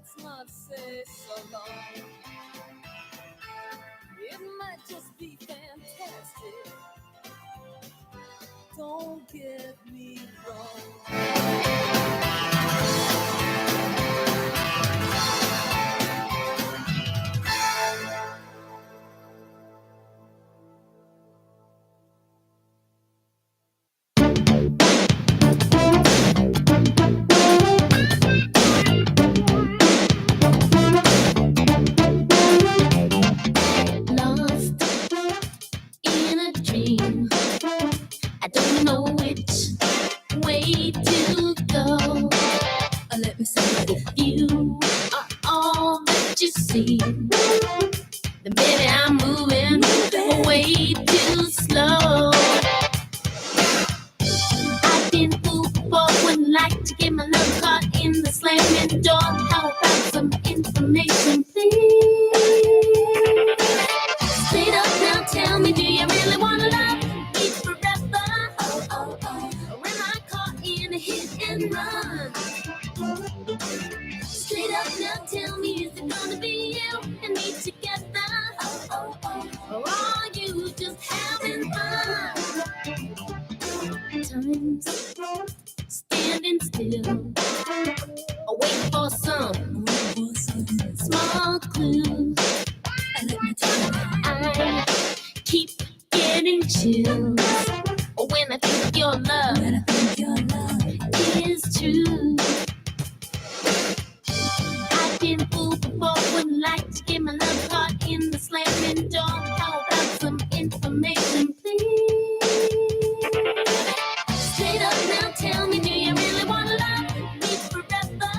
let's not say so long. It might just be fantastic. Don't get me wrong. Then baby, I'm moving way too slow. I've been fooled before, wouldn't like to get my love caught in the slamming door. How about some information, please? Straight up now, tell me, do you really wanna love me forever? Or am I caught in a hit and run? Straight up now, tell me, is it gonna be you and me together? Or are you just having fun? Time's standing still, waiting for some small clue. I keep getting chills when I think your love is true. I've been fooled before, wouldn't like to get my love caught in the slamming door. How about some information, please? Straight up now, tell me, do you really wanna love me forever?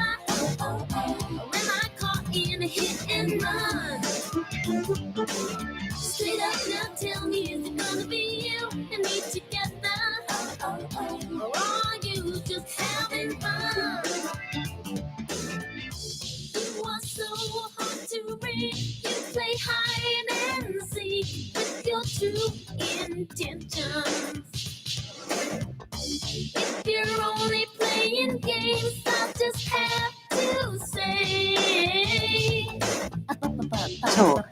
Or am I caught in a hit and run? Straight up now, tell me, is it gonna be you and me together? Or are you just having fun? So hard to read, you play hide and seek with your true intentions. If you're only playing games, I'll just have to say. So,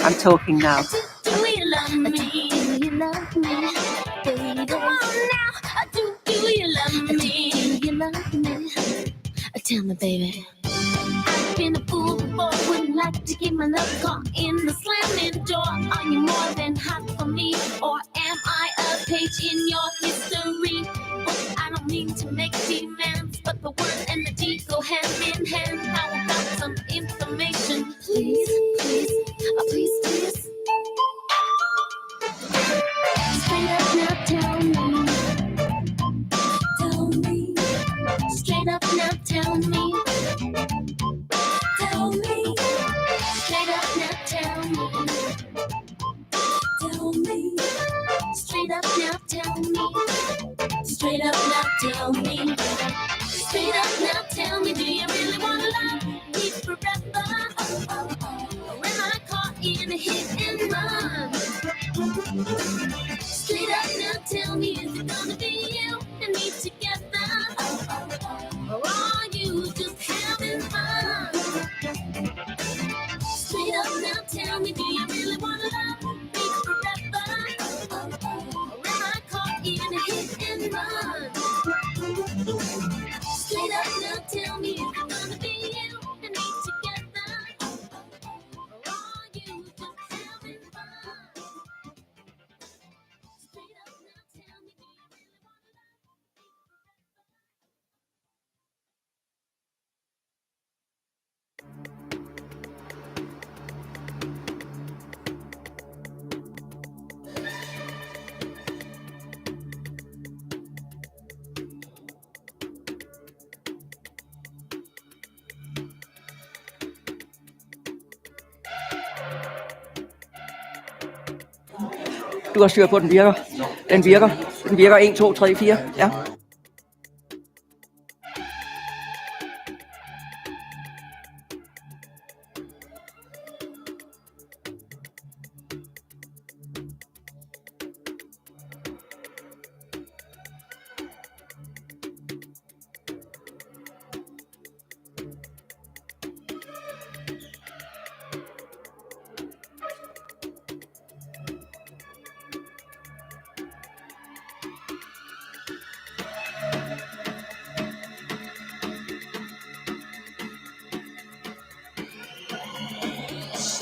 I'm talking now. Do you love me? Do you love me? Baby, come on now. Do you love me? Do you love me? Tell me, baby. I've been a fool before, wouldn't like to get my love caught in the slamming door. Are you more than hot for me, or am I a page in your history? Oh, I don't mean to make demands, but the word and the deed go hand in hand. How about some information, please, please, oh, please, please? Straight up now, tell me. Straight up now, tell me. Tell me. Straight up now, tell me. Tell me. Straight up now, tell me. Straight up now, tell me. Straight up now, tell me, do you really wanna love me forever? Or am I caught in a hit and run? Straight up now, tell me, is it gonna be you and me together? Or are you just having fun? Straight up now, tell me, do you really wanna love me forever? Or am I caught in a hit and run? Straight up now, tell me, is it gonna be you and me together? Or are you just having fun? Straight up now, tell me, do you really wanna love me Du har styr på, den virker. Den virker. Den virker 1, 2, 3, 4. Ja.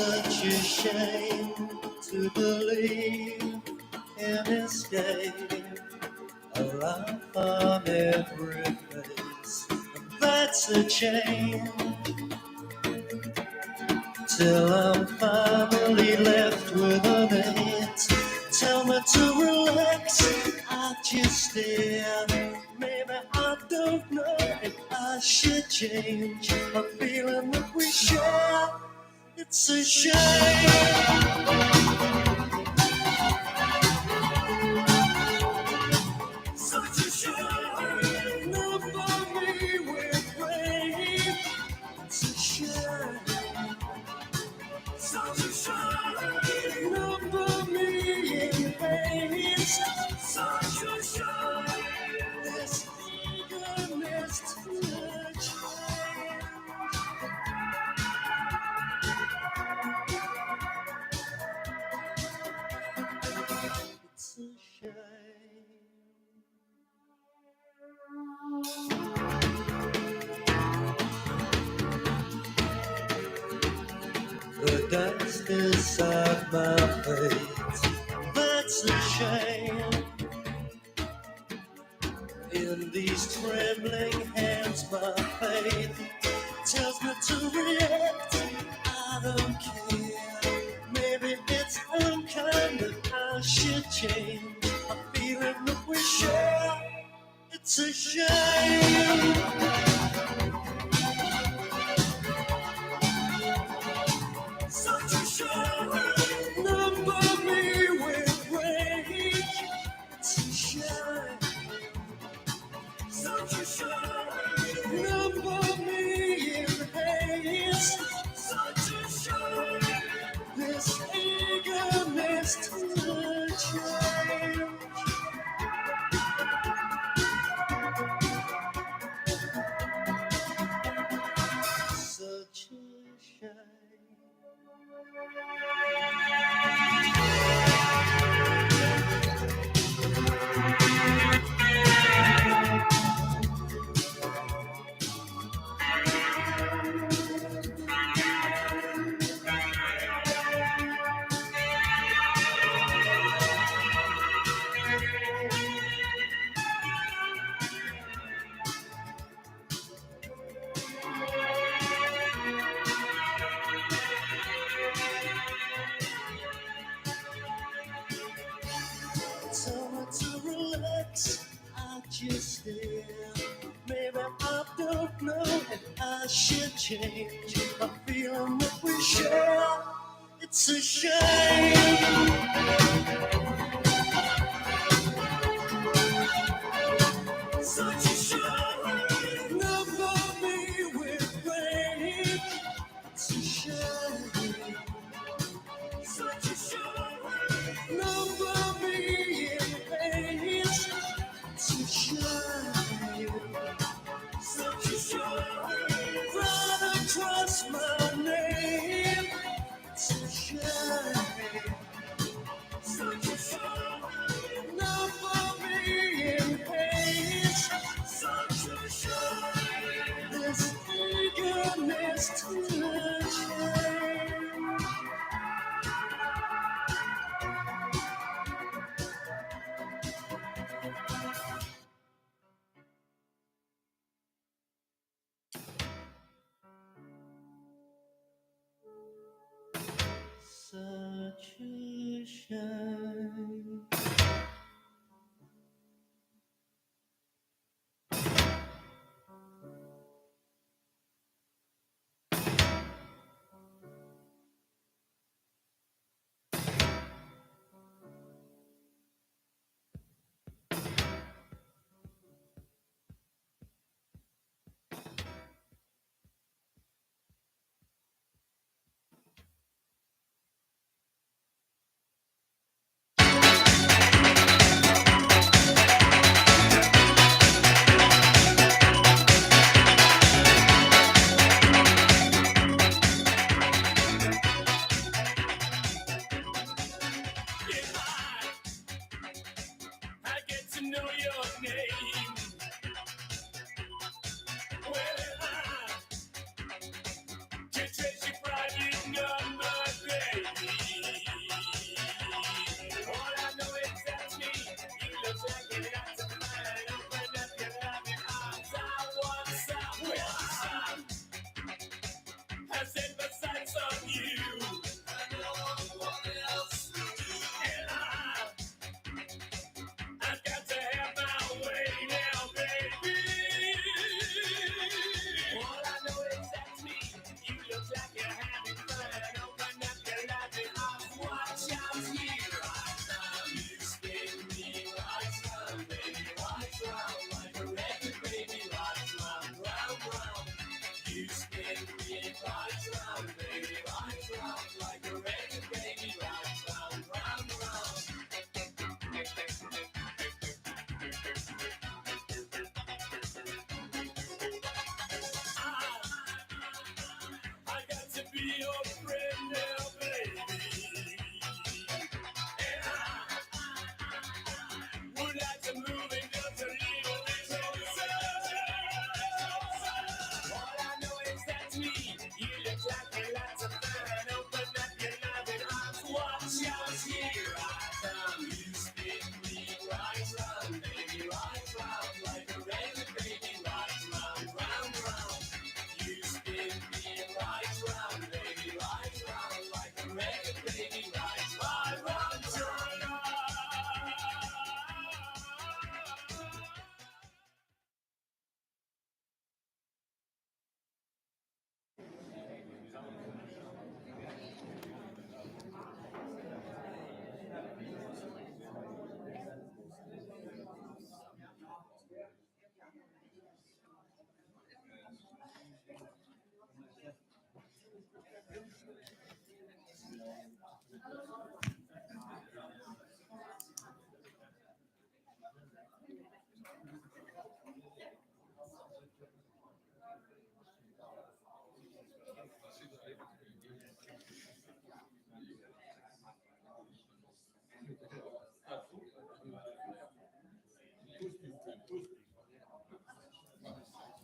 such a shame to believe in escape. A laugh on every face, and that's a change. Till I'm finally left with a minute. Tell me to relax, I just stare. Maybe I don't know if I should change. A feeling that we share, it's a shame. Such a shame, not for me with rain. It's a shame. Such a shame, not for me in haste. Such a shame, this eagerness to change. It's a shame. The dust inside my face, that's a shame. In these trembling hands, my faith tells me to react. I don't care. Maybe it's unkind that I should change. A feeling that we share, it's a shame. Such a shame, number me with rage. It's a shame. Such a shame, number me in haste. Such a shame, this eagerness to change. Such a shame. Tell me to relax, I just stare. Maybe I don't know if I should change. A feeling that we share, it's a shame. Such a shame, number me with rage. It's a shame. Such a shame, number me in haste. It's a shame. Such a shame, right across my name. It's a shame.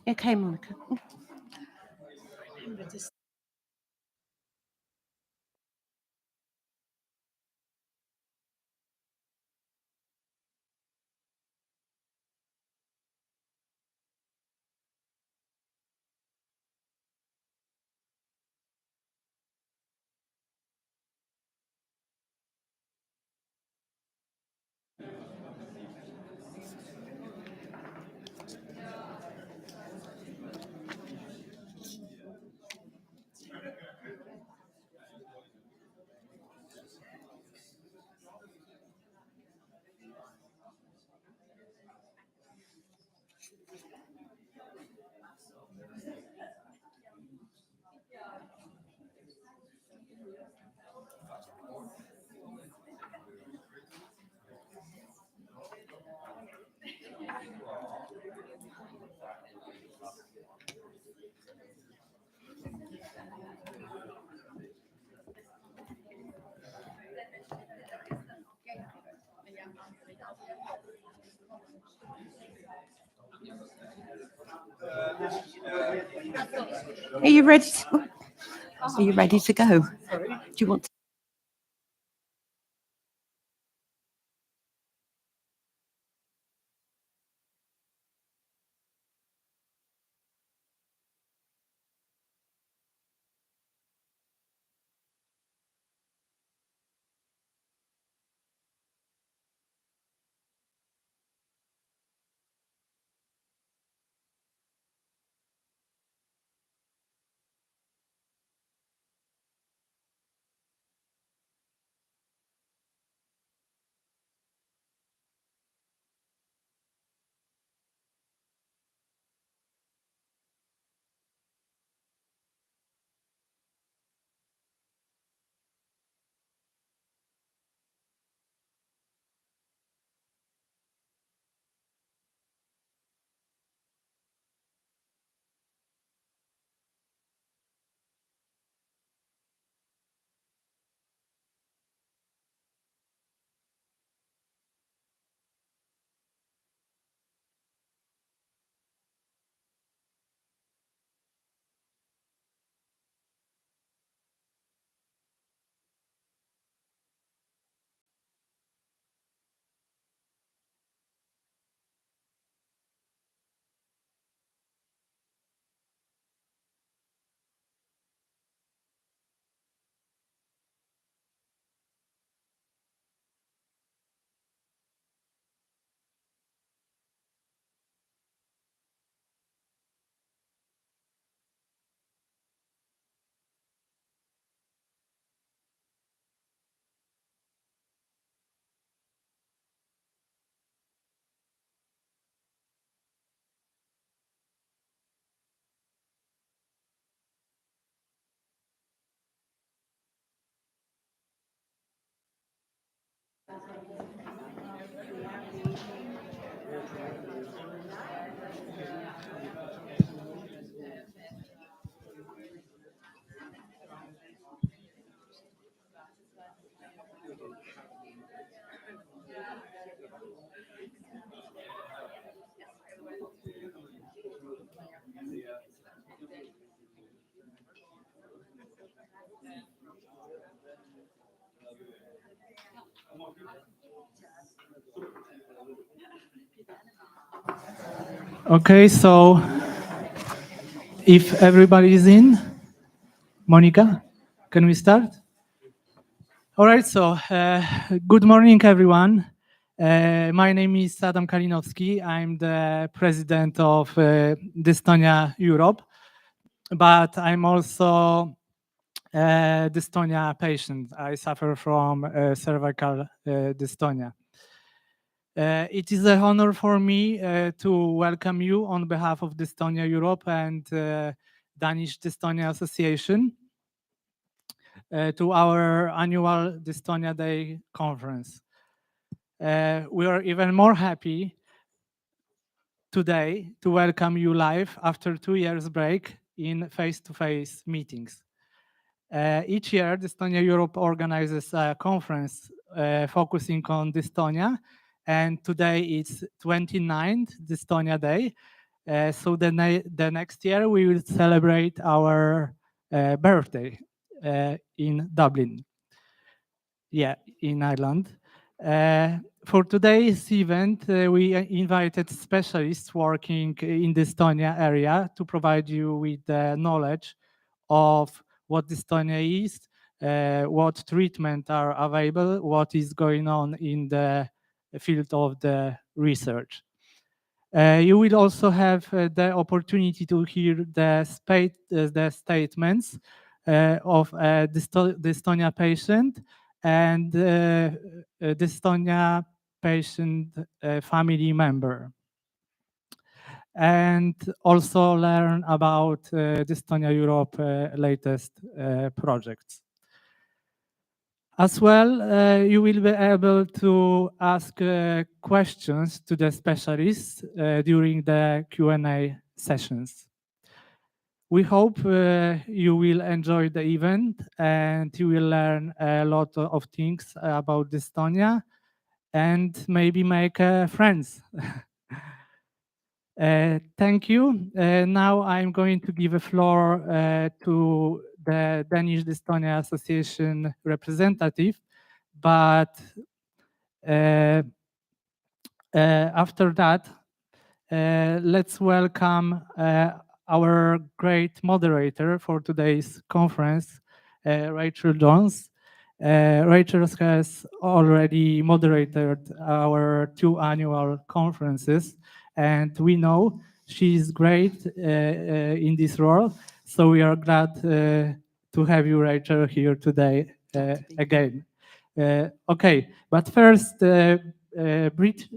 Okay, Monica. Are you ready? Are you ready to go? Do you want to? Okay, so if everybody is in, Monica, can we start? All right, so good morning, everyone. My name is Adam Kalinowski. I'm the president of Dystonia Europe, but I'm also a dystonia patient. I suffer from cervical dystonia. It is an honor for me to welcome you on behalf of Dystonia Europe and Danish Dystonia Association to our annual Dystonia Day conference. We are even more happy today to welcome you live after 2 years break in face-to-face meetings. Each year, Dystonia Europe organizes a conference focusing on dystonia, and today it's 29th Dystonia Day. So the next year we will celebrate our birthday in Dublin. Yeah, in Ireland. For today's event, we invited specialists working in the dystonia area to provide you with the knowledge of what dystonia is, what treatment are available, what is going on in the field of the research. You will also have the opportunity to hear the statements of a dystonia patient and dystonia patient family member. And also learn about Dystonia Europe latest projects. As well, you will be able to ask questions to the specialists during the Q&A sessions. We hope you will enjoy the event and you will learn a lot of things about dystonia and maybe make friends. Thank you. Now I'm going to give a floor to the Danish Dystonia Association representative, but after that, let's welcome our great moderator for today's conference, Rachel Jones. Rachel has already moderated our 2 annual conferences, and we know she's great in this role. So we are glad to have you, Rachel, here today again. Okay, but first, Brit,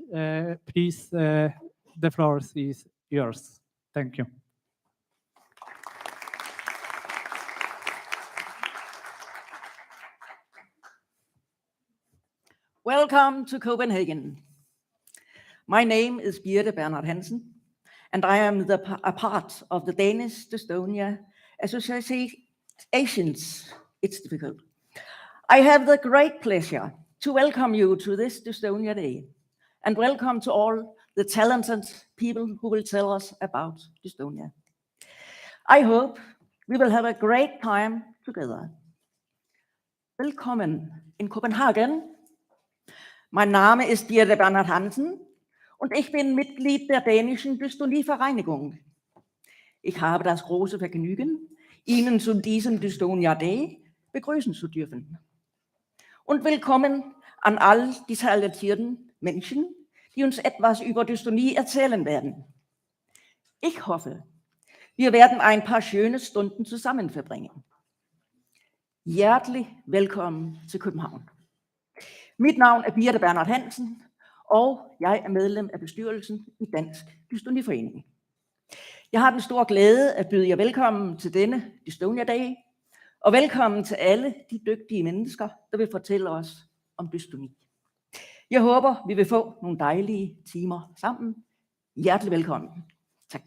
please, the floor is yours. Thank you. Welcome to Copenhagen. My name is Birte Bernhard Hansen, and I am a part of the Danish Dystonia Associations. It's difficult. I have the great pleasure to welcome you to this Dystonia Day, and welcome to all the talented people who will tell us about dystonia. I hope we will have a great time together. Willkommen in Copenhagen. Mein Name ist Birte Bernhard Hansen und ich bin Mitglied der dänischen Dystonie-Vereinigung. Ich habe das große Vergnügen, Ihnen zu diesem Dystonia Day begrüßen zu dürfen. Und willkommen an all die talentierten Menschen, die uns etwas über Dystonie erzählen werden. Ich hoffe, wir werden ein paar schöne Stunden zusammen verbringen. Hjertelig velkommen til København. Mit navn er Birte Bernhard Hansen, og jeg er medlem af bestyrelsen i Dansk Dystoniforening. Jeg har den store glæde at byde jer velkommen til denne Dystonia Day, og velkommen til alle de dygtige mennesker, der vil fortælle os om dystoni. Jeg håber, vi vil få nogle dejlige timer sammen. Hjertelig velkommen. Tak.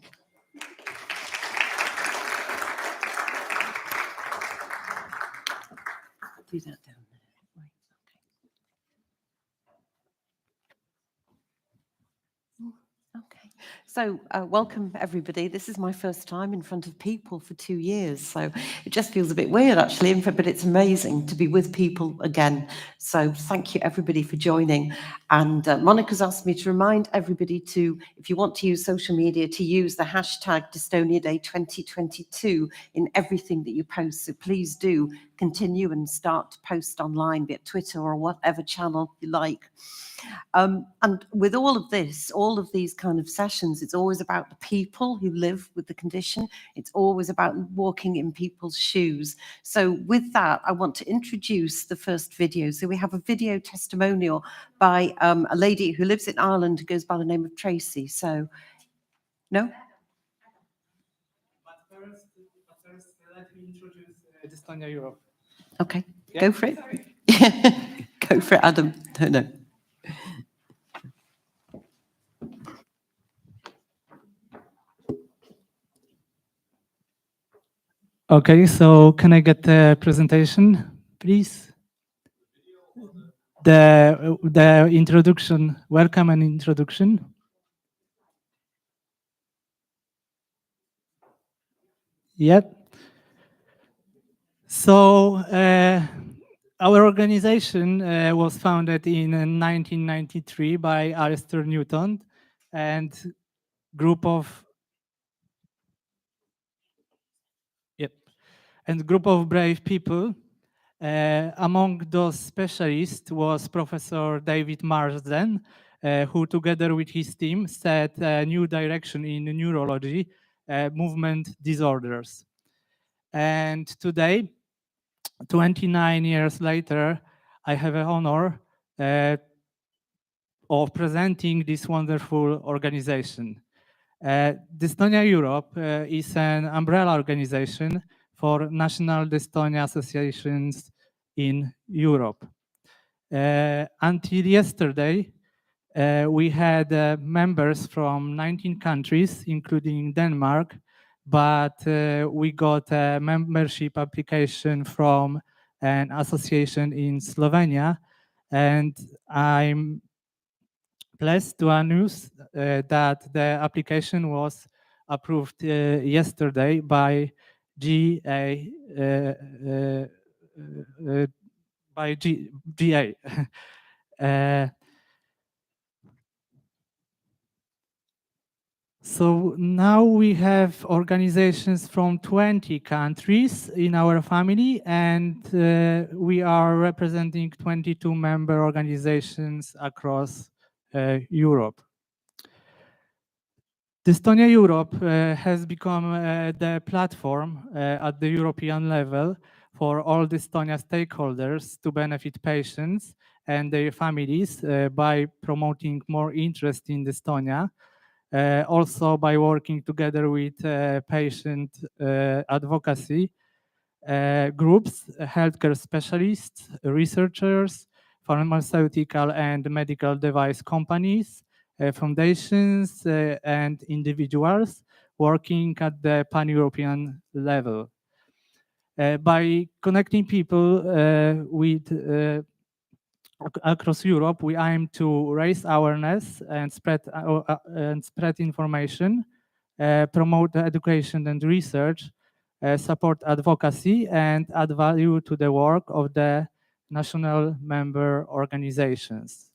Okay. So welcome, everybody. This is my first time in front of people for 2 years. So it just feels a bit weird, actually, but it's amazing to be with people again. So thank you, everybody, for joining. And Monica's asked me to remind everybody to, if you want to use social media, to use the hashtag Dystonia Day 2022 in everything that you post. So please do continue and start to post online, be it Twitter or whatever channel you like. And with all of this, all of these kind of sessions, it's always about the people who live with the condition. It's always about walking in people's shoes. So with that, I want to introduce the first video. So we have a video testimonial by a lady who lives in Ireland who goes by the name of Tracy. So, no? But first let me introduce Dystonia Europe. Okay, Yeah. go for it. Go for it, Adam. No. Okay, so can I get the presentation, please? The introduction, welcome and introduction. Yep. So our organization was founded in 1993 by Alistair Newton and group of brave people. Among those specialists was Professor David Marsden, who together with his team set a new direction in neurology, movement disorders. And today, 29 years later, I have the honor of presenting this wonderful organization. Dystonia Europe is an umbrella organization for national dystonia associations in Europe. Until yesterday, we had members from 19 countries, including Denmark, but we got a membership application from an association in Slovenia, and I'm blessed to announce that the application was approved yesterday by GA. GA. So now we have organizations from 20 countries in our family, and we are representing 22 member organizations across Europe. Dystonia Europe has become the platform at the European level for all Dystonia stakeholders to benefit patients and their families by promoting more interest in Dystonia. Also by working together with patient advocacy groups, healthcare specialists, researchers, pharmaceutical and medical device companies, foundations, and individuals working at the pan-European level. By connecting people with across Europe, we aim to raise awareness and spread information, promote education and research, support advocacy, and add value to the work of the national member organizations.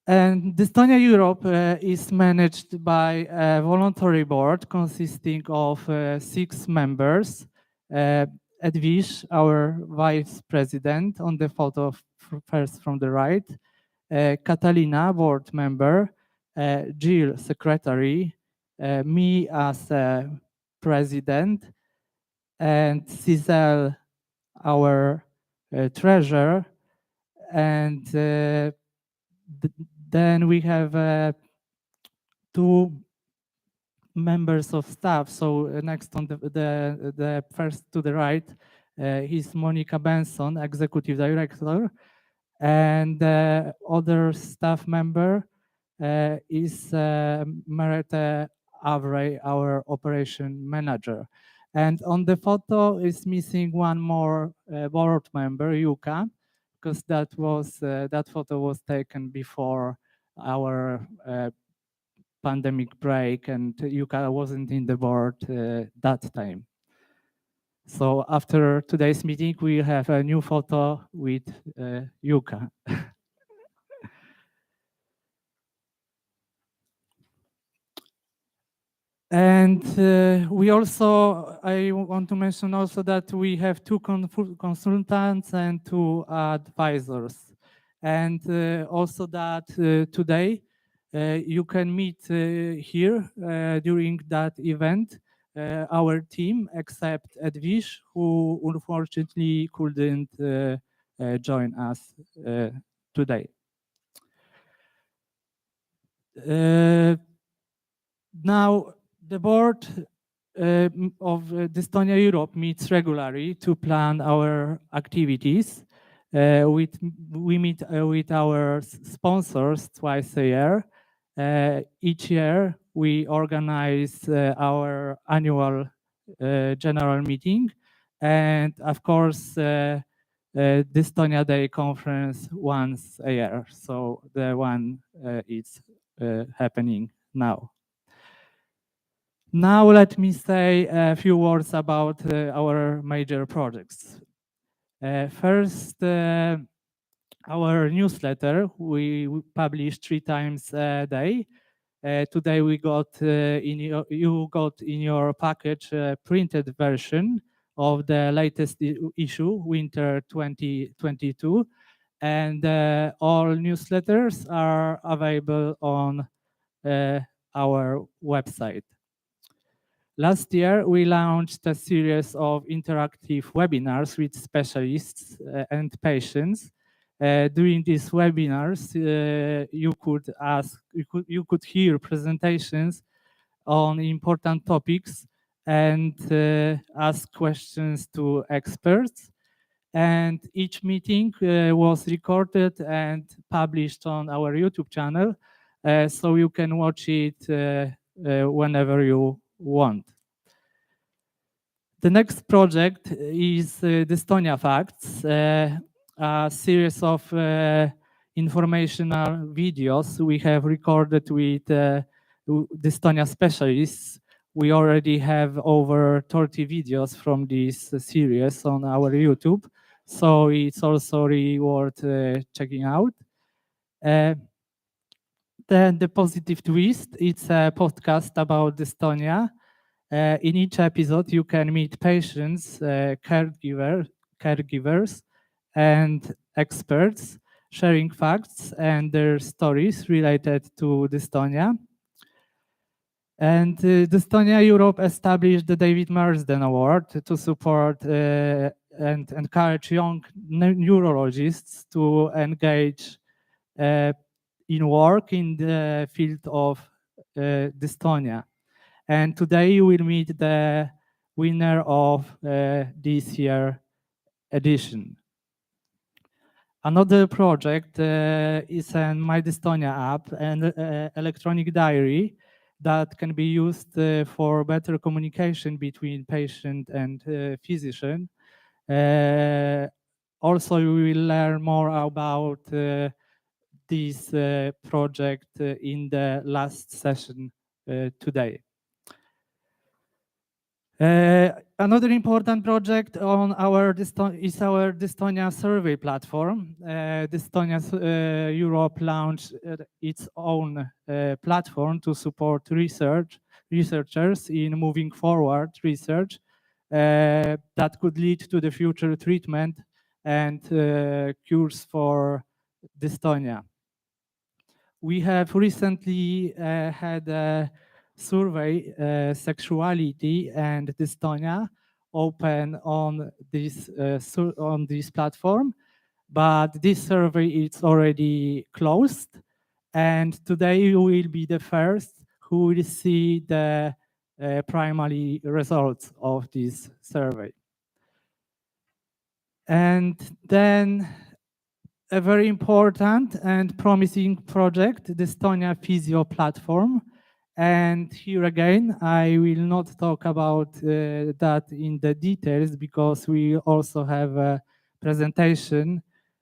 And Dystonia Europe is managed by a voluntary board consisting of 6 members. Edwige, our vice president, on the photo first from the right, Catalina, board member, Jill, secretary, me as president, and Ciselle, our treasurer, and then we have 2 members of staff. So next on the first to the right is Monica Benson, executive director, and the other staff member is Merete Avray, our operation manager. And on the photo is missing one more board member, Yuka, because that photo was taken before our pandemic break, and Yuka wasn't in the board that time. So after today's meeting, we have a new photo with Yuka. And we also, I want to mention also that we have two consultants and two advisors. And also that today you can meet here during that event our team, except Edwish, who unfortunately couldn't join us today. Now, the board of Dystonia Europe meets regularly to plan our activities. We meet with our sponsors twice a year. Each year, we organize our annual general meeting, and of course, Dystonia Day conference once a year. So the one is happening now. Now let me say a few words about our major projects. First, our newsletter, we publish 3 times a day. Today we got you got in your package a printed version of the latest issue, Winter 2022, and all newsletters are available on our website. Last year, we launched a series of interactive webinars with specialists and patients. During these webinars, you could hear presentations on important topics and ask questions to experts. And each meeting was recorded and published on our YouTube channel, so you can watch it whenever you want. The next project is Dystonia Facts, a series of informational videos we have recorded with Dystonia specialists. We already have over 30 videos from this series on our YouTube, so it's also really worth checking out. Then the positive twist, it's a podcast about Dystonia. In each episode, you can meet patients, caregivers, and experts sharing facts and their stories related to dystonia. And Dystonia Europe established the David Marsden Award to support and encourage young neurologists to engage in work in the field of dystonia. And today you will meet the winner of this year edition. Another project is an My Dystonia app, an electronic diary that can be used for better communication between patient and physician. Also, we will learn more about this project in the last session today. Another important project on is our Dystonia survey platform. Dystonia Europe launched its own platform to support researchers in moving forward research that could lead to the future treatment and cures for dystonia. We have recently had a survey, sexuality and dystonia, open on this platform, but this survey is already closed, and today you will be the first who will see the primary results of this survey. And then a very important and promising project, the Dystonia Physio platform. And here again, I will not talk about that in the details because we also have a presentation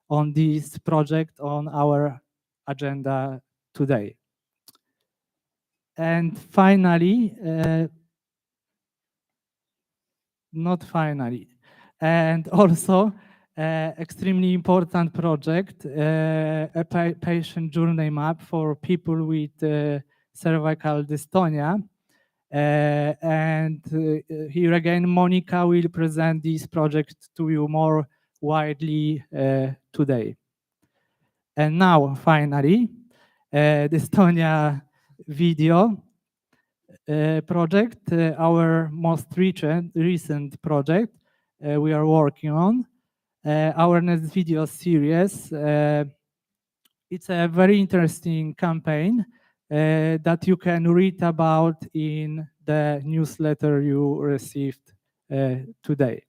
on this project on our agenda today. And finally, not finally, and also extremely important project, a patient journey map for people with cervical dystonia. And here again, Monica will present this project to you more widely today. And now, finally, Dystonia video project, our most recent project we are working on, our next video series. It's a very interesting campaign that you can read about in the newsletter you received today.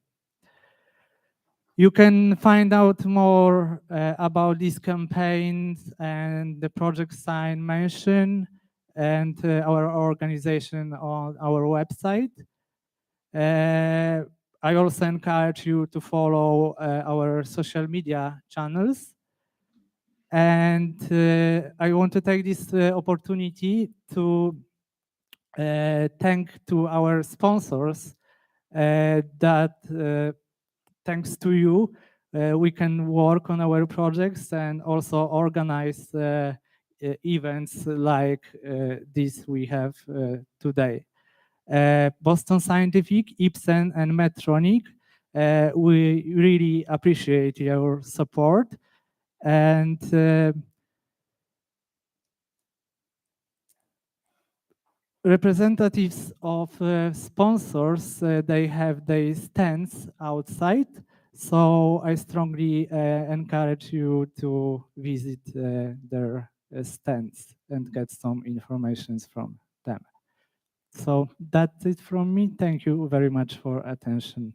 You can find out more about these campaigns and the projects I mentioned and our organization on our website. I also encourage you to follow our social media channels. And I want to take this opportunity to thank to our sponsors that thanks to you, we can work on our projects and also organize events like this we have today. Boston Scientific, Ipsen, and Medtronic, we really appreciate your support. And representatives of sponsors, they have their stands outside. So I strongly encourage you to visit their stands and get some information from them. So that's it from me. Thank you very much for attention.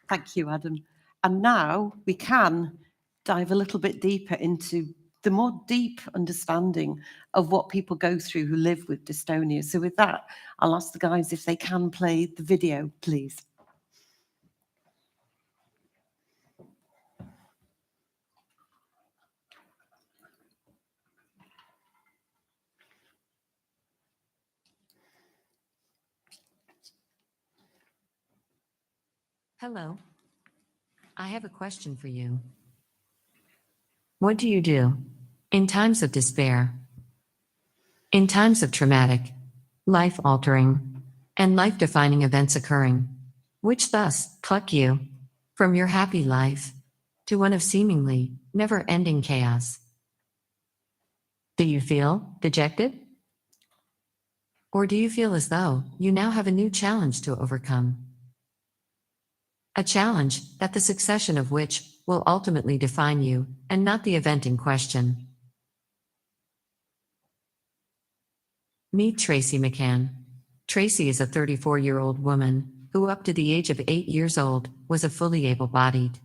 Thank you, Adam. And now we can dive a little bit deeper into the more deep understanding of what people go through who live with dystonia. So with that, I'll ask the guys if they can play the video, please. Hello. I have a question for you. What do you do in times of despair, in times of traumatic, life-altering, and life-defining events occurring, which thus pluck you from your happy life to one of seemingly never-ending chaos? Do you feel dejected? Or do you feel as though you now have a new challenge to overcome? A challenge that the succession of which will ultimately define you, and not the event in question. Meet Tracy McCann. Tracy is a 34-year-old woman who, up to the age of 8 years old, was a fully able-bodied,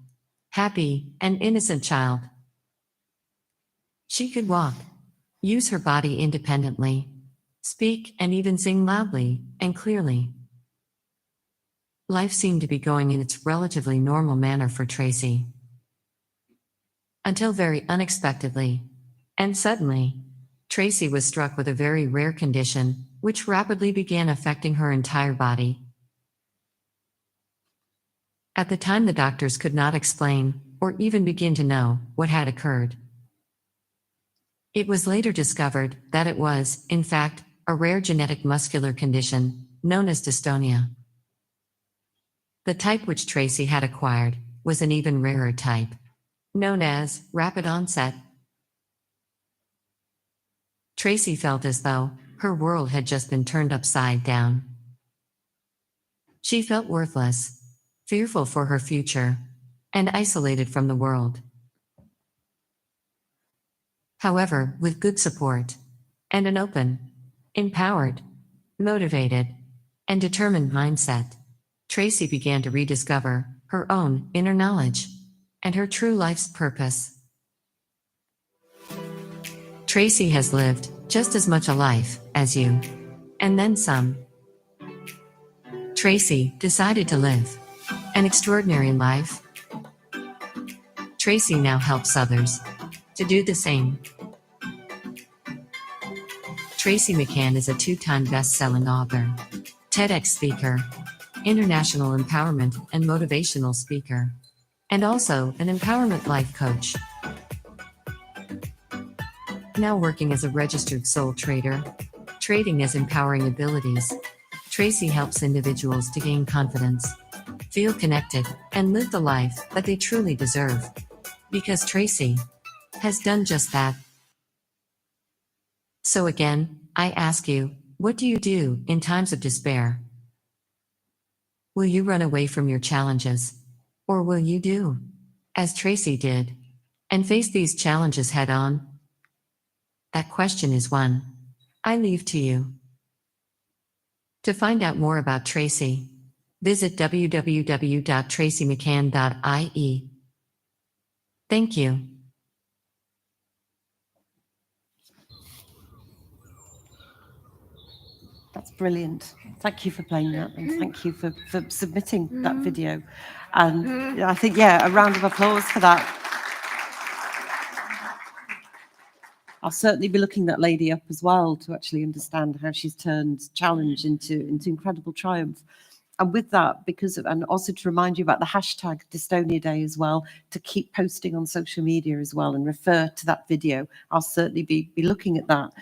happy, and innocent child. She could walk, use her body independently, speak, and even sing loudly and clearly. Life seemed to be going in its relatively normal manner for Tracy. Until very unexpectedly, and suddenly, Tracy was struck with a very rare condition, which rapidly began affecting her entire body. At the time, the doctors could not explain, or even begin to know, what had occurred. It was later discovered that it was, in fact, a rare genetic muscular condition, known as dystonia. The type which Tracy had acquired was an even rarer type, known as rapid onset. Tracy felt as though her world had just been turned upside down. She felt worthless, fearful for her future, and isolated from the world. However, with good support, and an open, empowered, motivated, and determined mindset, Tracy began to rediscover her own inner knowledge and her true life's purpose. Tracy has lived just as much a life as you, and then some. Tracy decided to live an extraordinary life Tracy now helps others to do the same. Tracy McCann is a 2-time best-selling author, TEDx speaker, international empowerment and motivational speaker, and also an empowerment life coach. Now working as a registered soul trader, trading as empowering abilities, Tracy helps individuals to gain confidence, feel connected, and live the life that they truly deserve. Because Tracy has done just that. So again, I ask you, what do you do in times of despair? Will you run away from your challenges? Or will you do as Tracy did and face these challenges head on? That question is one I leave to you. To find out more about Tracy, visit www.tracymccann.ie. Thank you. That's brilliant. Thank you for playing that, and thank you for submitting that video. And I think, yeah, a round of applause for that. I'll certainly be looking that lady up as well to actually understand how she's turned challenge into incredible triumph. And with that, and also to remind you about the hashtag Dystonia Day as well, to keep posting on social media as well and refer to that video. I'll certainly be looking at that.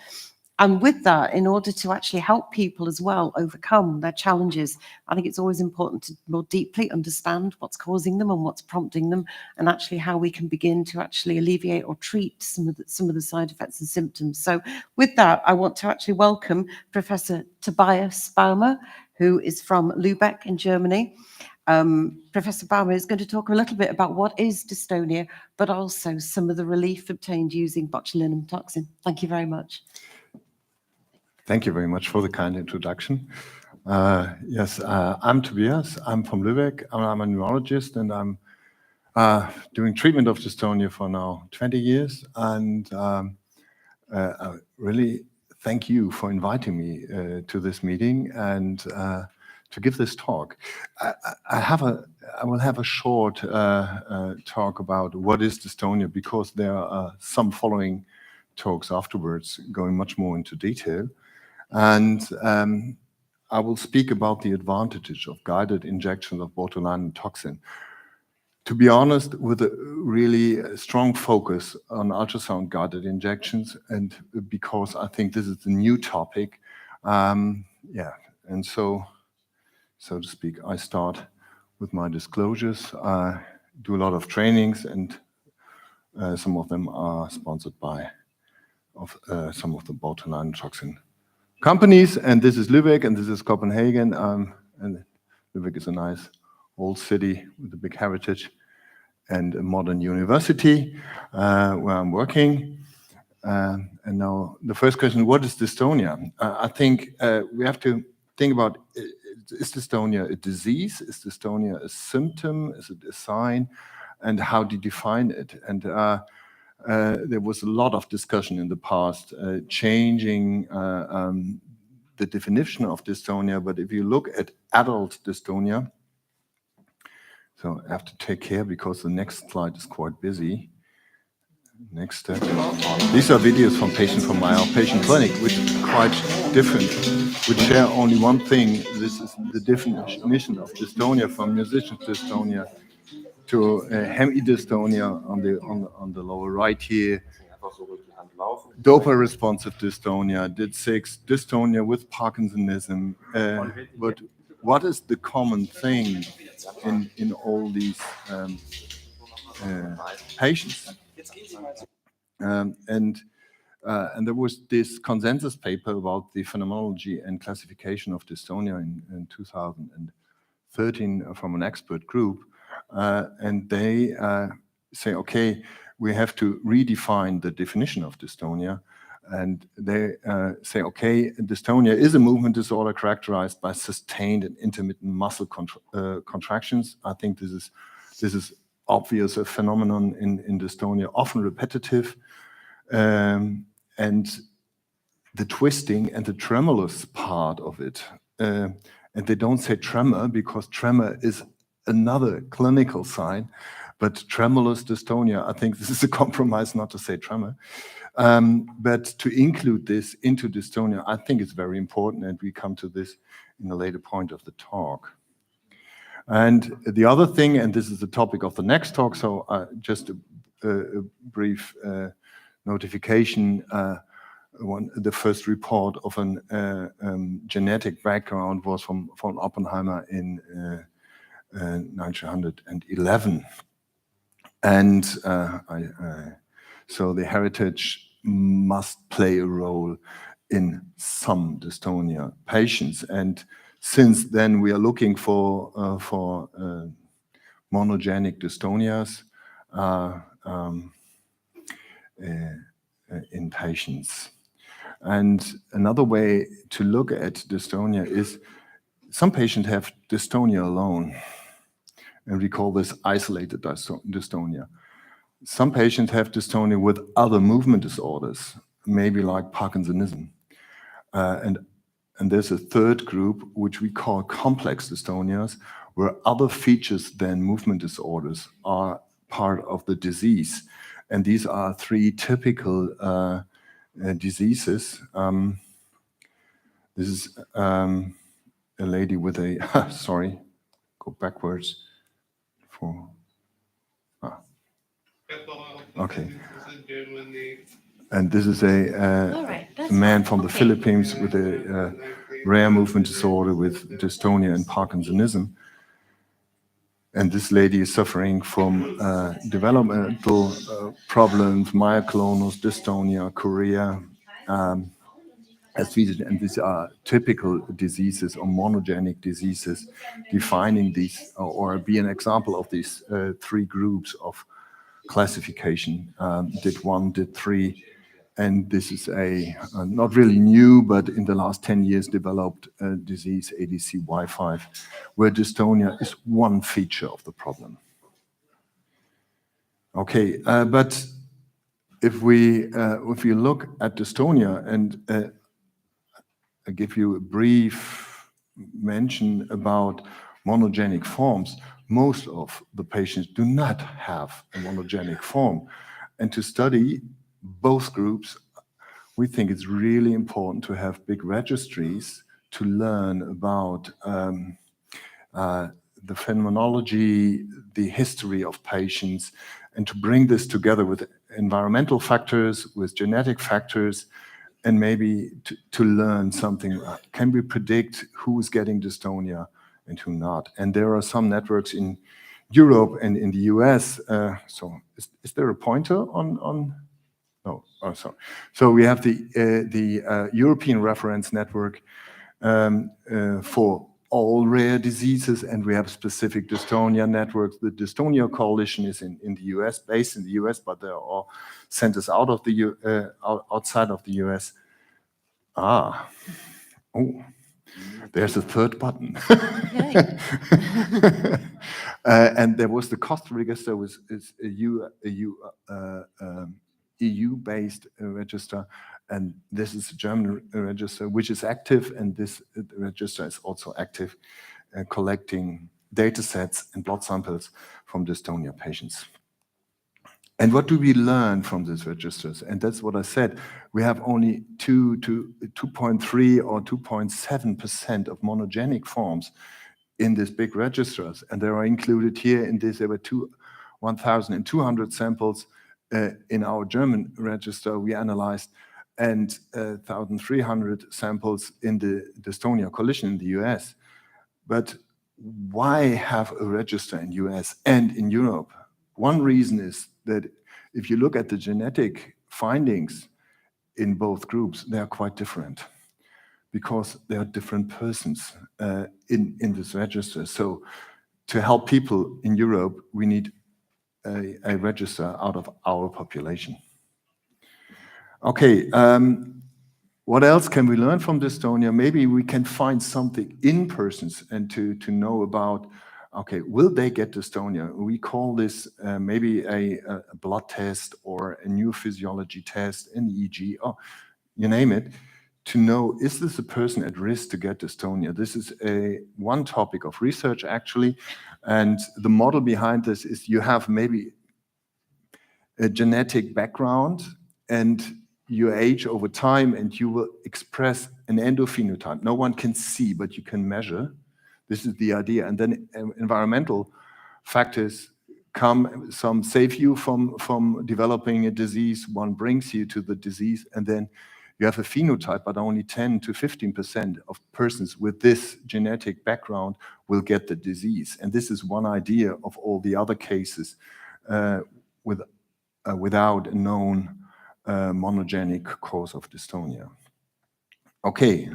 And with that, in order to actually help people as well overcome their challenges, I think it's always important to more deeply understand what's causing them and what's prompting them, and actually how we can begin to actually alleviate or treat some of the side effects and symptoms. So with that, I want to actually welcome Professor Tobias Baumer, who is from Lübeck in Germany. Professor Baumer is going to talk a little bit about what is dystonia, but also some of the relief obtained using botulinum toxin. Thank you very much. Thank you very much for the kind introduction. Yes, I'm Tobias. I'm from Lübeck. I'm a neurologist, and I'm doing treatment of dystonia for now 20 years. And I really thank you for inviting me to this meeting and to give this talk. I will have a short talk about what is dystonia, because there are some following talks afterwards going much more into detail. And I will speak about the advantages of guided injection of botulinum toxin. To be honest, with a really strong focus on ultrasound guided injections, and because I think this is a new topic, yeah, and so to speak, I start with my disclosures. I do a lot of trainings, and some of them are sponsored by some of the botulinum toxin companies, and this is Lübeck, and this is Copenhagen, and Lübeck is a nice old city with a big heritage and a modern university where I'm working. And now the first question, what is dystonia? I think we have to think about, is dystonia a disease? Is dystonia a symptom? Is it a sign? And how do you define it? And there was a lot of discussion in the past changing the definition of dystonia, but if you look at adult dystonia, so I have to take care because the next slide is quite busy. Next step. These are videos from patients from my outpatient clinic, which are quite different, which share only one thing. This is the definition of dystonia, from musician dystonia to hemidystonia on the lower right here. Dopa responsive dystonia, DID6, dystonia with Parkinsonism. But what is the common thing in all these patients? And there was this consensus paper about the phenomenology and classification of dystonia in 2013 from an expert group. And they say, okay, we have to redefine the definition of dystonia. And they say, okay, dystonia is a movement disorder characterized by sustained and intermittent muscle contractions. I think this is obvious, a phenomenon in dystonia, often repetitive. And the twisting and the tremulous part of it. And they don't say tremor because tremor is another clinical sign, But tremulous dystonia, I think this is a compromise not to say tremor. But to include this into dystonia, I think it's very important, and we come to this in a later point of the talk. And the other thing, and this is the topic of the next talk, so just a brief notification. The first report of a genetic background was from Oppenheimer in 1911. And so the heritage must play a role in some dystonia patients. And since then, we are looking for monogenic dystonias in patients. And another way to look at dystonia is some patients have dystonia alone, and we call this isolated dystonia. Some patients have dystonia with other movement disorders, maybe like Parkinsonism. And there's a third group, which we call complex dystonias, where other features than movement disorders are part of the disease. And these are three typical diseases. This is a lady with a, sorry, go backwards. Okay. And this is a man from the Philippines with a rare movement disorder with dystonia and Parkinsonism. And this lady is suffering from developmental problems, myoclonus, dystonia, chorea, and these are typical diseases or monogenic diseases defining these, or be an example of these three groups of classification, DID 1, DID 3, and this is a not really new, but in the last 10 years developed disease, ADCY5, where dystonia is one feature of the problem. Okay, but if we look at dystonia, and I give you a brief mention about monogenic forms, most of the patients do not have a monogenic form. And to study both groups, we think it's really important to have big registries to learn about the phenomenology, the history of patients, and to bring this together with environmental factors, with genetic factors, and maybe to learn something. Can we predict who is getting dystonia and who not? And there are some networks in Europe and in the US. So is there a pointer on? No, oh, sorry. So we have the European Reference Network for all rare diseases, and we have specific dystonia networks. The Dystonia Coalition is in the US, based in the US, but there are all centers out of the outside of the US. Oh, there's a third button. Okay. And there was the cost register, is a EU-based register, and this is a German register, which is active, and this register is also active, collecting data sets and blood samples from dystonia patients. And what do we learn from these registers? And that's what I said. We have only 2.3 or 2.7% of monogenic forms in these big registers, and they are included here in this. There were 1,200 samples in our German register we analyzed, and 1,300 samples in the Dystonia Coalition in the US. But why have a register in US and in Europe? One reason is that if you look at the genetic findings in both groups, they are quite different because they are different persons in this register. So to help people in Europe, we need a register out of our population. Okay, what else can we learn from dystonia? Maybe we can find something in persons and to know about, okay, will they get dystonia? We call this maybe a blood test or a neurophysiology test, an EEG, or you name it, to know, is this a person at risk to get dystonia? This is one topic of research, actually. And the model behind this is you have maybe a genetic background and your age over time, and you will express an endophenotype. No one can see, but you can measure. This is the idea. And then environmental factors come, some save you from developing a disease, one brings you to the disease, and then you have a phenotype, but only 10 to 15% of persons with this genetic background will get the disease. And this is one idea of all the other cases without a known monogenic cause of dystonia. Okay,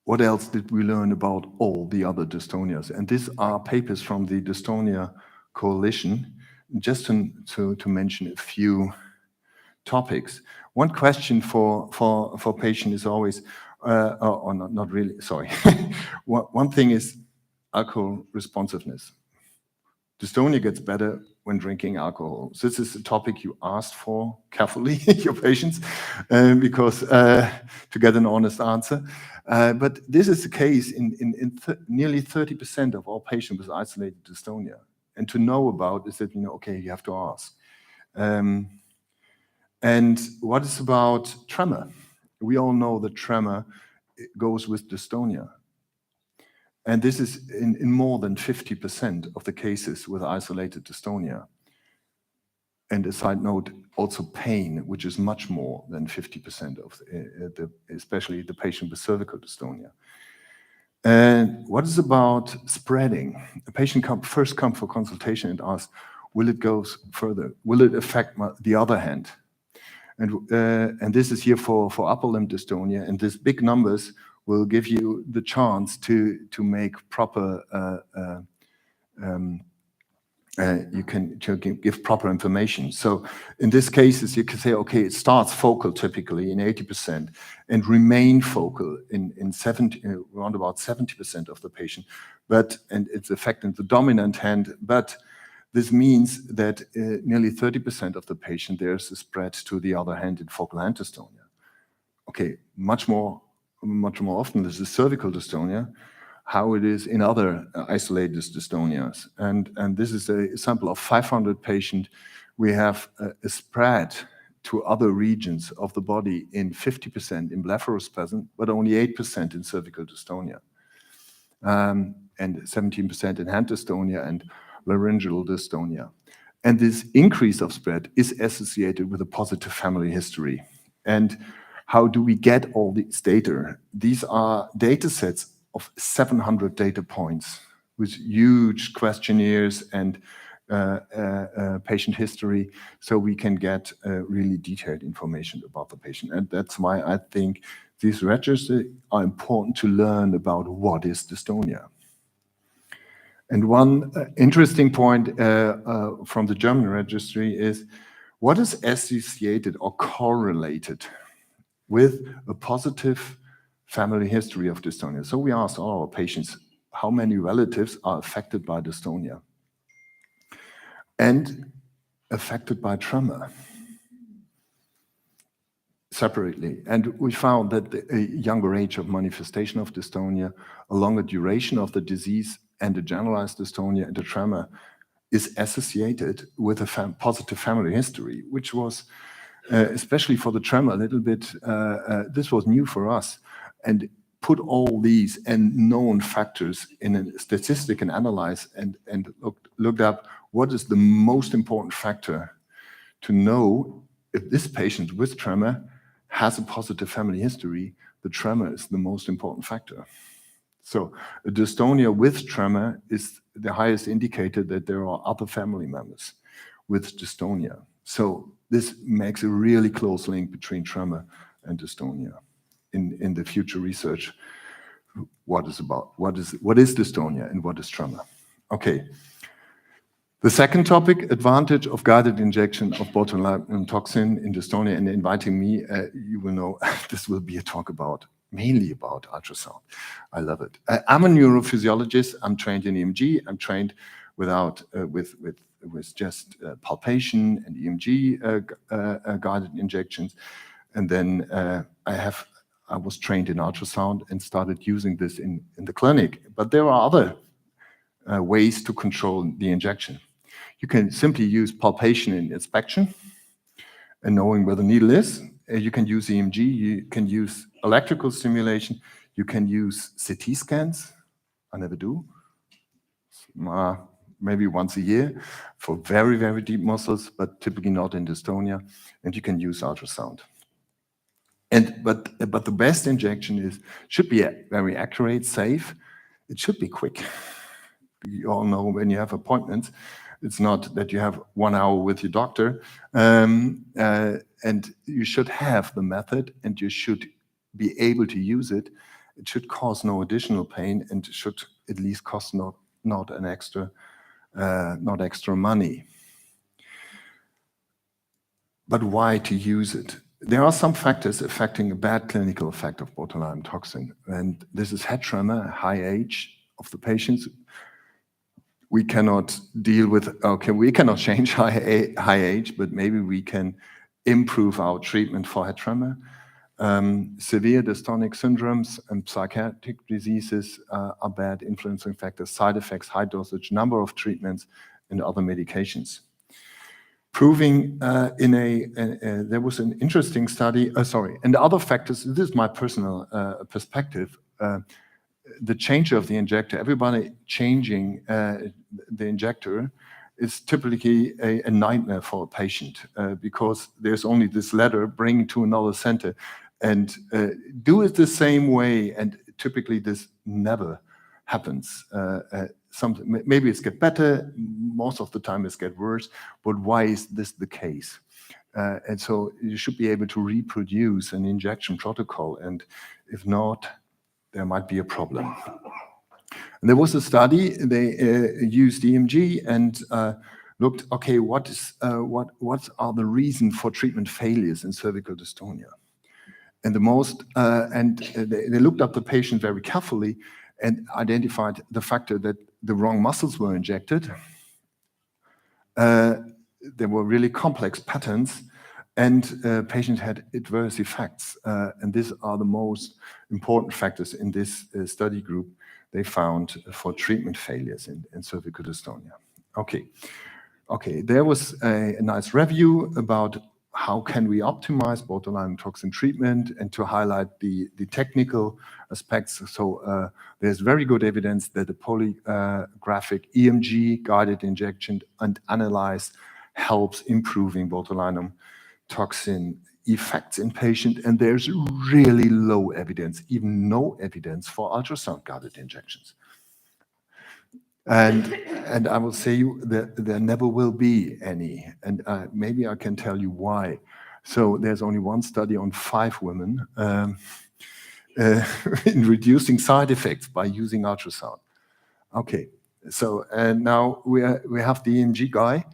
what else did we learn about all the other dystonias? And these are papers from the Dystonia Coalition, just to mention a few topics. One question for patient is always, or not really, sorry. One thing is alcohol responsiveness. Dystonia gets better when drinking alcohol. So this is a topic you asked for carefully, your patients, because to get an honest answer. But this is the case in nearly 30% of all patients with isolated dystonia. And to know about is that, okay, you have to ask. And what is about tremor? We all know that tremor goes with dystonia. And this is in more than 50% of the cases with isolated dystonia. And a side note, also pain, which is much more than 50% of especially the patient with cervical dystonia. And what is about spreading? A patient first come for consultation and ask, will it go further? Will it affect the other hand? And this is here for upper limb dystonia, and these big numbers will give you the chance to make proper, you can give proper information. So in this case, you can say, okay, it starts focal typically in 80% and remain focal in around about 70% of the patient, and it's affecting the dominant hand, but this means that nearly 30% of the patient, there's a spread to the other hand in focal hand dystonia. Okay, much more often this is cervical dystonia, how it is in other isolated dystonias. And this is a sample of 500 patients. We have a spread to other regions of the body in 50% in blepharospasm, but only 8% in cervical dystonia. And 17% in hand dystonia and laryngeal dystonia. And this increase of spread is associated with a positive family history. And how do we get all these data? These are data sets of 700 data points with huge questionnaires and patient history, so we can get really detailed information about the patient. And that's why I think these registers are important to learn about what is dystonia. And one interesting point from the German registry is what is associated or correlated with a positive family history of dystonia. So we asked all our patients, how many relatives are affected by dystonia and affected by tremor separately. And we found that a younger age of manifestation of dystonia, a longer duration of the disease, and the generalized dystonia and the tremor is associated with a positive family history, which was, especially for the tremor, a little bit, this was new for us, and put all these and known factors in a statistic and analyze and looked up what is the most important factor to know if this patient with tremor has a positive family history. The tremor is the most important factor. So a dystonia with tremor is the highest indicator that there are other family members with dystonia. So this makes a really close link between tremor and dystonia in the future research. What is dystonia and what is tremor? Okay. The second topic, advantage of guided injection of botulinum toxin in dystonia, and inviting me, you will know this will be a talk mainly about ultrasound. I love it. I'm a neurophysiologist. I'm trained in EMG. I'm trained with just palpation and EMG guided injections. And then I was trained in ultrasound and started using this in the clinic. But there are other ways to control the injection. You can simply use palpation and inspection and knowing where the needle is. You can use EMG, you can use electrical stimulation, you can use CT scans. I never do. Maybe once a year for very, very deep muscles, but typically not in dystonia. And you can use ultrasound. But the best injection should be very accurate, safe. It should be quick. You all know when you have appointments, it's not that you have 1 hour with your doctor, and you should have the method, and you should be able to use it. It should cause no additional pain, and it should at least cost not extra money. But why to use it? There are some factors affecting a bad clinical effect of botulinum toxin, and this is head tremor, high age of the patients. We cannot deal with, we cannot change high age, but maybe we can improve our treatment for head tremor. Severe dystonic syndromes and psychiatric diseases are bad influencing factors, side effects, high dosage, number of treatments, and other medications. Proving there was an interesting study, and the other factors, this is my personal perspective, the change of the injector, everybody changing the injector is typically a nightmare for a patient because there's only this letter bringing to another center and do it the same way, and typically this never happens. Maybe it's get better, most of the time it's get worse, but why is this the case? And so you should be able to reproduce an injection protocol, and if not, there might be a problem. And there was a study, they used EMG and looked, okay, what are the reasons for treatment failures in cervical dystonia? And they looked up the patient very carefully and identified the factor that the wrong muscles were injected. There were really complex patterns, and patient had adverse effects. And these are the most important factors in this study group they found for treatment failures in cervical dystonia. Okay, there was a nice review about how can we optimize botulinum toxin treatment and to highlight the technical aspects. So there's very good evidence that the polygraphic EMG guided injection and analyze helps improving botulinum toxin effects in patient, and there's really low evidence, even no evidence for ultrasound guided injections. And I will say you that there never will be any, and maybe I can tell you why. So there's only one study on 5 women in reducing side effects by using ultrasound. Okay, so and now we have the EMG guy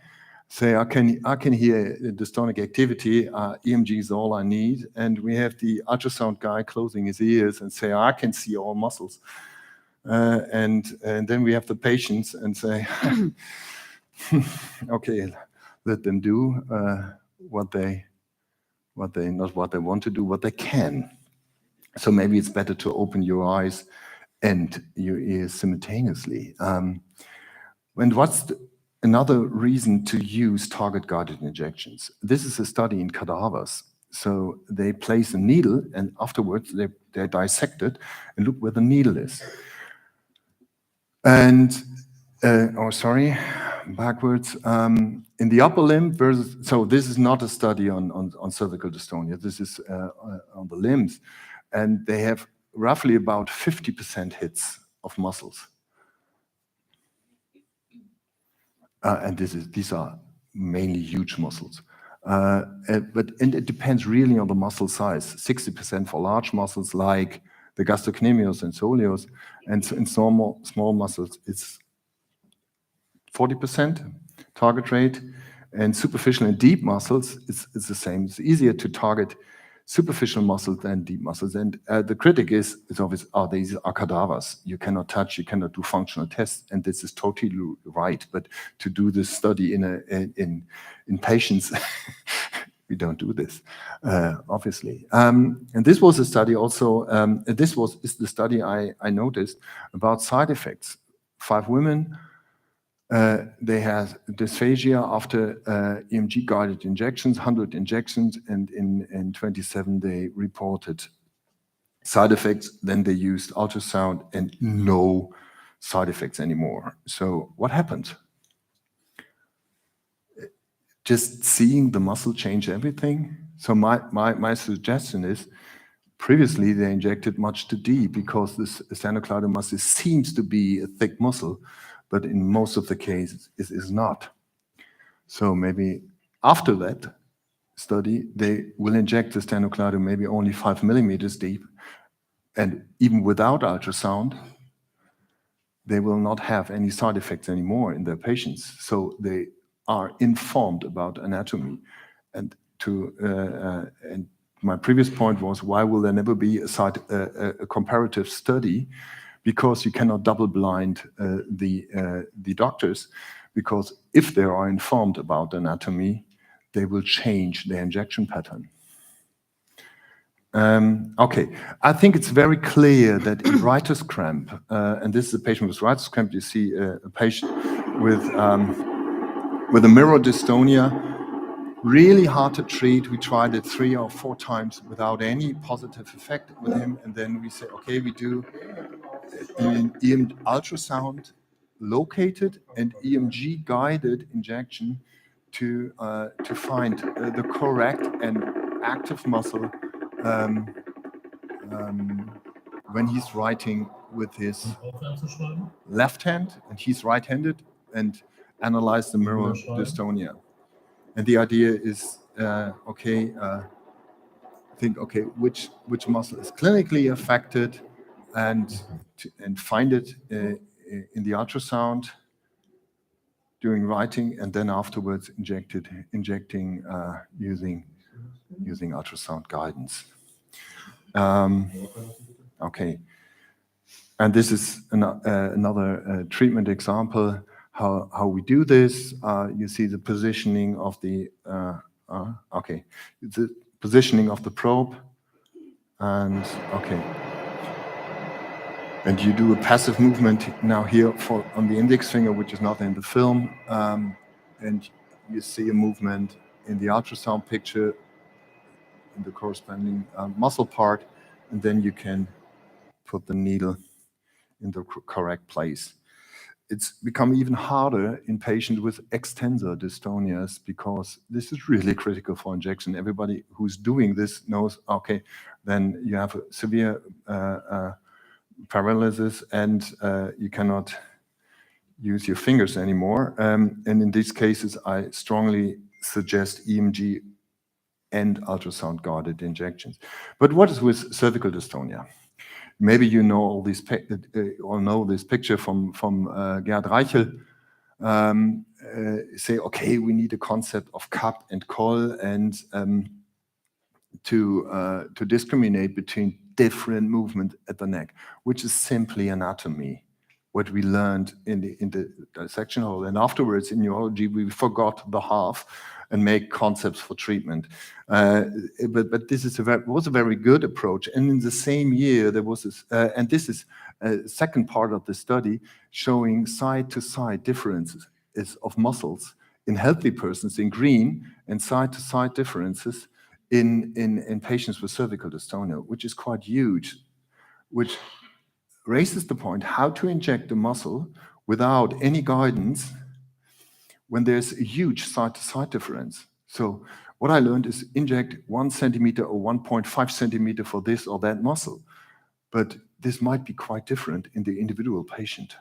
say I can hear dystonic activity. EMG is all I need, and we have the ultrasound guy closing his ears and say I can see all muscles. And then we have the patients and say, okay, let them do what they not what they want to do, what they can. So maybe it's better to open your eyes and your ears simultaneously. And what's another reason to use target-guided injections? This is a study in cadavers. So they place a needle, and afterwards they dissect it and look where the needle is. And, backwards. In the upper limb versus, so this is not a study on cervical dystonia, this is on the limbs. And they have roughly about 50% hits of muscles. And these are mainly huge muscles. But it depends really on the muscle size. 60% for large muscles like the gastrocnemius and soleus, and in small muscles, it's 40% target rate, and superficial and deep muscles, it's the same. It's easier to target superficial muscles than deep muscles. And the critic is obvious, these are cadavers. You cannot touch, you cannot do functional tests, and this is totally right. But to do this study in patients, we don't do this, obviously. And this was a study also, this is the study I noticed about side effects. 5 women, they had dysphagia after EMG-guided injections, 100 injections, and in 27 they reported side effects. Then they used ultrasound and no side effects anymore. So what happened? Just seeing the muscle change everything. So my suggestion is, previously they injected much too deep because this sternocleidomastoid seems to be a thick muscle, but in most of the cases it is not. So maybe after that study, they will inject the sternocleidomastoid maybe only 5 millimeters deep, and even without ultrasound, they will not have any side effects anymore in their patients. So they are informed about anatomy. And and my previous point was, why will there never be a comparative study? Because you cannot double blind the doctors, because if they are informed about anatomy, they will change their injection pattern. Okay, I think it's very clear that in writer's cramp, and this is a patient with writer's cramp, you see a patient with a mirror dystonia, really hard to treat. We tried it 3 or 4 times without any positive effect with him, and then we say, okay, we do an ultrasound located and EMG guided injection to find the correct and active muscle when he's writing with his left hand and he's right-handed, and analyze the mirror dystonia. And the idea is, which muscle is clinically affected, and find it in the ultrasound during writing, and then afterwards injecting using ultrasound guidance. Okay, and this is another treatment example how we do this. You see the positioning of the the positioning of the probe, and and you do a passive movement now here on the index finger, which is not in the film, and you see a movement in the ultrasound picture in the corresponding muscle part, and then you can put the needle in the correct place. It's become even harder in patients with extensor dystonias, because this is really critical for injection. Everybody who's doing this knows, okay, then you have a severe paralysis, and you cannot use your fingers anymore. And in these cases, I strongly suggest EMG and ultrasound guided injections. But what is with cervical dystonia? Maybe you know all these or know this picture from Gerd Reichel. Say, okay, we need a concept of cup and coll, and to discriminate between different movement at the neck, which is simply anatomy, what we learned in the dissection hole. And afterwards in neurology, we forgot the half and make concepts for treatment. But this was a very good approach. And in the same year, there was this, and this is a second part of the study, showing side-to-side differences of muscles in healthy persons in green, and side-to-side differences in patients with cervical dystonia, which is quite huge, which raises the point how to inject the muscle without any guidance when there's a huge side-to-side difference. So what I learned is inject 1 centimeter or 1.5 centimeter for this or that muscle, but this might be quite different in the individual patient.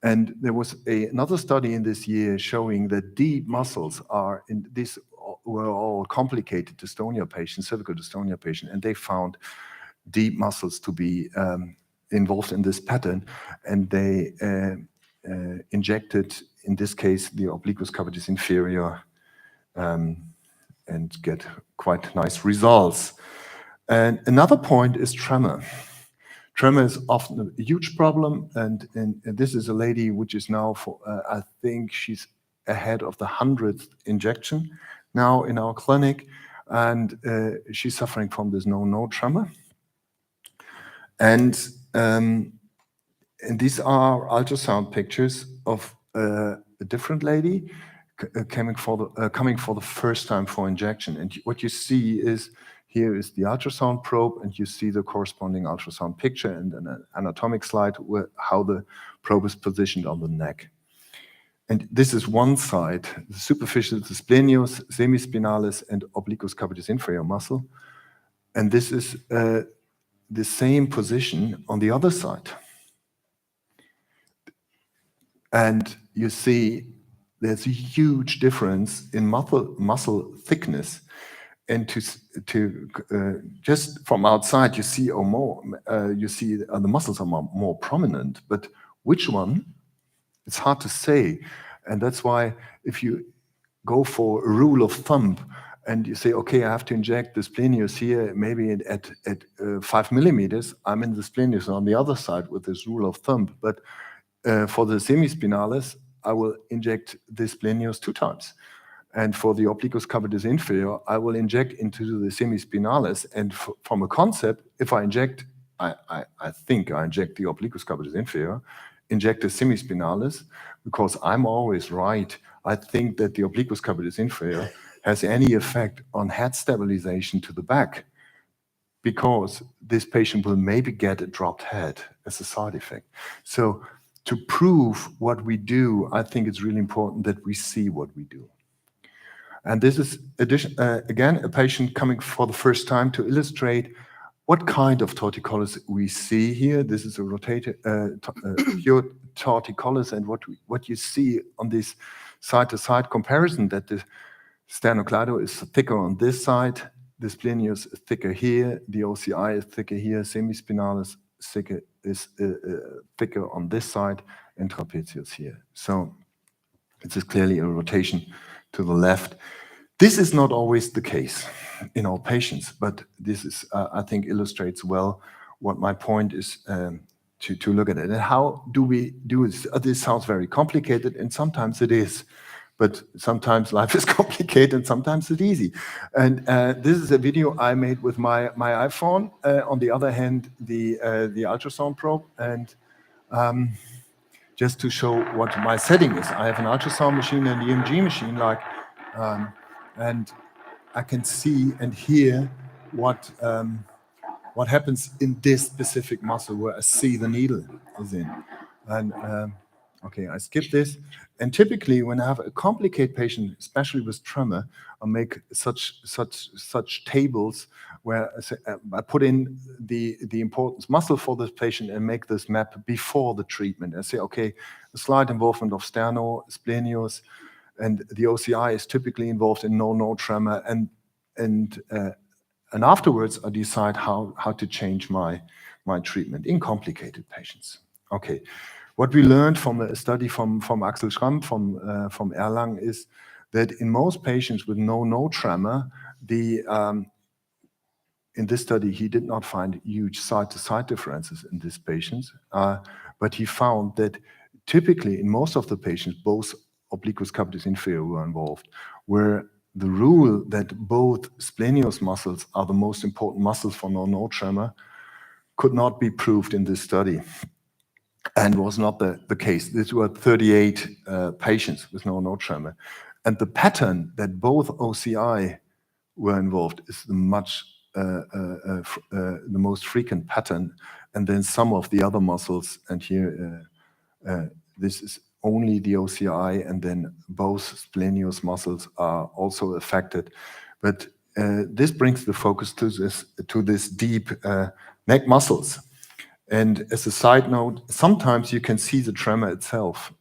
And there was another study in this year showing that deep muscles are in this, were all complicated dystonia patients, cervical dystonia patients, and they found deep muscles to be involved in this pattern, and they injected, in this case, the obliquous cavities inferior, and get quite nice results. And another point is tremor. Tremor is often a huge problem, and this is a lady which is now, I think she's ahead of the 100th injection. now in our clinic, and she's suffering from this no tremor. And these are ultrasound pictures of a different lady coming for the first time for injection. And what you see is, here is the ultrasound probe, and you see the corresponding ultrasound picture and an anatomic slide where how the probe is positioned on the neck. And this is one side, the superficial, the splenius, semispinalis, and obliquus capitis inferior muscle. And this is the same position on the other side. And you see there's a huge difference in muscle thickness. And just from outside, you see the muscles are more prominent, but which one? It's hard to say. And that's why if you go for a rule of thumb and you say, okay, I have to inject the splenius here, maybe at 5 millimeters, I'm in the splenius on the other side with this rule of thumb. But for the semispinalis, I will inject the splenius 2 times. And for the obliquus capitis inferior, I will inject into the semispinalis. And from a concept, if I inject, I think I inject the obliquus capitis inferior, inject the semispinalis, because I'm always right. I think that the obliquus capitis inferior has any effect on head stabilization to the back, because this patient will maybe get a dropped head as a side effect. So to prove what we do, I think it's really important that we see what we do. And this is, again, a patient coming for the first time to illustrate what kind of torticollis we see here. This is a rotated pure torticollis, and what you see on this side-to-side comparison, that the sternocleido is thicker on this side, the splenius is thicker here, the OCI is thicker here, semispinalis is thicker on this side, and trapezius here. So it is clearly a rotation to the left. This is not always the case in all patients, but this is, I think, illustrates well what my point is to look at it. And how do we do this? This sounds very complicated, and sometimes it is, but sometimes life is complicated and sometimes it's easy. And this is a video I made with my iPhone. On the other hand, the ultrasound probe, and just to show what my setting is. I have an ultrasound machine and EMG machine, and I can see and hear what happens in this specific muscle where I see the needle is in. And okay, I skip this. And typically, when I have a complicated patient, especially with tremor, I make such tables where I put in the importance muscle for this patient and make this map before the treatment. I say, okay, a slight involvement of sterno, splenius, and the OCI is typically involved in no tremor, and afterwards I decide how to change my treatment in complicated patients. Okay, what we learned from a study from Axel Schramm from Erlangen is that in most patients with no tremor, in this study he did not find huge side-to-side differences in these patients, but he found that typically in most of the patients both obliquus capitis inferior were involved, where the rule that both splenius muscles are the most important muscles for no tremor could not be proved in this study, and was not the case. These were 38 patients with no tremor. And the pattern that both OCI were involved is the most frequent pattern, and then some of the other muscles, and here this is only the OCI, and then both splenius muscles are also affected. But this brings the focus to this deep neck muscles. And as a side note, sometimes you can see the tremor itself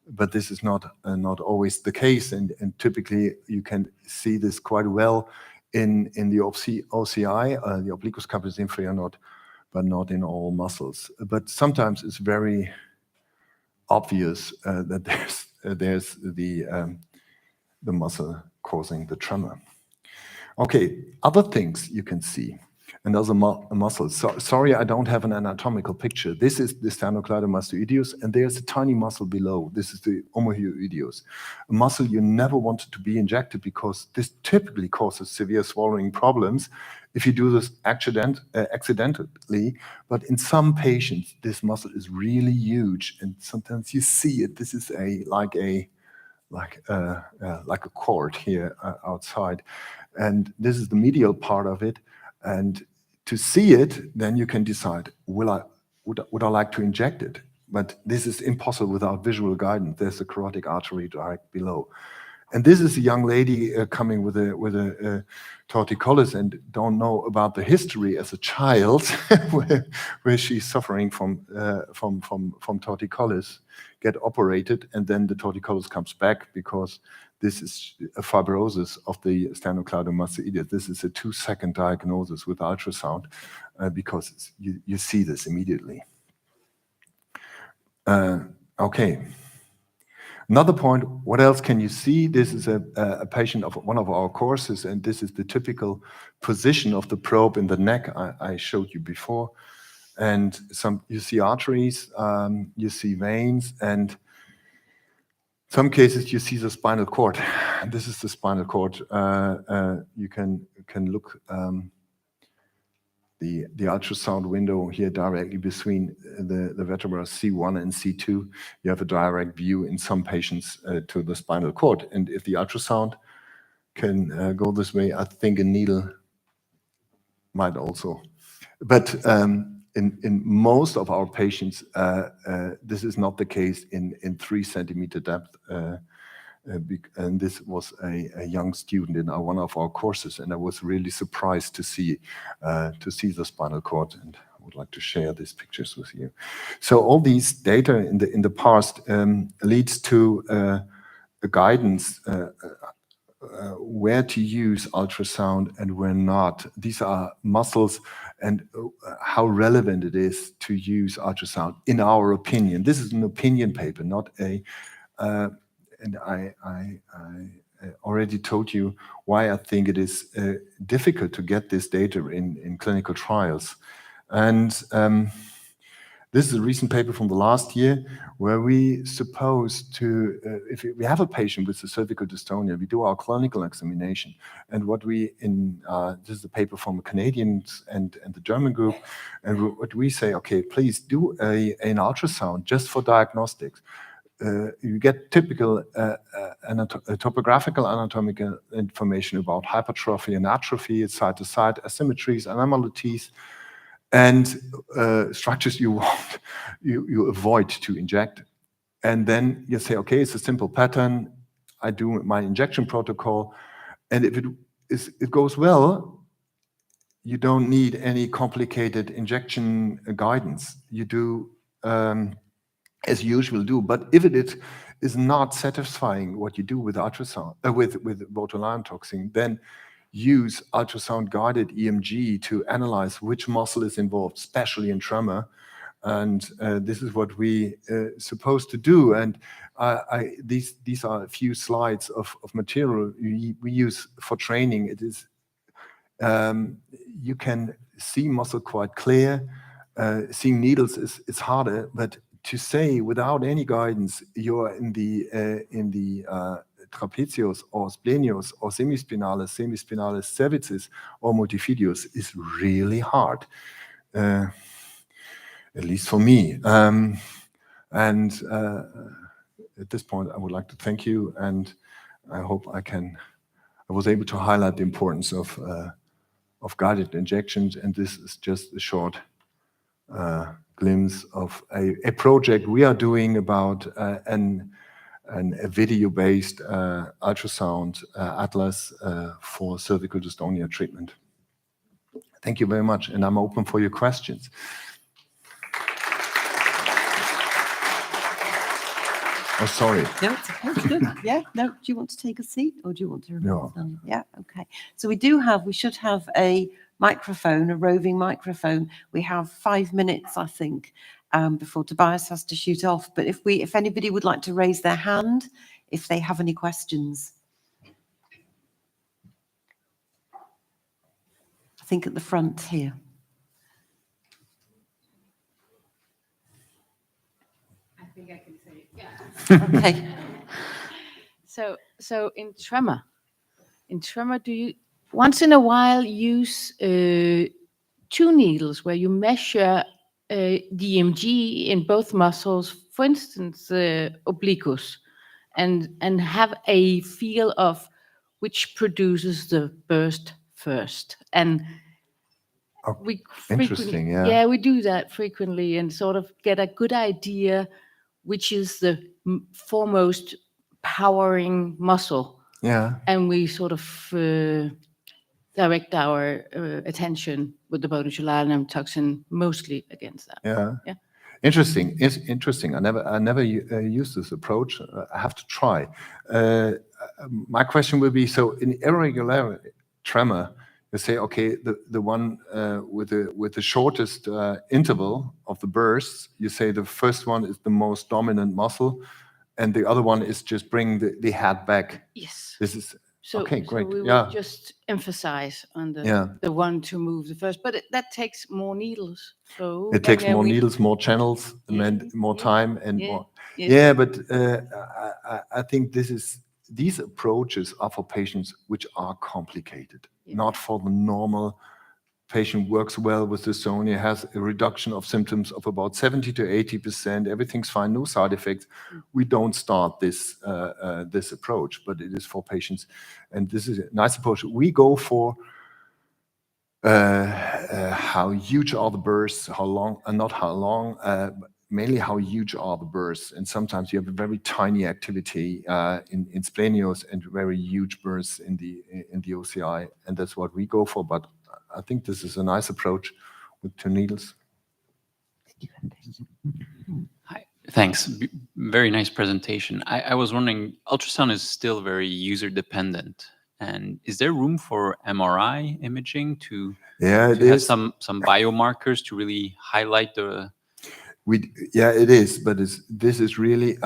but this is not always the case, and typically you can see this quite well in the OCI, the obliquus capitis inferior, but not in all muscles. But sometimes it's very obvious that there's the muscle causing the tremor. Okay, other things you can see. another muscle. Sorry, I don't have an anatomical picture. This is the sternocleidomastoideus, and there's a tiny muscle below. This is the omohyoideus, a muscle you never wanted to be injected because this typically causes severe swallowing problems if you do this accidentally. But in some patients, this muscle is really huge, and sometimes you see it. This is like a cord here outside, and this is the medial part of it. And to see it, then you can decide, would I like to inject it? But this is impossible without visual guidance. There's a carotid artery direct below. And this is a young lady coming with a torticollis and don't know about the history as a child, where she's suffering from torticollis, get operated, and then the torticollis comes back because this is a fibrosis of the sternocleidomastoideus. This is a 2-second diagnosis with ultrasound because you see this immediately. Okay. Another point, what else can you see? This is a patient of one of our courses, and this is the typical position of the probe in the neck I showed you before. And you see arteries, you see veins, and some cases you see the spinal cord. This is the spinal cord. You can look the ultrasound window here directly between the vertebra C1 and C2. You have a direct view in some patients to the spinal cord. And if the ultrasound can go this way, I think a needle might also. But in most of our patients, this is not the case in 3 centimeter depth. And this was a young student in one of our courses, and I was really surprised to see the spinal cord, and I would like to share these pictures with you. So all these data in the past leads to a guidance where to use ultrasound and where not. These are muscles and how relevant it is to use ultrasound, in our opinion. This is an opinion paper, not a and I already told you why I think it is difficult to get this data in clinical trials. And this is a recent paper from the last year where we supposed to, if we have a patient with a cervical dystonia, we do our clinical examination. And what we, this is a paper from the Canadians and the German group, and what we say, okay, please do an ultrasound just for diagnostics. You get typical topographical anatomical information about hypertrophy and atrophy, side-to-side asymmetries, anomalies, and structures you avoid to inject. And then you say, okay, it's a simple pattern. I do my injection protocol, and if it goes well, you don't need any complicated injection guidance. You do as you usually do. But if it is not satisfying what you do with ultrasound, with botulinum toxin, then use ultrasound-guided EMG to analyze which muscle is involved, especially in tremor. And this is what we supposed to do. And these are a few slides of material we use for training. It is you can see muscle quite clear. Seeing needles is harder, but to say without any guidance you're in the trapezius or splenius or semispinalis cervicis or multifidus is really hard, at least for me. And at this point, I would like to thank you, and I hope I was able to highlight the importance of guided injections. And this is just a short glimpse of a project we are doing about a video-based ultrasound atlas for cervical dystonia treatment. Thank you very much, and I'm open for your questions. Oh, sorry. No, it's okay. It's good. Yeah. No. Do you want to take a seat, or do you want to? No. Yeah. Okay. So we should have a microphone, a roving microphone. We have 5 minutes, I think, before Tobias has to shoot off. But if anybody would like to raise their hand, if they have any questions. I think at the front here. I think I can say it. Yeah. Okay. So in tremor, do you once in a while use two needles where you measure the EMG in both muscles, for instance, obliquus, and have a feel of which produces the burst first? And Oh, we interesting, yeah. yeah, we do that frequently and sort of get a good idea which is the foremost powering muscle. Yeah. And we sort of direct our attention with the botulinum toxin mostly against that. Yeah. Yeah. Interesting. It's interesting. I never used this approach. I have to try. My question will be: so in irregular tremor, you say, okay, the one with the shortest interval of the bursts, you say the first one is the most dominant muscle, and the other one is just bring the head back. Yes. This is So, okay. Great. So we Yeah. will just emphasize on Yeah. the one to move the first, but that takes more needles. So It takes more needles, more channels, and more time, and yeah, more. yes. Yeah, but I think these approaches are for patients which are complicated, not for the normal patient. Works well with dystonia, has a reduction of symptoms of about 70 to 80%. Everything's fine, no side effects. We don't start this this approach, but it is for patients, and this is a nice approach. We go for how huge are the bursts, how long, and not how long, mainly how huge are the bursts. And sometimes you have a very tiny activity in splenios and very huge bursts in the OCI, and that's what we go for. But I think this is a nice approach with two needles. Hi, thanks. Very nice presentation. I was wondering, ultrasound is still very user dependent. And is there room for MRI imaging to have some biomarkers to really highlight the? Yeah, it is, but this is really.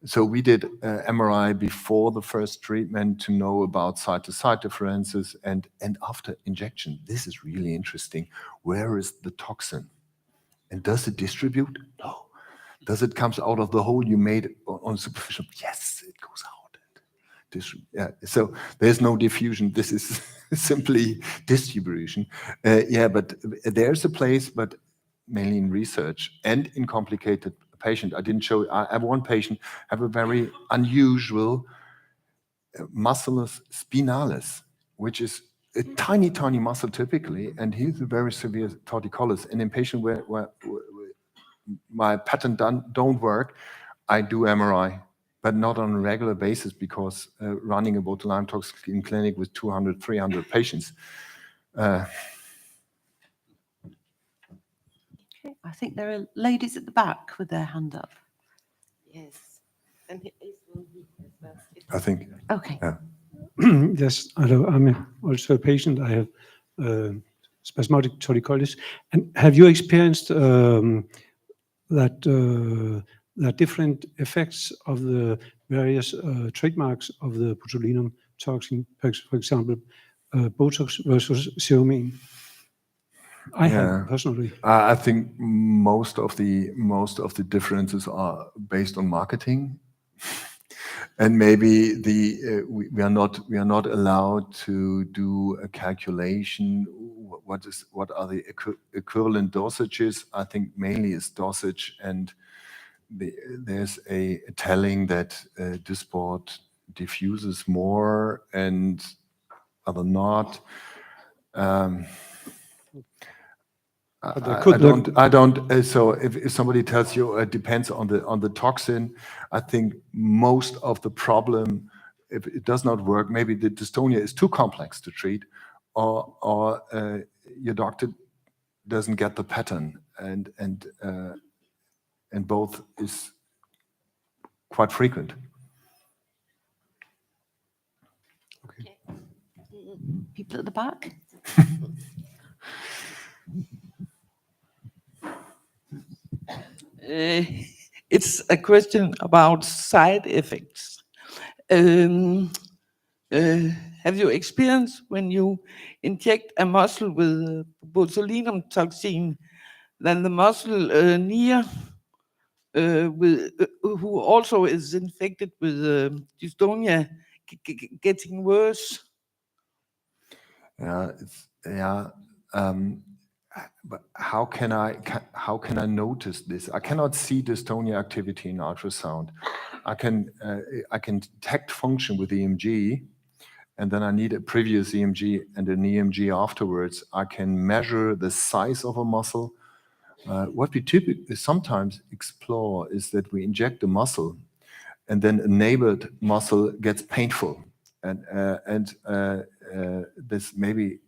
So we did MRI before the first treatment to know about side-to-side differences, and after injection. This is really interesting. Where is the toxin, and does it distribute? No. Does it comes out of the hole you made on superficial? Yes, it goes out. Yeah, so there's no diffusion. This is simply distribution. Yeah, but there's a place, but mainly in research and in complicated patient. I didn't show. I have one patient have a very unusual musculus spinalis, which is a tiny muscle typically, and he's a very severe torticollis. And in patient where my pattern don't work, I do MRI. But not on a regular basis, because running a botulinum toxin clinic with 200, 300 patients. Okay, I think there are ladies at the back with their hand up. Yes. I think. Okay. Yeah. Yes, I'm also a patient. I have spasmodic torticollis. And have you experienced that different effects of the various trademarks of the botulinum toxin, for example, Botox versus Xeomin? I have personally. I think most of the differences are based on marketing, and maybe we are not allowed to do a calculation. What are the equivalent dosages? I think mainly is dosage, and there's a telling that Dysport diffuses more and other not. I don't. So if somebody tells you it depends on the toxin, I think most of the problem, if it does not work, maybe the dystonia is too complex to treat, or your doctor doesn't get the pattern, and both is quite frequent. Okay. People at the back. It's a question about side effects. have you experienced when you inject a muscle with botulinum toxin, then the muscle near who also is infected with dystonia getting worse? Yeah, but how can I notice this? I cannot see dystonia activity in ultrasound. I can detect function with EMG, and then I need a previous EMG and an EMG afterwards. I can measure the size of a muscle. What we typically sometimes explore is that we inject a muscle, and then a neighbored muscle gets painful, and this maybe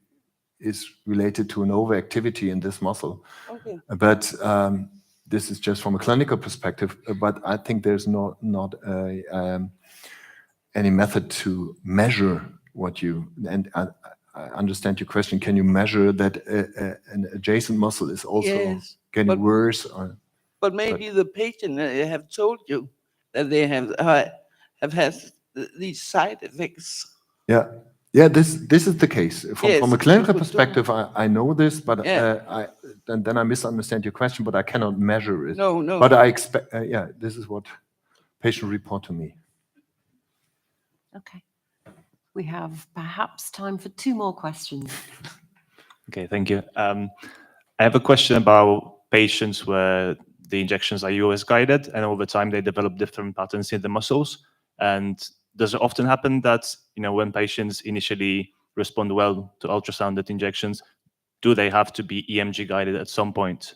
is related to an overactivity in this muscle. Okay. But this is just from a clinical perspective. But I think there's not any method to measure what you. And I understand your question. Can you measure that an adjacent muscle is also Yes, getting worse? But maybe the patient have told you that they have had these side effects. Yeah. Yeah, this is the case. From a clinical you could perspective, I know this, but Yeah. then I misunderstand your question, but I cannot measure it. No. But I expect, yeah, this is what patients report to me. Okay. We have perhaps time for 2 more questions. Okay, thank you. I have a question about patients where the injections are US guided and over time they develop different patterns in the muscles. And does it often happen that, when patients initially respond well to ultrasound injections, do they have to be EMG guided at some point?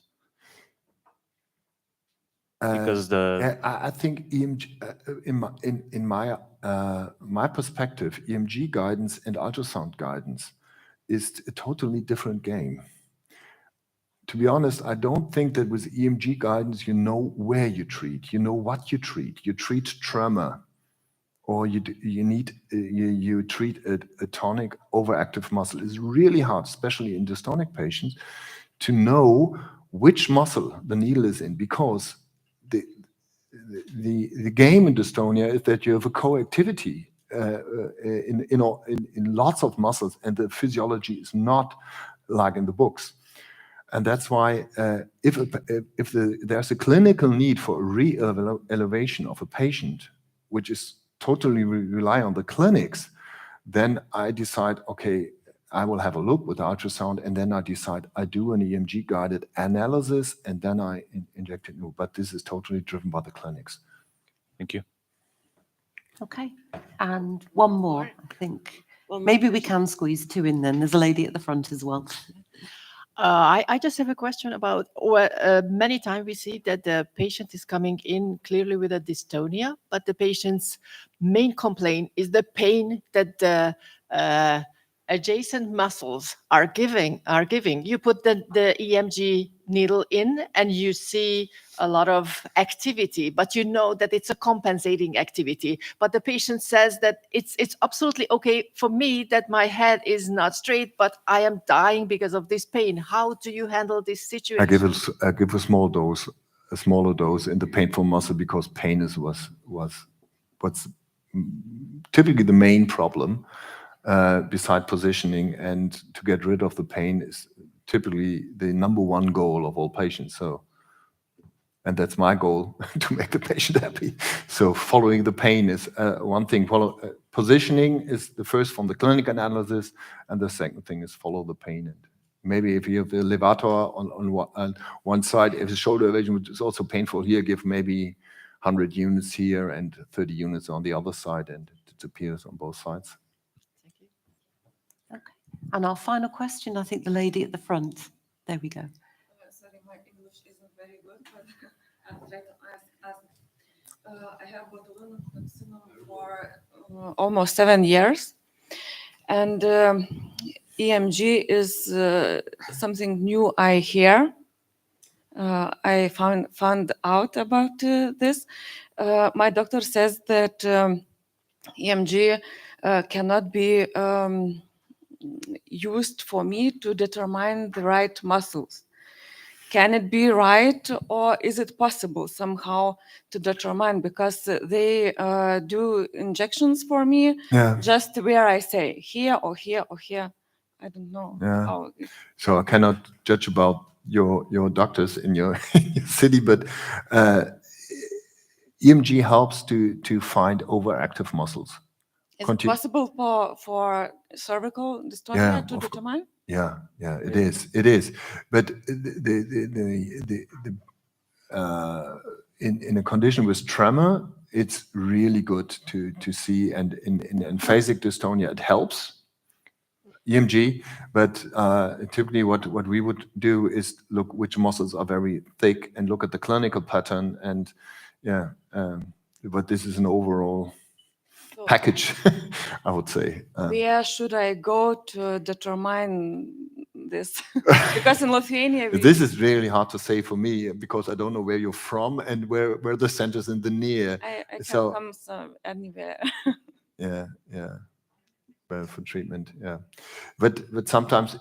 Because I think EMG, in my perspective, EMG guidance and ultrasound guidance is a totally different game. To be honest, I don't think that with EMG guidance, you know where you treat, you know what you treat. You treat tremor, or you treat a tonic overactive muscle. It's really hard, especially in dystonic patients, to know which muscle the needle is in, because the game in dystonia is that you have a coactivity in lots of muscles, and the physiology is not like in the books. And that's why if there's a clinical need for a re-elevation of a patient, which is totally rely on the clinics, then I decide, okay, I will have a look with ultrasound, and then I decide I do an EMG guided analysis, and then I inject it new. But this is totally driven by the clinics. Thank you. Okay. And 1 more, I think. Maybe we can squeeze 2 in then. There's a lady at the front as well. I just have a question about, many times we see that the patient is coming in clearly with a dystonia, but the patient's main complaint is the pain that the adjacent muscles are giving. You put the EMG needle in and you see a lot of activity, but you know that it's a compensating activity. But the patient says that it's absolutely okay for me that my head is not straight, but I am dying because of this pain. How do you handle this situation? I give a smaller dose in the painful muscle, because pain is what's typically the main problem. Beside positioning, and to get rid of the pain is typically the #1 goal of all patients. And that's my goal, to make the patient happy. So following the pain is one thing. Positioning is the first from the clinical analysis, and the second thing is follow the pain. And maybe if you have the levator on one side, if the shoulder elevation, which is also painful here, give maybe 100 units here and 30 units on the other side, and it disappears on both sides. Okay. And our final question, I think the lady at the front. There we go. Sorry, my English isn't very good, but I'll try to ask. I have botulinum toxin for almost 7 years, and EMG is something new I hear. I found out about this. My doctor says that EMG cannot be used for me to determine the right muscles. can it be right, or is it possible somehow to determine? Because they do injections for me, Yeah. just where I say here or here or here. I don't know Yeah. how. So I cannot judge about your doctors in your, your city, but EMG helps to find overactive muscles. Is it possible for cervical dystonia Yeah, to determine? Yeah, it is. It is. But in a condition with tremor, it's really good to see. And in phasic dystonia, it helps. EMG, but typically what we would do is look which muscles are very thick and look at the clinical pattern. And yeah, but this is an overall package, I would say. Where should I go to determine this? Because in Lithuania, This is really hard to say for me because I don't know where you're from and where the centers in the near. I can So come anywhere. yeah. Well, for treatment, yeah. But sometimes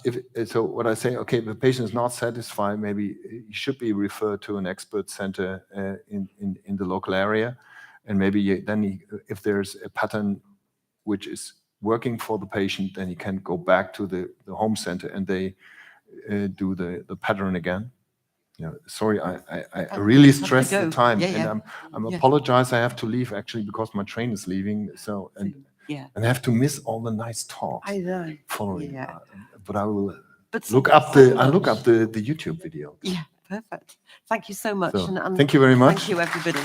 so what I say, okay, the patient is not satisfied, maybe he should be referred to an expert center in the local area, and maybe then if there's a pattern which is working for the patient, then he can go back to the home center and they do the pattern again. Yeah, sorry, I really stress the time, and I'm apologize. I have to leave actually because my train is leaving. So and I have to miss all the nice talks. I know. Following, Yeah. but I will But look thank up you so the look much. up the YouTube video. Yeah, perfect. Thank you so much. So, and thank you very much. Thank you, everybody.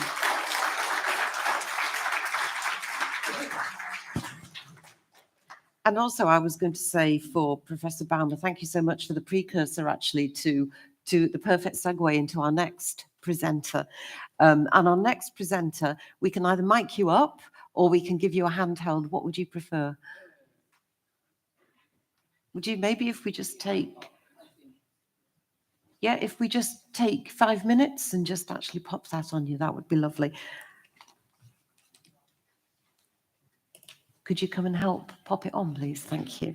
And also, I was going to say for Professor Baumer, thank you so much for the precursor, actually, to the perfect segue into our next presenter. And our next presenter, we can either mic you up or we can give you a handheld. What would you prefer? Would you maybe if we just take, yeah, if we just take 5 minutes and just actually pop that on you, that would be lovely. Could you come and help pop it on, please? Thank you.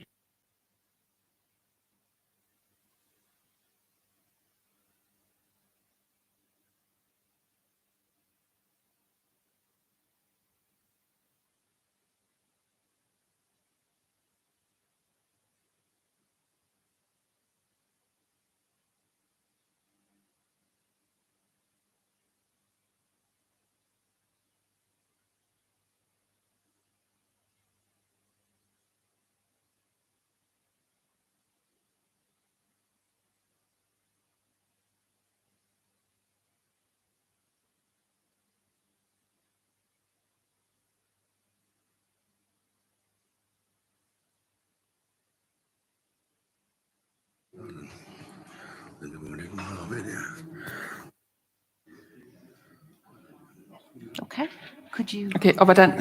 Okay, could you... Okay, og hvordan?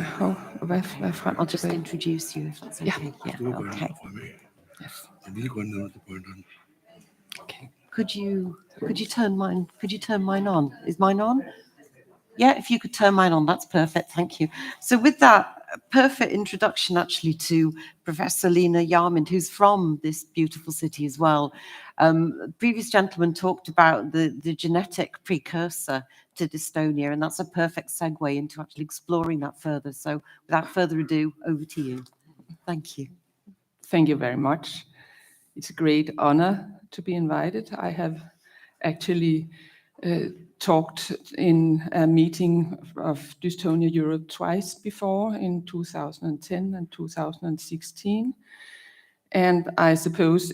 Hvad frem? I'll just introduce you if that's okay. Yeah, okay. Yes. Okay. Could you turn mine on? Is mine on? Yeah, if you could turn mine on, that's perfect. Thank you. So with that perfect introduction actually to Professor Lena Yarmand, who's from this beautiful city as well. The previous gentleman talked about the genetic precursor to dystonia, and that's a perfect segue into actually exploring that further. So without further ado, over to you. Thank you. Thank you very much. It's a great honor to be invited. I have actually talked in a meeting of Dystonia Europe twice before, in 2010 and 2016. And I suppose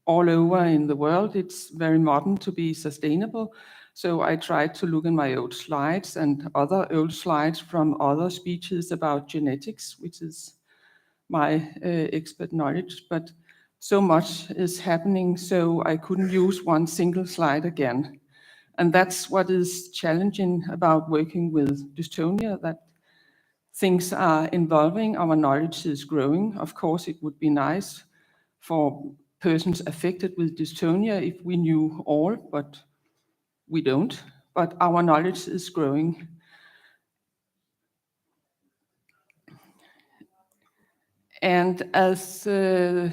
all over in the world, it's very modern to be sustainable. So I tried to look in my old slides and other old slides from other speeches about genetics, which is my expert knowledge, but so much is happening, so I couldn't use one single slide again. And that's what is challenging about working with dystonia, that things are evolving, our knowledge is growing. Of course, it would be nice for persons affected with dystonia if we knew all, but we don't. But our knowledge is growing. And as the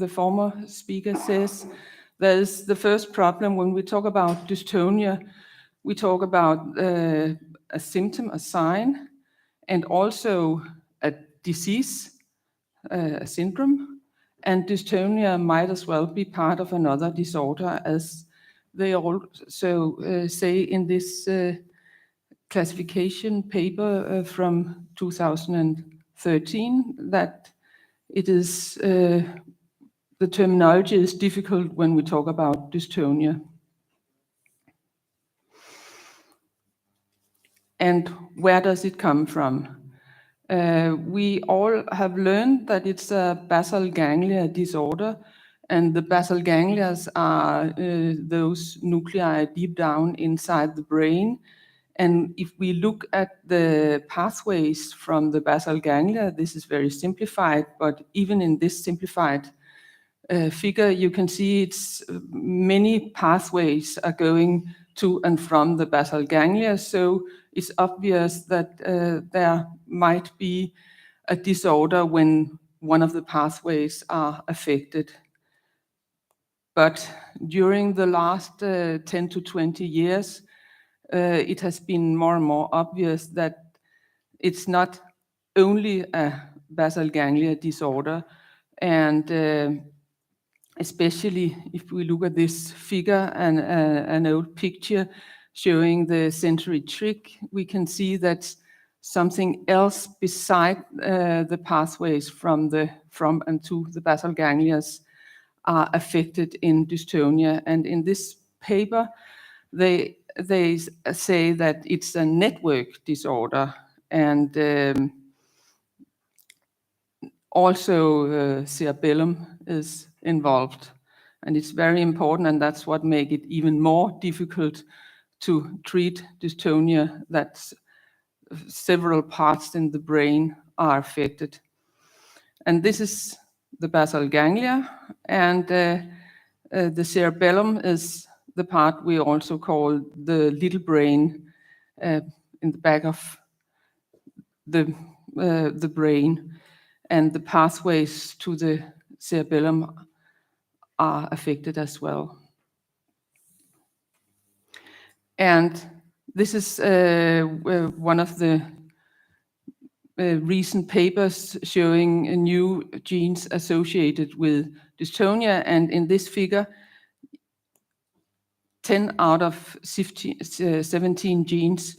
former speaker says, There's the first problem when we talk about dystonia, we talk about a symptom, a sign, and also a disease, a syndrome. And dystonia might as well be part of another disorder, as they also say in this classification paper from 2013, that it is the terminology is difficult when we talk about dystonia. And where does it come from? We all have learned that it's a basal ganglia disorder, and the basal ganglia are those nuclei deep down inside the brain. And if we look at the pathways from the basal ganglia, this is very simplified, but even in this simplified figure, you can see it's many pathways are going to and from the basal ganglia. So it's obvious that there might be a disorder when one of the pathways are affected. But during the last 10 to 20 years, it has been more and more obvious that it's not only a basal ganglia disorder, and especially if we look at this figure and an old picture showing the sensory trick, we can see that something else beside the pathways from and to the basal ganglia are affected in dystonia. And in this paper, they say that it's a network disorder, and also cerebellum is involved. And it's very important, and that's what makes it even more difficult to treat dystonia, that several parts in the brain are affected. And this is the basal ganglia, and the cerebellum is the part we also call the little brain in the back of the brain, and the pathways to the cerebellum are affected as well. And this is one of the recent papers showing new genes associated with dystonia, and in this figure, 10 out of 17 genes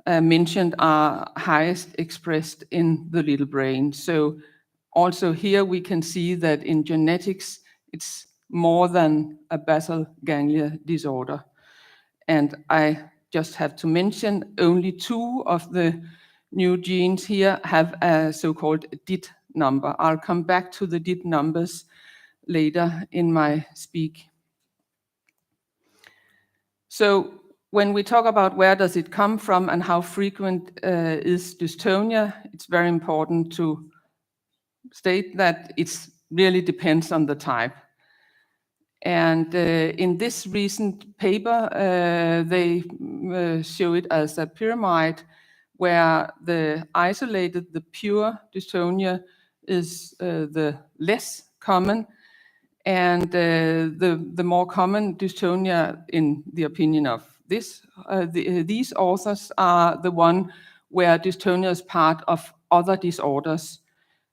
mentioned are highest expressed in the little brain. So also here we can see that in genetics, it's more than a basal ganglia disorder. And I just have to mention only 2 of the new genes here have a so-called DIT number. I'll come back to the DIT numbers later in my speak. So when we talk about where does it come from and how frequent is dystonia, it's very important to state that it really depends on the type. And in this recent paper, they show it as a pyramid where the isolated, the pure dystonia is the less common, and the more common dystonia, in the opinion of these authors, are the one where dystonia is part of other disorders.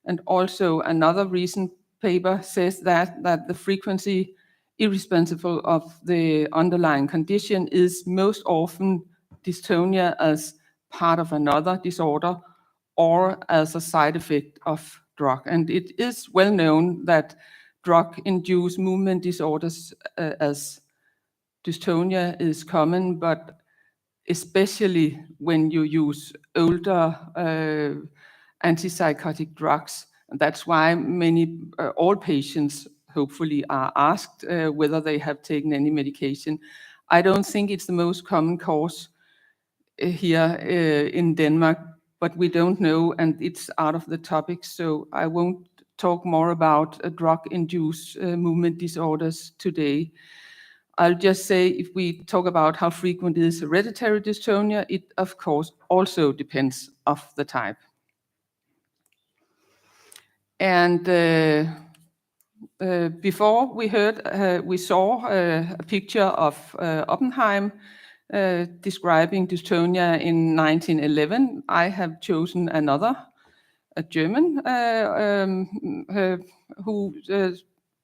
And also another recent paper says that the frequency, irresponsive of the underlying condition, is most often dystonia as part of another disorder or as a side effect of drug. And it is well known that drug-induced movement disorders as dystonia is common, but especially when you use older antipsychotic drugs. And that's why all patients hopefully are asked whether they have taken any medication. I don't think it's the most common cause here in Denmark, but we don't know, and it's out of the topic, so I won't talk more about drug-induced movement disorders today. I'll just say, if we talk about how frequent is hereditary dystonia, it of course also depends of the type. And Before we saw a picture of Oppenheim describing dystonia in 1911. I have chosen another, a German, who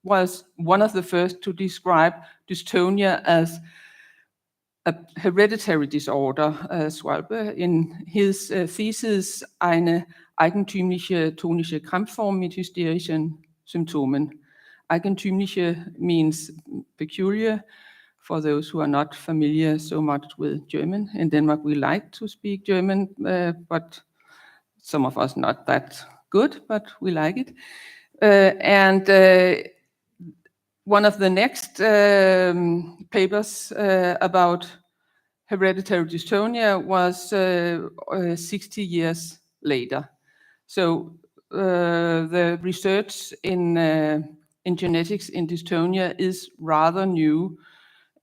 was one of the first to describe dystonia as a hereditary disorder, Schwalbe, in his thesis, eine eigentümliche tonische Krampfform mit hysterischen Symptomen. Eigentümliche means peculiar. For those who are not familiar so much with German, in Denmark we like to speak German, but some of us not that good, but we like it. And one of the next papers about hereditary dystonia was 60 years later. So the research in genetics in dystonia is rather new.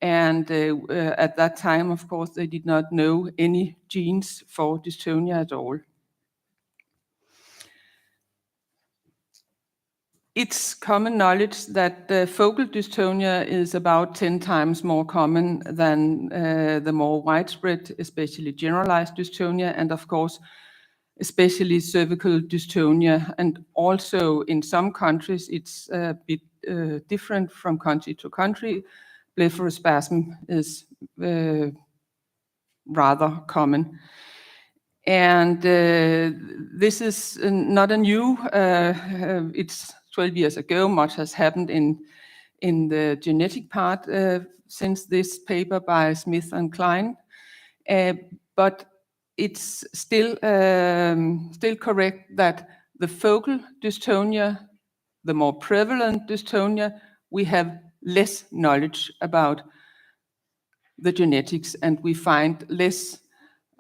And at that time, of course, they did not know any genes for dystonia at all. It's common knowledge that focal dystonia is about 10 times more common than the more widespread, especially generalized dystonia, and of course, especially cervical dystonia. And also in some countries, it's a bit different from country to country. Blepharospasm is rather common. And this is not a new, it's 12 years ago, much has happened in the genetic part since this paper by Smith and Klein. But it's still correct that the focal dystonia, the more prevalent dystonia, we have less knowledge about the genetics, and we find less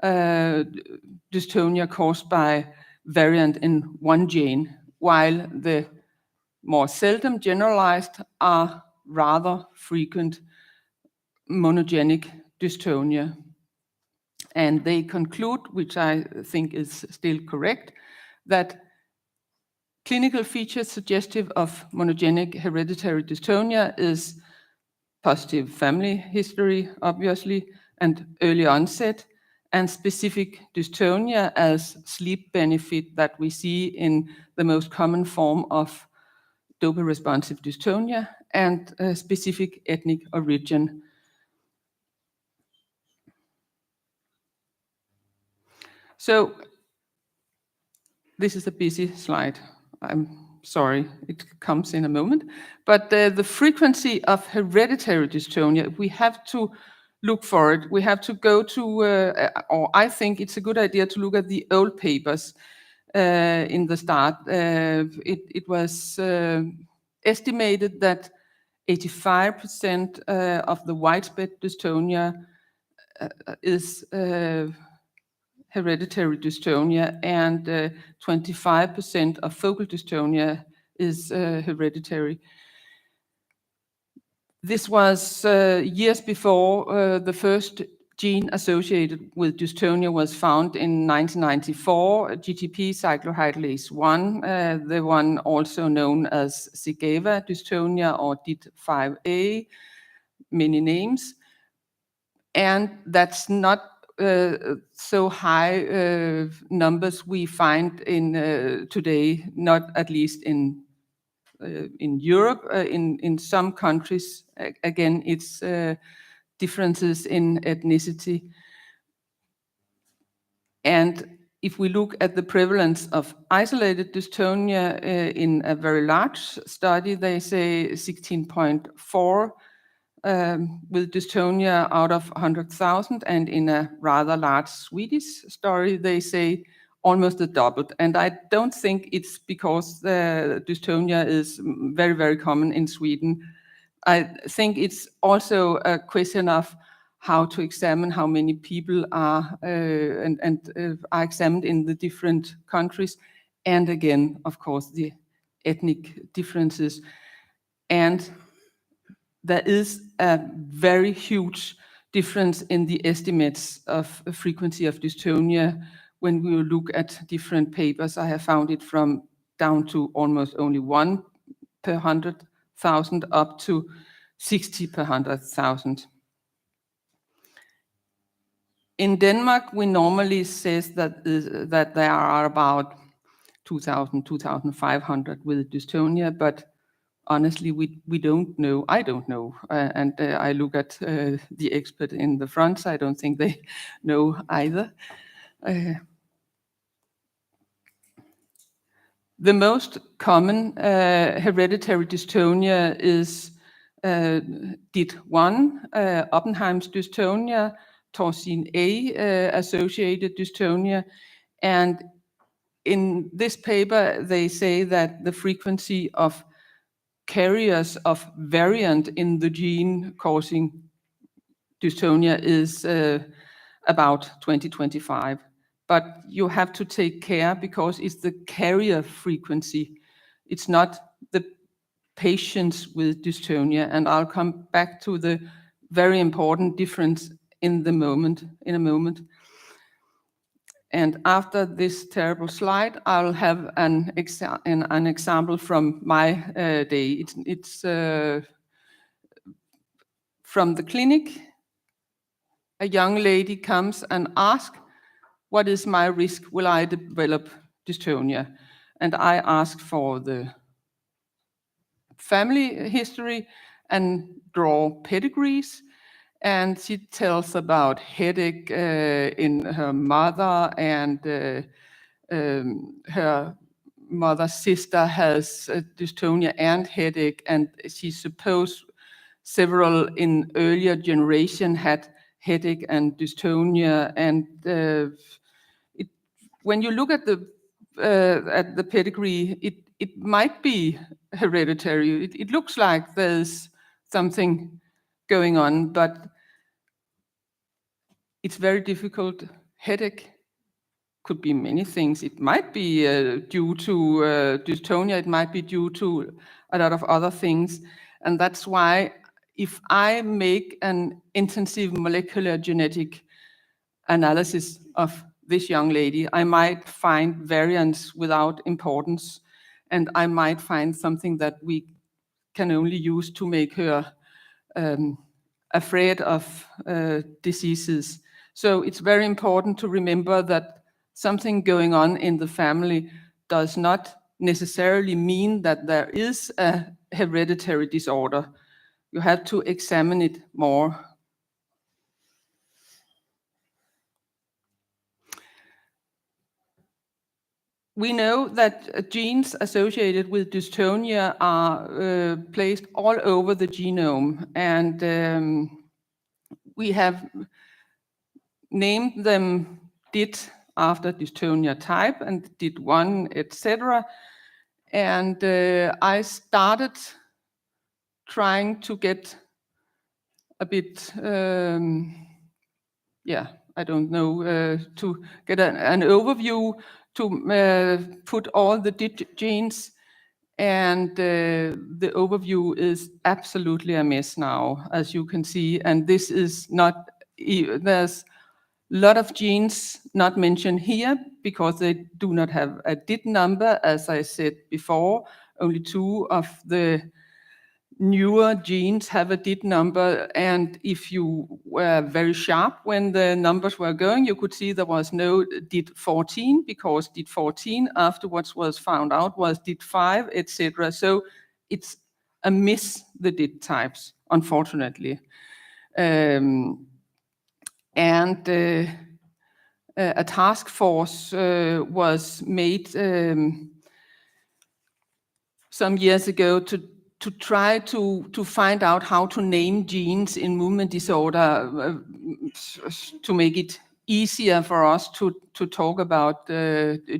dystonia caused by variant in one gene, while the more seldom generalized are rather frequent monogenic dystonia. And they conclude, which I think is still correct, that clinical features suggestive of monogenic hereditary dystonia is positive family history, obviously, and early onset, and specific dystonia as sleep benefit that we see in the most common form of dopa-responsive dystonia, and specific ethnic origin. So this is a busy slide. I'm sorry, it comes in a moment. But the frequency of hereditary dystonia, we have to look for it. We have to go to, or I think it's a good idea to look at the old papers in the start. It was estimated that 85% of the widespread dystonia is hereditary dystonia, and 25% of focal dystonia is hereditary. This was years before the first gene associated with dystonia was found in 1994, GTP cyclohydrolase 1, the one also known as Zigeva dystonia or DIT5A, many names. And that's not so high numbers we find in today, not at least in Europe. In some countries, again, it's differences in ethnicity. And if we look at the prevalence of isolated dystonia in a very large study, they say 16.4 with dystonia out of 100,000, and in a rather large Swedish study, they say almost a doubled. And I don't think it's because the dystonia is very, very common in Sweden. I think it's also a question of how to examine how many people are are examined in the different countries, and again, of course, the ethnic differences. And there is a very huge difference in the estimates of frequency of dystonia when we look at different papers. I have found it from down to almost only 1 per 100 100,000 up to 60 per 100,000. In Denmark, we normally says that there are about 2,000, 2,500 with dystonia, but honestly, we don't know. I don't know. And I look at the expert in the front, so I don't think they know either. The most common hereditary dystonia is DIT1, Oppenheim's dystonia, Taussig associated dystonia. And in this paper, they say that the frequency of carriers of variant in the gene causing dystonia is about 20-25. But you have to take care because it's the carrier frequency. It's not the patients with dystonia. And I'll come back to the very important difference in a moment. And after this terrible slide, I'll have an example from my day. It's from the clinic. A young lady comes and asks, what is my risk? Will I develop dystonia? And I ask for the family history and draw pedigrees. And she tells about headache in her mother, and her mother's sister has dystonia and headache, and she supposed several in earlier generation had headache and dystonia. And when you look at the pedigree, it might be hereditary. It looks like there's something going on, but it's very difficult. Headache could be many things. It might be due to dystonia. It might be due to a lot of other things. And that's why if I make an intensive molecular genetic analysis of this young lady, I might find variants without importance, and I might find something that we can only use to make her afraid of diseases. So it's very important to remember that something going on in the family does not necessarily mean that there is a hereditary disorder. You have to examine it more. We know that genes associated with dystonia are placed all over the genome, and we have named them DIT after dystonia type and DIT1, etc. And I started trying to get a bit, I don't know, to get an overview, to put all the DIT genes, and the overview is absolutely a mess now, as you can see. And this is not, there's a lot of genes not mentioned here because they do not have a DIT number, as I said before. Only 2 of the newer genes have a DIT number, and if you were very sharp when the numbers were going, you could see there was no DIT14 because DIT14 afterwards was found out was DIT5, etc. So it's a miss, the DIT types, unfortunately. A task force was made some years ago to try to find out how to name genes in movement disorder to make it easier for us to talk about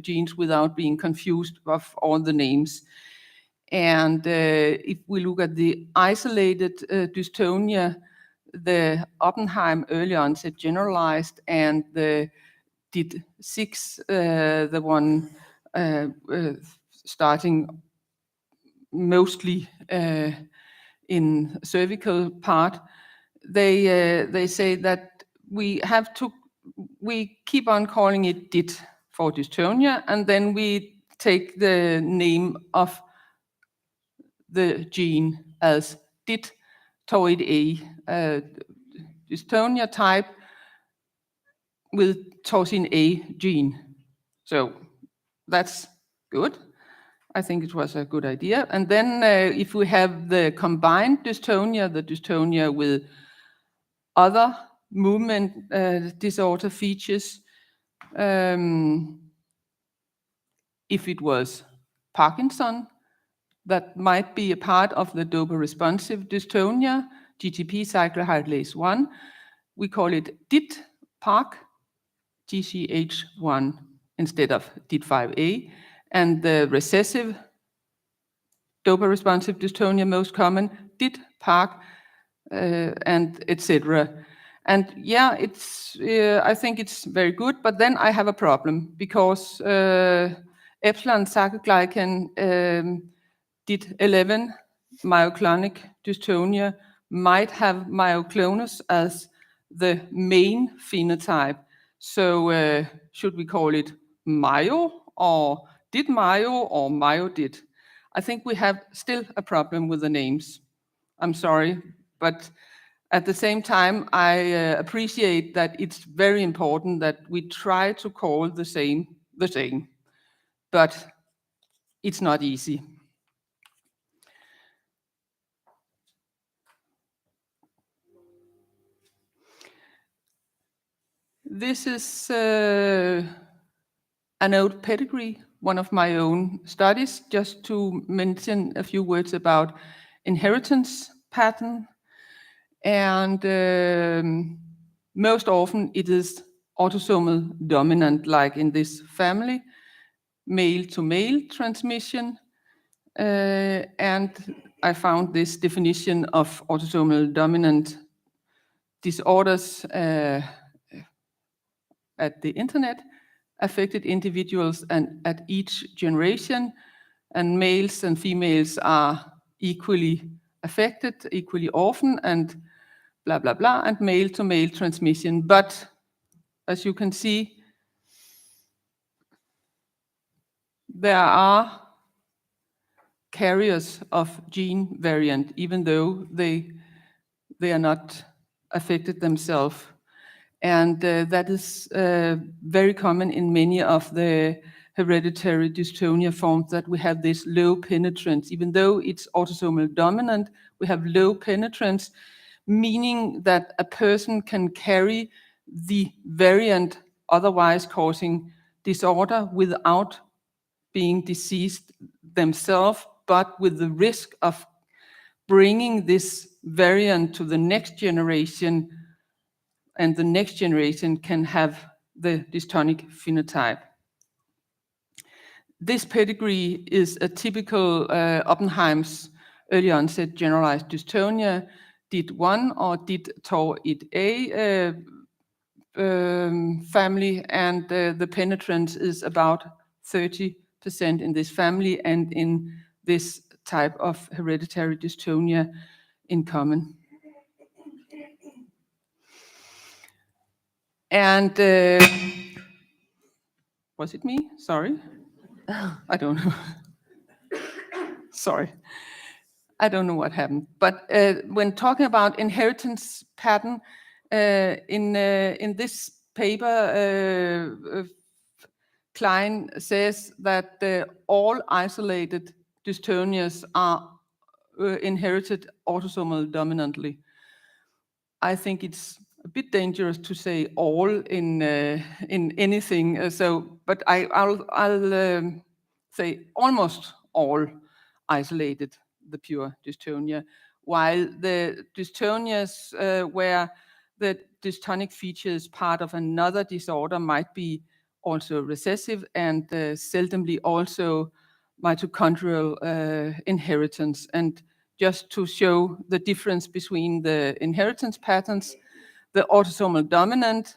genes without being confused of all the names. And if we look at the isolated dystonia, the Oppenheim early onset generalized, and the DIT6, the one starting mostly in cervical part, they say that we keep on calling it DIT for dystonia, and then we take the name of the gene as DIT-TOID A, dystonia type with taurin A gene. So that's good. I think it was a good idea. And then if we have the combined dystonia, the dystonia with other movement disorder features, if it was Parkinson, that might be a part of the dopa-responsive dystonia, GTP cyclohydrolase 1. We call it DIT-PARC, GCH1 instead of DIT5A. And the recessive dopa-responsive dystonia, most common, DIT-PARC, and etc. And yeah, it's I think it's very good, but then I have a problem because epsilon sarcoglycan DIT11 myoclonic dystonia might have myoclonus as the main phenotype. So should we call it myo or DIT myo or myo DIT? I think we have still a problem with the names. I'm sorry, but at the same time, I appreciate that it's very important that we try to call the same, but it's not easy. This is an old pedigree, one of my own studies, just to mention a few words about inheritance pattern. And most often it is autosomal dominant, like in this family, male-to-male transmission. And I found this definition of autosomal dominant disorders at the internet, affected individuals and at each generation, and males and females are equally affected, equally often, and blah, blah, blah, and male-to-male transmission. But as you can see, there are carriers of gene variant, even though they are not affected themselves. And that is very common in many of the hereditary dystonia forms, that we have this low penetrance. Even though it's autosomal dominant, we have low penetrance, meaning that a person can carry the variant otherwise causing disorder without being diseased themselves, but with the risk of bringing this variant to the next generation, and the next generation can have the dystonic phenotype. This pedigree is a typical Oppenheim's early onset generalized dystonia, DIT1 or DIT-TOR-IT A family, and the penetrance is about 30% in this family and in this type of hereditary dystonia in common. And was it me? Sorry. I don't know. Sorry. I don't know what happened. But when talking about inheritance pattern, in this paper, Klein says that all isolated dystonias are inherited autosomal dominantly. I think it's a bit dangerous to say all in anything. But I'll say almost all isolated, the pure dystonia, while the dystonias where the dystonic feature is part of another disorder might be also recessive and seldomly also mitochondrial inheritance. And just to show the difference between the inheritance patterns, the autosomal dominant,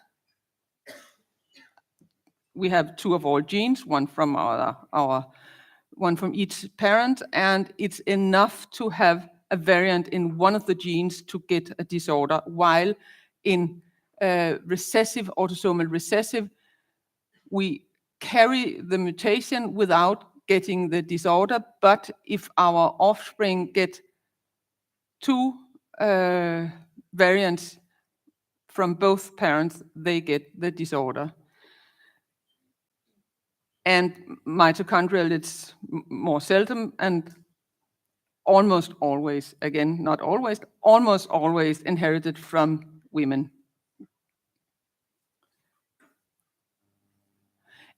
we have 2 of all genes, one from one from each parent, and it's enough to have a variant in one of the genes to get a disorder, while in recessive, autosomal recessive, we carry the mutation without getting the disorder, but if our offspring get two variants from both parents, they get the disorder. And mitochondrial, it's more seldom and almost always, again, not always, almost always inherited from women.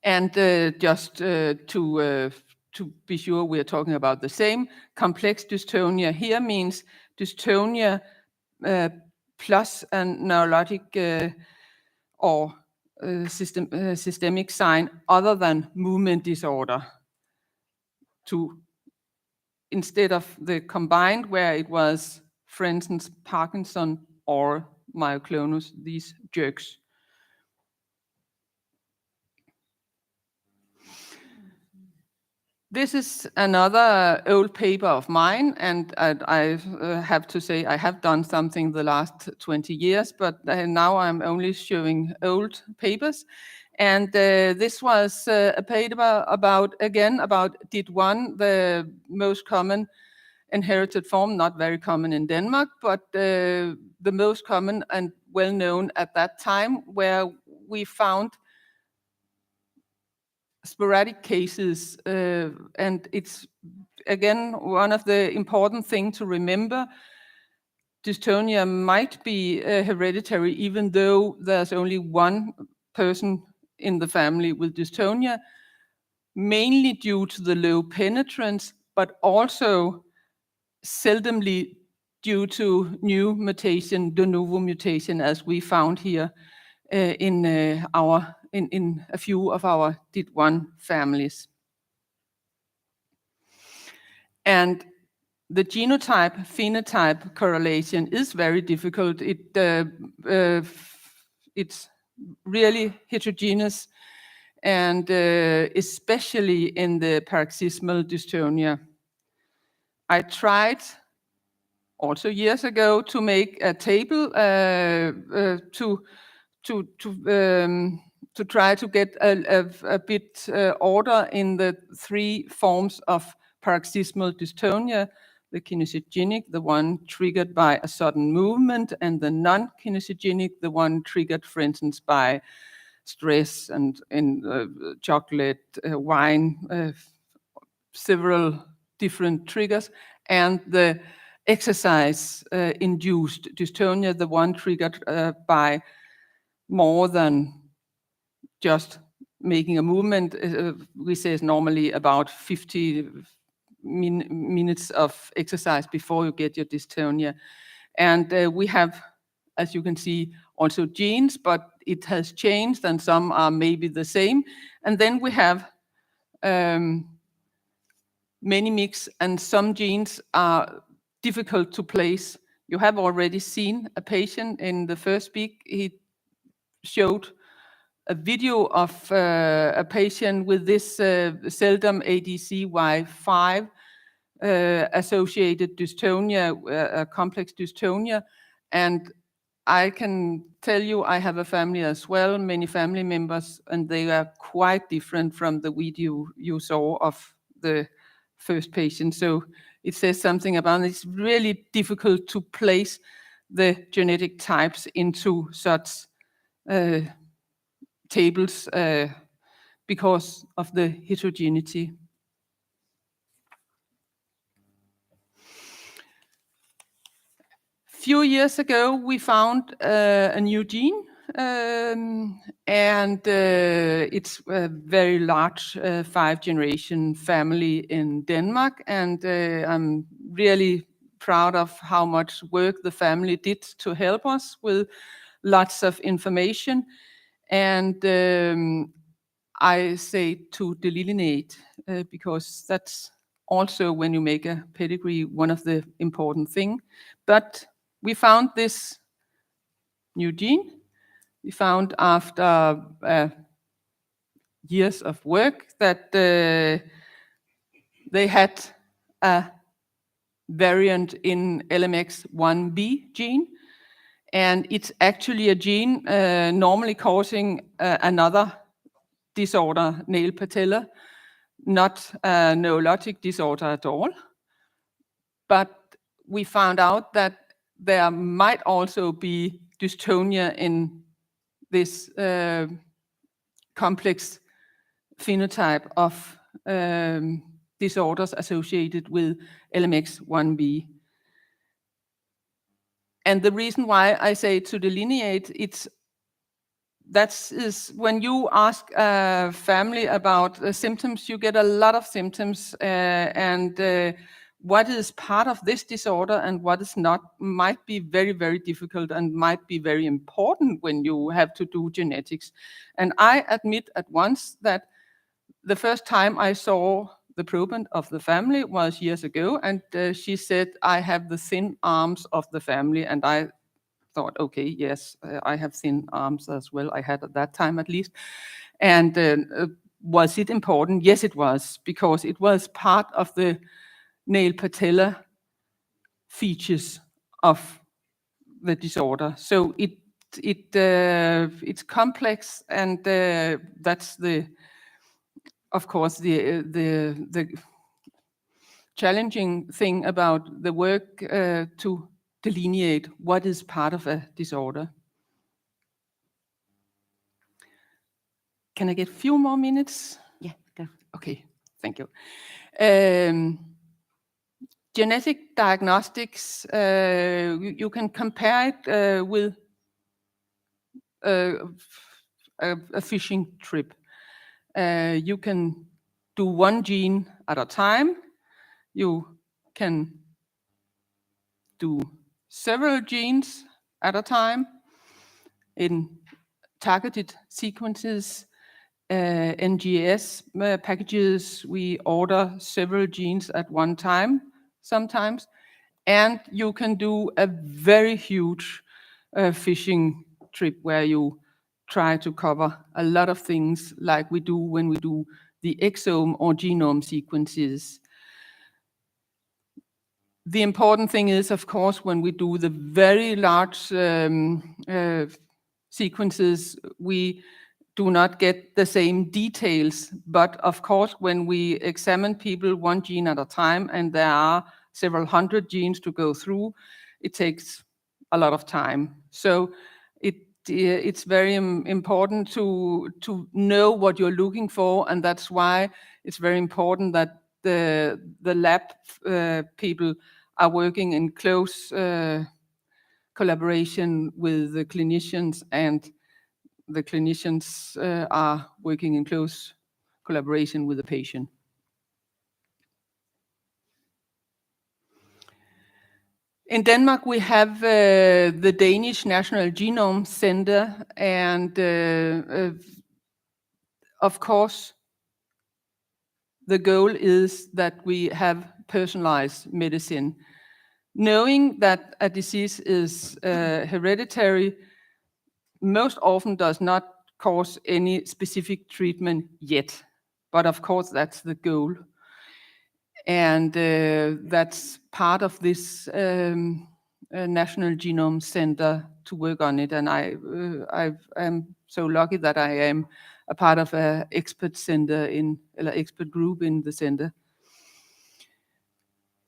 And just to be sure we're talking about the same, complex dystonia here means dystonia plus a neurologic or systemic sign other than movement disorder, instead of the combined where it was, for instance, Parkinson or myoclonus, these jerks. This is another old paper of mine, and I have to say I have done something the last 20 years, but now I'm only showing old papers. And this was a paper about DID1, the most common inherited form, not very common in Denmark, but the most common and well known at that time, where we found sporadic cases, and it's again one of the important things to remember. Dystonia might be hereditary, even though there's only one person in the family with dystonia, mainly due to the low penetrance, but also seldomly due to new mutation, de novo mutation, as we found here in a few of our DID1 families. And the genotype-phenotype correlation is very difficult. It's really heterogeneous, and especially in the paroxysmal dystonia. I tried also years ago to make a table to try to get a bit order in the three forms of paroxysmal dystonia: the kinesogenic, the one triggered by a sudden movement, and the non-kinesogenic, the one triggered, for instance, by stress and chocolate, wine, several different triggers, and the exercise-induced dystonia, the one triggered by more than just making a movement. We say it's normally about 50 minutes of exercise before you get your dystonia. And we have, as you can see, also genes, but it has changed, and some are maybe the same. And then we have many mix, and some genes are difficult to place. You have already seen a patient in the first speak. He showed a video of a patient with this seldom ADCY5 associated dystonia, complex dystonia. And I can tell you, I have a family as well, many family members, and they are quite different from the video you saw of the first patient. So it says something about it. It's really difficult to place the genetic types into such tables because of the heterogeneity. Few years ago, we found a new gene, and it's a very large 5-generation family in Denmark, and I'm really proud of how much work the family did to help us with lots of information. And I say to delineate, because that's also, when you make a pedigree, one of the important things. But we found this new gene. We found after years of work that they had a variant in LMX1B gene, and it's actually a gene normally causing another disorder, nail patella, not a neurologic disorder at all. But we found out that there might also be dystonia in this complex phenotype of disorders associated with LMX1B. And the reason why I say to delineate, is when you ask a family about symptoms, you get a lot of symptoms, and what is part of this disorder and what is not might be very, very difficult and might be very important when you have to do genetics. And I admit at once that the first time I saw the proband of the family was years ago, and she said, I have the thin arms of the family, and I thought, okay, yes, I have thin arms as well. I had at that time at least. And was it important? Yes, it was, because it was part of the nail patella features of the disorder. So it's complex, and that's of course the challenging thing about the work to delineate what is part of a disorder. Can I get a few more minutes? Yeah, go. Okay, thank you. Genetic diagnostics, you can compare it with a fishing trip. You can do one gene at a time. You can do several genes at a time in targeted sequences. NGS packages, we order several genes at one time sometimes, and you can do a very huge fishing trip where you try to cover a lot of things like we do when we do the exome or genome sequences. The important thing is, of course, when we do the very large sequences, we do not get the same details. But of course, when we examine people one gene at a time, and there are several hundred genes to go through, it takes a lot of time. So it's very important to know what you're looking for, and that's why it's very important that the lab people are working in close collaboration with the clinicians, and the clinicians are working in close collaboration with the patient. In Denmark, we have the Danish National Genome Center, and of course, the goal is that we have personalized medicine. Knowing that a disease is hereditary most often does not cause any specific treatment yet, but of course that's the goal. And that's part of this National Genome Center to work on it. And I am so lucky that I am a part of an expert center expert group in the center.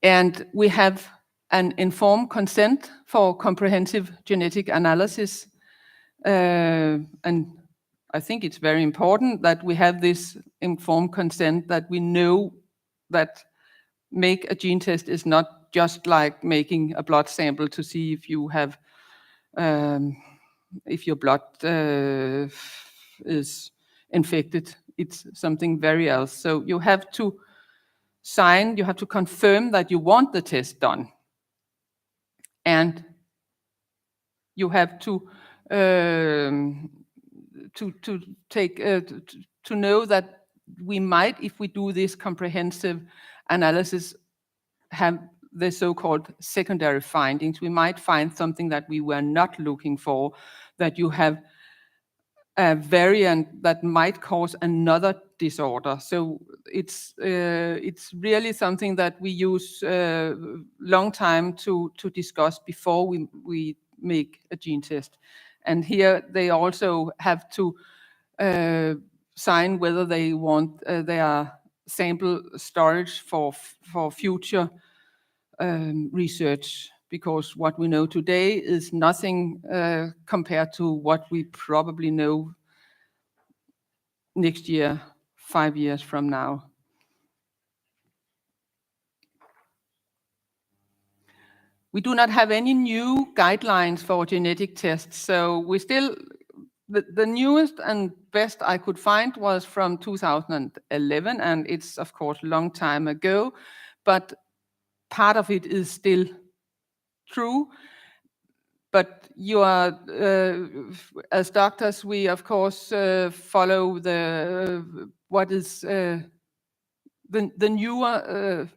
And we have an informed consent for comprehensive genetic analysis. And I think it's very important that we have this informed consent, that we know that make a gene test is not just like making a blood sample to see if you have, if your blood is infected. It's something very else. So you have to sign, you have to confirm that you want the test done. And you have to know that we might, if we do this comprehensive analysis, have the so-called secondary findings. We might find something that we were not looking for, that you have a variant that might cause another disorder. So it's really something that we use long time to discuss before we make a gene test. And here they also have to sign whether they want they are sample storage for future research, because what we know today is nothing compared to what we probably know next year, 5 years from now. We do not have any new guidelines for genetic tests, so we still, the newest and best I could find was from 2011, and it's of course a long time ago, but part of it is still true. But you are, as doctors, we of course follow what is the newer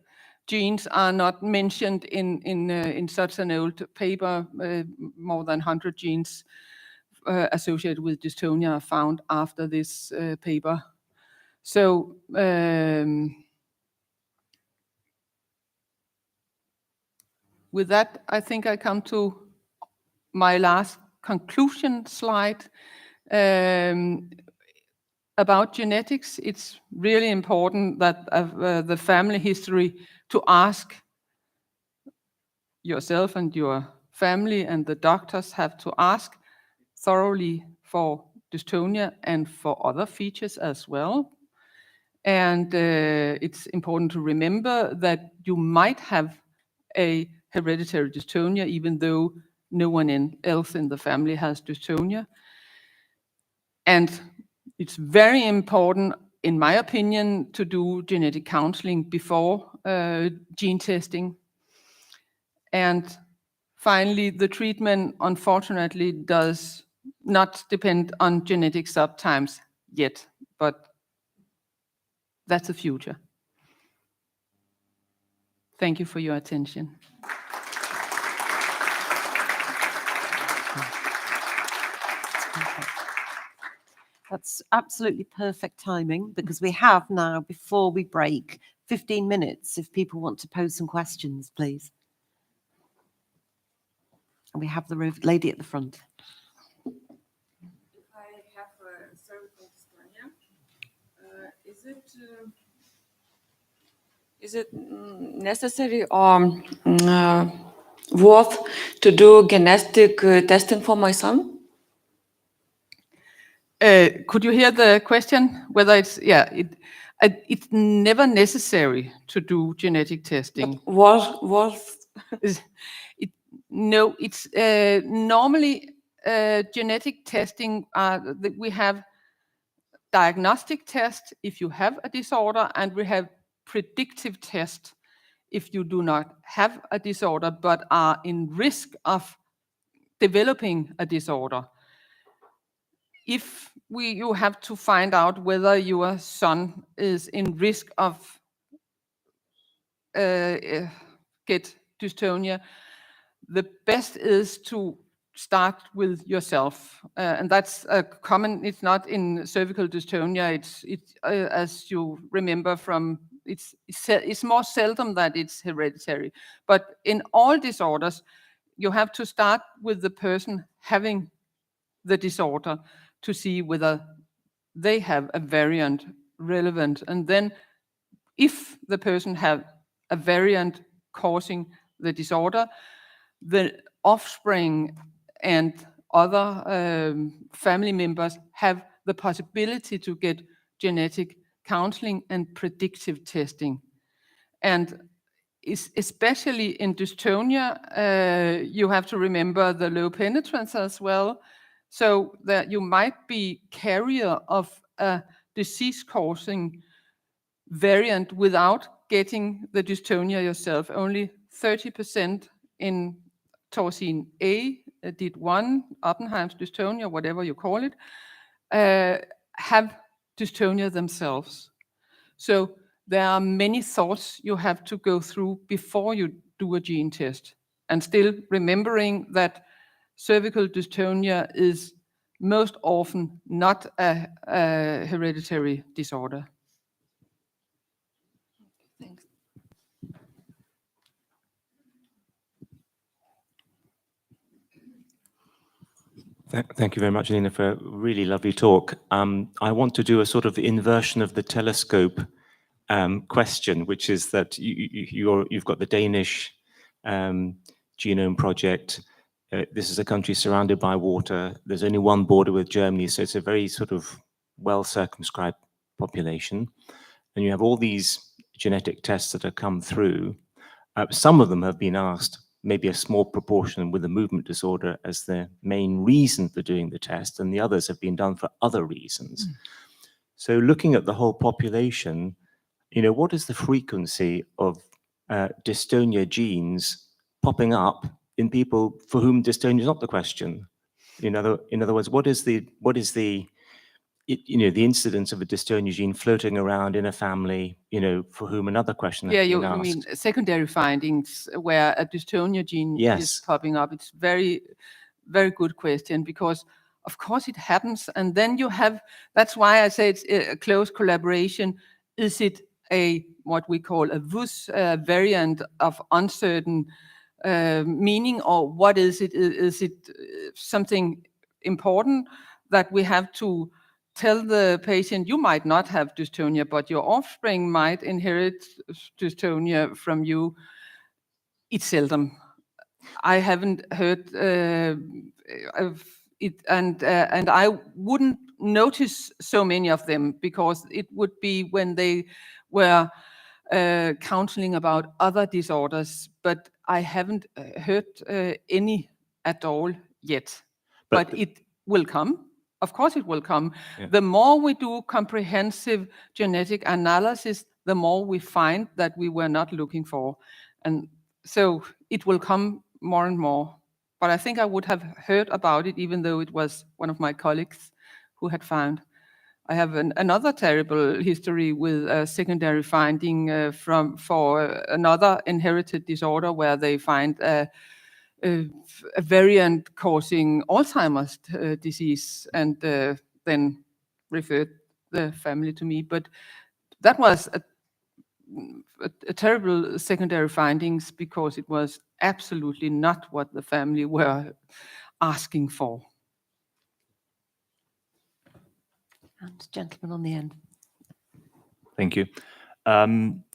genes are not mentioned in such an old paper. More than 100 genes associated with dystonia are found after this paper. So with that, I think I come to my last conclusion slide. About genetics, it's really important that the family history, to ask yourself and your family, and the doctors have to ask thoroughly for dystonia and for other features as well. And it's important to remember that you might have a hereditary dystonia even though no one else in the family has dystonia. And it's very important, in my opinion, to do genetic counseling before gene testing. And finally, the treatment, unfortunately, does not depend on genetic subtypes yet, but that's the future. Thank you for your attention. That's absolutely perfect timing, because we have now, before we break, 15 minutes if people want to pose some questions, please. And we have the lady at the front. If I have cervical dystonia, is it necessary or worth to do genetic testing for my son? Could you hear the question? Whether it's, yeah, it's never necessary to do genetic testing. No, it's normally genetic testing. We have diagnostic tests if you have a disorder, and we have predictive tests if you do not have a disorder but are in risk of developing a disorder. If you have to find out whether your son is in risk of get dystonia, the best is to start with yourself, and that's a common. It's not in cervical dystonia. It's as you remember from it's more seldom that it's hereditary, but in all disorders, you have to start with the person having the disorder to see whether they have a variant relevant, and then if the person have a variant causing the disorder, the offspring and other family members have the possibility to get genetic counseling and predictive testing. And especially in dystonia, you have to remember the low penetrance as well, so that you might be carrier of a disease-causing variant without getting the dystonia yourself. Only 30% in taurin A, DID1, Oppenheim's dystonia, whatever you call it, have dystonia themselves. So there are many thoughts you have to go through before you do a gene test, and still remembering that cervical dystonia is most often not a hereditary disorder. Thanks. Thank you very much, Nina, for a really lovely talk. I want to do a sort of inversion of the telescope question, which is that you've got the Danish genome project. This is a country surrounded by water. There's only one border with Germany, so it's a very sort of well circumscribed population. And you have all these genetic tests that have come through. Some of them have been asked, maybe a small proportion with a movement disorder as the main reason for doing the test, and the others have been done for other reasons. So looking at the whole population, what is the frequency of dystonia genes popping up in people for whom dystonia is not the question? In other words, what is the incidence of a dystonia gene floating around in a family, for whom another question has Yeah, been you asked? mean secondary findings where a dystonia gene is popping up. It's very, very good question, because of course it happens. And then you have, that's why I say it's a close collaboration. Is it what we call a VUS variant of uncertain meaning, or what is it? Is it something important that we have to tell the patient, you might not have dystonia, but your offspring might inherit dystonia from you? It's seldom. I haven't heard of it, and I wouldn't notice so many of them, because it would be when they were counseling about other disorders, but I haven't heard any at all yet. But it will come. Of course it will come. Yeah. The more we do comprehensive genetic analysis, the more we find that we were not looking for. And so it will come more and more. But I think I would have heard about it, even though it was one of my colleagues who had found. I have another terrible history with a secondary finding for another inherited disorder, where they find a variant causing Alzheimer's disease, and then referred the family to me. But that was a terrible secondary findings, because it was absolutely not what the family were asking for. And gentleman on the end. Thank you.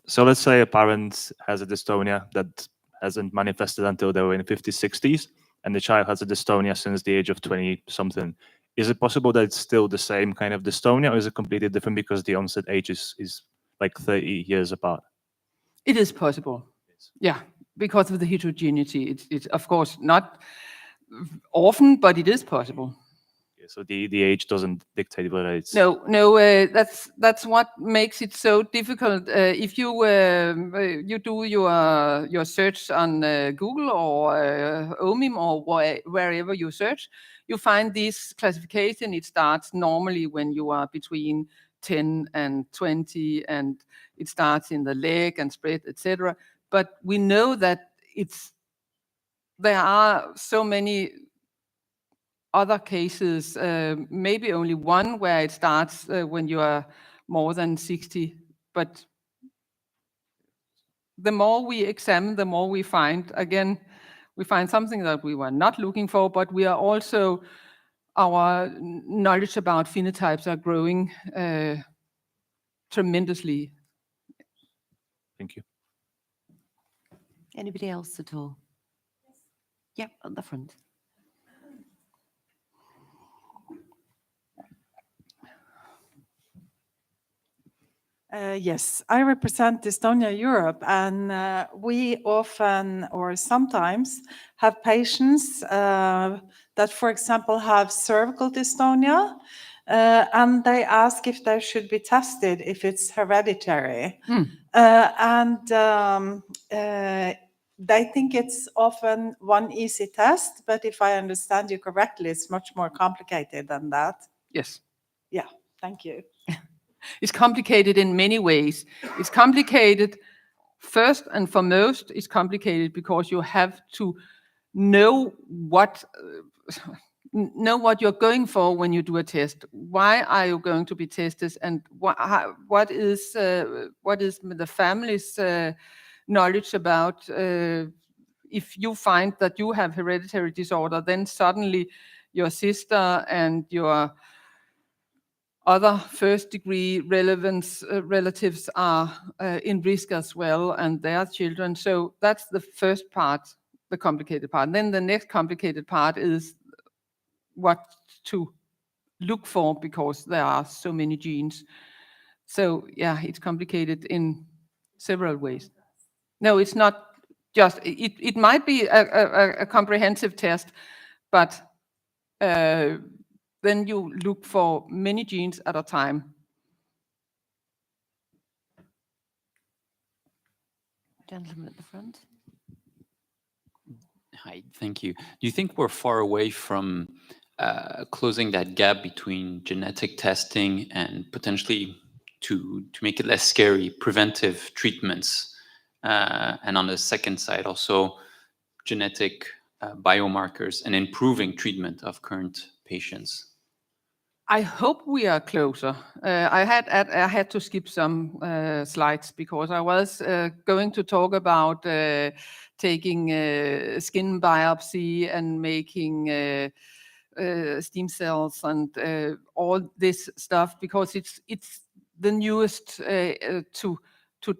So let's say a parent has a dystonia that hasn't manifested until they were in 50s, 60s, and the child has a dystonia since the age of 20-something. Is it possible that it's still the same kind of dystonia, or is it completely different because the onset age is like 30 years apart? It is possible. Yeah, because of the heterogeneity. It's of course not often, but it is possible. So the age doesn't dictate whether it's... No, that's what makes it so difficult. If you you do your search on Google or OMIM or wherever you search, you find this classification. It starts normally when you are between 10 and 20, and it starts in the leg and spread, etc. But we know that there are so many other cases, maybe only one where it starts when you are more than 60. But the more we examine, the more we find. Again, we find something that we were not looking for, but we are also, our knowledge about phenotypes are growing tremendously. Thank you. Anybody else at all? Yeah, at the front. Yes, I represent Dystonia Europe, and we often or sometimes have patients that, for example, have cervical dystonia, and they ask if they should be tested if it's hereditary. They think it's often one easy test, but if I understand you correctly, it's much more complicated than that. Yes. Yeah, thank you. It's complicated in many ways. It's complicated, first and foremost, it's complicated because you have to know what you're going for when you do a test. Why are you going to be tested, and what is the family's knowledge about? If you find that you have hereditary disorder, then suddenly your sister and your other first-degree relatives are in risk as well, and their children. So that's the first part, the complicated part. Then the next complicated part is what to look for, because there are so many genes. So yeah, it's complicated in several ways. No, it's not just, it might be a comprehensive test, but then you look for many genes at a time. Gentleman at the front. Hi, thank you. Do you think we're far away from closing that gap between genetic testing and potentially to make it less scary, preventive treatments? And on the second side, also genetic biomarkers and improving treatment of current patients? I hope we are closer. I had to skip some slides because I was going to talk about taking skin biopsy and making stem cells and all this stuff, because it's the newest to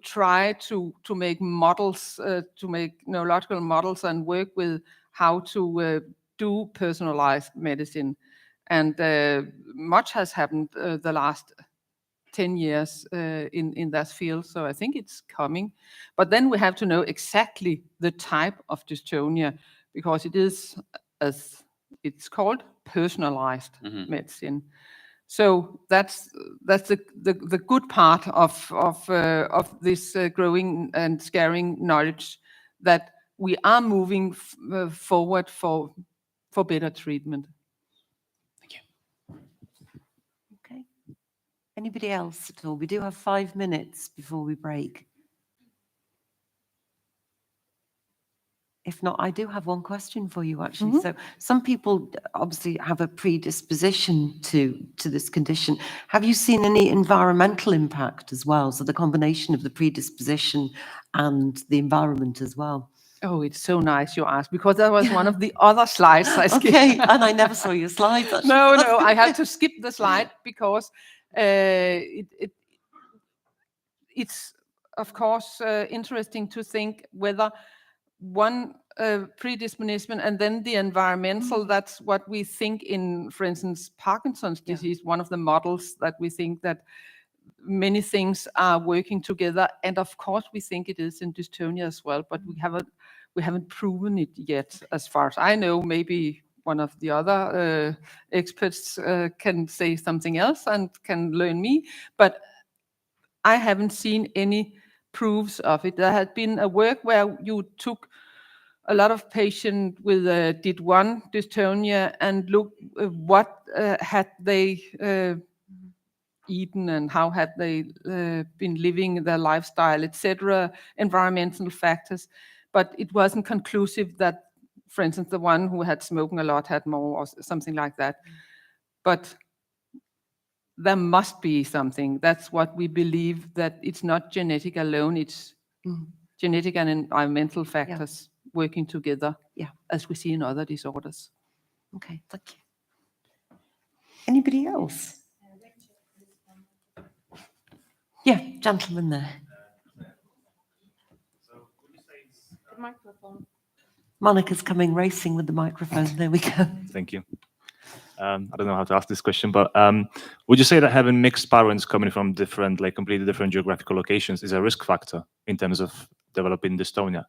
try to make models, to make neurological models and work with how to do personalized medicine. And much has happened the last 10 years in that field, so I think it's coming. But then we have to know exactly the type of dystonia, because it is, as it's called, personalized medicine. So that's the good part of this growing and scaring knowledge, that we are moving forward for better treatment. Okay. Anybody else at all? We do have 5 minutes before we break. If not, I do have one question for you, actually. So some people obviously have a predisposition to this condition. Have you seen any environmental impact as well? So the combination of the predisposition and the environment as well. Oh, it's so nice you asked, because that was one of the other slides I skipped. Okay, and I never saw your slides. Actually. No, I had to skip the slide because it's, of course, interesting to think whether one predisposition and then the environmental, that's what we think in, for instance, Parkinson's disease, one of the models that we think that many things are working together. And of course, we think it is in dystonia as well, but we haven't proven it yet, as far as I know. Maybe one of the other experts can say something else and can learn me, but I haven't seen any proofs of it. There had been a work where you took a lot of patients with DID1 dystonia and looked what had they eaten and how had they been living their lifestyle, etc., environmental factors. But it wasn't conclusive that, for instance, the one who had smoking a lot had more or something like that. But there must be something. That's what we believe, that it's not genetic alone, it's genetic and environmental factors working together, as we see in other disorders. Okay, thank you. Anybody else? Yeah, gentleman there. The microphone. Monica's coming racing with the microphone. There we go. Thank you. I don't know how to ask this question, but would you say that having mixed parents coming from different, like completely different geographical locations is a risk factor in terms of developing dystonia?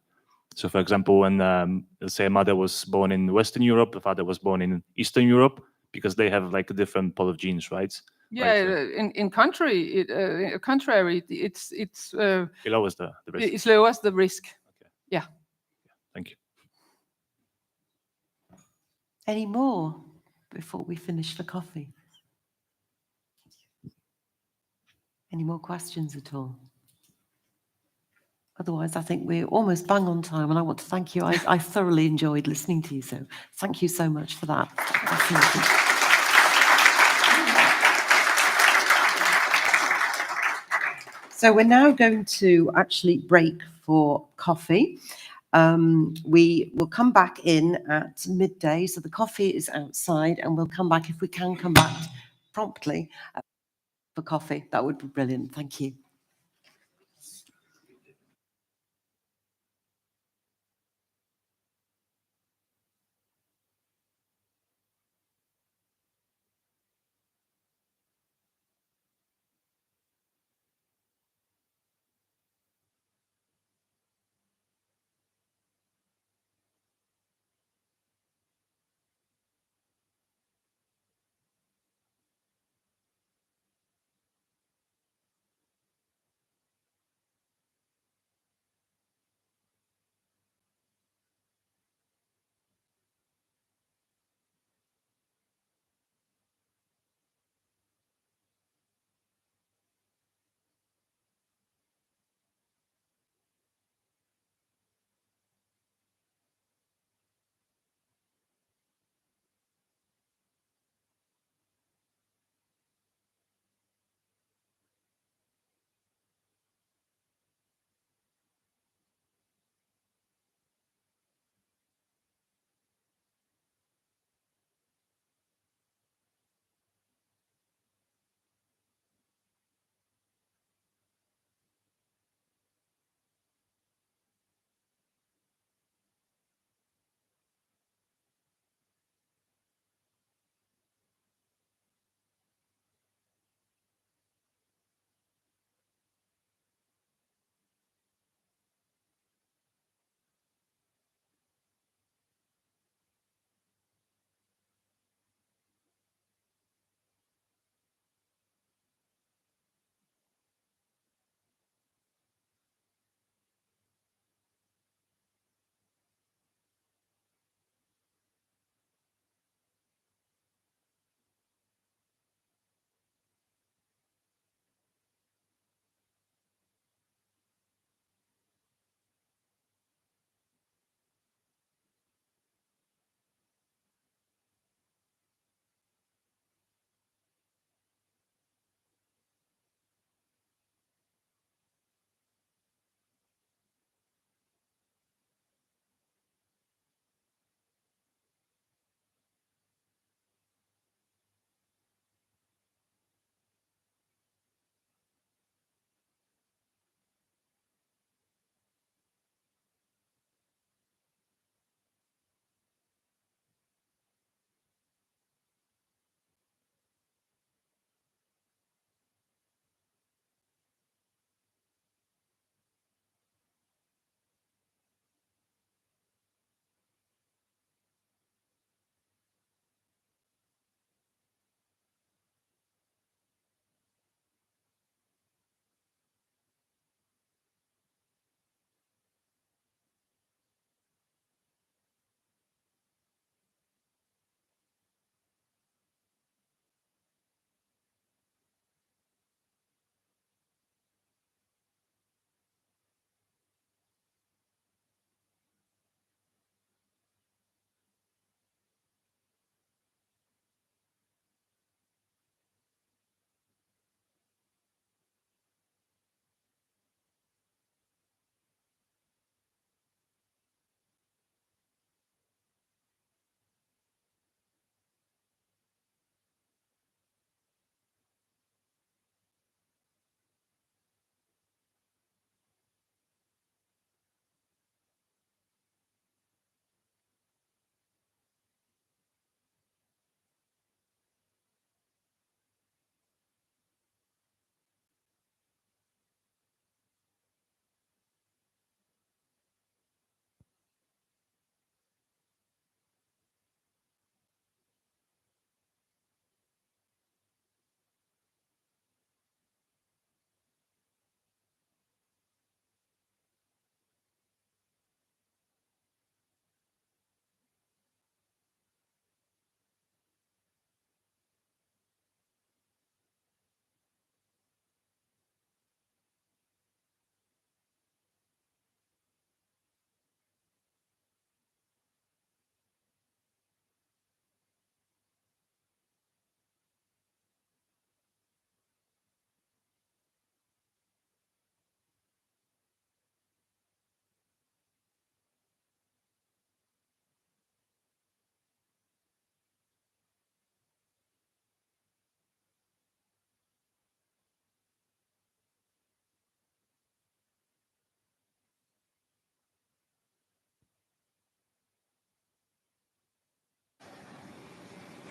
So for example, when let's say a mother was born in Western Europe, the father was born in Eastern Europe, because they have like a different pool of genes, right? Yeah, in contrary, it's it lowers the risk. It lowers the risk. Okay. Yeah. Thank you. Any more before we finish for coffee? Any more questions at all? Otherwise, I think we're almost bang on time, and I want to thank you. I thoroughly enjoyed listening to you, so thank you so much for that. So we're now going to actually break for coffee. We will come back in at midday, so the coffee is outside, and we'll come back, if we can come back promptly. for coffee. That would be brilliant. Thank you.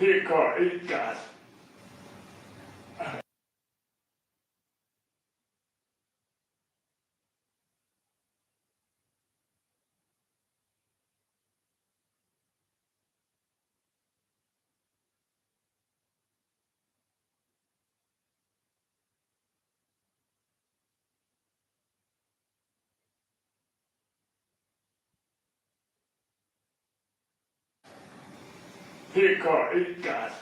Det går ikke godt. Det går ikke godt.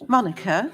Monica?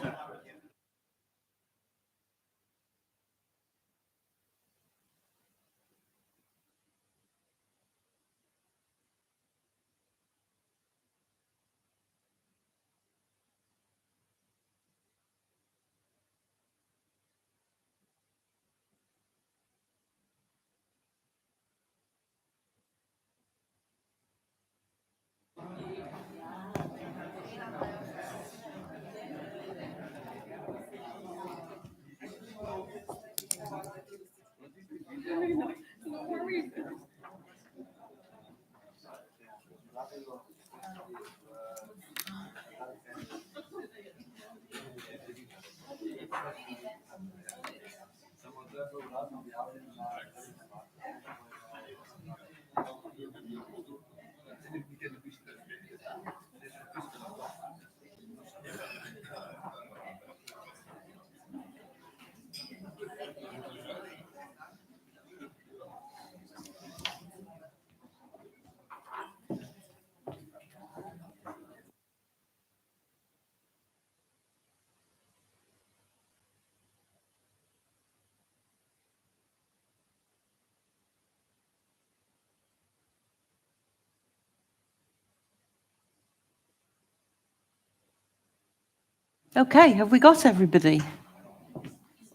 Okay, have we got everybody?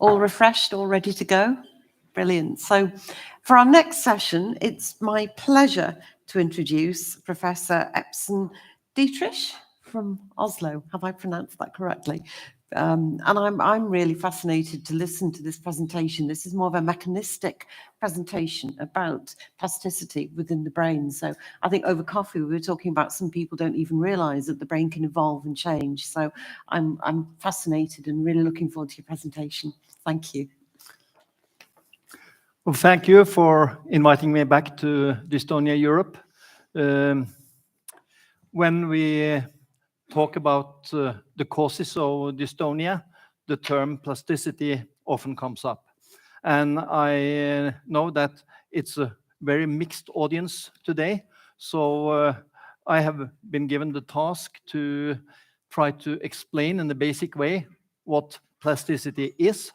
All refreshed, all ready to go? Brilliant. So for our next session, it's my pleasure to introduce Professor Epson Dietrich from Oslo. Have I pronounced that correctly? And I'm really fascinated to listen to this presentation. This is more of a mechanistic presentation about plasticity within the brain. So I think over coffee, we were talking about some people don't even realize that the brain can evolve and change. So I'm fascinated and really looking forward to your presentation. Thank you. Well, thank you for inviting me back to Dystonia Europe. When we talk about the causes of dystonia, the term plasticity often comes up. And I know that it's a very mixed audience today. So I have been given the task to try to explain in the basic way what plasticity is,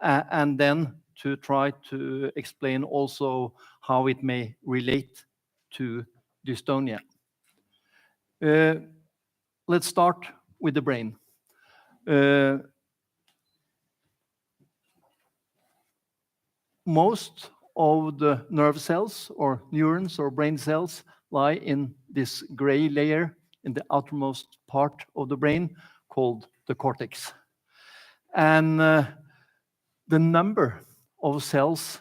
and then to try to explain also how it may relate to dystonia. Let's start with the brain. Most of the nerve cells or neurons or brain cells lie in this gray layer in the outermost part of the brain called the cortex. And the number of cells,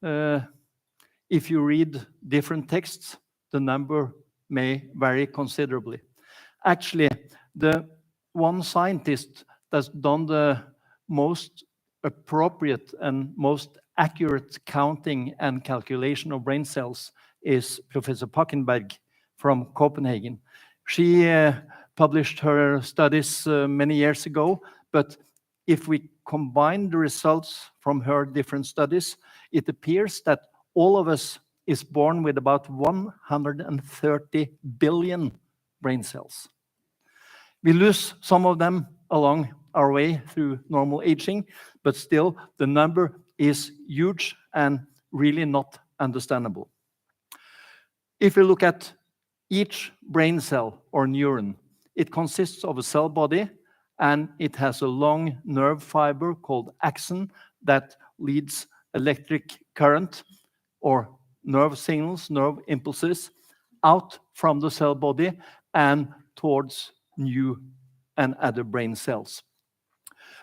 if you read different texts, the number may vary considerably. Actually, the one scientist that's done the most appropriate and most accurate counting and calculation of brain cells is Professor Packenberg from Copenhagen. She published her studies many years ago, but if we combine the results from her different studies, it appears that all of us is born with about 130 billion brain cells. We lose some of them along our way through normal aging, but still the number is huge and really not understandable. If we look at each brain cell or neuron, it consists of a cell body and it has a long nerve fiber called axon that leads electric current or nerve signals, nerve impulses out from the cell body and towards new and other brain cells.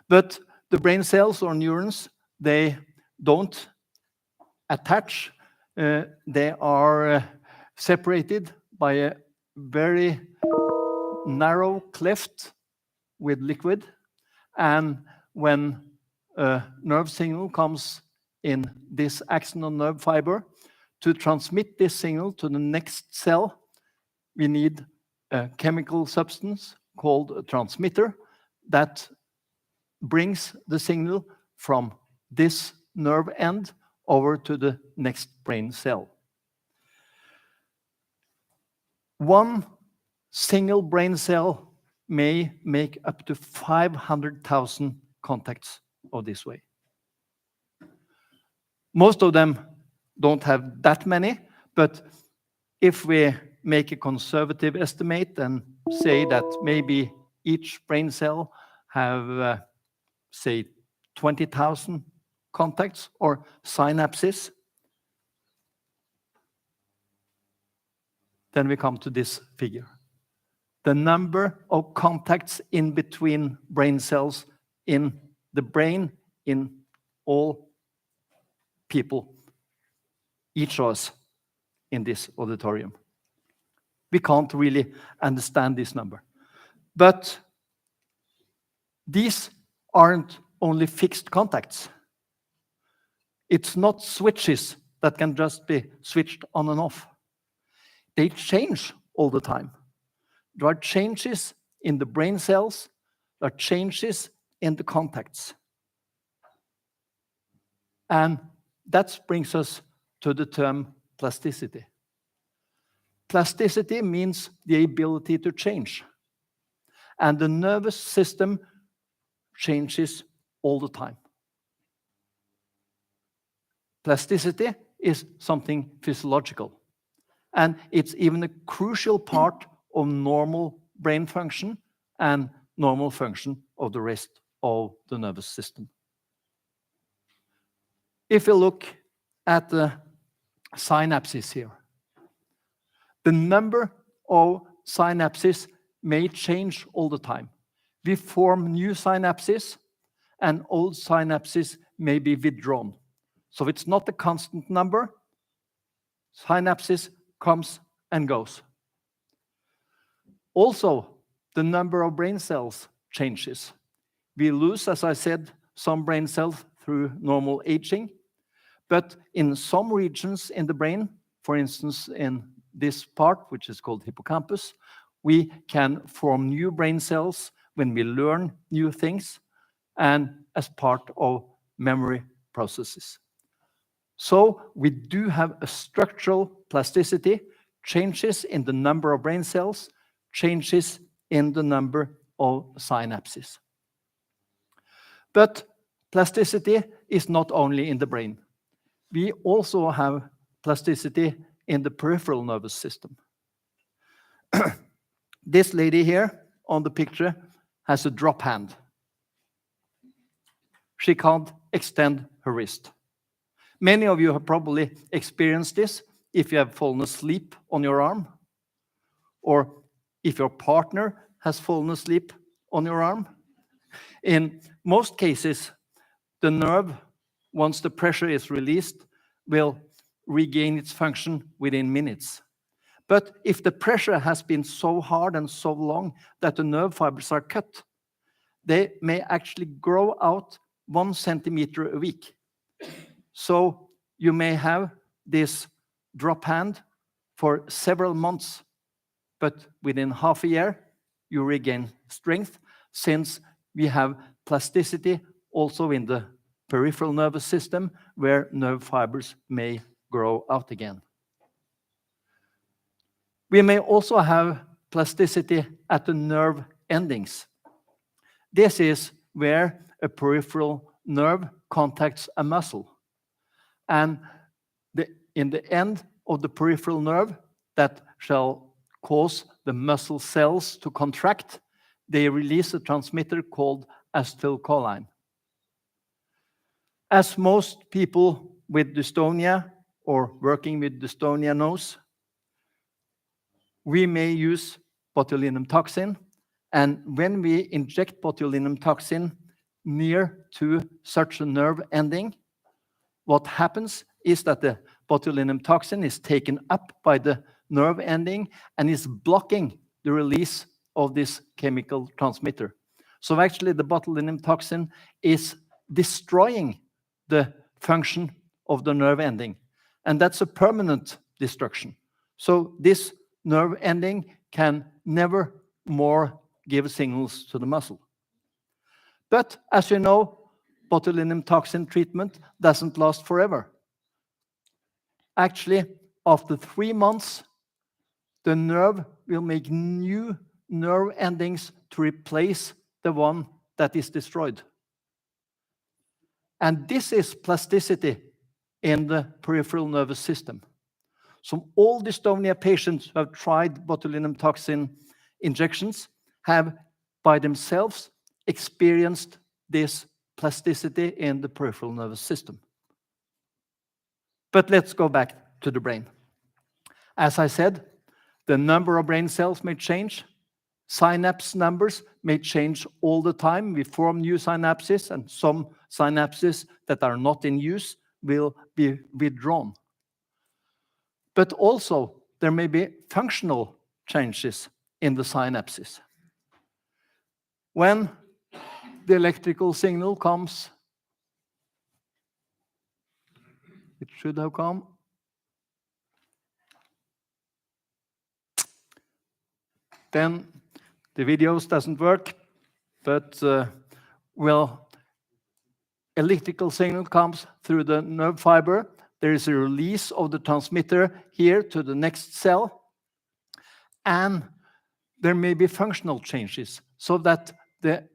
But the brain cells or neurons, they don't attach. They are separated by a very narrow cleft with liquid. And when a nerve signal comes in this axonal nerve fiber, to transmit this signal to the next cell, we need a chemical substance called a transmitter that brings the signal from this nerve end over to the next brain cell. One single brain cell may make up to 500,000 contacts of this way. Most of them don't have that many, but if we make a conservative estimate and say that maybe each brain cell have, say, 20,000 contacts or synapses, then we come to this figure. The number of contacts in between brain cells in the brain in all people, each of us in this auditorium. We can't really understand this number. But these aren't only fixed contacts. It's not switches that can just be switched on and off. They change all the time. There are changes in the brain cells, there are changes in the contacts. And that brings us to the term plasticity. Plasticity means the ability to change. And the nervous system changes all the time. Plasticity is something physiological. And it's even a crucial part of normal brain function and normal function of the rest of the nervous system. If you look at the synapses here, the number of synapses may change all the time. We form new synapses, and old synapses may be withdrawn. So it's not a constant number. Synapses comes and goes. Also, the number of brain cells changes. We lose, as I said, some brain cells through normal aging, but in some regions in the brain, for instance, in this part, which is called hippocampus, we can form new brain cells when we learn new things and as part of memory processes. So we do have a structural plasticity, changes in the number of brain cells, changes in the number of synapses. But plasticity is not only in the brain. We also have plasticity in the peripheral nervous system. This lady here on the picture has a drop hand. She can't extend her wrist. Many of you have probably experienced this if you have fallen asleep on your arm, or if your partner has fallen asleep on your arm. In most cases, the nerve, once the pressure is released, will regain its function within minutes. But if the pressure has been so hard and so long that the nerve fibers are cut, they may actually grow out 1 centimeter a week. So you may have this drop hand for several months, but within half a year, you regain strength, since we have plasticity also in the peripheral nervous system, where nerve fibers may grow out again. We may also have plasticity at the nerve endings. This is where a peripheral nerve contacts a muscle. And in the end of the peripheral nerve that shall cause the muscle cells to contract, they release a transmitter called acetylcholine. As most people with dystonia or working with dystonia knows, we may use botulinum toxin, and when we inject botulinum toxin near to such a nerve ending, what happens is that the botulinum toxin is taken up by the nerve ending and is blocking the release of this chemical transmitter. So actually the botulinum toxin is destroying the function of the nerve ending, and that's a permanent destruction. So this nerve ending can never more give signals to the muscle. But as you know, botulinum toxin treatment doesn't last forever. Actually, after 3 months, the nerve will make new nerve endings to replace the one that is destroyed. And this is plasticity in the peripheral nervous system. So all dystonia patients who have tried botulinum toxin injections have by themselves experienced this plasticity in the peripheral nervous system. But let's go back to the brain. As I said, the number of brain cells may change. Synapse numbers may change all the time. We form new synapses, and some synapses that are not in use will be withdrawn. But also, there may be functional changes in the synapses. When the electrical signal comes, it should have come. Then the videos doesn't work, but electrical signal comes through the nerve fiber. There is a release of the transmitter here to the next cell, and there may be functional changes so that the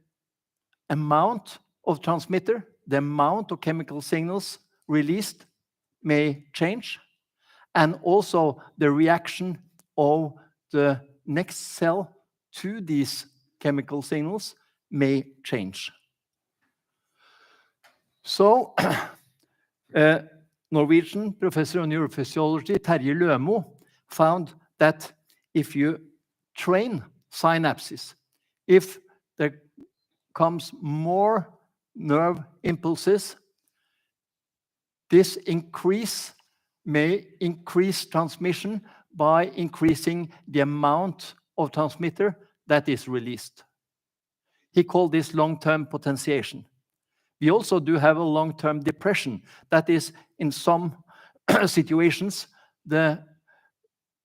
amount of transmitter, the amount of chemical signals released may change, and also the reaction of the next cell to these chemical signals may change. So, Norwegian professor of neurophysiology, Terje Lømo, found that if you train synapses, if there comes more nerve impulses, this may increase transmission by increasing the amount of transmitter that is released. He called this long-term potentiation. We also do have a long-term depression. That is, in some situations, the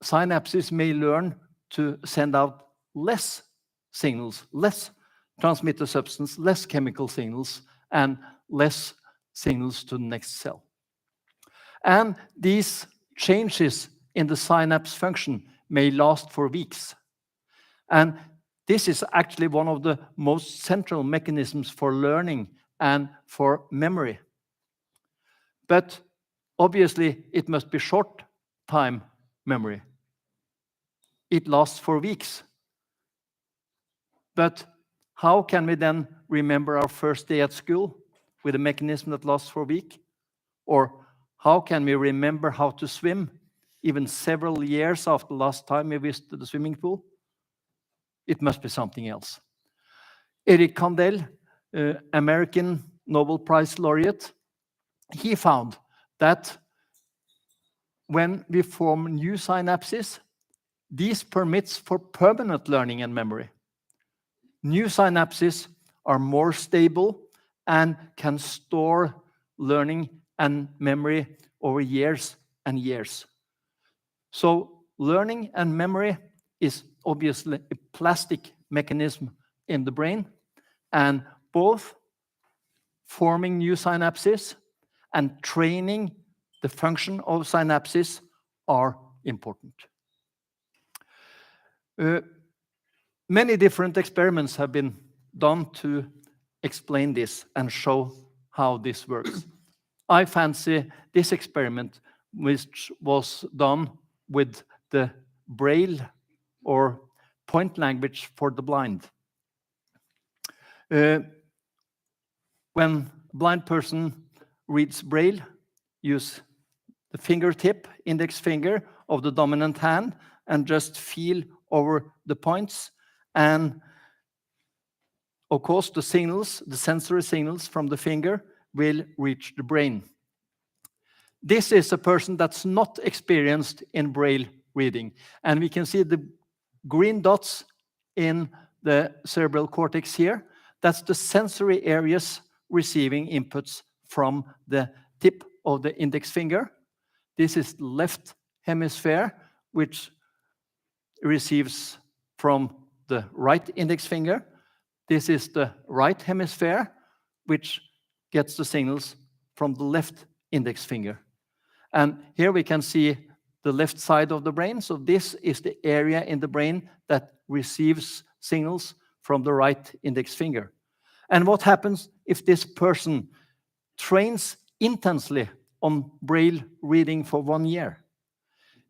synapses may learn to send out less signals, less transmitter substance, less chemical signals, and less signals to the next cell. And these changes in the synapse function may last for weeks. And this is actually one of the most central mechanisms for learning and for memory. But obviously, it must be short-time memory. It lasts for weeks. But how can we then remember our first day at school with a mechanism that lasts for a week? Or how can we remember how to swim even several years after the last time we visited the swimming pool? It must be something else. Eric Kandel, American Nobel Prize laureate, he found that when we form new synapses, these permits for permanent learning and memory. New synapses are more stable and can store learning and memory over years and years. So learning and memory is obviously a plastic mechanism in the brain, and both forming new synapses and training the function of synapses are important. Many different experiments have been done to explain this and show how this works. I fancy this experiment, which was done with the Braille or point language for the blind. When a blind person reads Braille, use the fingertip, index finger of the dominant hand, and just feel over the points. And of course, the signals, the sensory signals from the finger will reach the brain. This is a person that's not experienced in Braille reading. And we can see the green dots in the cerebral cortex here. That's the sensory areas receiving inputs from the tip of the index finger. This is the left hemisphere, which receives from the right index finger. This is the right hemisphere, which gets the signals from the left index finger. And here we can see the left side of the brain. So this is the area in the brain that receives signals from the right index finger. And what happens if this person trains intensely on Braille reading for 1 year?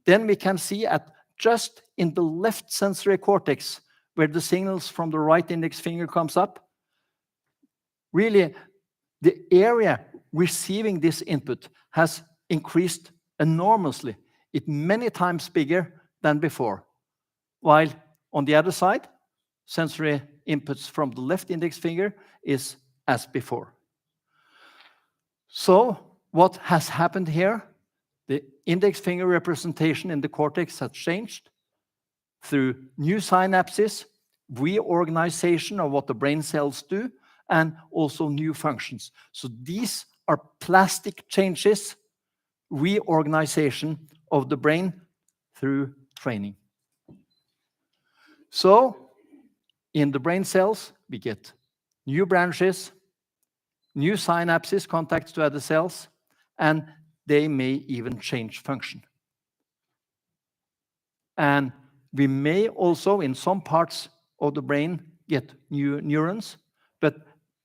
Then we can see at just in the left sensory cortex, where the signals from the right index finger comes up, really the area receiving this input has increased enormously. It's many times bigger than before. While on the other side, sensory inputs from the left index finger is as before. So what has happened here? The index finger representation in the cortex has changed through new synapses, reorganization of what the brain cells do, and also new functions. So these are plastic changes, reorganization of the brain through training. So in the brain cells, we get new branches, new synapses, contacts to other cells, and they may even change function. And we may also, in some parts of the brain, get new neurons, but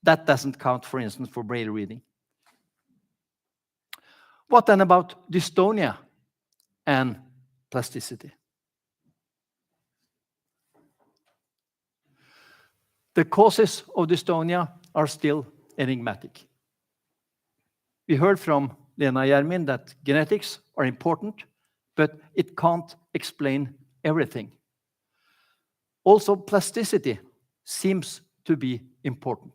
that doesn't count, for instance, for Braille reading. What then about dystonia and plasticity? The causes of dystonia are still enigmatic. We heard from Lena Jermin that genetics are important, but it can't explain everything. Also, plasticity seems to be important.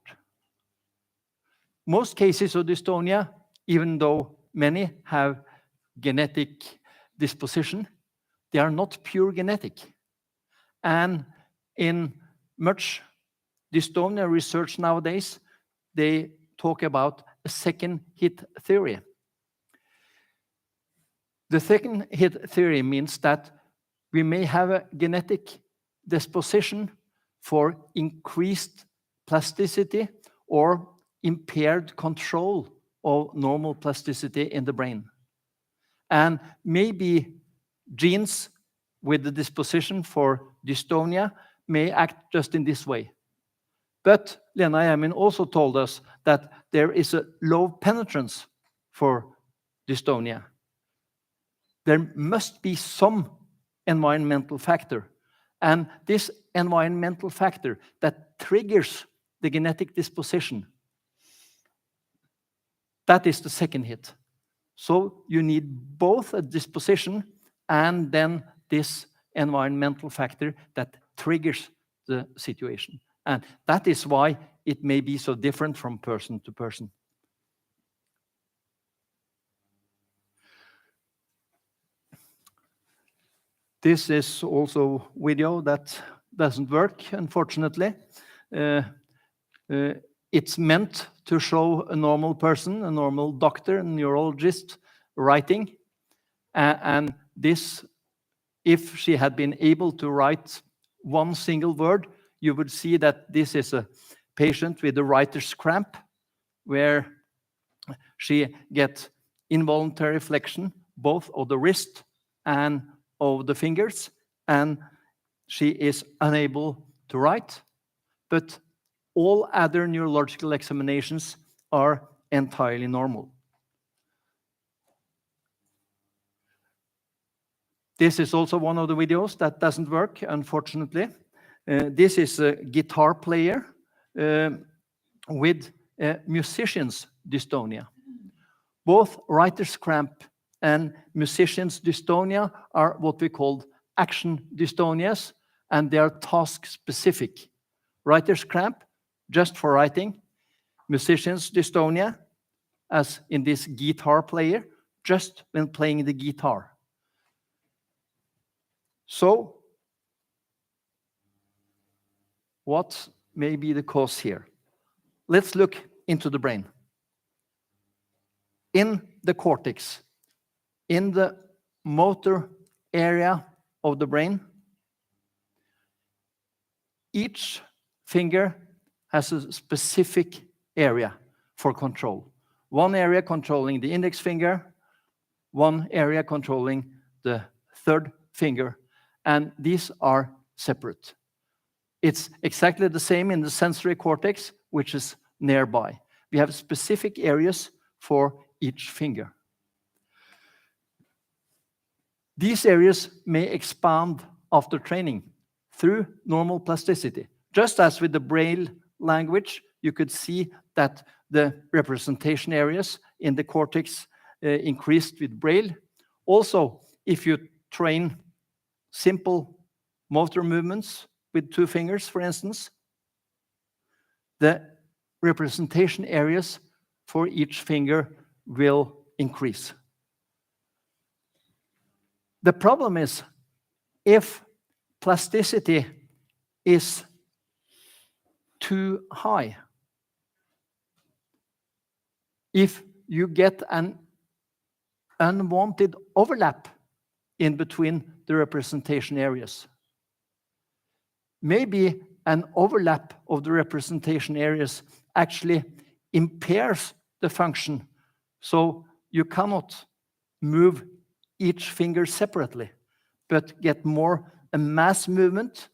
Most cases of dystonia, even though many have genetic disposition, they are not pure genetic. And in much dystonia research nowadays, they talk about a second hit theory. The second hit theory means that we may have a genetic disposition for increased plasticity or impaired control of normal plasticity in the brain. And maybe genes with the disposition for dystonia may act just in this way. But Lena Jermin also told us that there is a low penetrance for dystonia. There must be some environmental factor. And this environmental factor that triggers the genetic disposition, that is the second hit. So you need both a disposition and then this environmental factor that triggers the situation. And that is why it may be so different from person to person. This is also video that doesn't work, unfortunately. It's meant to show a normal person, a normal doctor, a neurologist writing. And this, if she had been able to write one single word, you would see that this is a patient with a writer's cramp, where she gets involuntary flexion, both of the wrist and of the fingers, and she is unable to write. But all other neurological examinations are entirely normal. This is also one of the videos that doesn't work, unfortunately. This is a guitar player with musician's dystonia. Both writer's cramp and musician's dystonia are what we call action dystonias, and they are task-specific. Writer's cramp, just for writing. Musician's dystonia, as in this guitar player, just when playing the guitar. So, what may be the cause here? Let's look into the brain. In the cortex, in the motor area of the brain, each finger has a specific area for control. One area controlling the index finger, one area controlling the third finger, and these are separate. It's exactly the same in the sensory cortex, which is nearby. We have specific areas for each finger. These areas may expand after training through normal plasticity. Just as with the Braille language, you could see that the representation areas in the cortex increased with Braille. Also, if you train simple motor movements with 2 fingers, for instance, the representation areas for each finger will increase. The problem is, if plasticity is too high, if you get an unwanted overlap in between the representation areas, maybe an overlap of the representation areas actually impairs the function, so you cannot move each finger separately, but get more a mass movement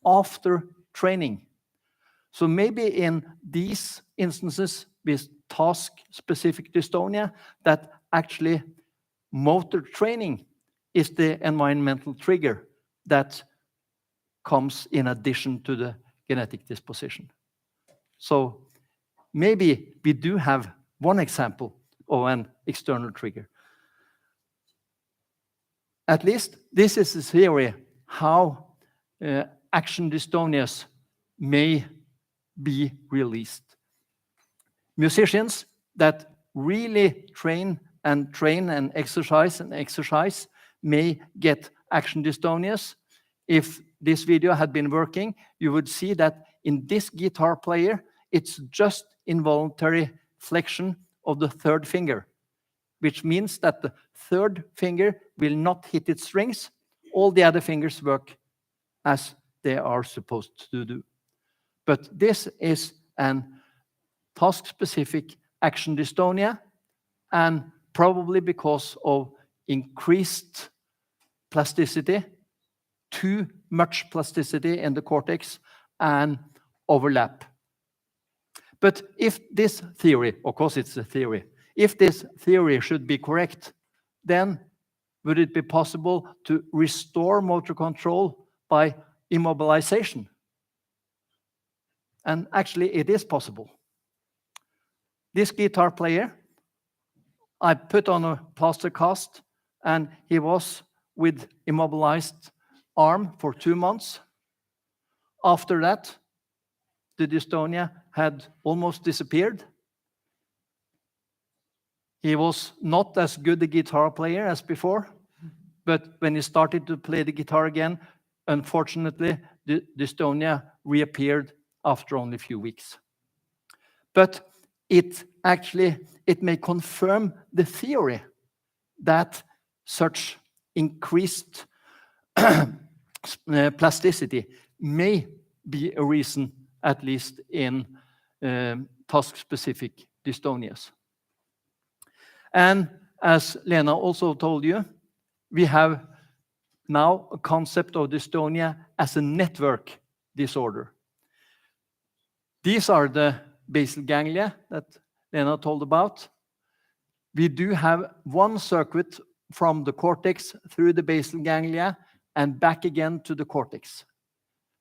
after training. So maybe in these instances with task-specific dystonia, that actually motor training is the environmental trigger that comes in addition to the genetic disposition. So maybe we do have one example of an external trigger. At least this is the theory how action dystonias may be released. Musicians that really train and exercise may get action dystonias. If this video had been working, you would see that in this guitar player, it's just involuntary flexion of the third finger, which means that the third finger will not hit its strings. All the other fingers work as they are supposed to do. But this is an task-specific action dystonia, and probably because of increased plasticity, too much plasticity in the cortex, and overlap. But if this theory, of course it's a theory, if this theory should be correct, then would it be possible to restore motor control by immobilization? And actually it is possible. This guitar player, I put on a plaster cast, and he was with immobilized arm for 2 months. After that, the dystonia had almost disappeared. He was not as good a guitar player as before, but when he started to play the guitar again, unfortunately, the dystonia reappeared after only a few weeks. But it may confirm the theory that such increased plasticity may be a reason, at least in task-specific dystonias. And as Lena also told you, we have now a concept of dystonia as a network disorder. These are the basal ganglia that Lena told about. We do have one circuit from the cortex through the basal ganglia and back again to the cortex.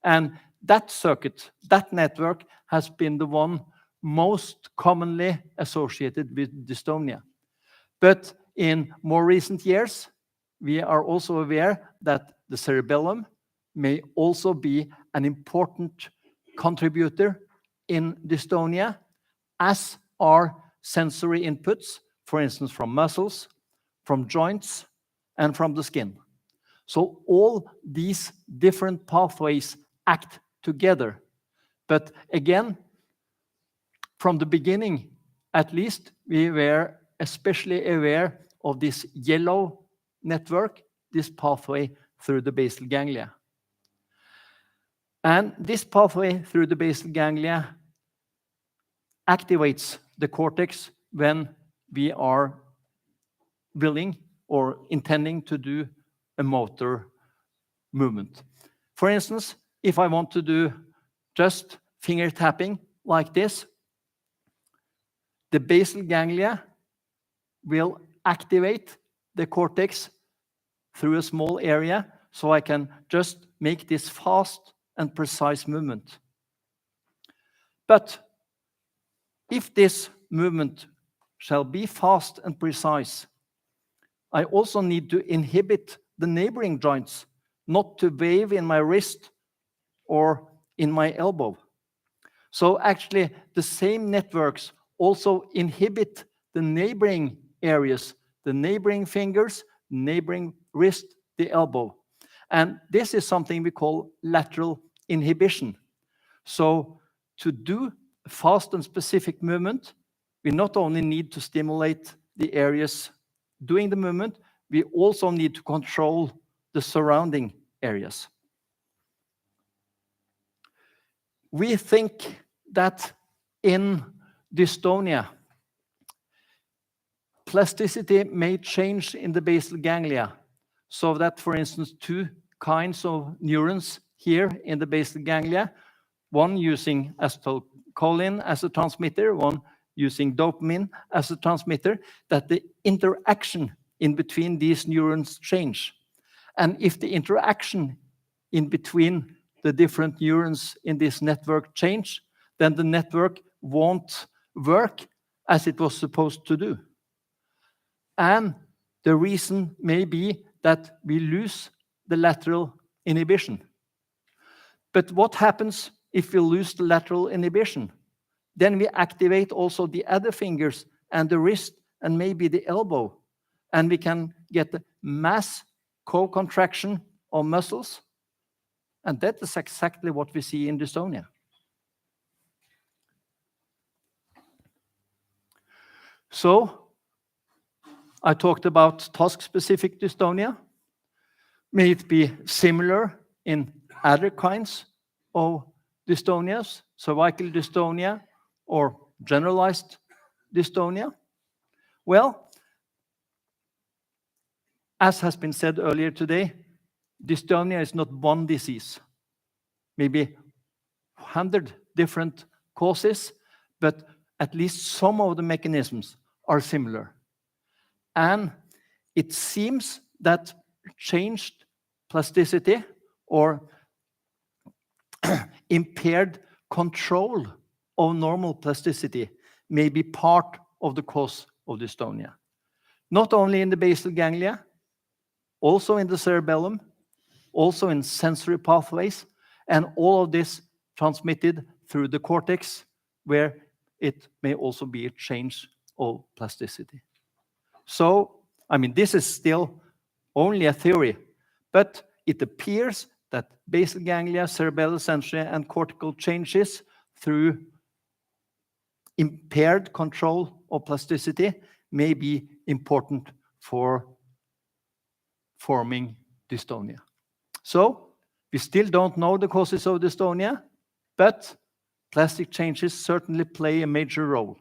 And that circuit, that network, has been the one most commonly associated with dystonia. But in more recent years, we are also aware that the cerebellum may also be an important contributor in dystonia, as are sensory inputs, for instance, from muscles, from joints, and from the skin. So all these different pathways act together. But again, from the beginning, at least, we were especially aware of this yellow network, this pathway through the basal ganglia. And this pathway through the basal ganglia activates the cortex when we are willing or intending to do a motor movement. For instance, if I want to do just finger tapping like this, the basal ganglia will activate the cortex through a small area, so I can just make this fast and precise movement. But if this movement shall be fast and precise, I also need to inhibit the neighboring joints, not to wave in my wrist or in my elbow. So actually, the same networks also inhibit the neighboring areas, the neighboring fingers, neighboring wrist, the elbow. And this is something we call lateral inhibition. So to do a fast and specific movement, we not only need to stimulate the areas doing the movement, we also need to control the surrounding areas. We think that in dystonia, plasticity may change in the basal ganglia, so that, for instance, two kinds of neurons here in the basal ganglia, one using acetylcholine as a transmitter, one using dopamine as a transmitter, that the interaction in between these neurons change. And if the interaction in between the different neurons in this network change, then the network won't work as it was supposed to do. And the reason may be that we lose the lateral inhibition. But what happens if we lose the lateral inhibition? Then we activate also the other fingers and the wrist and maybe the elbow, and we can get the mass co-contraction of muscles. And that is exactly what we see in dystonia. So I talked about task-specific dystonia. May it be similar in other kinds of dystonias, cervical dystonia or generalized dystonia? Well, as has been said earlier today, dystonia is not one disease, maybe 100 different causes, but at least some of the mechanisms are similar. And it seems that changed plasticity or impaired control of normal plasticity may be part of the cause of dystonia. Not only in the basal ganglia, also in the cerebellum, also in sensory pathways, and all of this transmitted through the cortex, where it may also be a change of plasticity. So, I mean, this is still only a theory, but it appears that basal ganglia, cerebellar sensory, and cortical changes through impaired control of plasticity may be important for forming dystonia. So, we still don't know the causes of dystonia, but plastic changes certainly play a major role.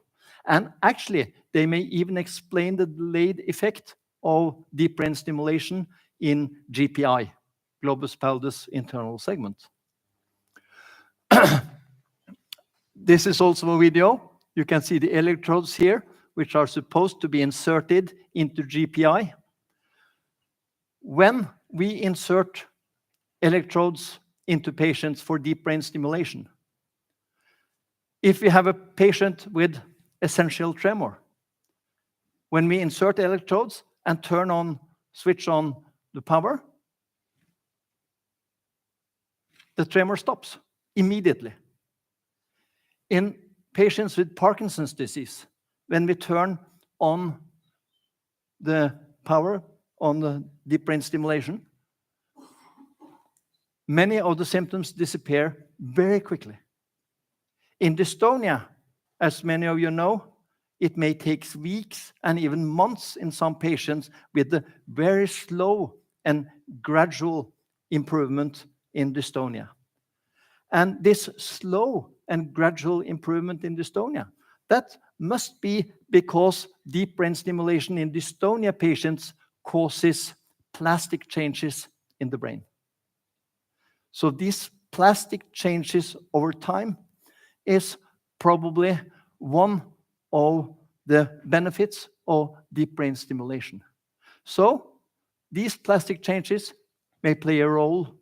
And actually, they may even explain the delayed effect of deep brain stimulation in GPI, globus pallidus internal segment. This is also a video. You can see the electrodes here, which are supposed to be inserted into GPI. When we insert electrodes into patients for deep brain stimulation, if we have a patient with essential tremor, when we insert electrodes and switch on the power, the tremor stops immediately. In patients with Parkinson's disease, when we turn on the power on the deep brain stimulation, many of the symptoms disappear very quickly. In dystonia, as many of you know, it may take weeks and even months in some patients with a very slow and gradual improvement in dystonia. And this slow and gradual improvement in dystonia That must be because deep brain stimulation in dystonia patients causes plastic changes in the brain. So these plastic changes over time is probably one of the benefits of deep brain stimulation. So these plastic changes may play a role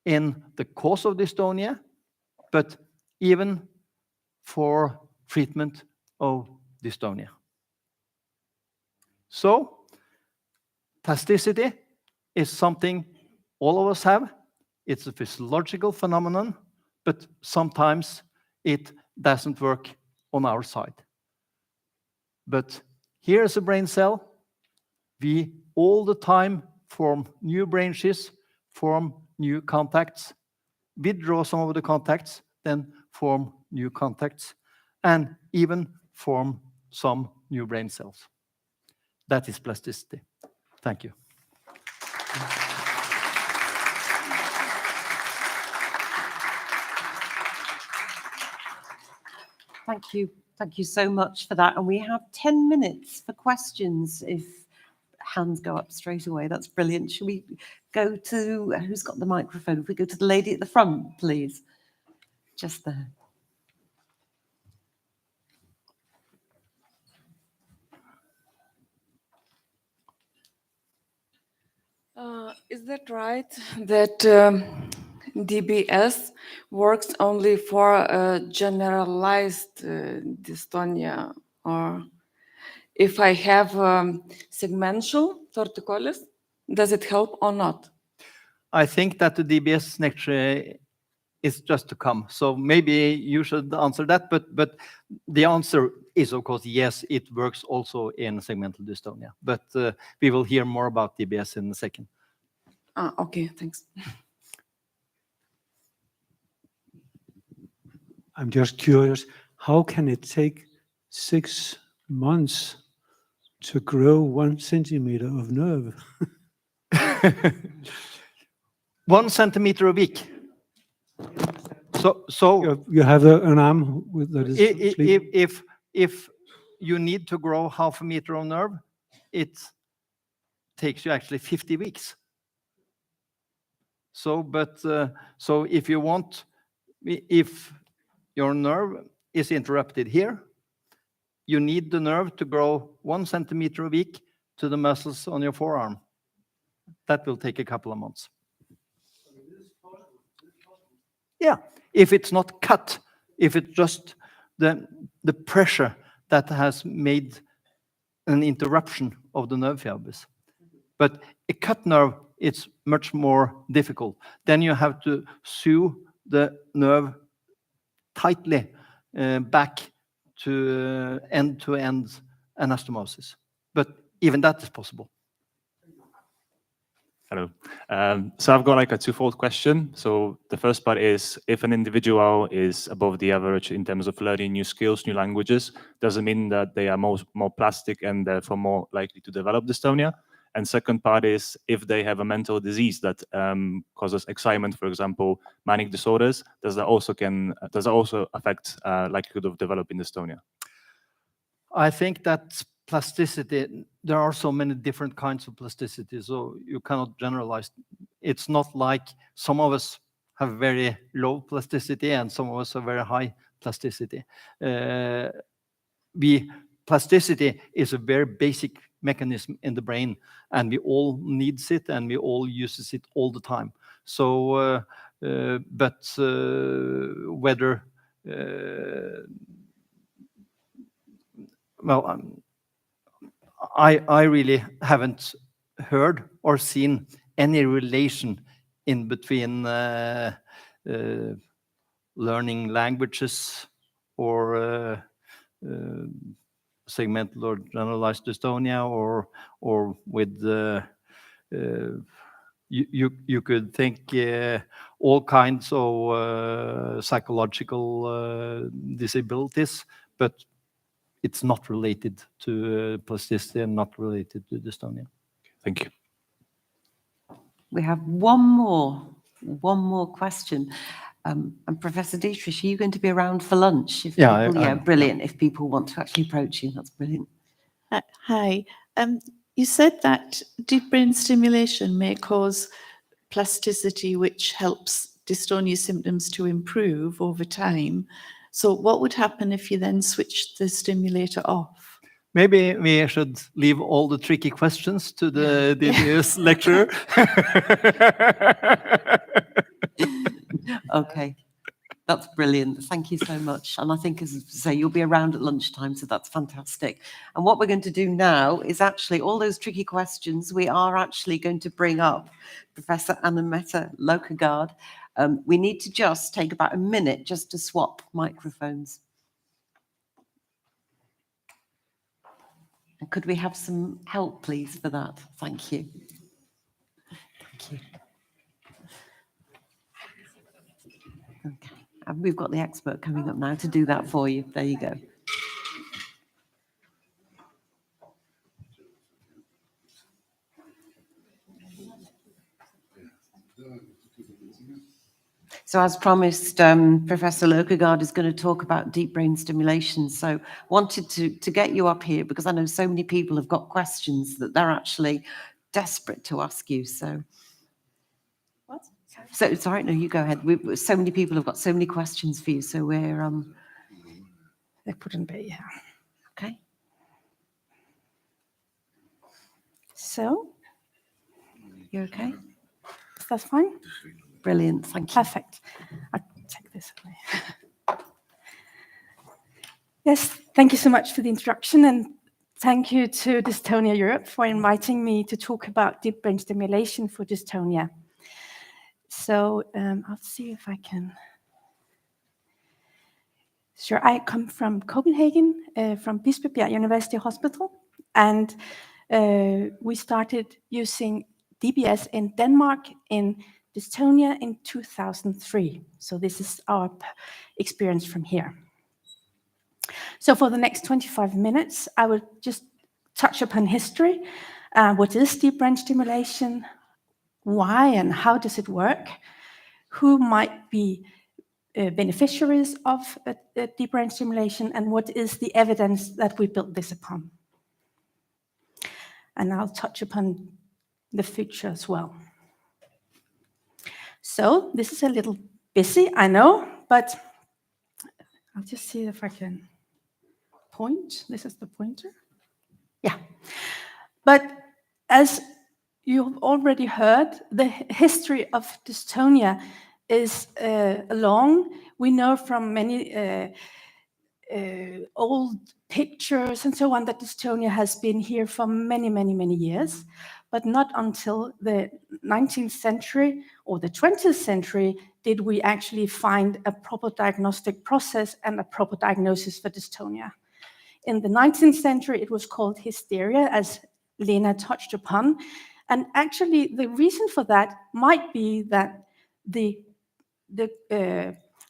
in the cause of dystonia, but even for treatment of dystonia. So plasticity is something all of us have. It's a physiological phenomenon, but sometimes it doesn't work on our side. But here is a brain cell. We all the time form new branches, form new contacts, withdraw some of the contacts, then form new contacts, and even form some new brain cells. That is plasticity. Thank you. Thank you. Thank you so much for that. And we have 10 minutes for questions if hands go up straight away. That's brilliant. Should we go to, who's got the microphone? If we go to the lady at the front, please. Just there. Is that right that DBS works only for generalized dystonia, or if I have segmental torticollis, does it help or not? I think that the DBS lecture is just to come. So maybe you should answer that, but the answer is, of course, yes, it works also in segmental dystonia. But we will hear more about DBS in a second. Okay, thanks. I'm just curious, how can it take 6 months to grow 1 centimeter of nerve? 1 centimeter a week. So you have an arm with that is sleeping? if you need to grow 0.5 meter of nerve, it takes you actually 50 weeks. So, so if you want, if your nerve is interrupted here, you need the nerve to grow 1 centimeter a week to the muscles on your forearm. That will take a couple of months. Yeah, if it's not cut, if it's just the pressure that has made an interruption of the nerve fibers. But a cut nerve, it's much more difficult. Then you have to sew the nerve tightly back to end-to-end anastomosis. But even that is possible. Hello. So I've got like a twofold question. So the first part is, if an individual is above the average in terms of learning new skills, new languages, does it mean that they are more plastic and therefore more likely to develop dystonia? And second part is, if they have a mental disease that causes excitement, for example, manic disorders, does that also affect likelihood of developing dystonia? I think that plasticity, there are so many different kinds of plasticity, so you cannot generalize. It's not like some of us have very low plasticity and some of us have very high plasticity. Plasticity is a very basic mechanism in the brain, and we all needs it and we all uses it all the time. So, whether well, I really haven't heard or seen any relation in between learning languages or segmental or generalized dystonia, or with you could think all kinds of psychological disabilities, but it's not related to plasticity and not related to dystonia. Thank you. We have one more question. And Professor Dietrich, are you going to be around for lunch? If Yeah, people, I'm- brilliant. If people want to actually approach you, that's brilliant. Hi. You said that deep brain stimulation may cause plasticity, which helps dystonia symptoms to improve over time. So what would happen if you then switched the stimulator off? Maybe we should leave all the tricky questions to the DBS lecturer. Okay, that's brilliant. Thank you so much. And I think, as I say, you'll be around at lunchtime, so that's fantastic. And what we're going to do now is actually all those tricky questions, we are actually going to bring up Professor Annemette Lokegaard. We need to just take about a minute just to swap microphones. And could we have some help, please, for that? Thank you. Thank you. Okay, and we've got the expert coming up now to do that for you. There you go. So as promised, Professor Lokegaard is going to talk about deep brain stimulation. So wanted to get you up here because I know so many people have got questions that they're actually desperate to ask you. So, What? So it's all right. No, you go ahead. So many people have got so many questions for you. So we're They couldn't be, yeah. Okay. So, You okay? is that fine? Brilliant. Thank you. Perfect. I'll take this away. Yes, thank you so much for the introduction, and thank you to Dystonia Europe for inviting me to talk about deep brain stimulation for dystonia. So I'll see if I can. Sure, I come from Copenhagen, from Bispebjerg University Hospital, and we started using DBS in Denmark in dystonia in 2003. So this is our experience from here. So for the next 25 minutes, I will just touch upon history. What is deep brain stimulation? Why and how does it work? Who might be beneficiaries of deep brain stimulation, and what is the evidence that we built this upon? And I'll touch upon the future as well. So this is a little busy, I know, but I'll just see if I can point. This is the pointer. Yeah. But as you've already heard, the history of dystonia is long. We know from many old pictures and so on that dystonia has been here for many, many, many years, but not until the 19th century or the 20th century did we actually find a proper diagnostic process and a proper diagnosis for dystonia. In the 19th century, it was called hysteria, as Lena touched upon. And actually, the reason for that might be that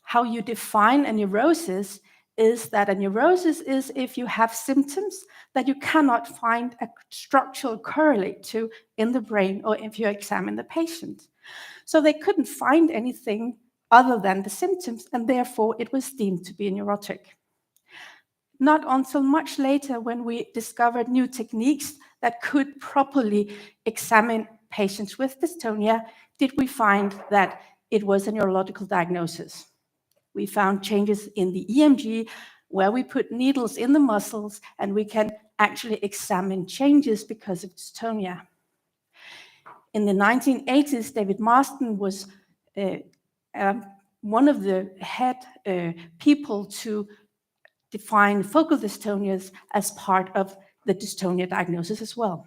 how you define a neurosis is that a neurosis is if you have symptoms that you cannot find a structural correlate to in the brain or if you examine the patient. So they couldn't find anything other than the symptoms, and therefore it was deemed to be neurotic. Not until much later, when we discovered new techniques that could properly examine patients with dystonia, did we find that it was a neurological diagnosis. We found changes in the EMG where we put needles in the muscles and we can actually examine changes because of dystonia. In the 1980s, David Marston was one of the head people to define focal dystonias as part of the dystonia diagnosis as well.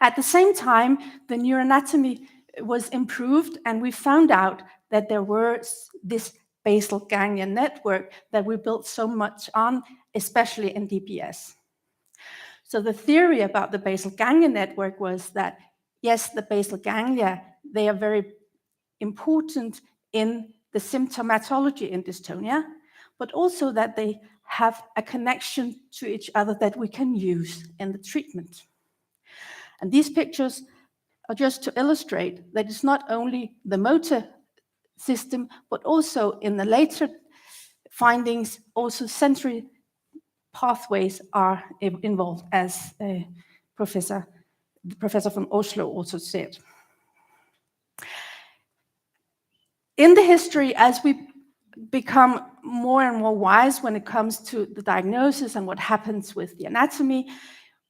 At the same time, the neuroanatomy was improved, and we found out that there were this basal ganglia network that we built so much on, especially in DBS. So the theory about the basal ganglia network was that, yes, the basal ganglia, they are very important in the symptomatology in dystonia, but also that they have a connection to each other that we can use in the treatment. And these pictures are just to illustrate that it's not only the motor system, but also in the later findings, also sensory pathways are involved, as the professor from Oslo also said. In the history, as we become more and more wise when it comes to the diagnosis and what happens with the anatomy,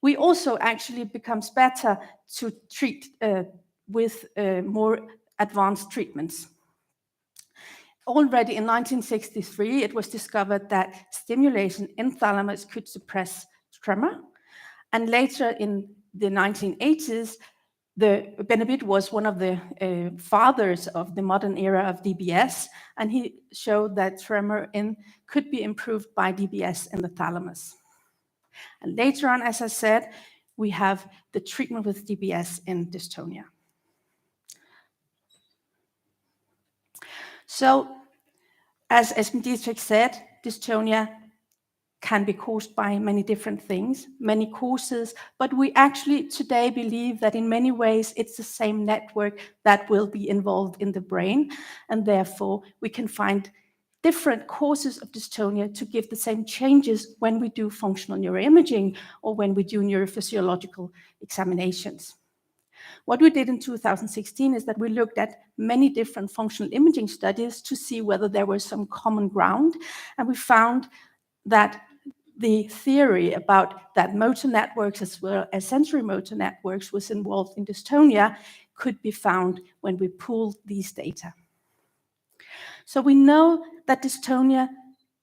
we also actually becomes better to treat with more advanced treatments. Already in 1963, it was discovered that stimulation in thalamus could suppress tremor. And later in the 1980s, Benabit was one of the fathers of the modern era of DBS, and he showed that tremor could be improved by DBS in the thalamus. And later on, as I said, we have the treatment with DBS in dystonia. So, as Esben Dietrich said, dystonia can be caused by many different things, many causes, but we actually today believe that in many ways it's the same network that will be involved in the brain, and therefore we can find different causes of dystonia to give the same changes when we do functional neuroimaging or when we do neurophysiological examinations. What we did in 2016 is that we looked at many different functional imaging studies to see whether there was some common ground, and we found that the theory about that motor networks as well as sensory motor networks was involved in dystonia could be found when we pooled these data. So we know that dystonia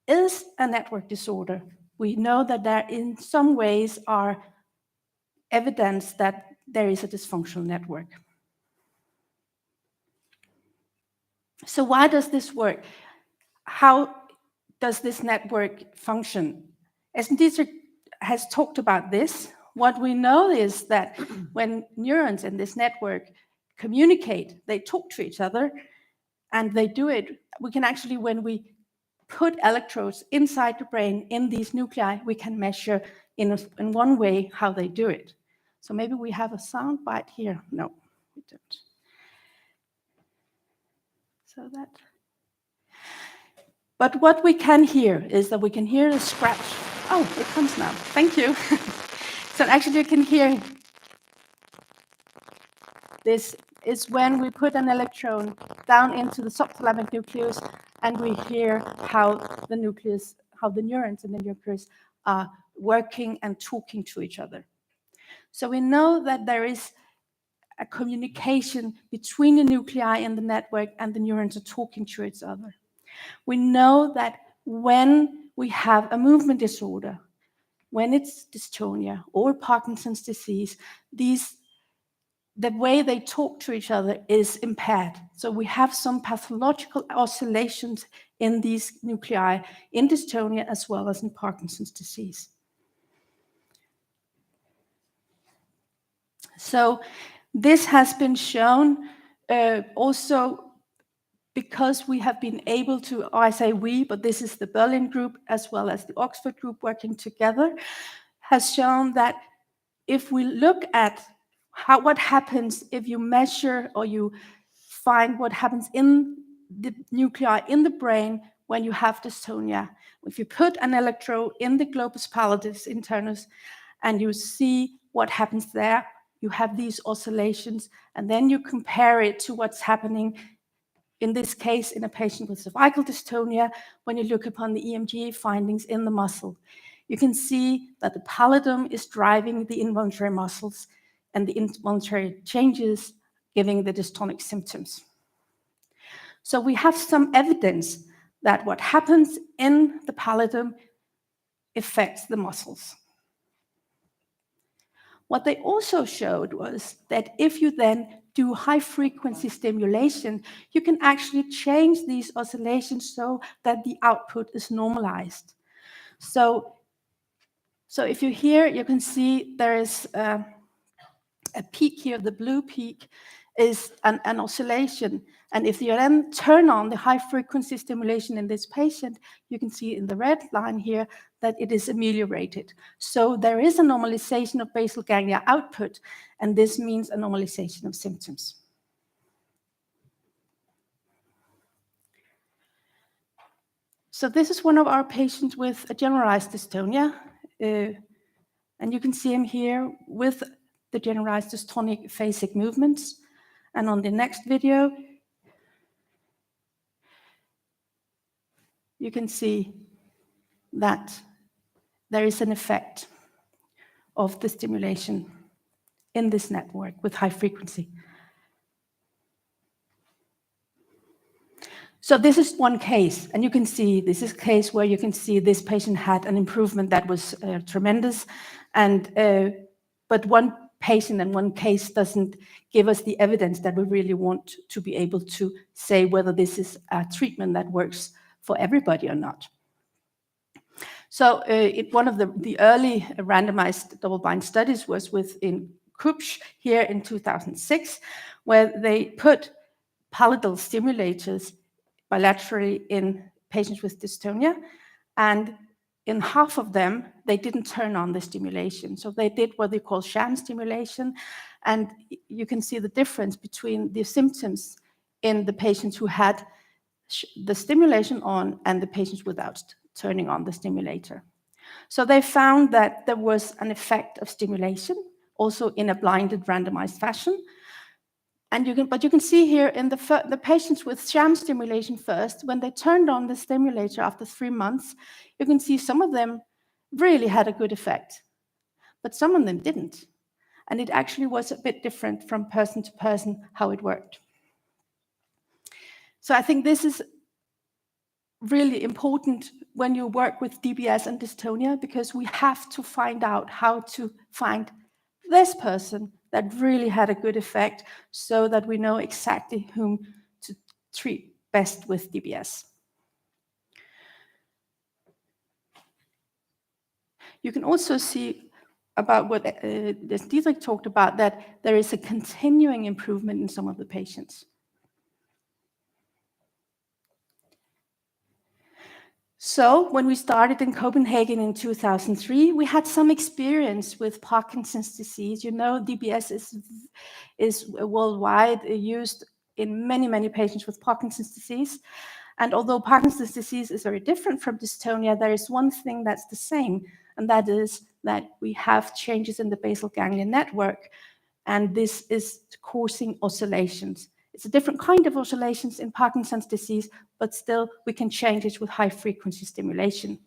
is a network disorder. We know that there in some ways are evidence that there is a dysfunctional network. So why does this work? How does this network function? Esben Dietrich has talked about this. What we know is that when neurons in this network communicate, they talk to each other, and they do it. We can actually, when we put electrodes inside the brain in these nuclei, we can measure in one way how they do it. So maybe we have a sound bite here. No, we don't. So that. But what we can hear is that we can hear the scratch. Oh, it comes now. Thank you. So actually you can hear this is when we put an electrode down into the subthalamic nucleus and we hear how the neurons in the nucleus are working and talking to each other. So we know that there is a communication between the nuclei in the network and the neurons are talking to each other. We know that when we have a movement disorder, when it's dystonia or Parkinson's disease, the way they talk to each other is impaired. So we have some pathological oscillations in these nuclei in dystonia as well as in Parkinson's disease. So this has been shown also because we have been able to, I say we, but this is the Berlin group as well as the Oxford group working together, has shown that if we look at what happens if you measure or you find what happens in the nuclei in the brain when you have dystonia. If you put an electrode in the globus pallidus internus and you see what happens there, you have these oscillations, and then you compare it to what's happening in this case in a patient with cervical dystonia when you look upon the EMG findings in the muscle. You can see that the pallidum is driving the involuntary muscles and the involuntary changes giving the dystonic symptoms. So we have some evidence that what happens in the pallidum affects the muscles. What they also showed was that if you then do high-frequency stimulation, you can actually change these oscillations so that the output is normalized. So if you hear, you can see there is a peak here. The blue peak is an oscillation. And if you then turn on the high-frequency stimulation in this patient, you can see in the red line here that it is ameliorated. So there is a normalization of basal ganglia output, and this means a normalization of symptoms. So this is one of our patients with a generalized dystonia. And you can see him here with the generalized dystonic phasic movements. And on the next video, you can see that there is an effect of the stimulation in this network with high frequency. So this is one case, and you can see this is a case where you can see this patient had an improvement that was tremendous, and but one patient and one case doesn't give us the evidence that we really want to be able to say whether this is a treatment that works for everybody or not. So one of the early randomized double-blind studies was within Kupsch here in 2006, where they put palatal stimulators bilaterally in patients with dystonia, and in half of them, they didn't turn on the stimulation. So they did what they call sham stimulation, and you can see the difference between the symptoms in the patients who had the stimulation on and the patients without turning on the stimulator. So they found that there was an effect of stimulation, also in a blinded randomized fashion. And you can see here in the patients with sham stimulation first, when they turned on the stimulator after 3 months, you can see some of them really had a good effect, but some of them didn't. And it actually was a bit different from person to person how it worked. So I think this is really important when you work with DBS and dystonia, because we have to find out how to find this person that really had a good effect so that we know exactly whom to treat best with DBS. You can also see about what Dietrich talked about, that there is a continuing improvement in some of the patients. So when we started in Copenhagen in 2003, we had some experience with Parkinson's disease. You know, DBS is worldwide used in many, many patients with Parkinson's disease. And although Parkinson's disease is very different from dystonia, there is one thing that's the same, and that is that we have changes in the basal ganglia network, and this is causing oscillations. It's a different kind of oscillations in Parkinson's disease, but still we can change it with high frequency stimulation.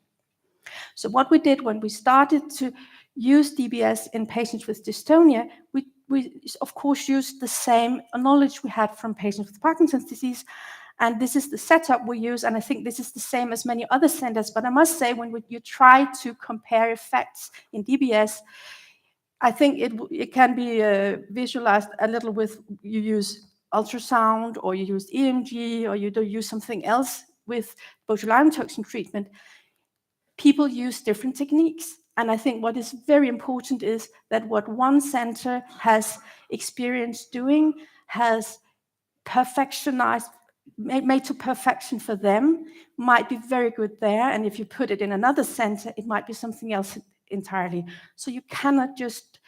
So what we did when we started to use DBS in patients with dystonia, we of course used the same knowledge we had from patients with Parkinson's disease, and this is the setup we use, and I think this is the same as many other centers, but I must say when you try to compare effects in DBS, I think it can be visualized a little with you use ultrasound, or you use EMG, or you do use something else with botulinum toxin treatment. People use different techniques. And I think what is very important is that what one center has experience doing has perfectionized, made to perfection for them, might be very good there. And if you put it in another center, it might be something else entirely. So you cannot just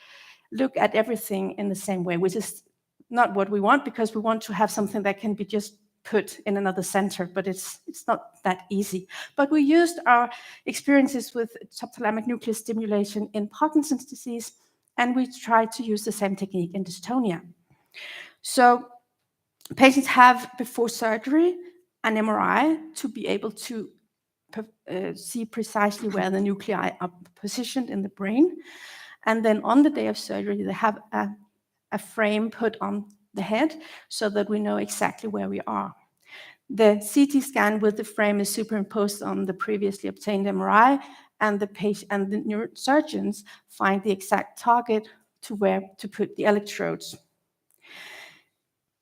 look at everything in the same way, which is not what we want, because we want to have something that can be just put in another center, but it's not that easy. But we used our experiences with subthalamic nuclear stimulation in Parkinson's disease, and we tried to use the same technique in dystonia. So patients have, before surgery, an MRI to be able to see precisely where the nuclei are positioned in the brain. And then on the day of surgery, they have a frame put on the head so that we know exactly where we are. The CT scan with the frame is superimposed on the previously obtained MRI, and the patient and the neurosurgeons find the exact target to where to put the electrodes.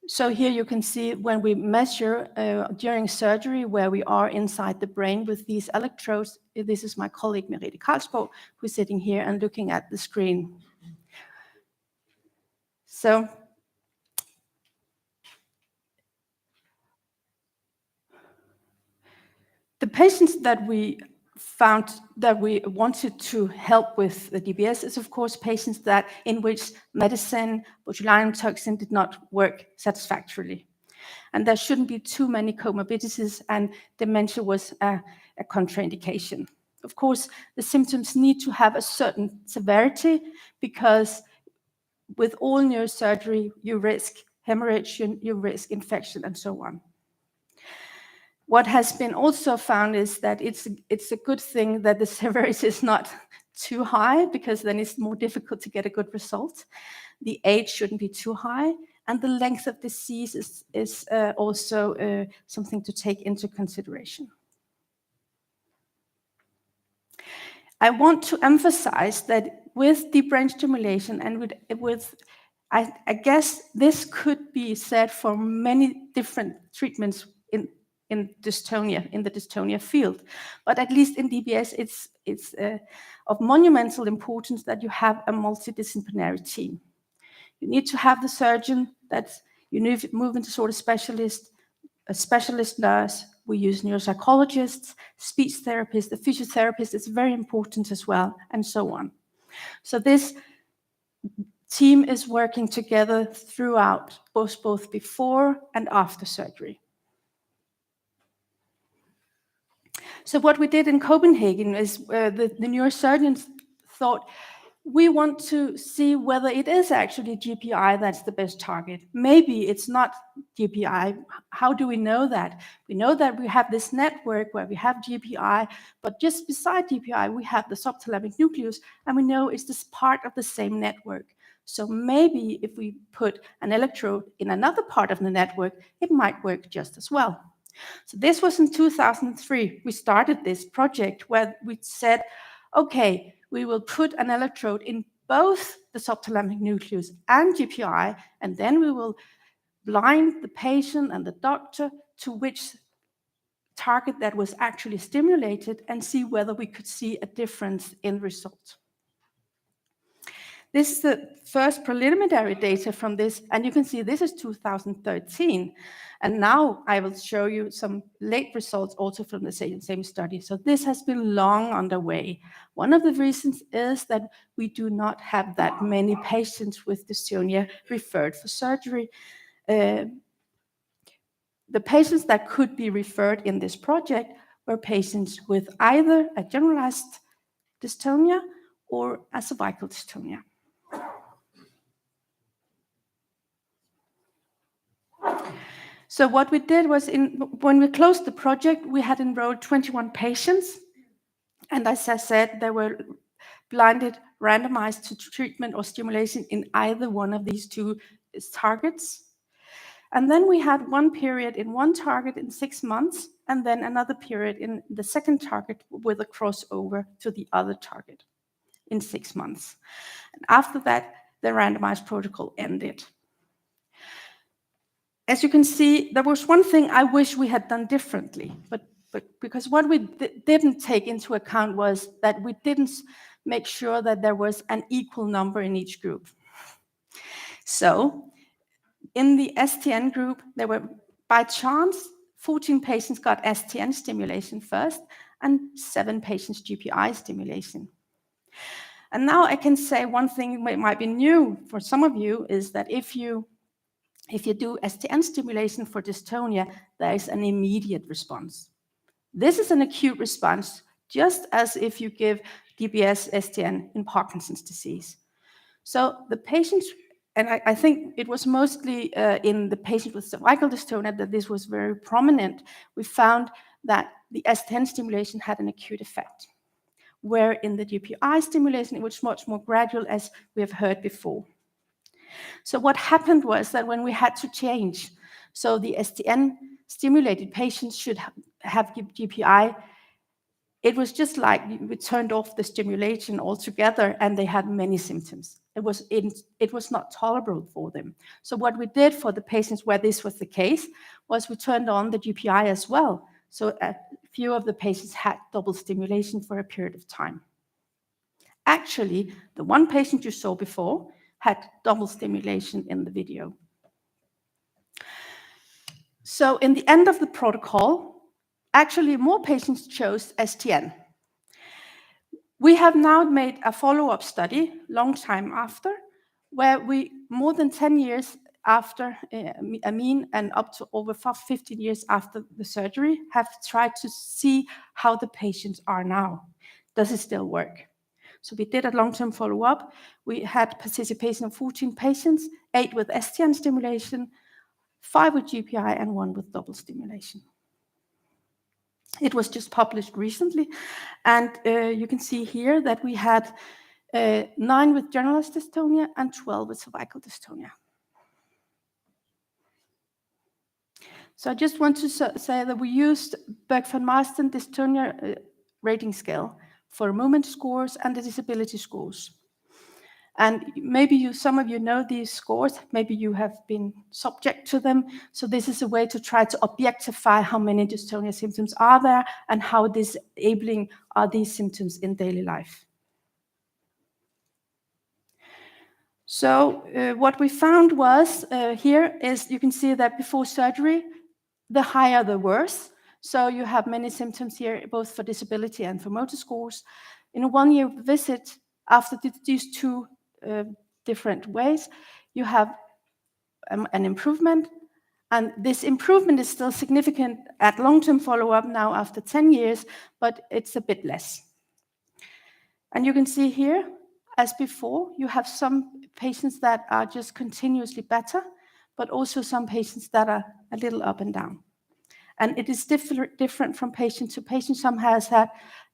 So here you can see when we measure during surgery where we are inside the brain with these electrodes. This is my colleague Merete Karlsborg, who's sitting here and looking at the screen. So the patients that we found that we wanted to help with the DBS is, of course, patients that in which medicine, botulinum toxin did not work satisfactorily. And there shouldn't be too many comorbidities, and dementia was a contraindication. Of course, the symptoms need to have a certain severity, because with all neurosurgery, you risk hemorrhage, you risk infection, and so on. What has been also found is that it's a good thing that the severity is not too high, because then it's more difficult to get a good result. The age shouldn't be too high, and the length of disease is also something to take into consideration. I want to emphasize that with deep brain stimulation and I guess this could be said for many different treatments in dystonia, in the dystonia field, but at least in DBS, it's of monumental importance that you have a multidisciplinary team. You need to have the surgeon, you need to move into sort of specialist, a specialist nurse. We use neuropsychologists, speech therapists, the physiotherapist is very important as well, and so on. So this team is working together throughout, both before and after surgery. So what we did in Copenhagen is the neurosurgeons thought, we want to see whether it is actually GPI that's the best target. Maybe it's not GPI. How do we know that? We know that we have this network where we have GPI, but just beside GPI, we have the subthalamic nucleus, and we know it's this part of the same network. So maybe if we put an electrode in another part of the network, it might work just as well. So this was in 2003. We started this project where we said, okay, we will put an electrode in both the subthalamic nucleus and GPI, and then we will blind the patient and the doctor to which target that was actually stimulated and see whether we could see a difference in results. This is the first preliminary data from this, and you can see this is 2013. And now I will show you some late results also from the same study. So this has been long underway. One of the reasons is that we do not have that many patients with dystonia referred for surgery. The patients that could be referred in this project were patients with either a generalized dystonia or a cervical dystonia. So what we did was, when we closed the project, we had enrolled 21 patients. And as I said, they were blinded, randomized to treatment or stimulation in either one of these two targets. And then we had one period in one target in 6 months, and then another period in the second target with a crossover to the other target in 6 months. And after that, the randomized protocol ended. As you can see, there was one thing I wish we had done differently, but because what we didn't take into account was that we didn't make sure that there was an equal number in each group. So in the STN group, there were, by chance, 14 patients got STN stimulation first and 7 patients GPI stimulation. And now I can say one thing that might be new for some of you is that if you do STN stimulation for dystonia, there is an immediate response. This is an acute response, just as if you give DBS STN in Parkinson's disease. So the patients, and I think it was mostly in the patients with cervical dystonia that this was very prominent, we found that the STN stimulation had an acute effect, where in the GPI stimulation, it was much more gradual, as we have heard before. So what happened was that when we had to change, so the STN stimulated patients should have GPI, it was just like we turned off the stimulation altogether and they had many symptoms. It was not tolerable for them. So what we did for the patients where this was the case was we turned on the GPI as well. So a few of the patients had double stimulation for a period of time. Actually, the one patient you saw before had double stimulation in the video. So in the end of the protocol, actually more patients chose STN. We have now made a follow-up study, long time after, where we, more than 10 years after a mean and up to over 15 years after the surgery, have tried to see how the patients are now. Does it still work? So we did a long-term follow-up. We had participation of 14 patients, 8 with STN stimulation, 5 with GPI, and 1 with double stimulation. It was just published recently, and you can see here that we had 9 with generalized dystonia and 12 with cervical dystonia. So I just want to say that we used Berg-van Marsden dystonia rating scale for movement scores and the disability scores. And maybe some of you know these scores, maybe you have been subject to them. So this is a way to try to objectify how many dystonia symptoms are there and how disabling are these symptoms in daily life. So what we found was here is you can see that before surgery, the higher the worse. So you have many symptoms here, both for disability and for motor scores. In a one-year visit, after these two different ways, you have an improvement. And this improvement is still significant at long-term follow-up now after 10 years, but it's a bit less. And you can see here, as before, you have some patients that are just continuously better, but also some patients that are a little up and down. And it is different from patient to patient. Some has had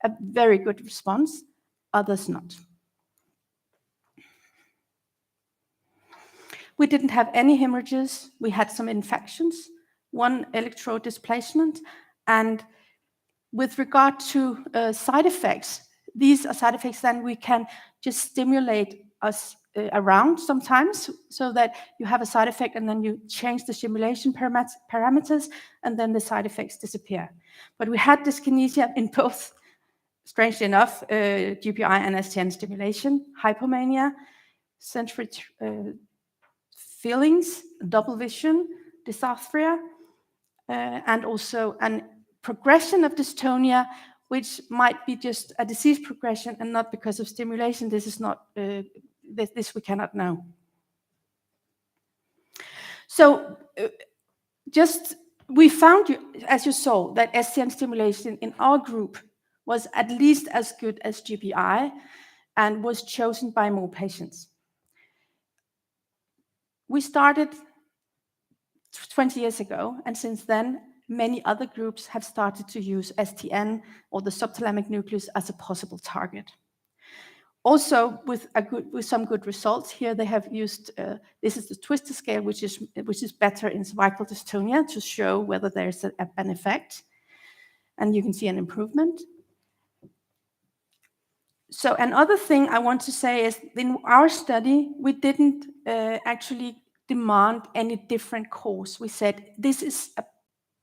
a very good response, others not. We didn't have any hemorrhages. We had some infections, 1 electrode displacement. And with regard to side effects, these are side effects then we can just stimulate us around sometimes so that you have a side effect and then you change the stimulation parameters and then the side effects disappear. But we had dyskinesia in both, strangely enough, GPI and STN stimulation, hypomania, sensory feelings, double vision, dysarthria, and also a progression of dystonia, which might be just a disease progression and not because of stimulation. This is not, this we cannot know. So we found, as you saw, that STN stimulation in our group was at least as good as GPI and was chosen by more patients. We started 20 years ago, and since then, many other groups have started to use STN or the subthalamic nucleus as a possible target. Also, with some good results here, they have used, this is the Twister scale, which is better in cervical dystonia to show whether there's an effect. And you can see an improvement. So another thing I want to say is in our study, we didn't actually demand any different course. We said this is a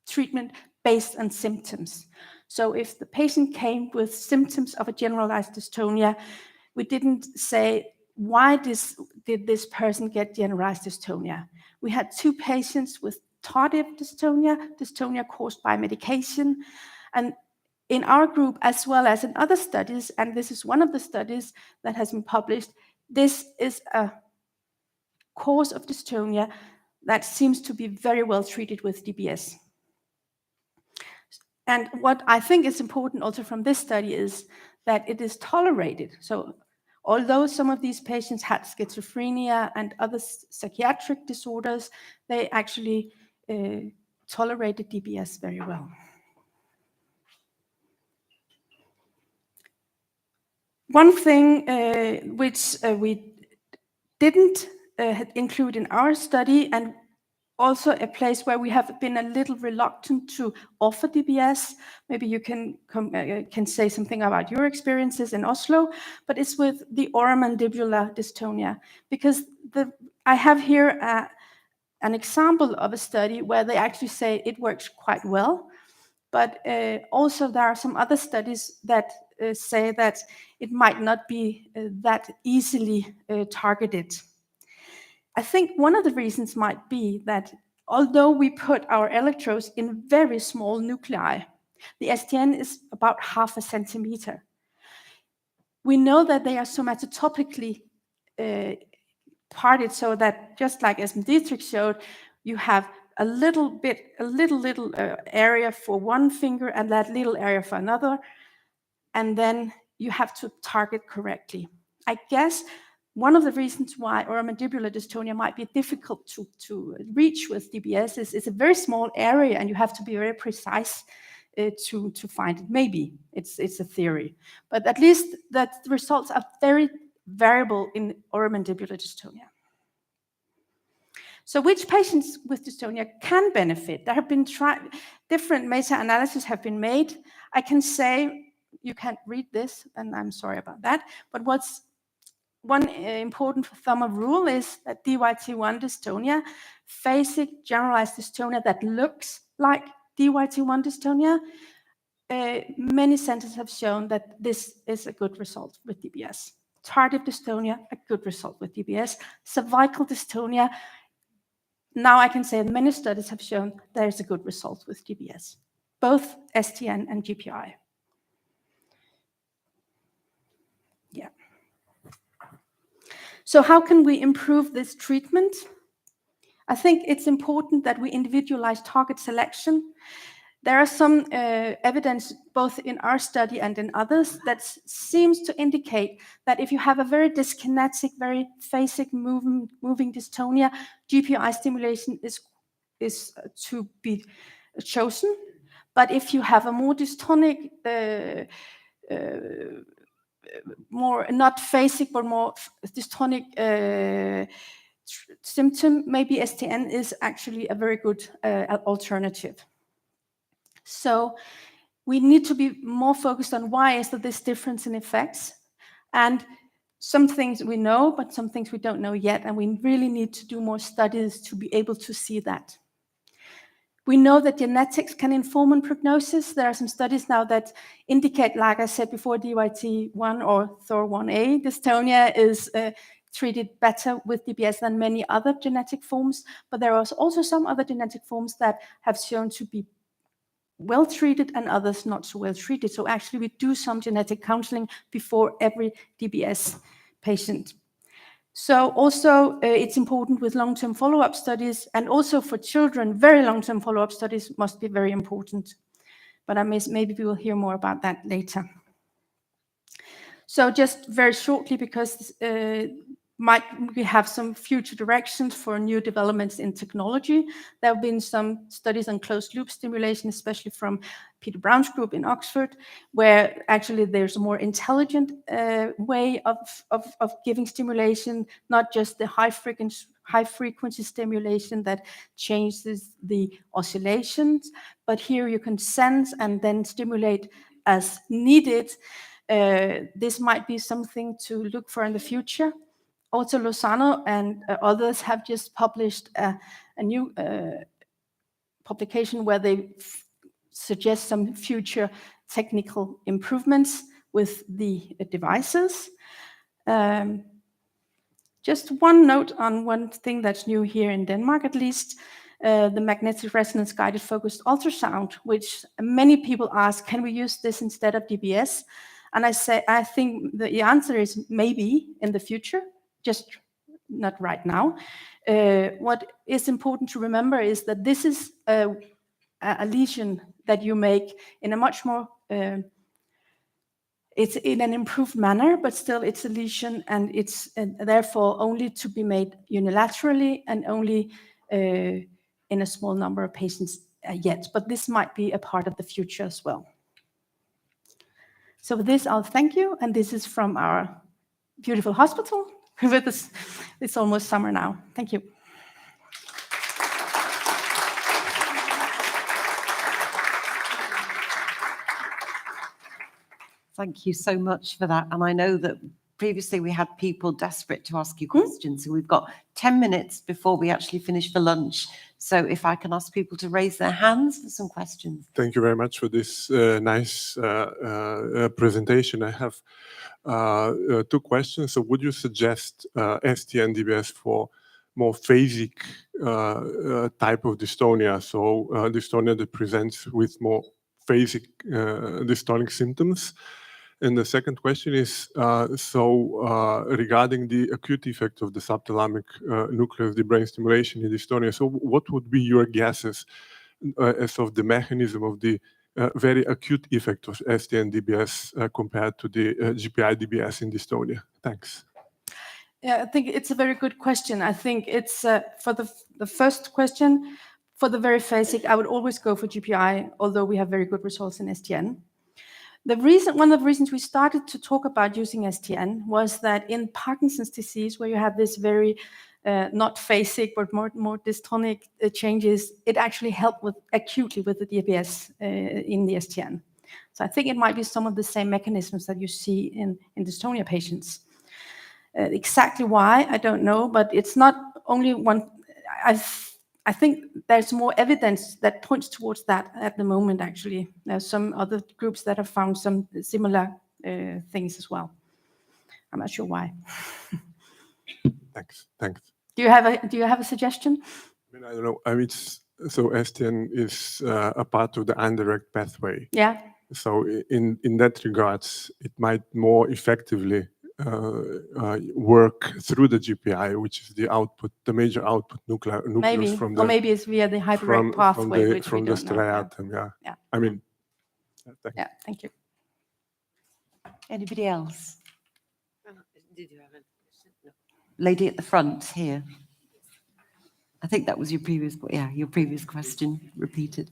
treatment based on symptoms. So if the patient came with symptoms of a generalized dystonia, we didn't say, why did this person get generalized dystonia? We had 2 patients with tardive dystonia, dystonia caused by medication. And in our group, as well as in other studies, and this is one of the studies that has been published, this is a cause of dystonia that seems to be very well treated with DBS. And what I think is important also from this study is that it is tolerated. So although some of these patients had schizophrenia and other psychiatric disorders, they actually tolerated DBS very well. One thing which we didn't include in our study, and also a place where we have been a little reluctant to offer DBS. Maybe you can say something about your experiences in Oslo, but it's with the oromandibular dystonia, because I have here an example of a study where they actually say it works quite well, but also there are some other studies that say that it might not be that easily targeted. I think one of the reasons might be that although we put our electrodes in very small nuclei, the STN is about 0.5 centimeter. We know that they are somatotopically part it so that, just like as Dietrich showed, you have a little area for one finger and that little area for another, and then you have to target correctly. I guess one of the reasons why oromandibular dystonia might be difficult to reach with DBS is it's a very small area and you have to be very precise to find it. Maybe it's a theory, but at least that the results are very variable in oromandibular dystonia. So which patients with dystonia can benefit? There have been different meta-analyses have been made. I can say, you can't read this, and I'm sorry about that, but what's one important thumb of rule is that DYT1 dystonia, phasic generalized dystonia that looks like DYT1 dystonia, many centers have shown that this is a good result with DBS. Tardive dystonia, a good result with DBS. Cervical dystonia, now I can say many studies have shown there is a good result with DBS, both STN and GPI. Yeah. So how can we improve this treatment? I think it's important that we individualize target selection. There are some evidence both in our study and in others that seems to indicate that if you have a very dyskinetic, very phasic moving dystonia, GPI stimulation is to be chosen. But if you have a more dystonic, more not phasic but more dystonic symptom, maybe STN is actually a very good alternative. So we need to be more focused on why is there this difference in effects, and some things we know, but some things we don't know yet, and we really need to do more studies to be able to see that. We know that genetics can inform on prognosis. There are some studies now that indicate, like I said before, DYT1 or THOR1A dystonia is treated better with DBS than many other genetic forms, but there are also some other genetic forms that have shown to be well treated and others not so well treated. So actually we do some genetic counseling before every DBS patient. So also it's important with long-term follow-up studies, and also for children, very long-term follow-up studies must be very important. But maybe we will hear more about that later. So just very shortly, because we have some future directions for new developments in technology. There have been some studies on closed loop stimulation, especially from Peter Brown's group in Oxford, where actually there's a more intelligent way of giving stimulation, not just the high frequency stimulation that changes the oscillations, but here you can sense and then stimulate as needed. This might be something to look for in the future. Also, Lozano and others have just published a new publication where they suggest some future technical improvements with the devices. Just one note on one thing that's new here in Denmark, at least, the magnetic resonance guided focused ultrasound, which many people ask, can we use this instead of DBS? And I think the answer is maybe in the future, just not right now. What is important to remember is that this is a lesion that you make in a much more, it's in an improved manner, but still it's a lesion, and it's therefore only to be made unilaterally and only in a small number of patients yet. But this might be a part of the future as well. So with this, I'll thank you, and this is from our beautiful hospital. With this, it's almost summer now. Thank you. Thank you so much for that. And I know that previously we had people desperate to ask you questions. So we've got 10 minutes before we actually finish for lunch. So if I can ask people to raise their hands for some questions. Thank you very much for this nice presentation. I have two questions. So would you suggest STN DBS for more phasic type of dystonia? So dystonia that presents with more phasic dystonic symptoms. And the second question is, regarding the acute effect of the subthalamic nucleus, the brain stimulation in dystonia. So what would be your guesses as of the mechanism of the very acute effect of STN-DBS compared to the GPI-DBS in dystonia? Thanks. Yeah, I think it's a very good question. I think it's for the first question, for the very basic, I would always go for GPI, although we have very good results in STN. One of the reasons we started to talk about using STN was that in Parkinson's disease, where you have this very not phasic but more dystonic changes, it actually helped acutely with the DBS in the STN. So I think it might be some of the same mechanisms that you see in dystonia patients. Exactly why, I don't know, but it's not only one. I think there's more evidence that points towards that at the moment, actually. There's some other groups that have found some similar things as well. I'm not sure why. Thanks. Do you have a suggestion? I mean, I don't know. I mean, so STN is a part of the indirect pathway. Yeah. So in that regards, it might more effectively work through the GPI, which is the major output nucleus Maybe, from or maybe it's via the hyperrect pathway, which from we the don't know. striatum. Yeah. I mean, thank you. Anybody else? Did you have a question? No. Lady at the front here. I think that was your previous question repeated.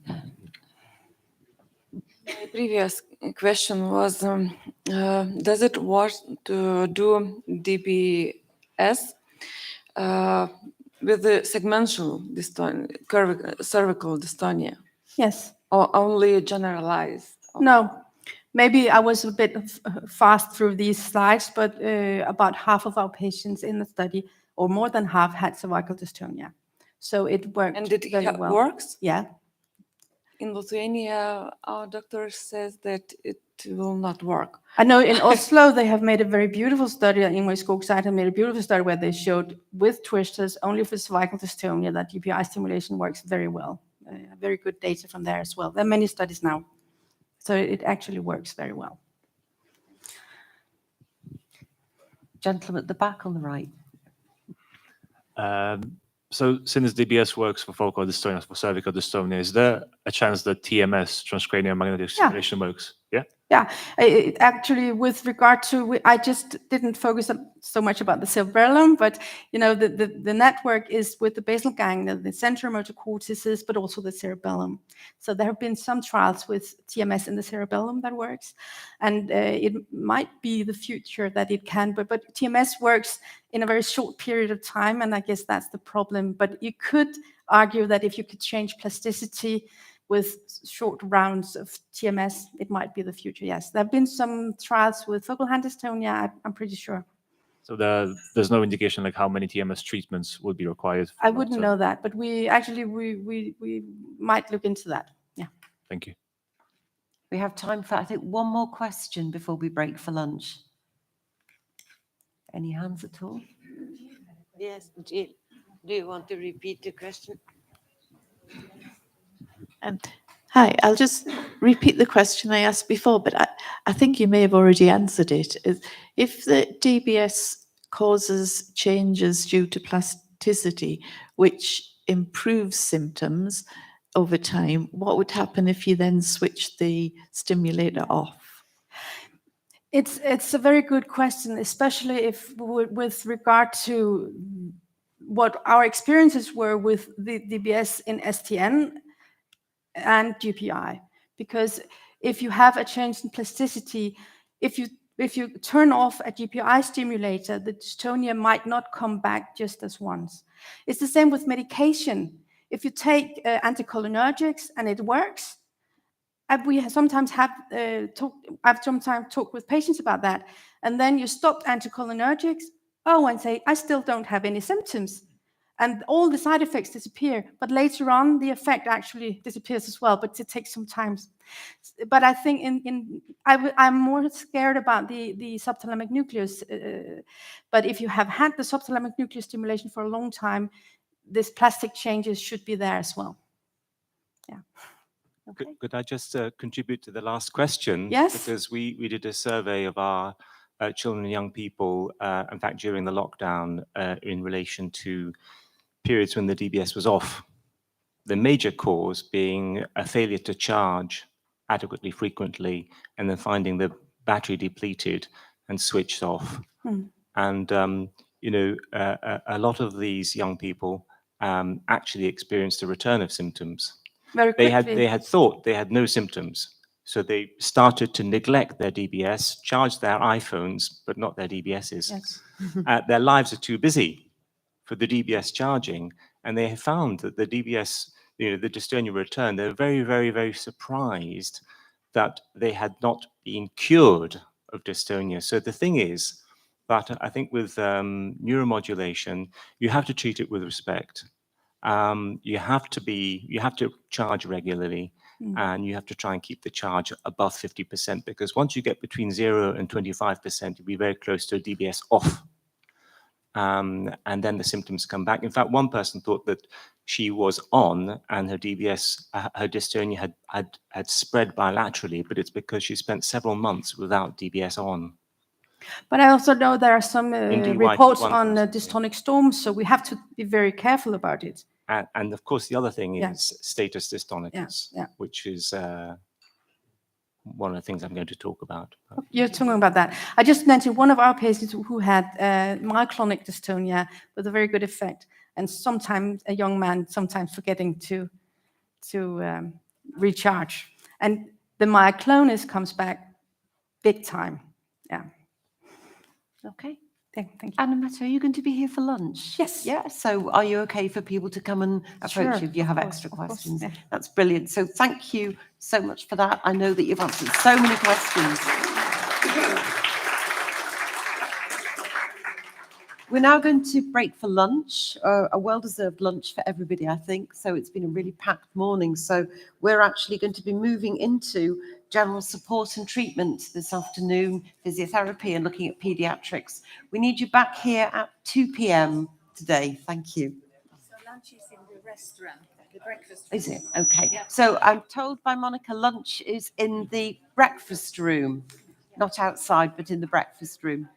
My previous question was, does it work to do DBS with the segmental dystonia, cervical dystonia? Yes. Or only generalized? No. Maybe I was a bit fast through these slides, but about half of our patients in the study, or more than half, had cervical dystonia. So it worked and very well. Works? Yeah. In Lithuania, our doctor says that it will not work. I know in Oslo they have made a very beautiful study. Ingrid Skogside have made a beautiful study where they showed with twisters only for cervical dystonia that GPI stimulation works very well. Very good data from there as well. There are many studies now, so it actually works very well. Gentleman at the back on the right. So since DBS works for focal dystonia, for cervical dystonia, is there a chance that TMS, transcranial magnetic stimulation, works? Yeah? Yeah, actually, with regard to, I just didn't focus so much about the cerebellum, but you know, the network is with the basal ganglia, the centromotor cortices, but also the cerebellum. So there have been some trials with TMS in the cerebellum that works, and it might be the future that it can, but TMS works in a very short period of time, and I guess that's the problem. But you could argue that if you could change plasticity with short rounds of TMS, it might be the future, yes. There have been some trials with focal hand dystonia, I'm pretty sure. So there's no indication like how many TMS treatments would be required? I wouldn't know that, but we might look into that, yeah. Thank you. We have time for, I think, one more question before we break for lunch. Any hands at all? Yes, Jill, do you want to repeat the question? Hi, I'll just repeat the question I asked before, but I think you may have already answered it. If the DBS causes changes due to plasticity, which improves symptoms over time, what would happen if you then switch the stimulator off? It's a very good question, especially if with regard to what our experiences were with the DBS in STN and GPI, because if you have a change in plasticity, if you turn off a GPI stimulator, the dystonia might not come back just as once. It's the same with medication. If you take anticholinergics and it works, I've sometimes talked with patients about that, and then you stop anticholinergics, and say, I still don't have any symptoms. And all the side effects disappear, but later on, the effect actually disappears as well, but it takes some time. But I think I'm more scared about the subthalamic nucleus, but if you have had the subthalamic nucleus stimulation for a long time, this plastic changes should be there as well. Yeah. Okay. Could I just contribute to the last question? Yes. Because we did a survey of our children and young people, in fact, during the lockdown, in relation to periods when the DBS was off. The major cause being a failure to charge adequately frequently, and then finding the battery depleted and switched off. And a lot of these young people actually experienced a return of symptoms. Very quickly. They had thought they had no symptoms, so they started to neglect their DBS, charge their iPhones, but not their DBSs. Yes. Their lives are too busy for the DBS charging, and they have found that the DBS, the Dystonia return, they're very, very, very surprised that they had not been cured of dystonia. So the thing is that I think with neuromodulation, you have to treat it with respect. You have to charge regularly, and you have to try and keep the charge above 50%, because once you get between 0 and 25%, you'll be very close to a DBS off. And then the symptoms come back. In fact, one person thought that she was on and her DBS, her dystonia had spread bilaterally, but it's because she spent several months without DBS on. But I also know there are some Indeed, reports one on person, dystonic storms, so we have to be very careful about it. And of course, the other thing Yeah. is status dystonicus, Yeah. which is one of the things I'm going to talk about. You're talking about that. I just mentioned one of our patients who had myoclonic dystonia with a very good effect, and sometimes a young man sometimes forgetting to recharge, and the myoclonus comes back big time. Yeah. Okay. Thank you. Anna-Mette, are you going to be here for lunch? Yes. Yeah. So are you okay for people to come and approach Sure, you if you of have course, extra of course, questions? yeah. That's brilliant. So thank you so much for that. I know that you've answered so many questions. We're now going to break for lunch, a well-deserved lunch for everybody, I think. So it's been a really packed morning. So we're actually going to be moving into general support and treatment this afternoon, physiotherapy and looking at paediatrics. We need you back here at 2 p.m. today. Thank you. So lunch is in the restaurant, the breakfast. Is it? Okay. So I'm told by Monica lunch is in the breakfast room, not outside, but in the breakfast room.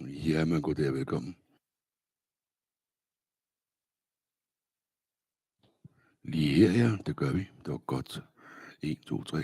Jamen, goddag, velkommen. Lige her, ja, det gør vi. Det var godt. 1, 2, 3.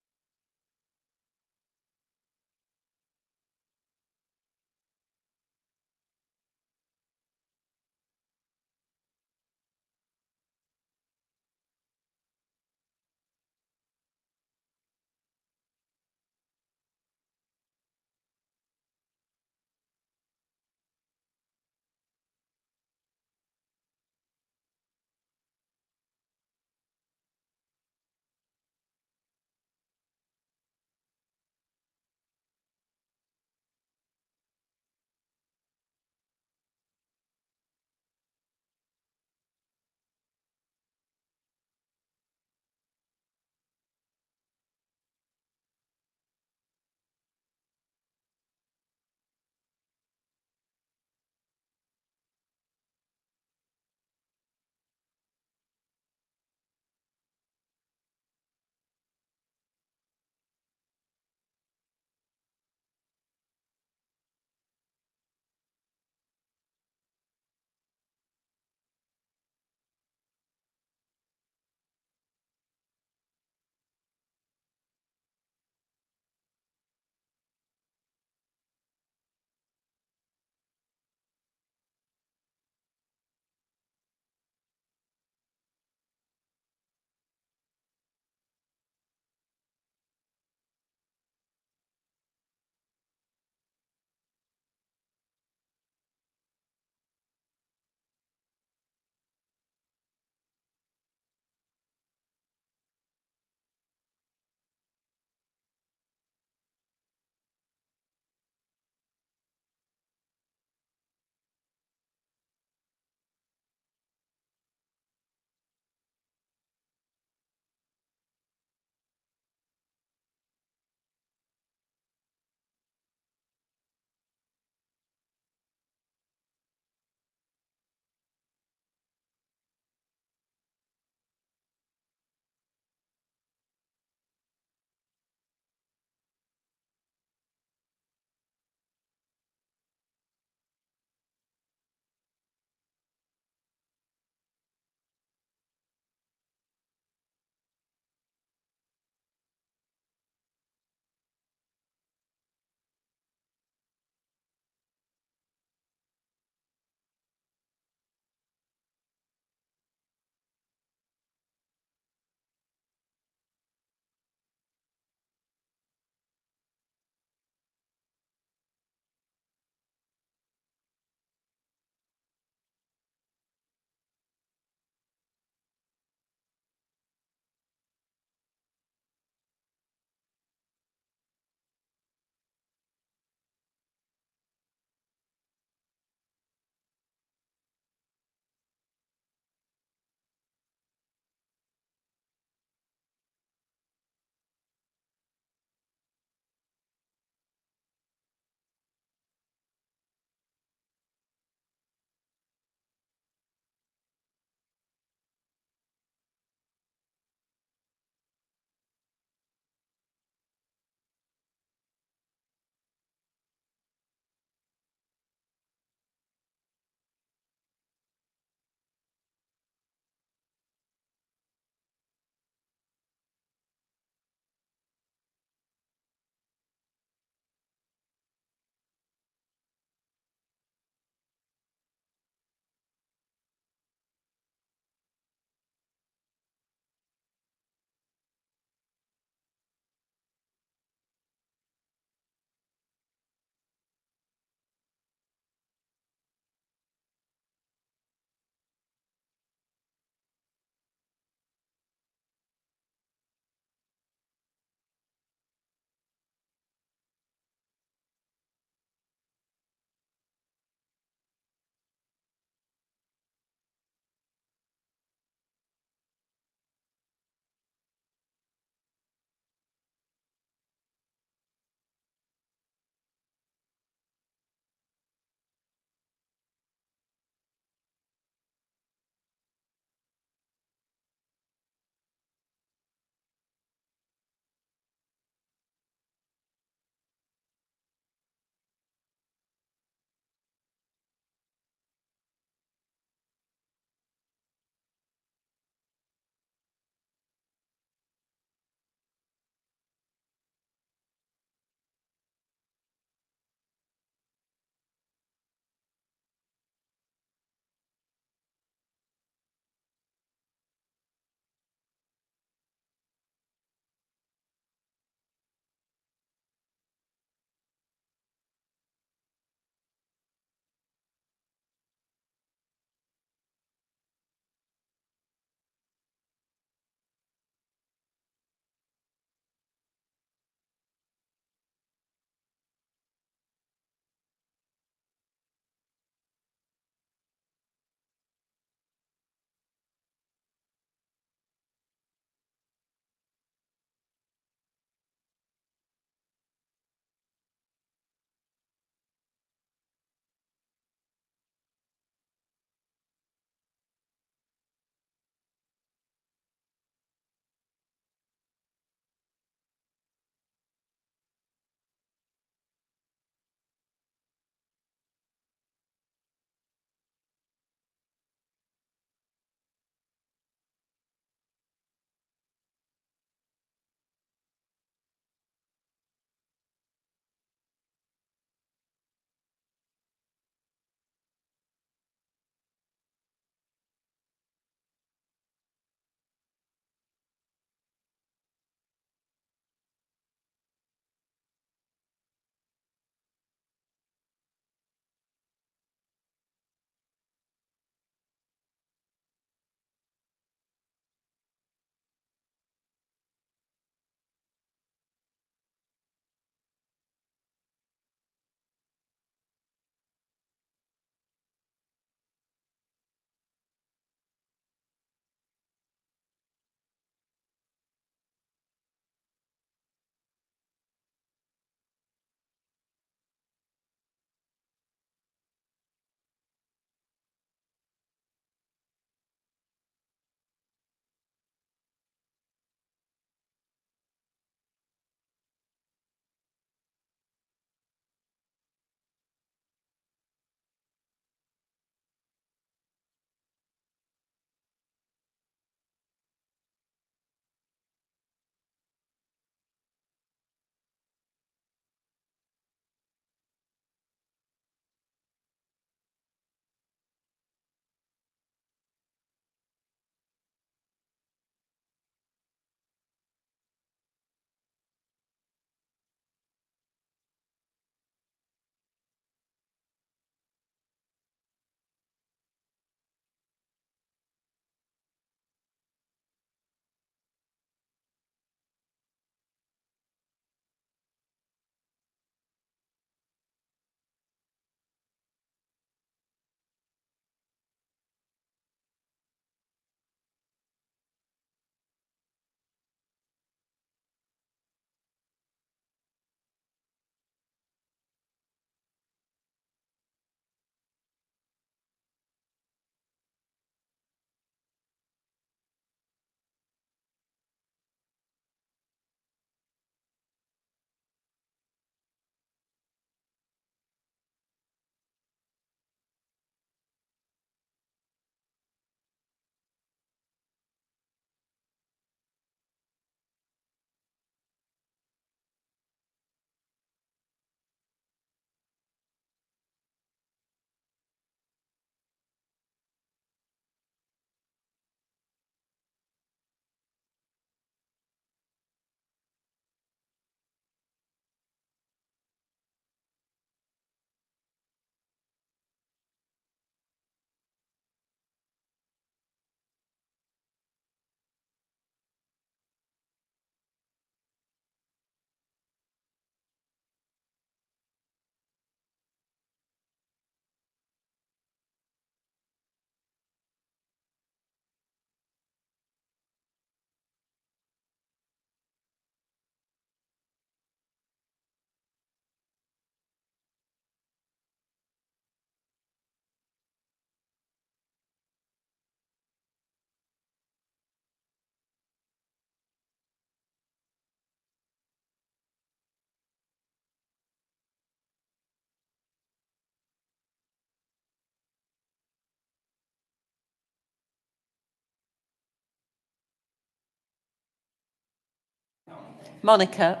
Monica,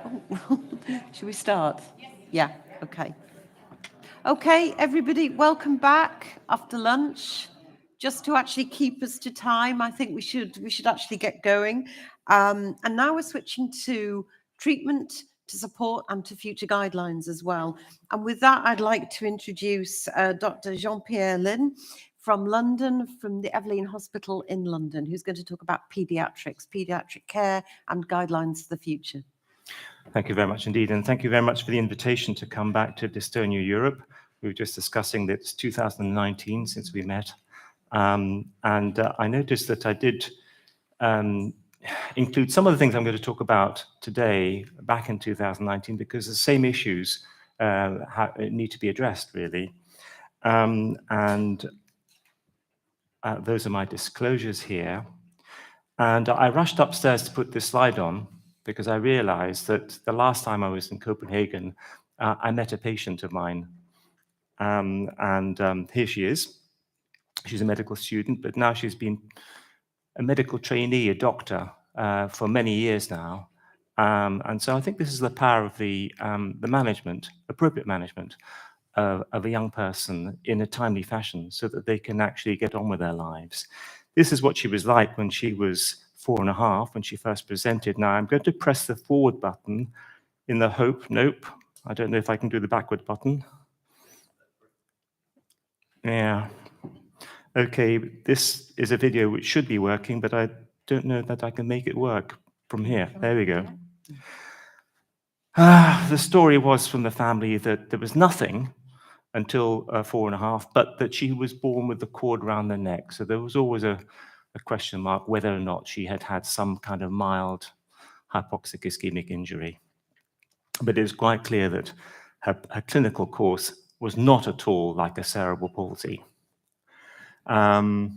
should we start? Yeah, okay. Okay, everybody, welcome back after lunch. Just to actually keep us to time, I think we should actually get going. And now we're switching to treatment, to support, and to future guidelines as well. And with that, I'd like to introduce Dr. Jean-Pierre Lin from London, from the Evelyn Hospital in London, who's going to talk about paediatrics, paediatric care, and guidelines for the future. Thank you very much indeed, and thank you very much for the invitation to come back to Dystonia Europe. We were just discussing that it's 2019 since we met, and I noticed that I did include some of the things I'm going to talk about today back in 2019 because the same issues need to be addressed, really. Those are my disclosures here. And I rushed upstairs to put this slide on because I realized that the last time I was in Copenhagen, I met a patient of mine. Here she is. She's a medical student, but now she's been a medical trainee, a doctor, for many years now. And so I think this is the power of the management, appropriate management of a young person in a timely fashion so that they can actually get on with their lives. This is what she was like when she was 4.5, when she first presented. Now I'm going to press the forward button in the hope, nope, I don't know if I can do the backward button. Yeah. Okay, this is a video which should be working, but I don't know that I can make it work from here. There we go. The story was from the family that there was nothing until 4.5, but that she was born with the cord around the neck. So there was always a question mark whether or not she had had some kind of mild hypoxic ischemic injury. But it was quite clear that her clinical course was not at all like a cerebral palsy. Throughout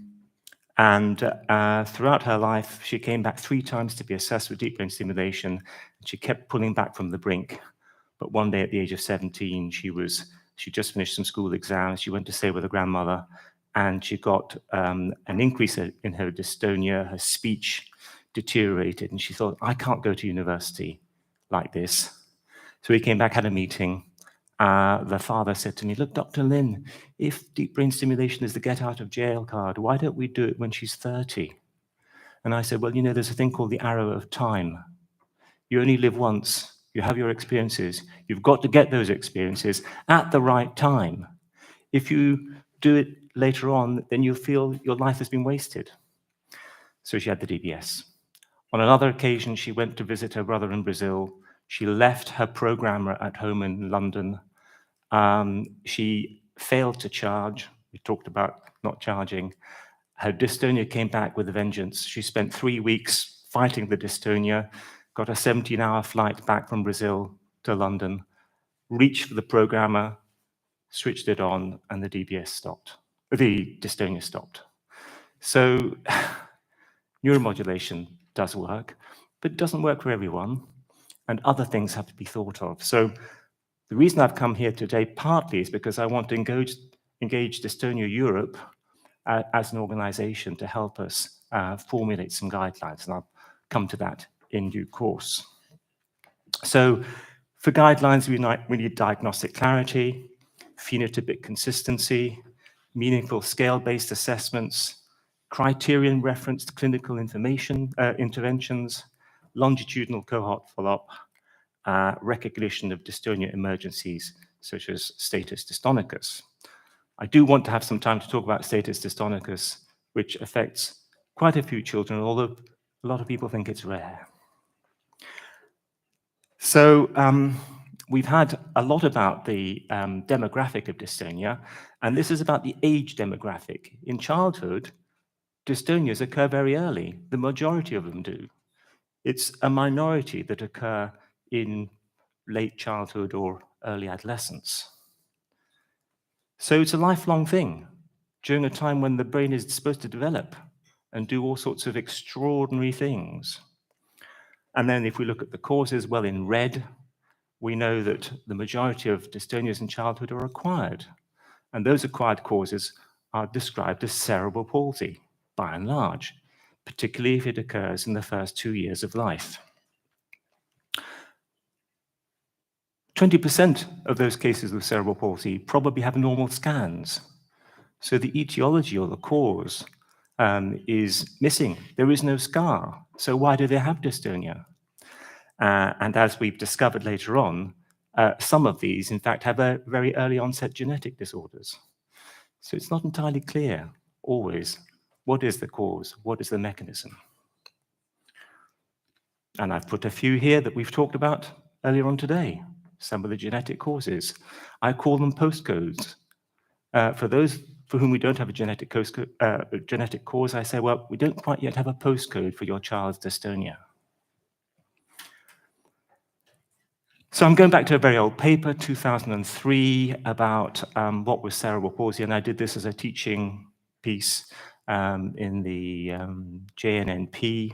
her life, she came back 3 times to be assessed with deep brain stimulation. And she kept pulling back from the brink. But one day at the age of 17, she just finished some school exams. She went to stay with her grandmother, and she got an increase in her dystonia. Her speech deteriorated, and she thought, I can't go to university like this. So we came back, had a meeting. The father said to me, look, Dr. Lin, if deep brain stimulation is the get out of jail card, why don't we do it when she's 30? And I said, well, you know, there's a thing called the arrow of time. You only live once. You have your experiences. You've got to get those experiences at the right time. If you do it later on, then you feel your life has been wasted. So she had the DBS. On another occasion, she went to visit her brother in Brazil. She left her programmer at home in London. She failed to charge. We talked about not charging. Her dystonia came back with a vengeance. She spent 3 weeks fighting the dystonia, got a 17-hour flight back from Brazil to London, reached for the programmer, switched it on, and the DBS stopped. The dystonia stopped. So neuromodulation does work, but it doesn't work for everyone, and other things have to be thought of. So the reason I've come here today partly is because I want to engage Dystonia Europe as an organization to help us formulate some guidelines, and I'll come to that in due course. So for guidelines, we need diagnostic clarity, phenotypic consistency, meaningful scale-based assessments, criterion referenced clinical information interventions, longitudinal cohort follow-up, recognition of dystonia emergencies, such as status dystonicus. I do want to have some time to talk about status dystonicus, which affects quite a few children, although a lot of people think it's rare. So we've had a lot about the demographic of dystonia, and this is about the age demographic. In childhood, dystonias occur very early. The majority of them do. It's a minority that occur in late childhood or early adolescence. So it's a lifelong thing during a time when the brain is supposed to develop and do all sorts of extraordinary things. And then if we look at the causes, well, in red, we know that the majority of dystonias in childhood are acquired. And those acquired causes are described as cerebral palsy, by and large, particularly if it occurs in the first 2 years of life. 20% of those cases with cerebral palsy probably have normal scans. So the etiology or the cause is missing. There is no scar. So why do they have dystonia? And as we've discovered later on, some of these, in fact, have a very early onset genetic disorders. So it's not entirely clear, always, what is the cause, what is the mechanism. And I've put a few here that we've talked about earlier on today, some of the genetic causes. I call them postcodes. For those for whom we don't have a genetic cause, I say, well, we don't quite yet have a postcode for your child's dystonia. So I'm going back to a very old paper, 2003, about what was cerebral palsy, and I did this as a teaching piece in the JNNP,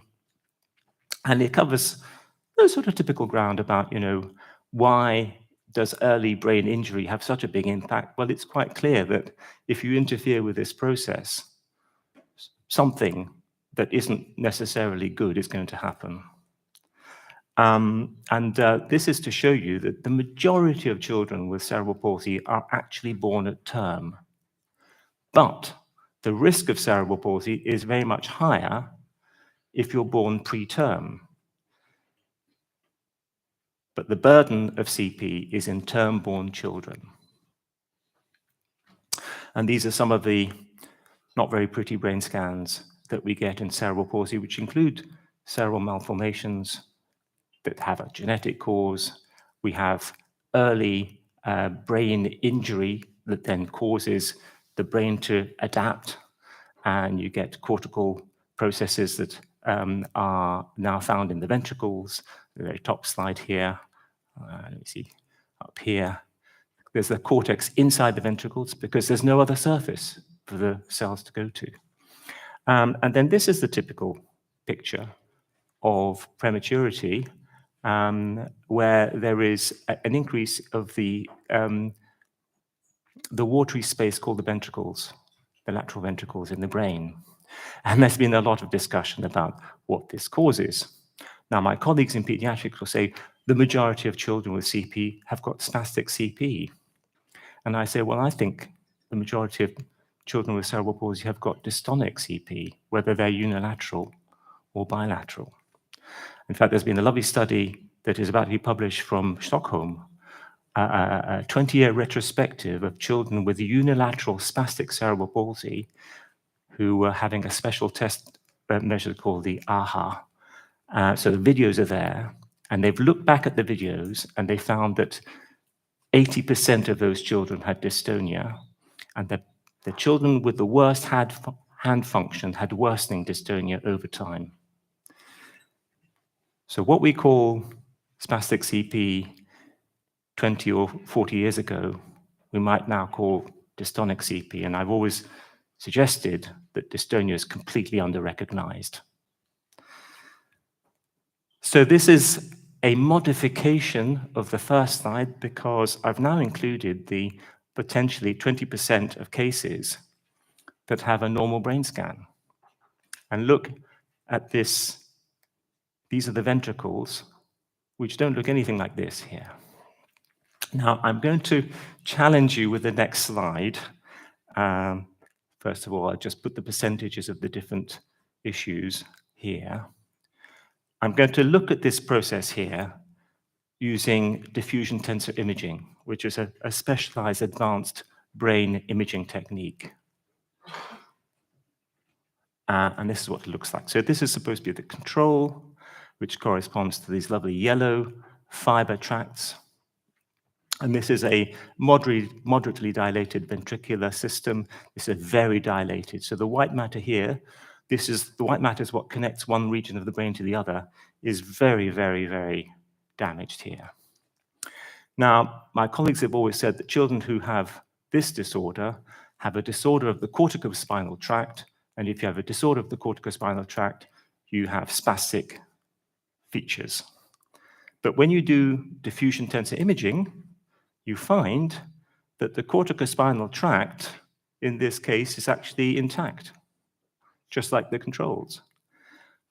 and it covers those sort of typical ground about, why does early brain injury have such a big impact? Well, it's quite clear that if you interfere with this process, something that isn't necessarily good is going to happen. This is to show you that the majority of children with cerebral palsy are actually born at term. But the risk of cerebral palsy is very much higher if you're born preterm. But the burden of CP is in term-born children. And these are some of the not very pretty brain scans that we get in cerebral palsy, which include cerebral malformations that have a genetic cause. We have early brain injury that then causes the brain to adapt, and you get cortical processes that are now found in the ventricles. The very top slide here, let me see, up here. There's the cortex inside the ventricles because there's no other surface for the cells to go to. And then this is the typical picture of prematurity, where there is an increase of the watery space called the ventricles, the lateral ventricles in the brain. And there's been a lot of discussion about what this causes. Now, my colleagues in pediatrics will say the majority of children with CP have got spastic CP. And I say, well, I think the majority of children with cerebral palsy have got dystonic CP, whether they're unilateral or bilateral. In fact, there's been a lovely study that is about to be published from Stockholm, a 20-year retrospective of children with unilateral spastic cerebral palsy who were having a special test measure called the AHA. So the videos are there, and they've looked back at the videos, and they found that 80% of those children had dystonia, and the children with the worst hand function had worsening dystonia over time. So what we call spastic CP 20 or 40 years ago, we might now call dystonic CP, and I've always suggested that dystonia is completely under-recognized. So this is a modification of the first slide because I've now included the potentially 20% of cases that have a normal brain scan. And look at this. These are the ventricles, which don't look anything like this here. Now, I'm going to challenge you with the next slide. First of all, I'll just put the percentages of the different issues here. I'm going to look at this process here using diffusion tensor imaging, which is a specialized advanced brain imaging technique. And this is what it looks like. So this is supposed to be the control, which corresponds to these lovely yellow fiber tracts. And this is a moderately dilated ventricular system. This is very dilated. So the white matter here, the white matter is what connects one region of the brain to the other, is very, very, very damaged here. Now, my colleagues have always said that children who have this disorder have a disorder of the corticospinal tract, and if you have a disorder of the corticospinal tract, you have spastic features. But when you do diffusion tensor imaging, you find that the corticospinal tract, in this case, is actually intact, just like the controls.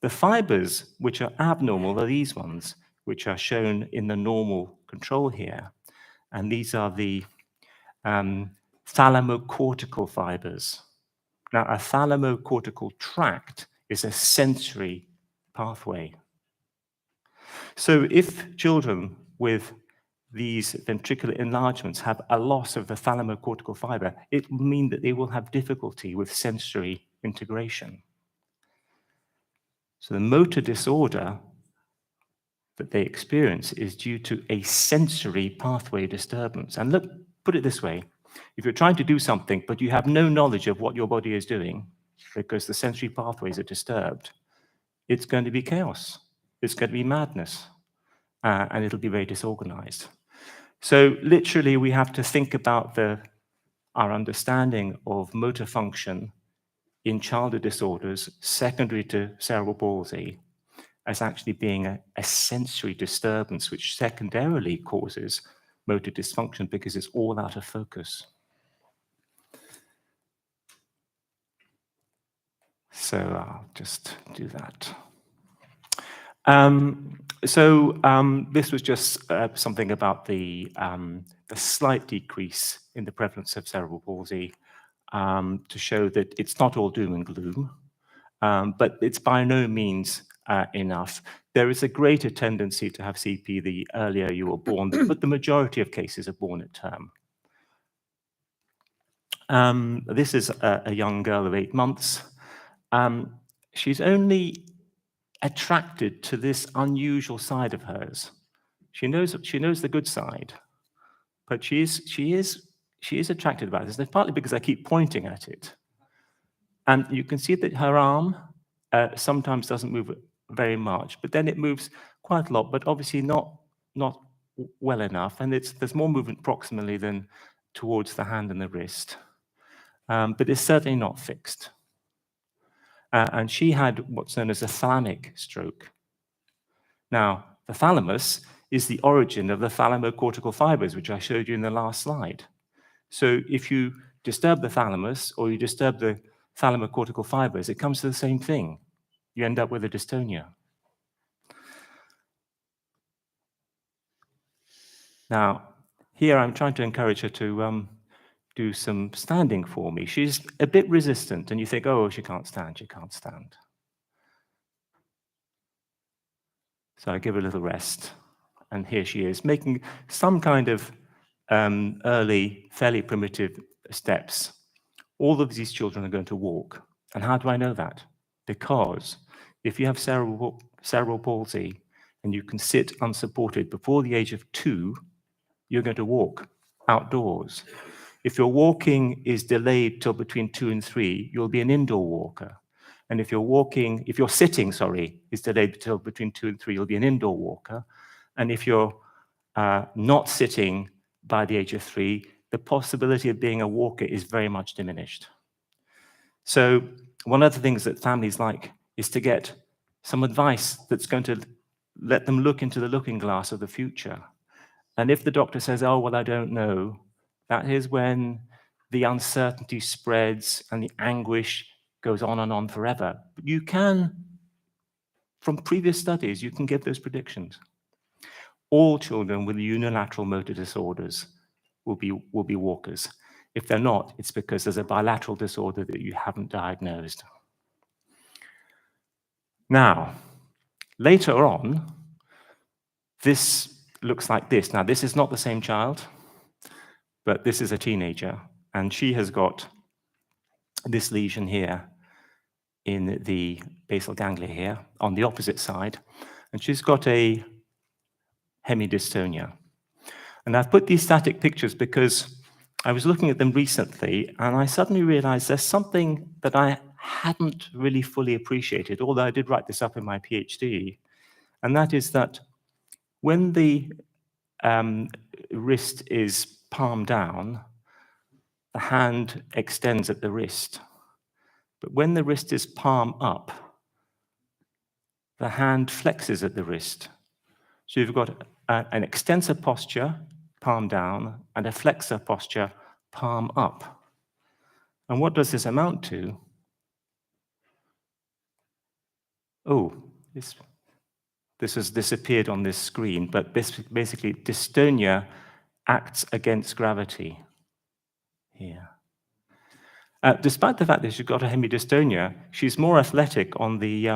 The fibers which are abnormal are these ones, which are shown in the normal control here. and these are the thalamocortical fibers. Now, a thalamocortical tract is a sensory pathway. So if children with these ventricular enlargements have a loss of the thalamocortical fiber, it will mean that they will have difficulty with sensory integration. So the motor disorder that they experience is due to a sensory pathway disturbance. And look, put it this way, if you're trying to do something, but you have no knowledge of what your body is doing because the sensory pathways are disturbed, it's going to be chaos. It's going to be madness, and it'll be very disorganized. So literally, we have to think about our understanding of motor function in childhood disorders secondary to cerebral palsy as actually being a sensory disturbance, which secondarily causes motor dysfunction because it's all out of focus. So I'll just do that. This was just something about the slight decrease in the prevalence of cerebral palsy to show that it's not all doom and gloom, but it's by no means enough. There is a greater tendency to have CP the earlier you were born, but the majority of cases are born at term. This is a young girl of 8 months. She's only attracted to this unusual side of hers. She knows the good side, but she is attracted about this. And partly because I keep pointing at it. And you can see that her arm sometimes doesn't move very much, but then it moves quite a lot, but obviously not well enough. And there's more movement proximally than towards the hand and the wrist. But it's certainly not fixed. And she had what's known as a thalamic stroke. Now, the thalamus is the origin of the thalamocortical fibers, which I showed you in the last slide. So if you disturb the thalamus or you disturb the thalamocortical fibers, it comes to the same thing. You end up with a dystonia. Now, here I'm trying to encourage her to do some standing for me. She's a bit resistant, and you think, oh, she can't stand, she can't stand. So I give her a little rest, and here she is, making some kind of early, fairly primitive steps. All of these children are going to walk. And how do I know that? Because if you have cerebral palsy and you can sit unsupported before the age of 2, you're going to walk outdoors. If your walking is delayed till between 2 and 3, you'll be an indoor walker. And if your sitting, is delayed till between 2 and 3, you'll be an indoor walker. And if you're not sitting by the age of 3, the possibility of being a walker is very much diminished. So one of the things that families like is to get some advice that's going to let them look into the looking glass of the future. And if the doctor says, oh, well, I don't know, that is when the uncertainty spreads and the anguish goes on and on forever. But you can, from previous studies, you can give those predictions. All children with unilateral motor disorders will be walkers. If they're not, it's because there's a bilateral disorder that you haven't diagnosed. Now, later on, this looks like this. Now, this is not the same child, but this is a teenager, and she has got this lesion here in the basal ganglia here on the opposite side, and she's got a hemidystonia. And I've put these static pictures because I was looking at them recently, and I suddenly realized there's something that I hadn't really fully appreciated, although I did write this up in my PhD, and that is that when the wrist is palm down, the hand extends at the wrist. But when the wrist is palm up, the hand flexes at the wrist. So you've got an extensor posture, palm down, and a flexor posture, palm up. And what does this amount to? Oh, this has disappeared on this screen, but basically dystonia acts against gravity here. Despite the fact that she's got a hemidystonia, she's more athletic on the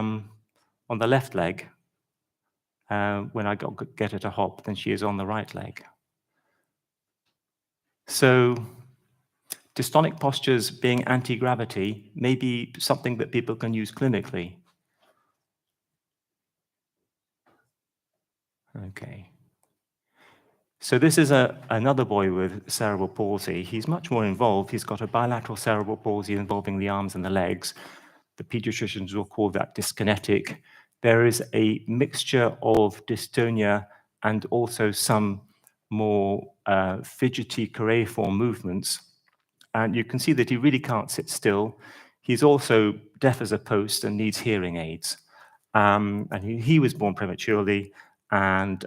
left leg when I get her to hop than she is on the right leg. So dystonic postures being anti-gravity may be something that people can use clinically. Okay. So this is another boy with cerebral palsy. He's much more involved. He's got a bilateral cerebral palsy involving the arms and the legs. The pediatricians will call that dyskinetic. There is a mixture of dystonia and also some more fidgety cuneiform movements. And you can see that he really can't sit still. He's also deaf as a post and needs hearing aids. And he was born prematurely, and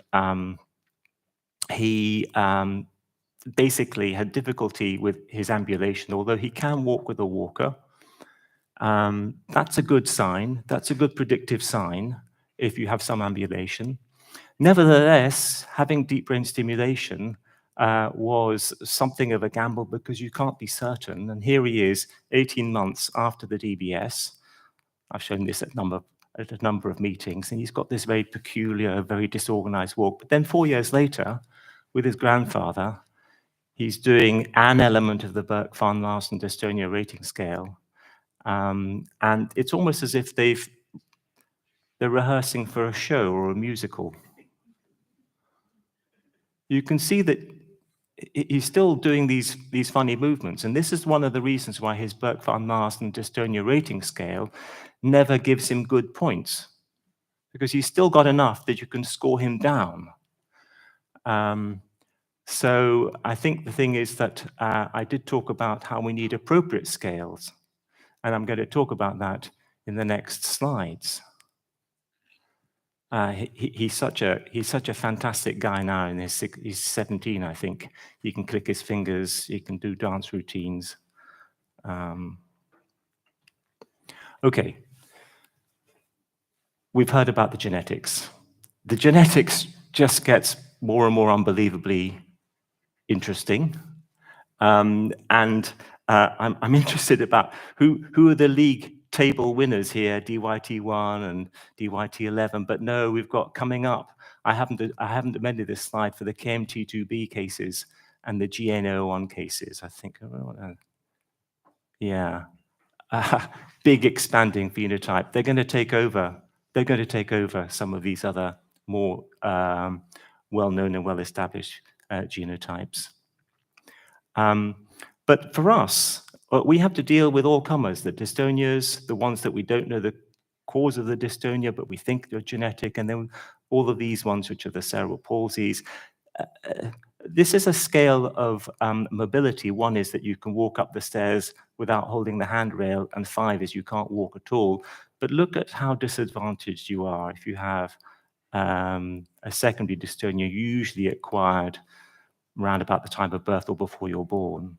he basically had difficulty with his ambulation, although he can walk with a walker. That's a good sign. That's a good predictive sign if you have some ambulation. Nevertheless, having deep brain stimulation was something of a gamble because you can't be certain. And here he is, 18 months after the DBS. I've shown this at a number of meetings, and he's got this very peculiar, very disorganized walk. But then 4 years later, with his grandfather, he's doing an element of the Burke-Van Larsen dystonia rating scale. And it's almost as if they're rehearsing for a show or a musical. You can see that he's still doing these funny movements. And this is one of the reasons why his Burke-Van Larsen dystonia rating scale never gives him good points, because he's still got enough that you can score him down. So I think the thing is that I did talk about how we need appropriate scales, and I'm going to talk about that in the next slides. He's such a fantastic guy now. He's 17, I think. He can click his fingers. He can do dance routines. Okay. We've heard about the genetics. The genetics just gets more and more unbelievably interesting. I'm interested about who are the league table winners here, DYT1 and DYT11, but no, we've got coming up. I haven't amended this slide for the KMT2B cases and the GNO1 cases, I think. Yeah. Big expanding phenotype. They're going to take over. They're going to take over some of these other more well-known and well-established genotypes. But for us, we have to deal with all comers, the dystonias, the ones that we don't know the cause of the dystonia, but we think they're genetic, and then all of these ones, which are the cerebral palsies. This is a scale of mobility. 1 is that you can walk up the stairs without holding the handrail, and 5 is you can't walk at all. But look at how disadvantaged you are if you have a secondary dystonia, usually acquired around about the time of birth or before you're born.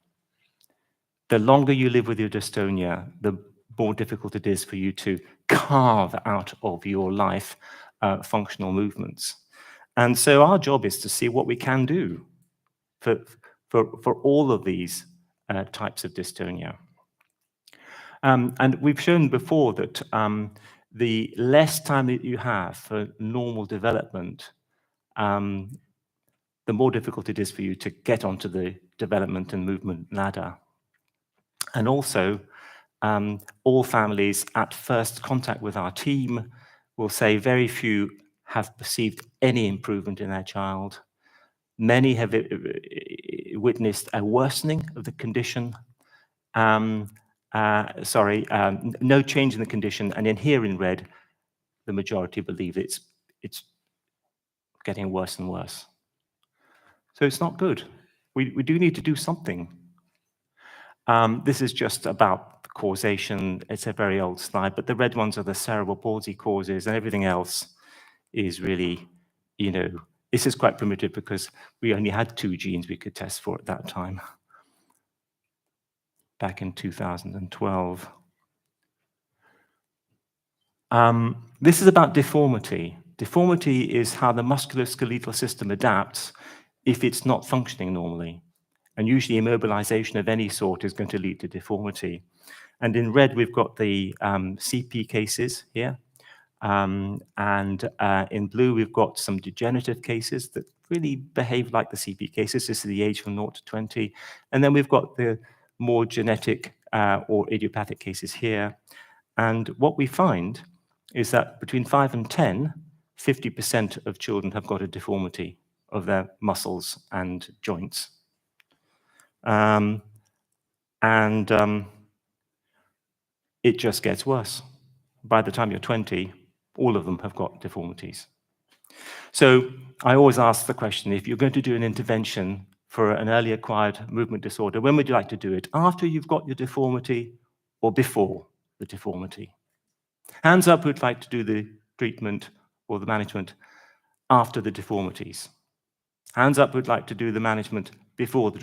The longer you live with your dystonia, the more difficult it is for you to carve out of your life functional movements. And so our job is to see what we can do for all of these types of dystonia. And we've shown before that the less time that you have for normal development, the more difficult it is for you to get onto the development and movement ladder. And also, all families at first contact with our team will say very few have perceived any improvement in their child. Many have witnessed a worsening of the condition. No change in the condition, and in here in red, the majority believe it's getting worse and worse. So it's not good. We do need to do something. This is just about causation. It's a very old slide, but the red ones are the cerebral palsy causes, and everything else is really, this is quite primitive because we only had 2 genes we could test for at that time, back in 2012. This is about deformity. Deformity is how the musculoskeletal system adapts if it's not functioning normally. And usually immobilization of any sort is going to lead to deformity. And in red, we've got the CP cases here. And in blue, we've got some degenerative cases that really behave like the CP cases. This is the age from 0 to 20. And then we've got the more genetic or idiopathic cases here. And what we find is that between 5 and 10, 50% of children have got a deformity of their muscles and joints. It just gets worse. By the time you're 20, all of them have got deformities. So I always ask the question, if you're going to do an intervention for an early acquired movement disorder, when would you like to do it? After you've got your deformity or before the deformity? Hands up who'd like to do the treatment or the management after the deformities. Hands up who'd like to do the management before the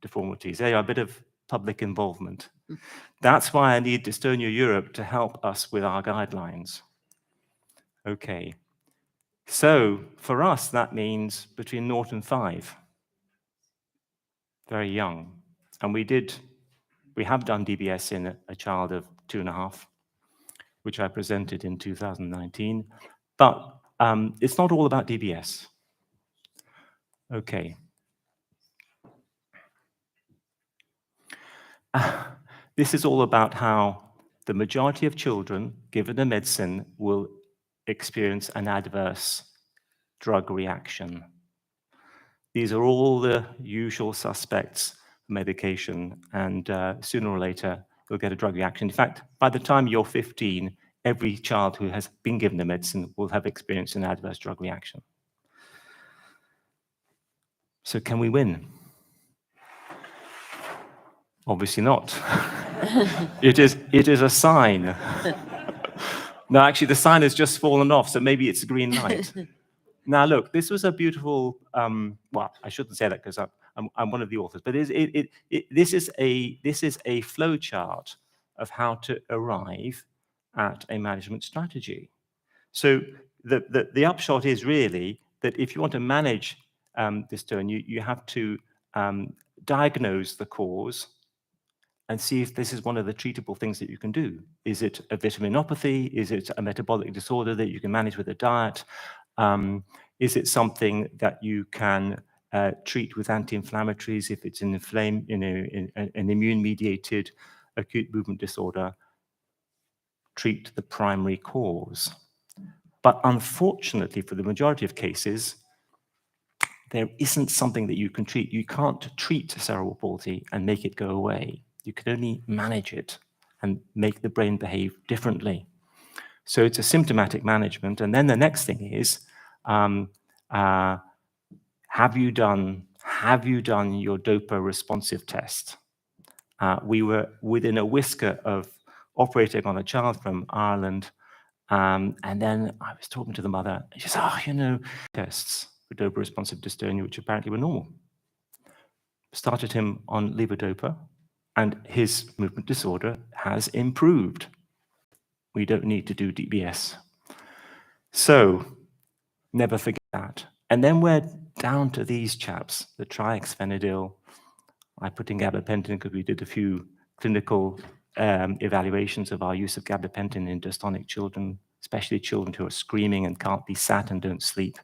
deformities. There you are, a bit of public involvement. That's why I need Dystonia Europe to help us with our guidelines. Okay. So for us, that means between 0 and 5. Very young. And we have done DBS in a child of 2.5, which I presented in 2019. But it's not all about DBS. Okay. This is all about how the majority of children given a medicine will experience an adverse drug reaction. These are all the usual suspects for medication, and sooner or later, you'll get a drug reaction. In fact, by the time you're 15, every child who has been given the medicine will have experienced an adverse drug reaction. So can we win? Obviously not. It is a sign. No, actually, the sign has just fallen off, so maybe it's a green light. Now, look, this was a beautiful, well, I shouldn't say that because I'm one of the authors, but this is a flow chart of how to arrive at a management strategy. So the upshot is really that if you want to manage dystonia, you have to diagnose the cause and see if this is one of the treatable things that you can do. Is it a vitaminopathy? Is it a metabolic disorder that you can manage with a diet? Is it something that you can treat with anti-inflammatories if it's an immune-mediated acute movement disorder? Treat the primary cause. But unfortunately, for the majority of cases, there isn't something that you can treat. You can't treat cerebral palsy and make it go away. You can only manage it and make the brain behave differently. So it's a symptomatic management. And then the next thing is, have you done your DOPA responsive test? We were within a whisker of operating on a child from Ireland. And then I was talking to the mother, and she said, oh, you know, tests for DOPA responsive dystonia, which apparently were normal. Started him on levodopa, and his movement disorder has improved. We don't need to do DBS. So never forget that. And then we're down to these chaps, the triaxphenadil. I put in gabapentin because we did a few clinical evaluations of our use of gabapentin in dystonic children, especially children who are screaming and can't be sat and don't sleep,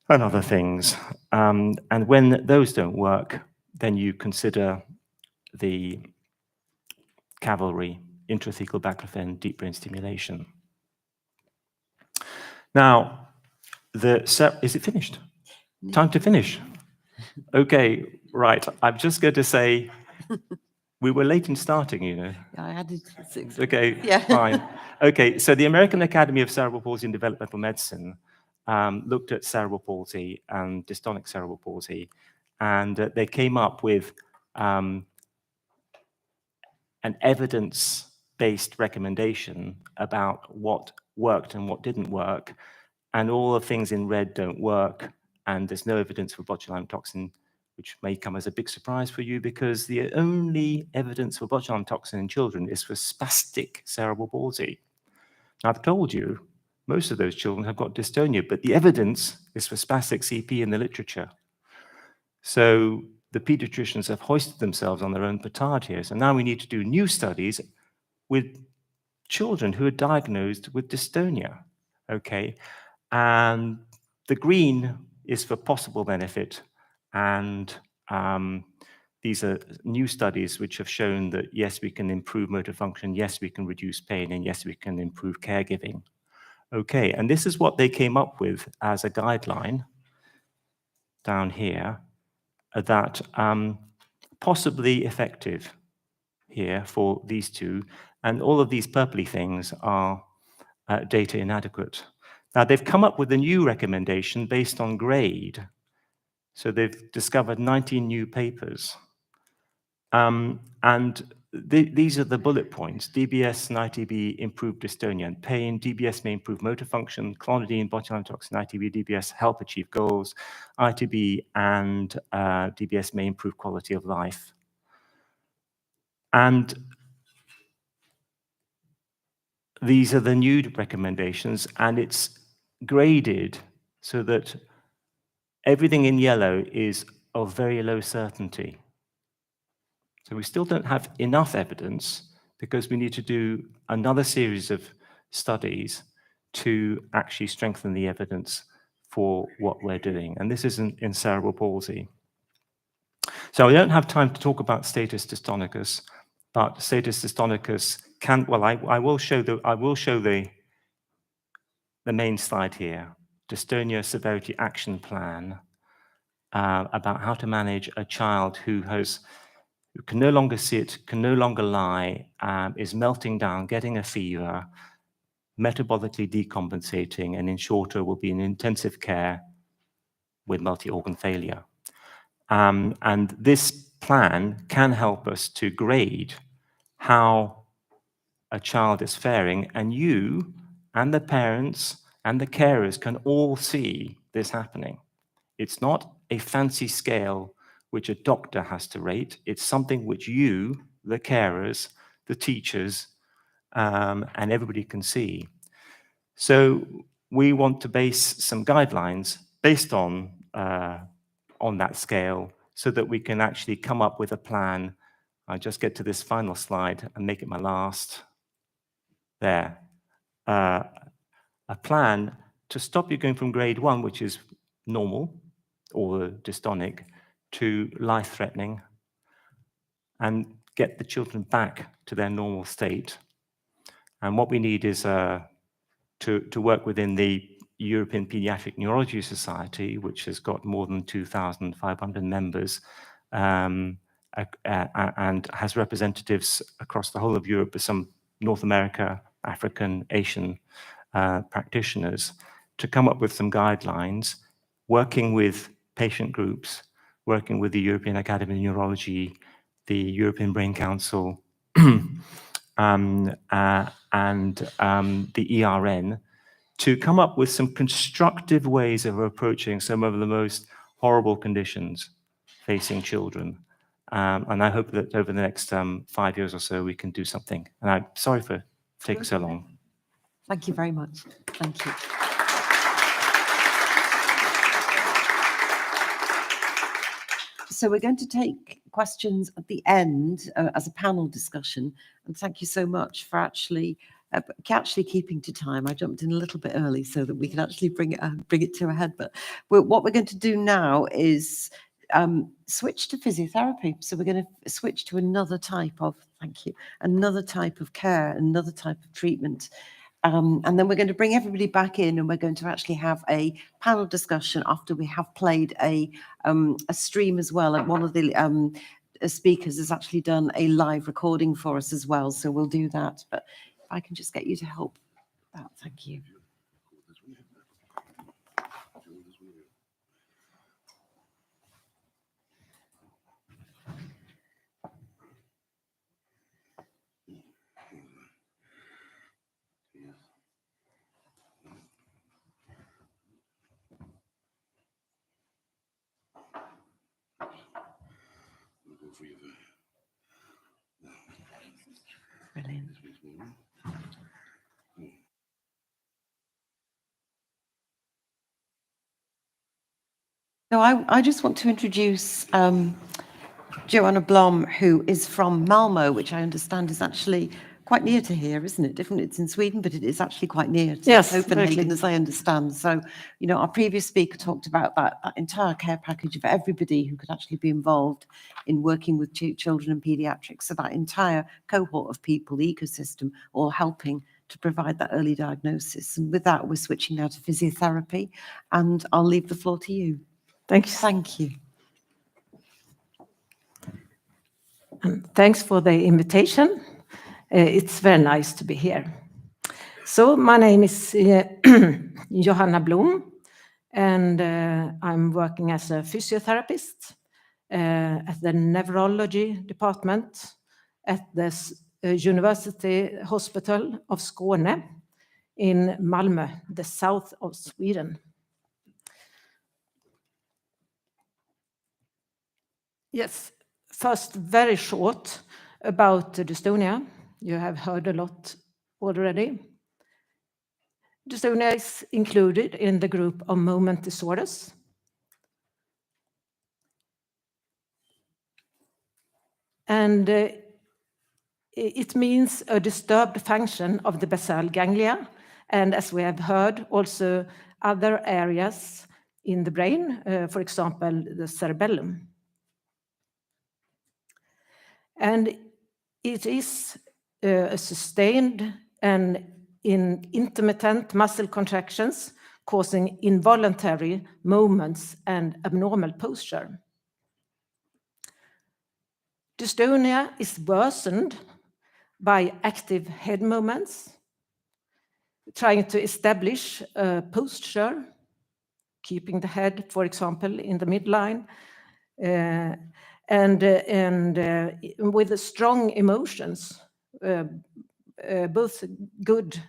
and other things. And when those don't work, then you consider the cavalry, intrathecal baclofen, deep brain stimulation. Now, is it finished? Time to finish. Okay, right. I'm just going to say, we were late in starting, you know. Yeah, I added 6. Okay, yeah. Fine. Okay, so the American Academy of Cerebral Palsy and Developmental Medicine looked at cerebral palsy and dystonic cerebral palsy, and they came up with an evidence-based recommendation about what worked and what didn't work, and all the things in red don't work, and there's no evidence for botulinum toxin, which may come as a big surprise for you, because the only evidence for botulinum toxin in children is for spastic cerebral palsy. I've told you, most of those children have got dystonia, but the evidence is for spastic CP in the literature. So the pediatricians have hoisted themselves on their own petard here. So now we need to do new studies with children who are diagnosed with dystonia, okay? And the green is for possible benefit, and these are new studies which have shown that, yes, we can improve motor function, yes, we can reduce pain, and yes, we can improve caregiving. Okay, and this is what they came up with as a guideline down here, that possibly effective here for these two, and all of these purpley things are data inadequate. Now, they've come up with a new recommendation based on grade. So they've discovered 19 new papers. These are the bullet points. DBS and ITB improve dystonia and pain. DBS may improve motor function. Clonidine, botulinum toxin, ITB, DBS help achieve goals. ITB and DBS may improve quality of life. And these are the new recommendations, and it's graded so that everything in yellow is of very low certainty. So we still don't have enough evidence because we need to do another series of studies to actually strengthen the evidence for what we're doing. And this is in cerebral palsy. So I don't have time to talk about status dystonicus, but status dystonicus can, well, I will show the main slide here, Dystonia Severity Action Plan, about how to manage a child who can no longer sit, can no longer lie, is melting down, getting a fever, metabolically decompensating, and in shorter will be in intensive care with multi-organ failure. And this plan can help us to grade how a child is faring, and you and the parents and the carers can all see this happening. It's not a fancy scale which a doctor has to rate. It's something which you, the carers, the teachers, and everybody can see. So we want to base some guidelines based on that scale so that we can actually come up with a plan. I'll just get to this final slide and make it my last. There. A plan to stop you going from grade 1, which is normal or dystonic, to life-threatening, and get the children back to their normal state. And what we need is to work within the European Pediatric Neurology Society, which has got more than 2,500 members, and has representatives across the whole of Europe, with some North America, African, Asian practitioners, to come up with some guidelines, working with patient groups, working with the European Academy of Neurology, the European Brain Council, and the ERN, to come up with some constructive ways of approaching some of the most horrible conditions facing children. And I hope that over the next 5 years or so, we can do something. And I'm sorry for taking so long. Thank you very much. Thank you. So we're going to take questions at the end as a panel discussion. And thank you so much for actually keeping to time. I jumped in a little bit early so that we can actually bring it to a head. But what we're going to do now is switch to physiotherapy. So we're going to switch to another type of, another type of care, another type of treatment. And then we're going to bring everybody back in, and we're going to actually have a panel discussion after we have played a stream as well. And one of the speakers has actually done a live recording for us as well. So we'll do that. But if I can just get you to help that, thank you. Brilliant. No, I just want to introduce Joanna Blom, who is from Malmo, which I understand is actually quite near to here, isn't it? Different, it's in Sweden, but it is actually quite near to Yes, Copenhagen, exactly. as I understand. So, you know, our previous speaker talked about that entire care package of everybody who could actually be involved in working with children and pediatrics. So that entire cohort of people, the ecosystem, all helping to provide that early diagnosis. And with that, we're switching now to physiotherapy, and I'll leave the floor to you. Thank you. Thank you. And thanks for the invitation. It's very nice to be here. So my name is Johanna Blom, and I'm working as a physiotherapist at the neurology department at the University Hospital of Skåne in Malmö, the south of Sweden. Yes, first, very short about dystonia. You have heard a lot already. Dystonia is included in the group of movement disorders. And it means a disturbed function of the basal ganglia, and as we have heard, also other areas in the brain, for example, the cerebellum. And it is a sustained and intermittent muscle contractions causing involuntary movements and abnormal posture. Dystonia is worsened by active head movements, trying to establish a posture, keeping the head, for example, in the midline, and with strong emotions, both good,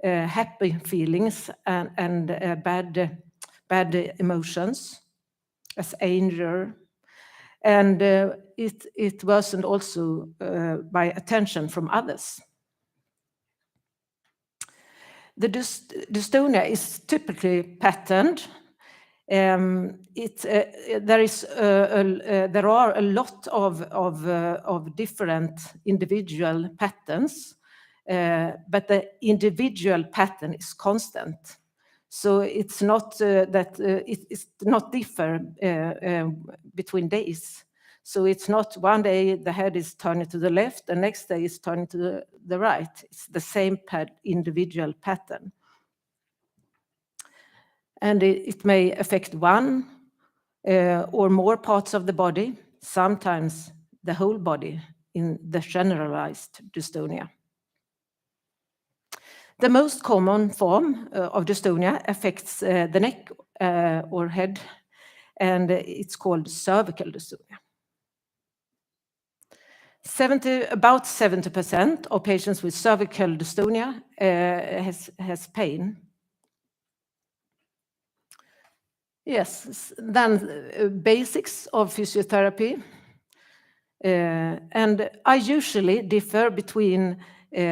happy feelings and bad emotions, as anger. And it wasn't also by attention from others. The dystonia is typically patterned. There are a lot of different individual patterns, but the individual pattern is constant. So it's not it's not differ between days. So it's not one day the head is turning to the left, the next day is turning to the right. It's the same individual pattern. And it may affect one or more parts of the body, sometimes the whole body in the generalized dystonia. The most common form of dystonia affects the neck or head, and it's called cervical dystonia. About 70% of patients with cervical dystonia has pain. Yes, then basics of physiotherapy. And I usually differ between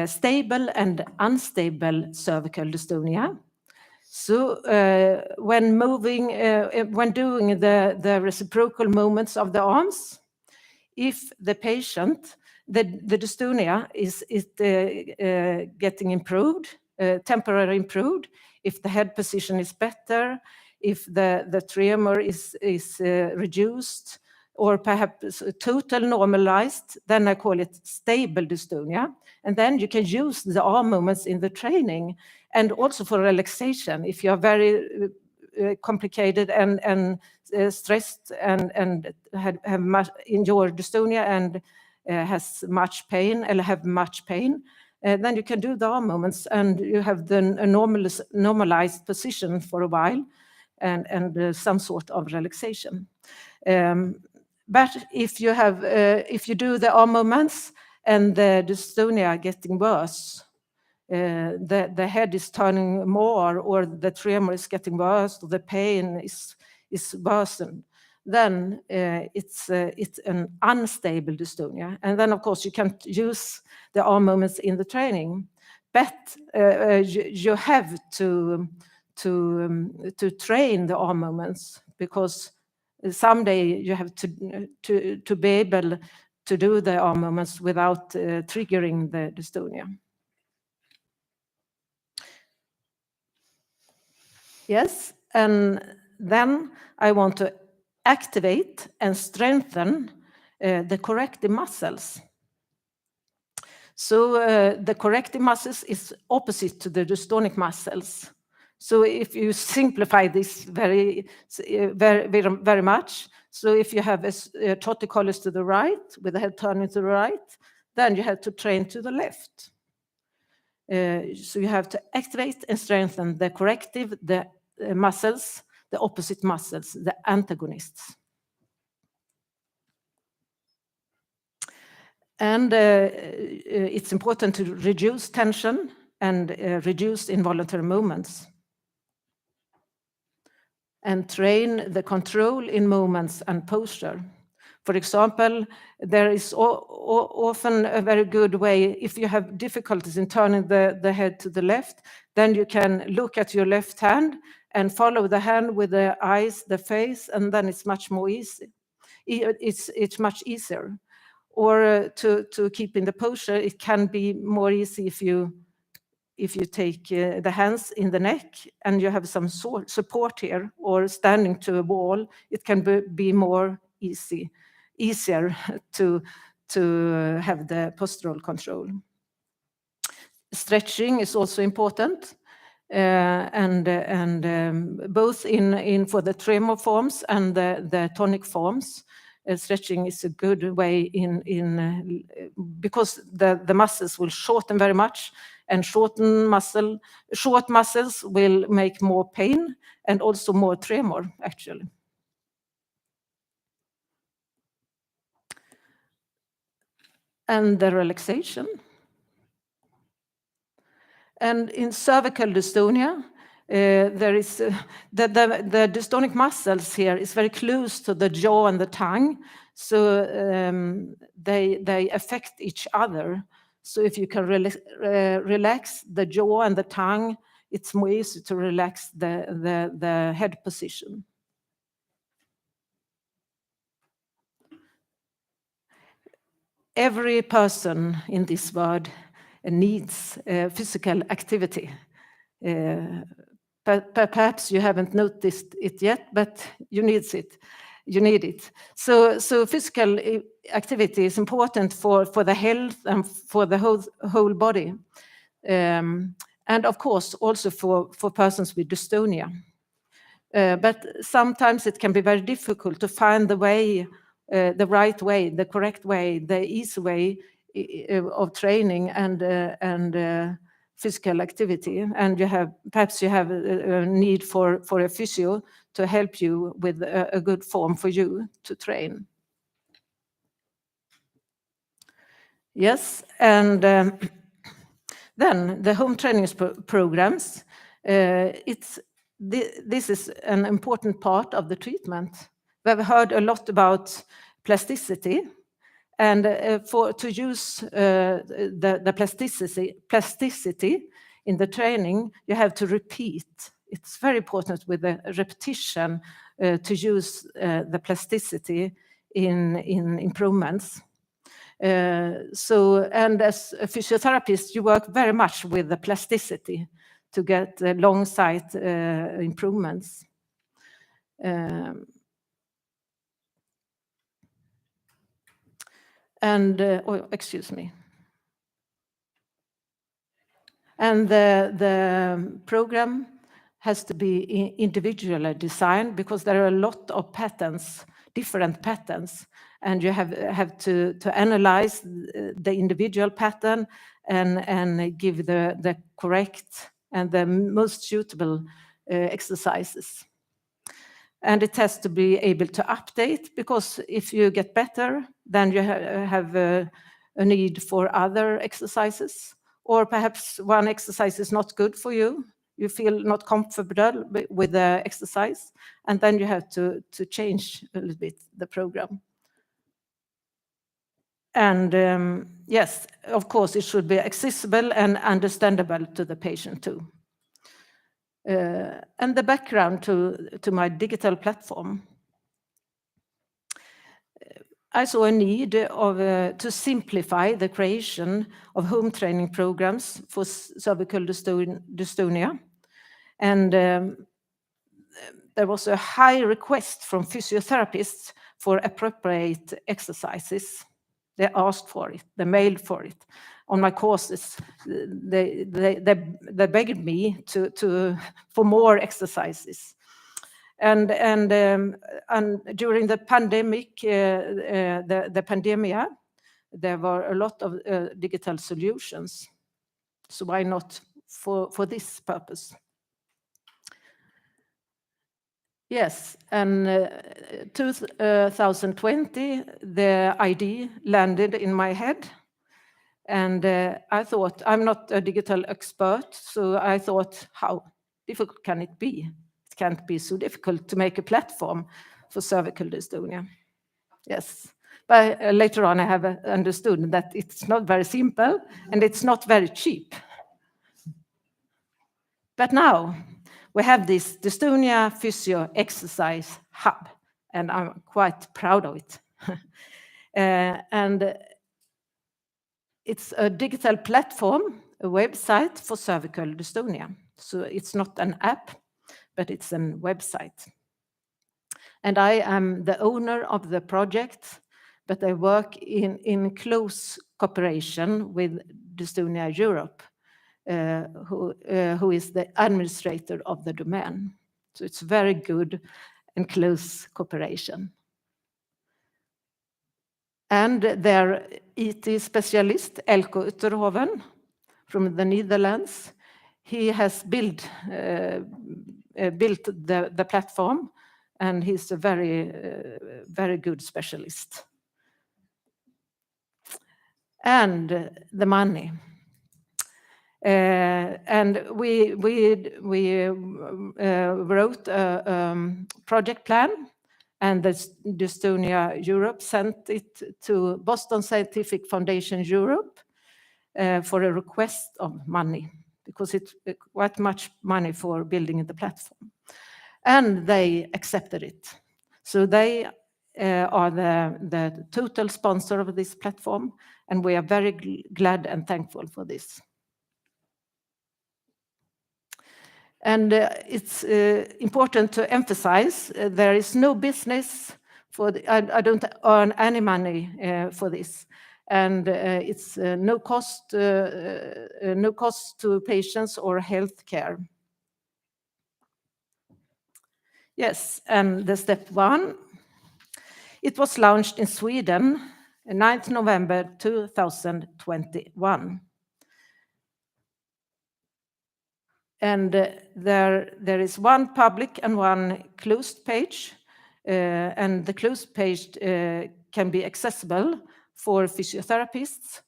stable and unstable cervical dystonia. So when doing the reciprocal movements of the arms, if the patient, the dystonia is getting improved, temporarily improved, if the head position is better, if the tremor is reduced, or perhaps total normalized, then I call it stable dystonia. And then you can use the arm movements in the training and also for relaxation. If you are very complicated and stressed and have much in your dystonia and has much pain, or have much pain, then you can do the arm movements and you have a normalized position for a while and some sort of relaxation. But if you do the arm movements and the dystonia getting worse, the head is turning more, or the tremor is getting worse, or the pain is worsened, then it's an unstable dystonia. And then, of course, you can't use the arm movements in the training, but you have to train the arm movements, because someday you have to be able to do the arm movements without triggering the dystonia. Yes, and then I want to activate and strengthen the corrective muscles. So the corrective muscles is opposite to the dystonic muscles. So if you simplify this very much, so if you have a torticollis to the right, with the head turning to the right, then you have to train to the left. So you have to activate and strengthen the corrective, the muscles, the opposite muscles, the antagonists. And it's important to reduce tension and reduce involuntary movements. And train the control in movements and posture. For example, there is often a very good way, if you have difficulties in turning the head to the left, then you can look at your left hand and follow the hand with the eyes, the face, and then it's much more easy. It's much easier. Or to keep in the posture, it can be more easy if you take the hands in the neck and you have some support here, or standing to a wall, it can be more easier to have the postural control. Stretching is also important, and both in for the tremor forms and the tonic forms. Stretching is a good way because the muscles will shorten very much, and short muscles will make more pain and also more tremor, actually. And the relaxation. And in cervical dystonia, there is the dystonic muscles here is very close to the jaw and the tongue, so they affect each other. So if you can relax the jaw and the tongue, it's more easy to relax the head position. Every person in this world needs physical activity. Perhaps you haven't noticed it yet, but you need it. You need it. So physical activity is important for the health and for the whole body, and of course also for persons with dystonia. But sometimes it can be very difficult to find the way, the right way, the correct way, the easy way of training and physical activity, and perhaps you have a need for a physio to help you with a good form for you to train. Yes, and then the home training programs. This is an important part of the treatment. We have heard a lot about plasticity. And to use the plasticity in the training, you have to repeat. It's very important with the repetition to use the plasticity in improvements. And as a physiotherapist, you work very much with the plasticity to get long sight improvements. Excuse me. And the program has to be individually designed because there are a lot of patterns, different patterns, and you have to analyze the individual pattern and give the correct and the most suitable exercises. And it has to be able to update, because if you get better, then you have a need for other exercises, or perhaps one exercise is not good for you. You feel not comfortable with the exercise, and then you have to change a little bit the program. And yes, of course, it should be accessible and understandable to the patient too. And the background to my digital platform. I saw a need to simplify the creation of home training programs for cervical dystonia. And there was a high request from physiotherapists for appropriate exercises. They asked for it, they mailed for it. On my courses, they begged me for more exercises. And during the pandemic, the pandemia, there were a lot of digital solutions. So why not for this purpose? Yes, and 2020, the idea landed in my head. And I thought, I'm not a digital expert, so I thought, how difficult can it be? It can't be so difficult to make a platform for cervical dystonia. Yes, but later on I have understood that it's not very simple and it's not very cheap. But now we have this Dystonia Physio Exercise Hub, and I'm quite proud of it. And it's a digital platform, a website for cervical dystonia. So it's not an app, but it's a website. And I am the owner of the project, but I work in close cooperation with Dystonia Europe, who is the administrator of the domain. So it's very good and close cooperation. And their IT specialist, Elko Utterhoven, from the Netherlands, he has built the platform, and he's a very good specialist. And the money. And we wrote a project plan, and the Dystonia Europe sent it to Boston Scientific Foundation Europe for a request of money, because it's quite much money for building the platform. And they accepted it. So they are the total sponsor of this platform, and we are very glad and thankful for this. And it's important to emphasize there is no business for I don't earn any money for this, and it's no cost to patients or health care. Yes, and the step 1, it was launched in Sweden 9th November 2021. And there is one public and one closed page, and the closed page can be accessible for physiotherapists.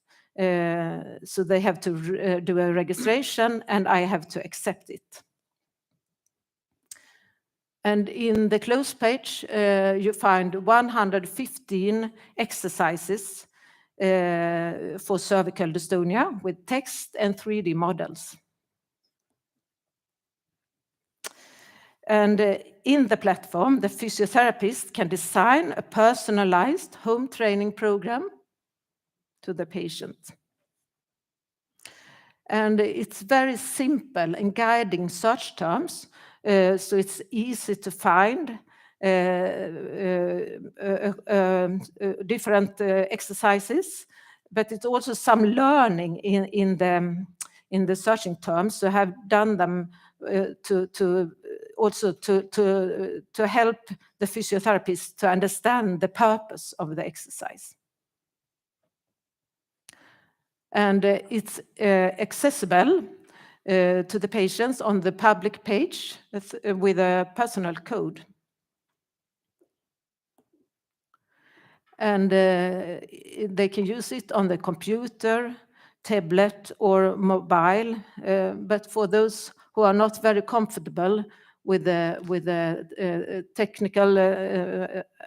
So they have to do a registration, and I have to accept it. And in the closed page, you find 115 exercises for cervical dystonia with text and 3D models. And in the platform, the physiotherapist can design a personalized home training program to the patient. And it's very simple and guiding search terms, so it's easy to find different exercises, but it's also some learning in the searching terms. So I have done them to help the physiotherapist to understand the purpose of the exercise. And it's accessible to the patients on the public page with a personal code. And they can use it on the computer, tablet, or mobile. But for those who are not very comfortable with the technical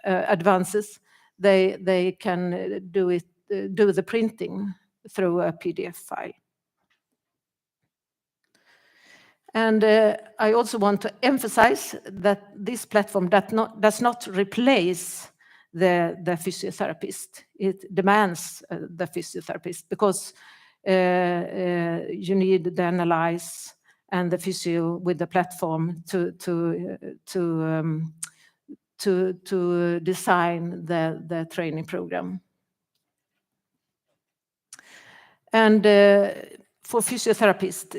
advances, they can do the printing through a PDF file. And I also want to emphasize that this platform does not replace the physiotherapist. It demands the physiotherapist because you need the analyze and the physio with the platform to design the training program. And for physiotherapists,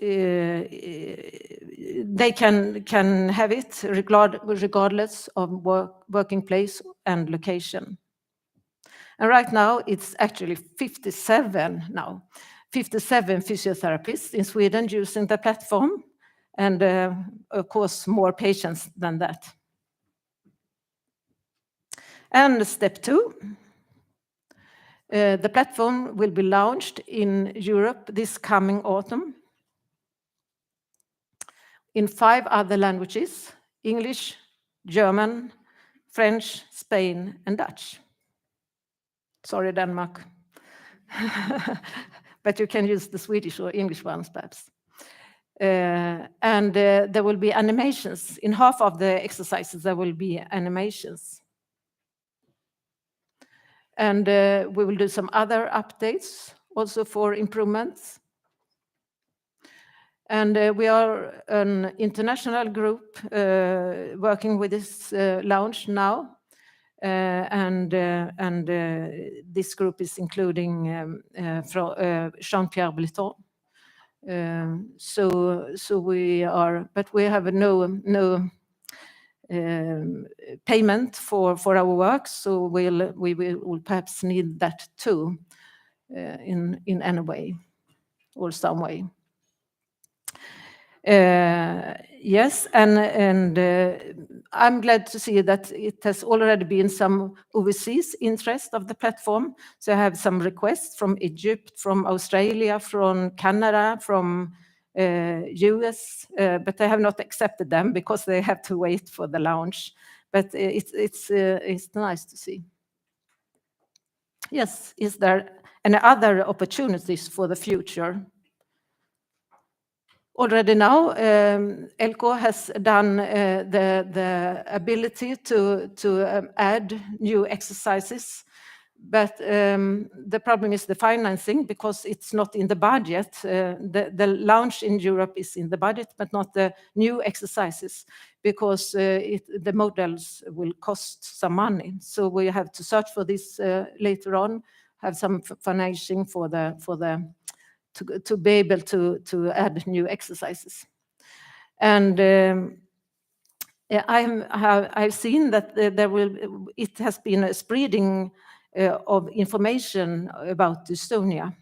they can have it regardless of working place and location. And right now, it's actually 57 now. 57 physiotherapists in Sweden using the platform, and of course, more patients than that. And step 2, the platform will be launched in Europe this coming autumn in 5 other languages: English, German, French, Spain, and Dutch. Sorry, Denmark. But you can use the Swedish or English ones, perhaps. And there will be animations. In half of the exercises, there will be animations. And we will do some other updates also for improvements. And we are an international group working with this launch now. And this group is including Jean-Pierre Bliton. So we are, but we have no payment for our work, so we will perhaps need that too in any way or some way. Yes, and I'm glad to see that it has already been some overseas interest of the platform. So I have some requests from Egypt, from Australia, from Canada, from US, but I have not accepted them because they have to wait for the launch. But it's nice to see. Yes, is there any other opportunities for the future? Already now, Elko has done the ability to add new exercises, but the problem is the financing because it's not in the budget. The launch in Europe is in the budget, but not the new exercises because the models will cost some money. So we have to search for this later on, have some financing for to be able to add new exercises. And I've seen that it has been a spreading of information about Dystonia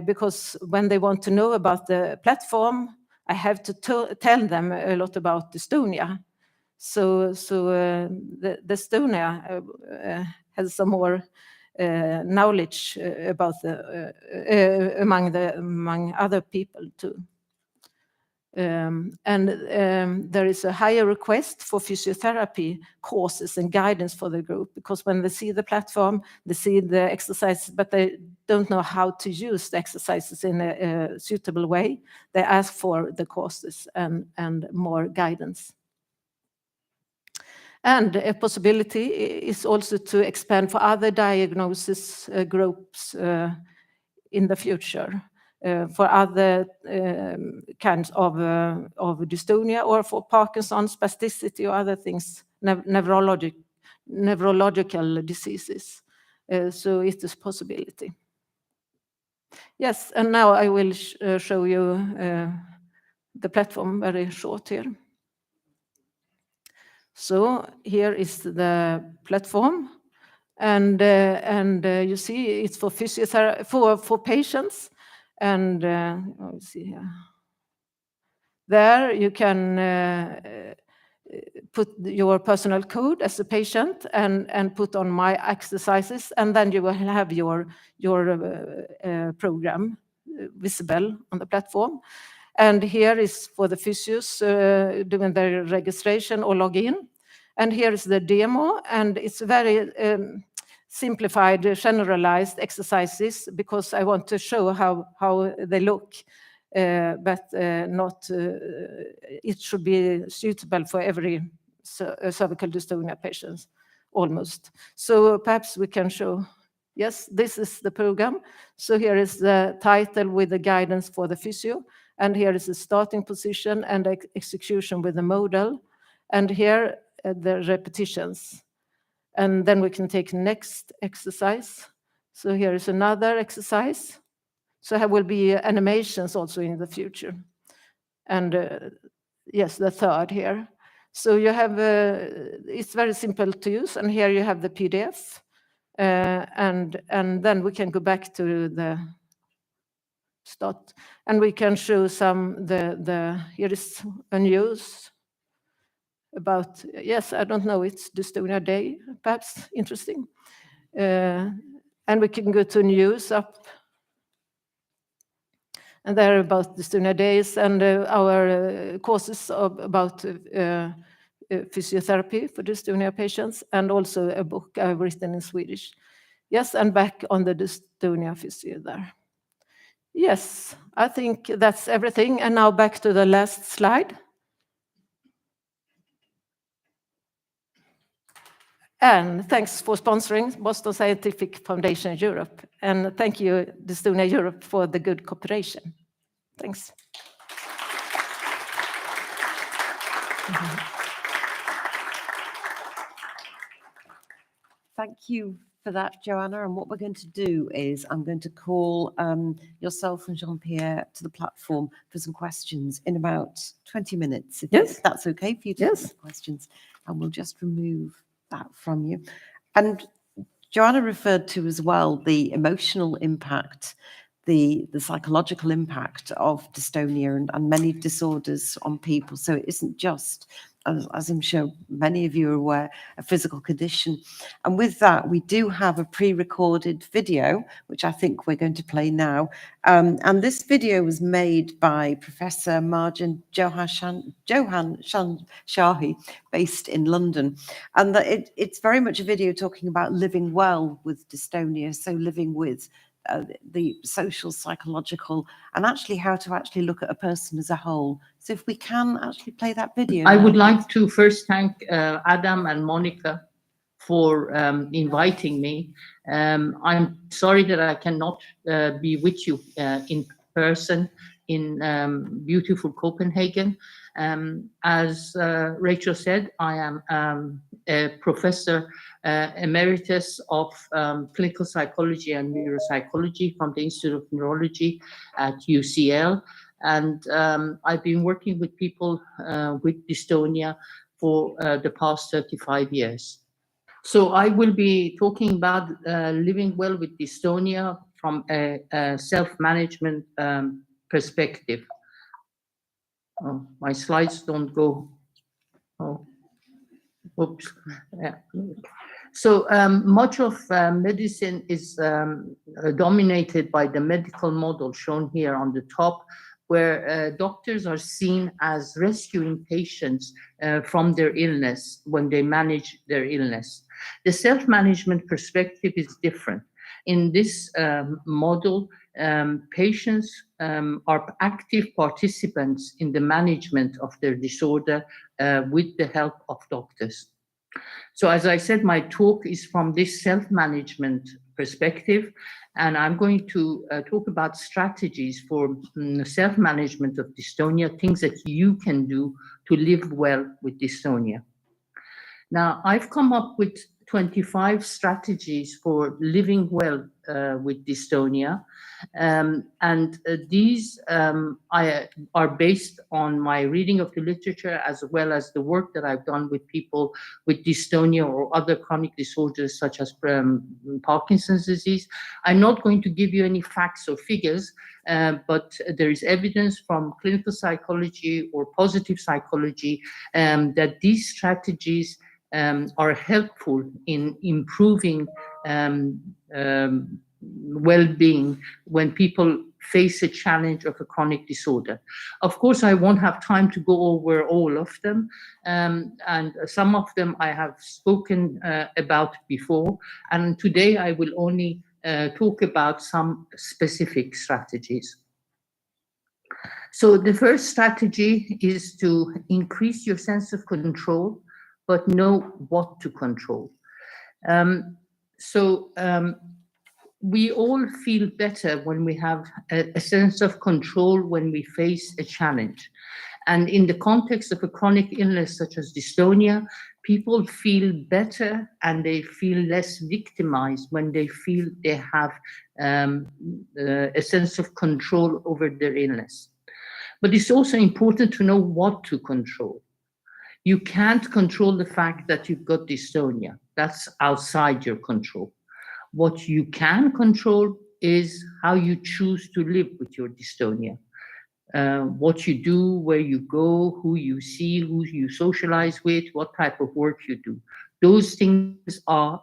because when they want to know about the platform, I have to tell them a lot about Dystonia. So the Dystonia has some more knowledge about among other people too. And there is a higher request for physiotherapy courses and guidance for the group because when they see the platform, they see the exercises, but they don't know how to use the exercises in a suitable way. They ask for the courses and more guidance. And a possibility is also to expand for other diagnosis groups in the future, for other kinds of dystonia or for Parkinson's, spasticity or other things, neurological diseases. So it is a possibility. Yes, and now I will show you the platform very short here. So here is the platform, and you see it's for physiotherapy for patients, and let's see here. There you can put your personal code as a patient and put on my exercises, and then you will have your program visible on the platform. And here is for the physios doing their registration or login. And here is the demo, and it's very simplified, generalized exercises because I want to show how they look, but not. It should be suitable for every cervical dystonia patient almost. So perhaps we can show, yes, this is the program. So here is the title with the guidance for the physio, and here is the starting position and execution with the modal, and here the repetitions. And then we can take next exercise. So here is another exercise. So there will be animations also in the future. And yes, the third here. So you have, it's very simple to use, and here you have the PDF. And then we can go back to the start, and we can show some, here is a news about, yes, I don't know, it's Dystonia Day, perhaps interesting. And we can go to news up, and there about Dystonia Days and our courses about physiotherapy for dystonia patients, and also a book I've written in Swedish. Yes, and back on the dystonia physio there. Yes, I think that's everything. And now back to the last slide. And thanks for sponsoring Boston Scientific Foundation Europe. And thank you, Dystonia Europe, for the good cooperation. Thanks. Thank you for that, Joanna. And what we're going to do is I'm going to call yourself and Jean-Pierre to the platform for some questions in about 20 minutes. If that's okay for you to ask questions. And we'll just remove that from you. And Joanna referred to as well the emotional impact, the psychological impact of dystonia and many disorders on people. So it isn't just, as I'm sure many of you are aware, a physical condition. And with that, we do have a pre-recorded video, which I think we're going to play now. And this video was made by Professor Marjan Shahi, based in London. And it's very much a video talking about living well with dystonia, so living with the social, psychological, and actually how to actually look at a person as a whole. So if we can actually play that video. I would like to first thank Adam and Monica for inviting me. I'm sorry that I cannot be with you in person in beautiful Copenhagen. As Rachel said, I am a professor emeritus of clinical psychology and neuropsychology from the Institute of Neurology at UCL. And I've been working with people with dystonia for the past 35 years. So I will be talking about living well with dystonia from a self-management perspective. Oh, my slides don't go. Oh, oops. Yeah. So much of medicine is dominated by the medical model shown here on the top, where doctors are seen as rescuing patients from their illness when they manage their illness. The self-management perspective is different. In this model, patients are active participants in the management of their disorder with the help of doctors. So as I said, my talk is from this self-management perspective, and I'm going to talk about strategies for self-management of dystonia, things that you can do to live well with dystonia. Now, I've come up with 25 strategies for living well with dystonia. These are based on my reading of the literature as well as the work that I've done with people with dystonia or other chronic disorders such as Parkinson's disease. I'm not going to give you any facts or figures, but there is evidence from clinical psychology or positive psychology that these strategies are helpful in improving well-being when people face a challenge of a chronic disorder. Of course, I won't have time to go over all of them, and some of them I have spoken about before, and today I will only talk about some specific strategies. So the first strategy is to increase your sense of control, but know what to control. We all feel better when we have a sense of control when we face a challenge. And in the context of a chronic illness such as dystonia, people feel better and they feel less victimized when they feel they have a sense of control over their illness. But it's also important to know what to control. You can't control the fact that you've got dystonia. That's outside your control. What you can control is how you choose to live with your dystonia. What you do, where you go, who you see, who you socialize with, what type of work you do. Those things are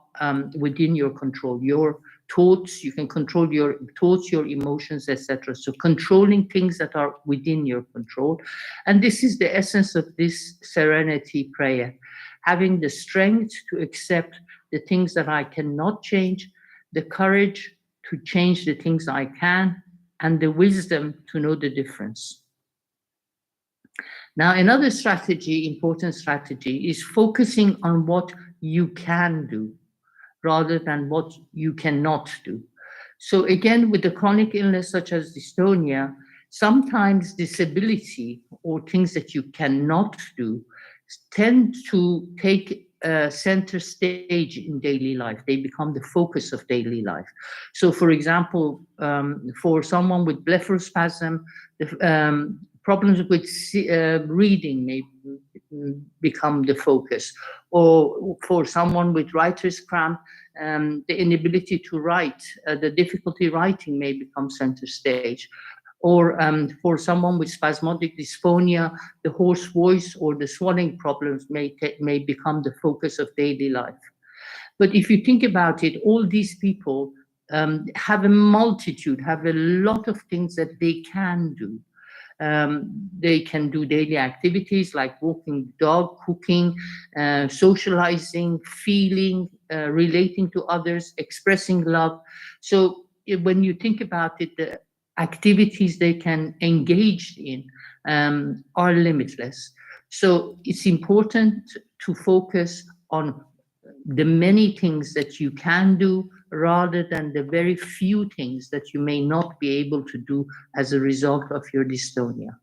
within your control. Your thoughts, you can control your thoughts, your emotions, etc. So controlling things that are within your control. And this is the essence of this serenity prayer. Having the strength to accept the things that I cannot change, the courage to change the things I can, and the wisdom to know the difference. Now, another strategy, important strategy, is focusing on what you can do rather than what you cannot do. So again, with a chronic illness such as dystonia, sometimes disability or things that you cannot do tend to take center stage in daily life. They become the focus of daily life. So for example, for someone with blepharospasm, the problems with reading may become the focus. Or for someone with writer's cramp, the inability to write, the difficulty writing may become center stage. Or for someone with spasmodic dysphonia, the hoarse voice or the swallowing problems may become the focus of daily life. But if you think about it, all these people have a multitude, have a lot of things that they can do. They can do daily activities like walking the dog, cooking, socializing, feeling, relating to others, expressing love. So when you think about it, the activities they can engage in are limitless. So it's important to focus on the many things that you can do rather than the very few things that you may not be able to do as a result of your dystonia.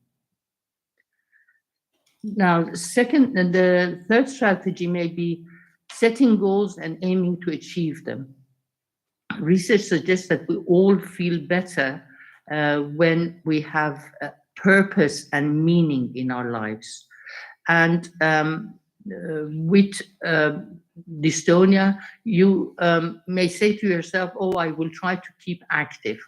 Now, the third strategy may be setting goals and aiming to achieve them. Research suggests that we all feel better when we have purpose and meaning in our lives. And with dystonia, you may say to yourself, oh, I will try to keep active.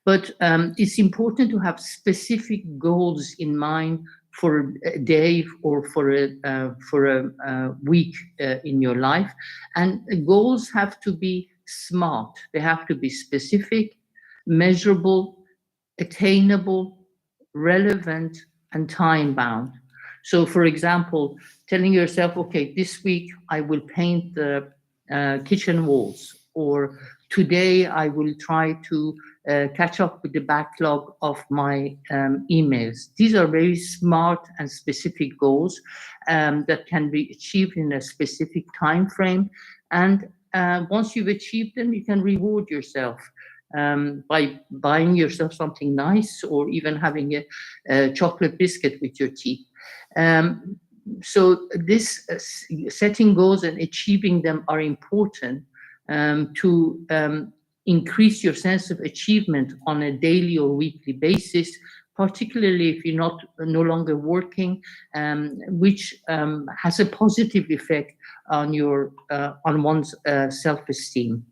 But it's important to have specific goals in mind for a day or for a week in your life. And goals have to be smart. They have to be specific, measurable, attainable, relevant, and time-bound. So, for example, telling yourself, okay, this week I will paint the kitchen walls, or today I will try to catch up with the backlog of my emails. These are very smart and specific goals that can be achieved in a specific time frame. And once you've achieved them, you can reward yourself by buying yourself something nice, or even having a chocolate biscuit with your tea. So this setting goals and achieving them are important to increase your sense of achievement on a daily or weekly basis, particularly if you're no longer working, which has a positive effect on one's self-esteem.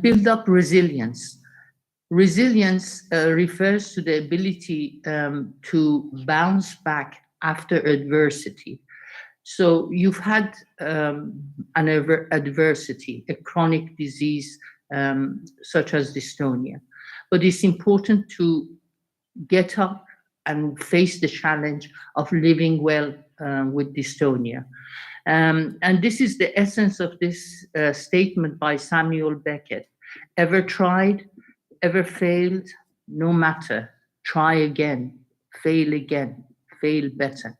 Build up resilience. Resilience refers to the ability to bounce back after adversity. So you've had an adversity, a chronic disease such as dystonia, but it's important to get up and face the challenge of living well with dystonia. And this is the essence of this statement by Samuel Beckett. Ever tried, ever failed? No matter. Try again, fail better.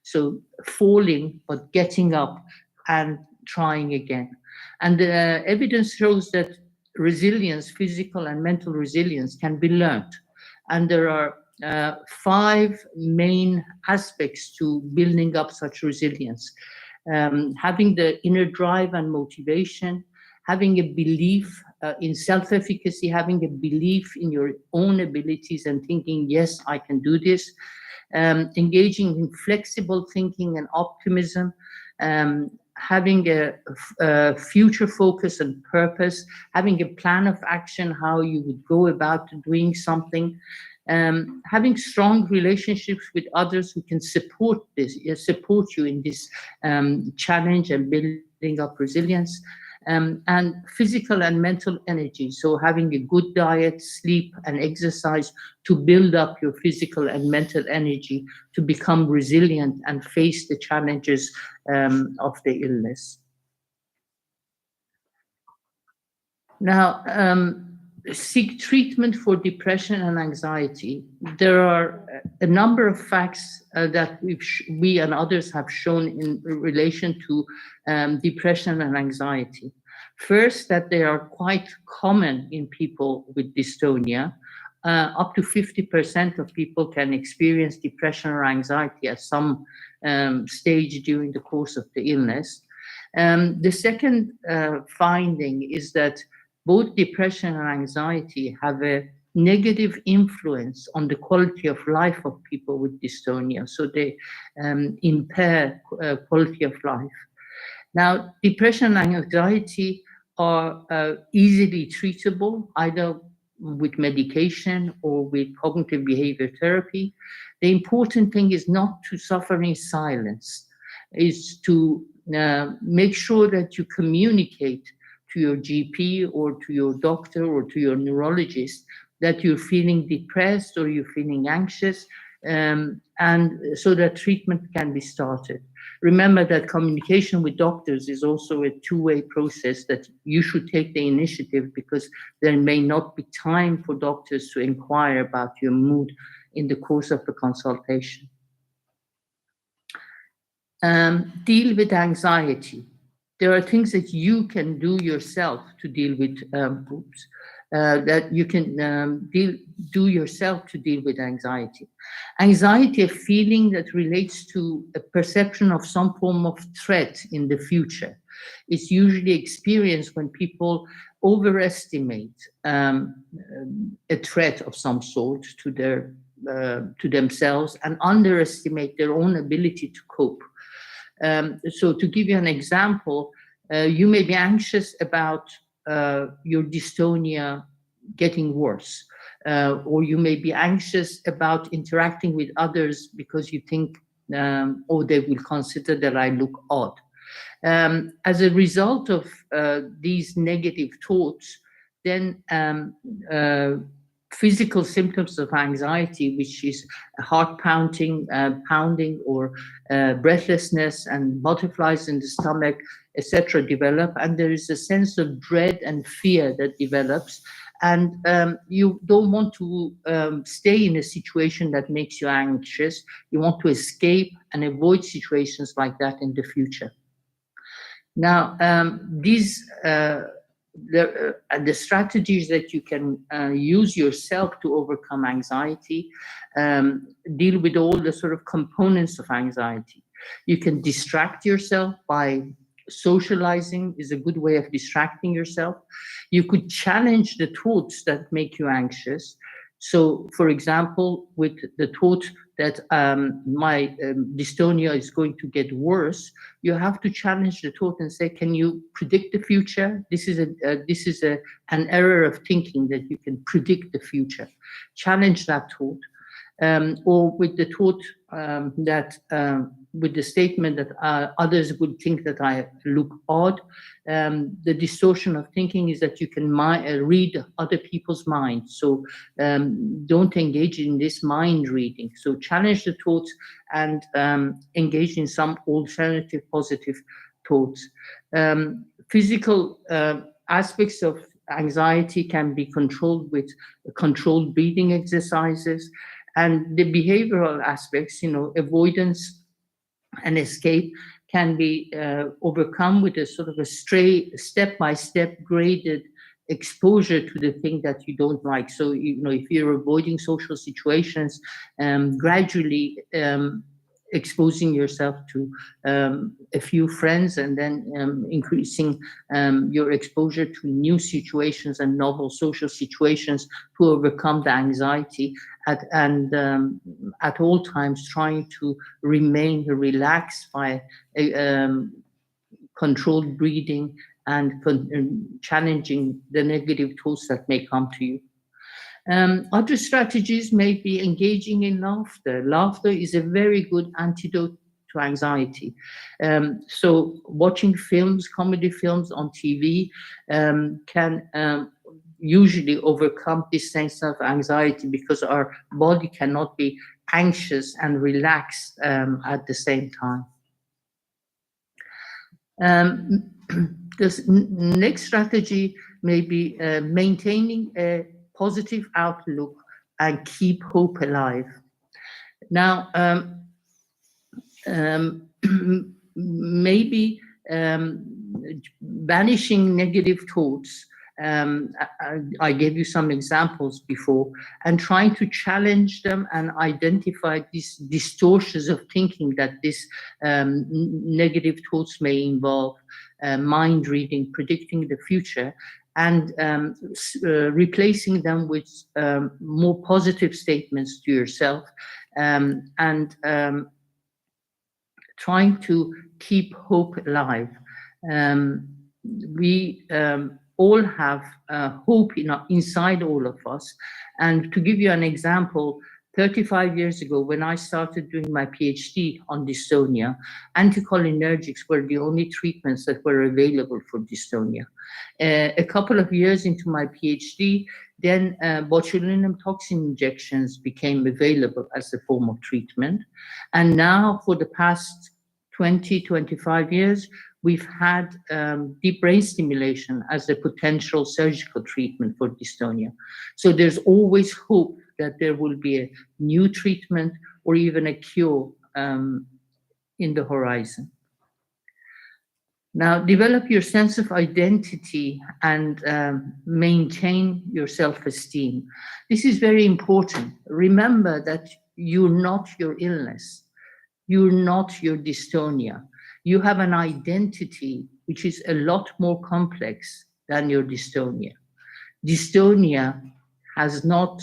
So falling, but getting up and trying again. And the evidence shows that resilience, physical and mental resilience, can be learned. And there are 5 main aspects to building up such resilience. Having the inner drive and motivation, having a belief in self-efficacy, having a belief in your own abilities and thinking, yes, I can do this, engaging in flexible thinking and optimism, having a future focus and purpose, having a plan of action, how you would go about doing something, having strong relationships with others who can support you in this challenge and building up resilience, and physical and mental energy. So having a good diet, sleep, and exercise to build up your physical and mental energy to become resilient and face the challenges of the illness. Now, seek treatment for depression and anxiety. There are a number of facts that we and others have shown in relation to depression and anxiety. First, that they are quite common in people with dystonia. Up to 50% of people can experience depression or anxiety at some stage during the course of the illness. The second finding is that both depression and anxiety have a negative influence on the quality of life of people with dystonia. So they impair quality of life. Now, depression and anxiety are easily treatable, either with medication or with cognitive behavior therapy. The important thing is not to suffer in silence, is to make sure that you communicate to your GP or to your doctor or to your neurologist that you're feeling depressed or you're feeling anxious, and so that treatment can be started. Remember that communication with doctors is also a two-way process, that you should take the initiative, because there may not be time for doctors to inquire about your mood in the course of the consultation. Deal with anxiety. There are things that you can do yourself to deal with do yourself to deal with anxiety. Anxiety, a feeling that relates to a perception of some form of threat in the future. It's usually experienced when people overestimate a threat of some sort to themselves and underestimate their own ability to cope. So to give you an example, you may be anxious about your dystonia getting worse, or you may be anxious about interacting with others because you think, oh, they will consider that I look odd. As a result of these negative thoughts, then physical symptoms of anxiety, which is heart pounding, or breathlessness and butterflies in the stomach, etc., develop, and there is a sense of dread and fear that develops, and you don't want to stay in a situation that makes you anxious. You want to escape and avoid situations like that in the future. Now, the strategies that you can use yourself to overcome anxiety deal with all the sort of components of anxiety. You can distract yourself by socializing, is a good way of distracting yourself. You could challenge the thoughts that make you anxious. So, for example, with the thought that my dystonia is going to get worse, you have to challenge the thought and say, can you predict the future? This is an error of thinking, that you can predict the future. Challenge that thought. Or with the thought with the statement that others would think that I look odd. The distortion of thinking is that you can read other people's minds. So don't engage in this mind reading. So challenge the thoughts and engage in some alternative positive thoughts. Physical aspects of anxiety can be controlled with controlled breathing exercises. And the behavioral aspects, avoidance and escape, can be overcome with a sort of a step-by-step graded exposure to the thing that you don't like. So, if you're avoiding social situations, gradually exposing yourself to a few friends, and then increasing your exposure to new situations and novel social situations to overcome the anxiety, and at all times trying to remain relaxed by controlled breathing and challenging the negative thoughts that may come to you. Other strategies may be engaging in laughter. Laughter is a very good antidote to anxiety. So watching comedy films on TV can usually overcome this sense of anxiety, because our body cannot be anxious and relaxed at the same time. This next strategy may be maintaining a positive outlook and keep hope alive. Now, maybe banishing negative thoughts. I gave you some examples before, and trying to challenge them and identify these distortions of thinking that this negative thoughts may involve, mind reading, predicting the future, and replacing them with more positive statements to yourself, and trying to keep hope alive. We all have hope inside all of us. And to give you an example, 35 years ago, when I started doing my PhD on dystonia, anticholinergics were the only treatments that were available for dystonia. A couple of years into my PhD, then botulinum toxin injections became available as a form of treatment. And now for the past 20, 25 years, we've had deep brain stimulation as a potential surgical treatment for dystonia. So there's always hope that there will be a new treatment or even a cure in the horizon. Now, develop your sense of identity and maintain your self-esteem. This is very important. Remember that you're not your illness. You're not your dystonia. You have an identity which is a lot more complex than your dystonia. Dystonia has not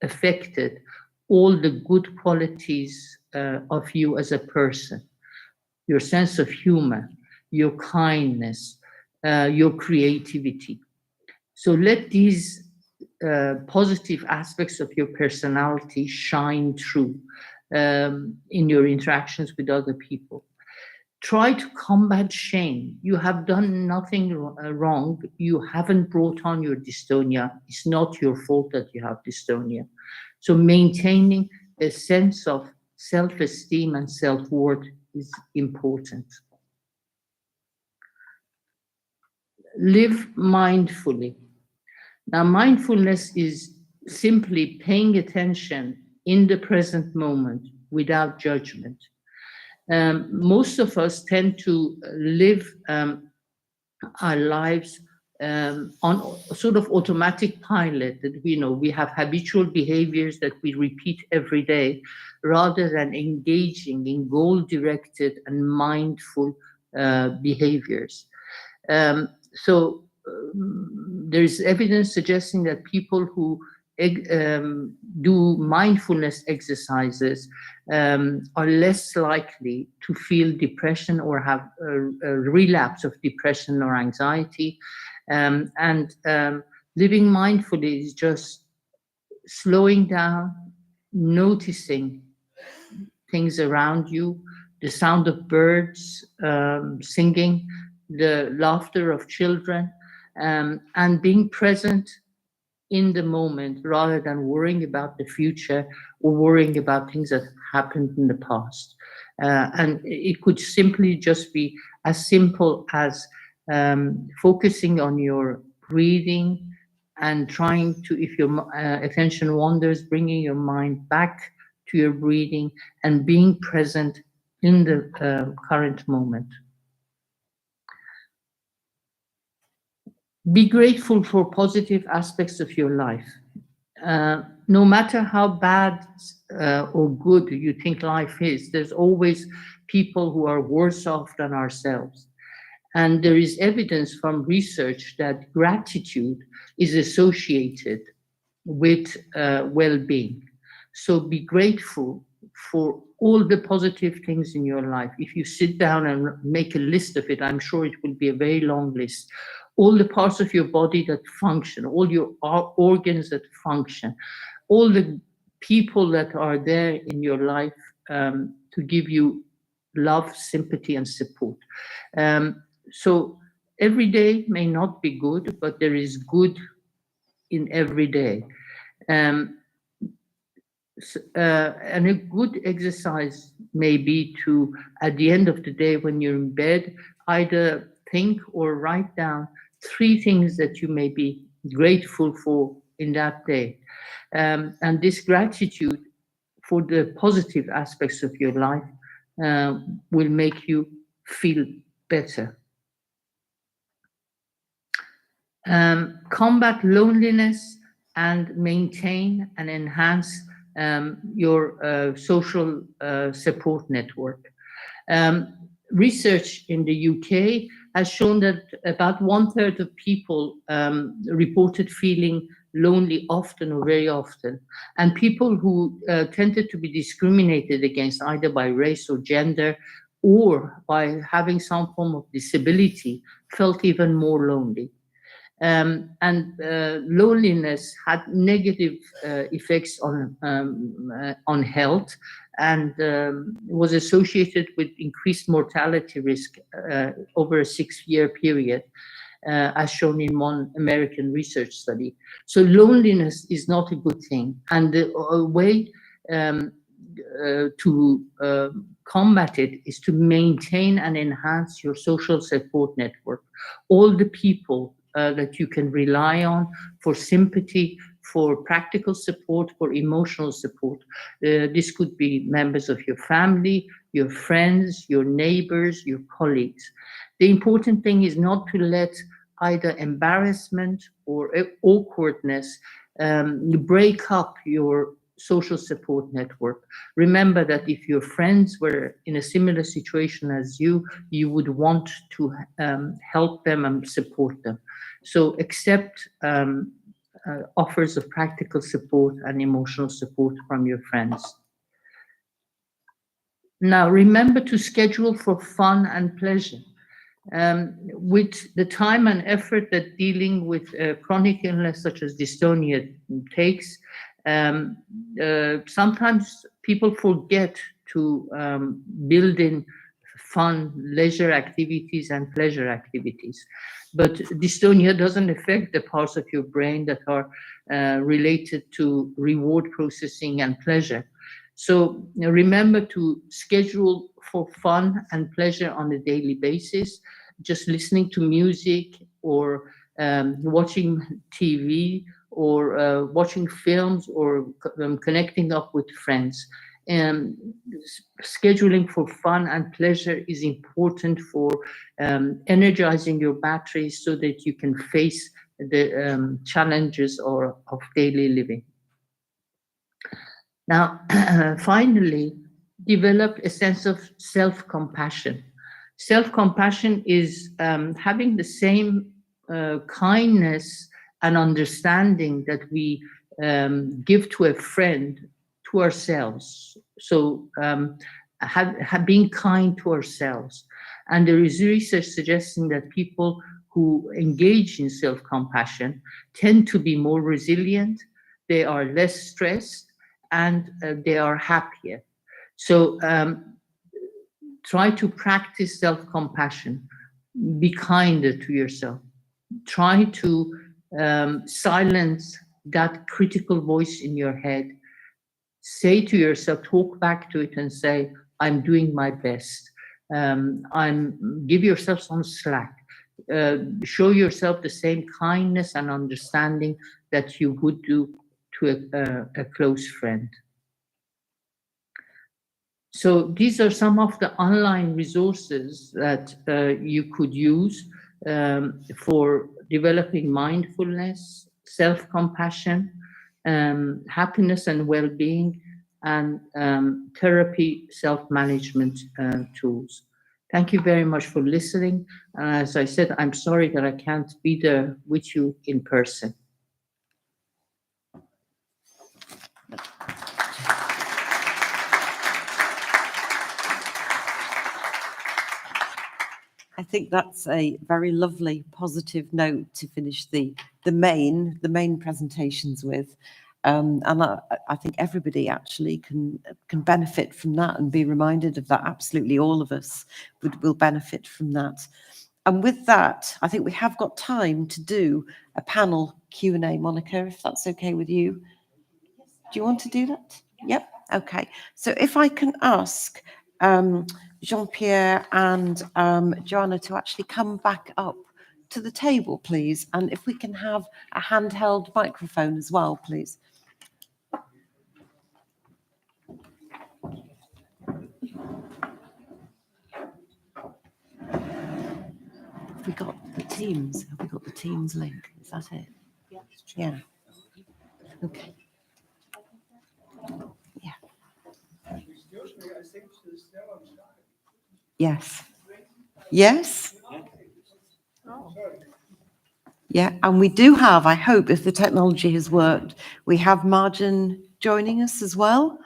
affected all the good qualities of you as a person. Your sense of humor, your kindness, your creativity. So let these positive aspects of your personality shine through in your interactions with other people. Try to combat shame. You have done nothing wrong. You haven't brought on your dystonia. It's not your fault that you have dystonia. So maintaining a sense of self-esteem and self-worth is important. Live mindfully. Now, mindfulness is simply paying attention in the present moment without judgment. Most of us tend to live our lives on sort of automatic pilot, that we have habitual behaviors that we repeat every day, rather than engaging in goal-directed and mindful behaviors. So there's evidence suggesting that people who do mindfulness exercises are less likely to feel depression or have a relapse of depression or anxiety. Living mindfully is just slowing down, noticing things around you, the sound of birds singing, the laughter of children, and being present in the moment rather than worrying about the future or worrying about things that happened in the past. And it could simply just be as simple as focusing on your breathing and trying to, if your attention wanders, bringing your mind back to your breathing and being present in the current moment. Be grateful for positive aspects of your life. No matter how bad or good you think life is, there's always people who are worse off than ourselves. And there is evidence from research that gratitude is associated with well-being. So be grateful for all the positive things in your life. If you sit down and make a list of it, I'm sure it will be a very long list. All the parts of your body that function, all your organs that function, all the people that are there in your life to give you love, sympathy, and support. So every day may not be good, but there is good in every day. And a good exercise may be to, at the end of the day when you're in bed, either think or write down 3 things that you may be grateful for in that day. And this gratitude for the positive aspects of your life will make you feel better. Combat loneliness and maintain and enhance your social support network. Research in the UK has shown that about 1/3 of people reported feeling lonely often or very often. And people who tended to be discriminated against either by race or gender or by having some form of disability felt even more lonely. And loneliness had negative effects on health and was associated with increased mortality risk over a 6-year period, as shown in one American research study. So loneliness is not a good thing. And the way to combat it is to maintain and enhance your social support network. All the people that you can rely on for sympathy, for practical support, for emotional support. This could be members of your family, your friends, your neighbors, your colleagues. The important thing is not to let either embarrassment or awkwardness break up your social support network. Remember that if your friends were in a similar situation as you would want to help them and support them. So accept offers of practical support and emotional support from your friends. Now, remember to schedule for fun and pleasure. With the time and effort that dealing with chronic illness such as dystonia takes, sometimes people forget to build in fun, leisure activities and pleasure activities. But dystonia doesn't affect the parts of your brain that are related to reward processing and pleasure. So remember to schedule for fun and pleasure on a daily basis, just listening to music or watching TV or watching films or connecting up with friends. Scheduling for fun and pleasure is important for energizing your batteries so that you can face the challenges of daily living. Now, finally, develop a sense of self-compassion. Self-compassion is having the same kindness and understanding that we give to a friend to ourselves. So being kind to ourselves. And there is research suggesting that people who engage in self-compassion tend to be more resilient, they are less stressed, and they are happier. So try to practice self-compassion. Be kinder to yourself. Try to silence that critical voice in your head. Say to yourself, talk back to it and say, I'm doing my best. Give yourself some slack. Show yourself the same kindness and understanding that you would do to a close friend. So these are some of the online resources that you could use for developing mindfulness, self-compassion, happiness and well-being, and therapy self-management tools. Thank you very much for listening. As I said, I'm sorry that I can't be there with you in person. I think that's a very lovely, positive note to finish the main presentations with, and I think everybody actually can benefit from that and be reminded of that. Absolutely, all of us will benefit from that. And with that, I think we have got time to do a panel Q&A, Monica, if that's okay with you. Do you want to do that? Yep. Okay. So if I can ask Jean-Pierre and Joanna to actually come back up to the table, please. And if we can have a handheld microphone as well, please. Have we got the Teams? Have we got the Teams link? Is that it? Yeah. Okay. Yeah. Yes. Yes. Yeah, and we do have, I hope, if the technology has worked, we have Marjan joining us as well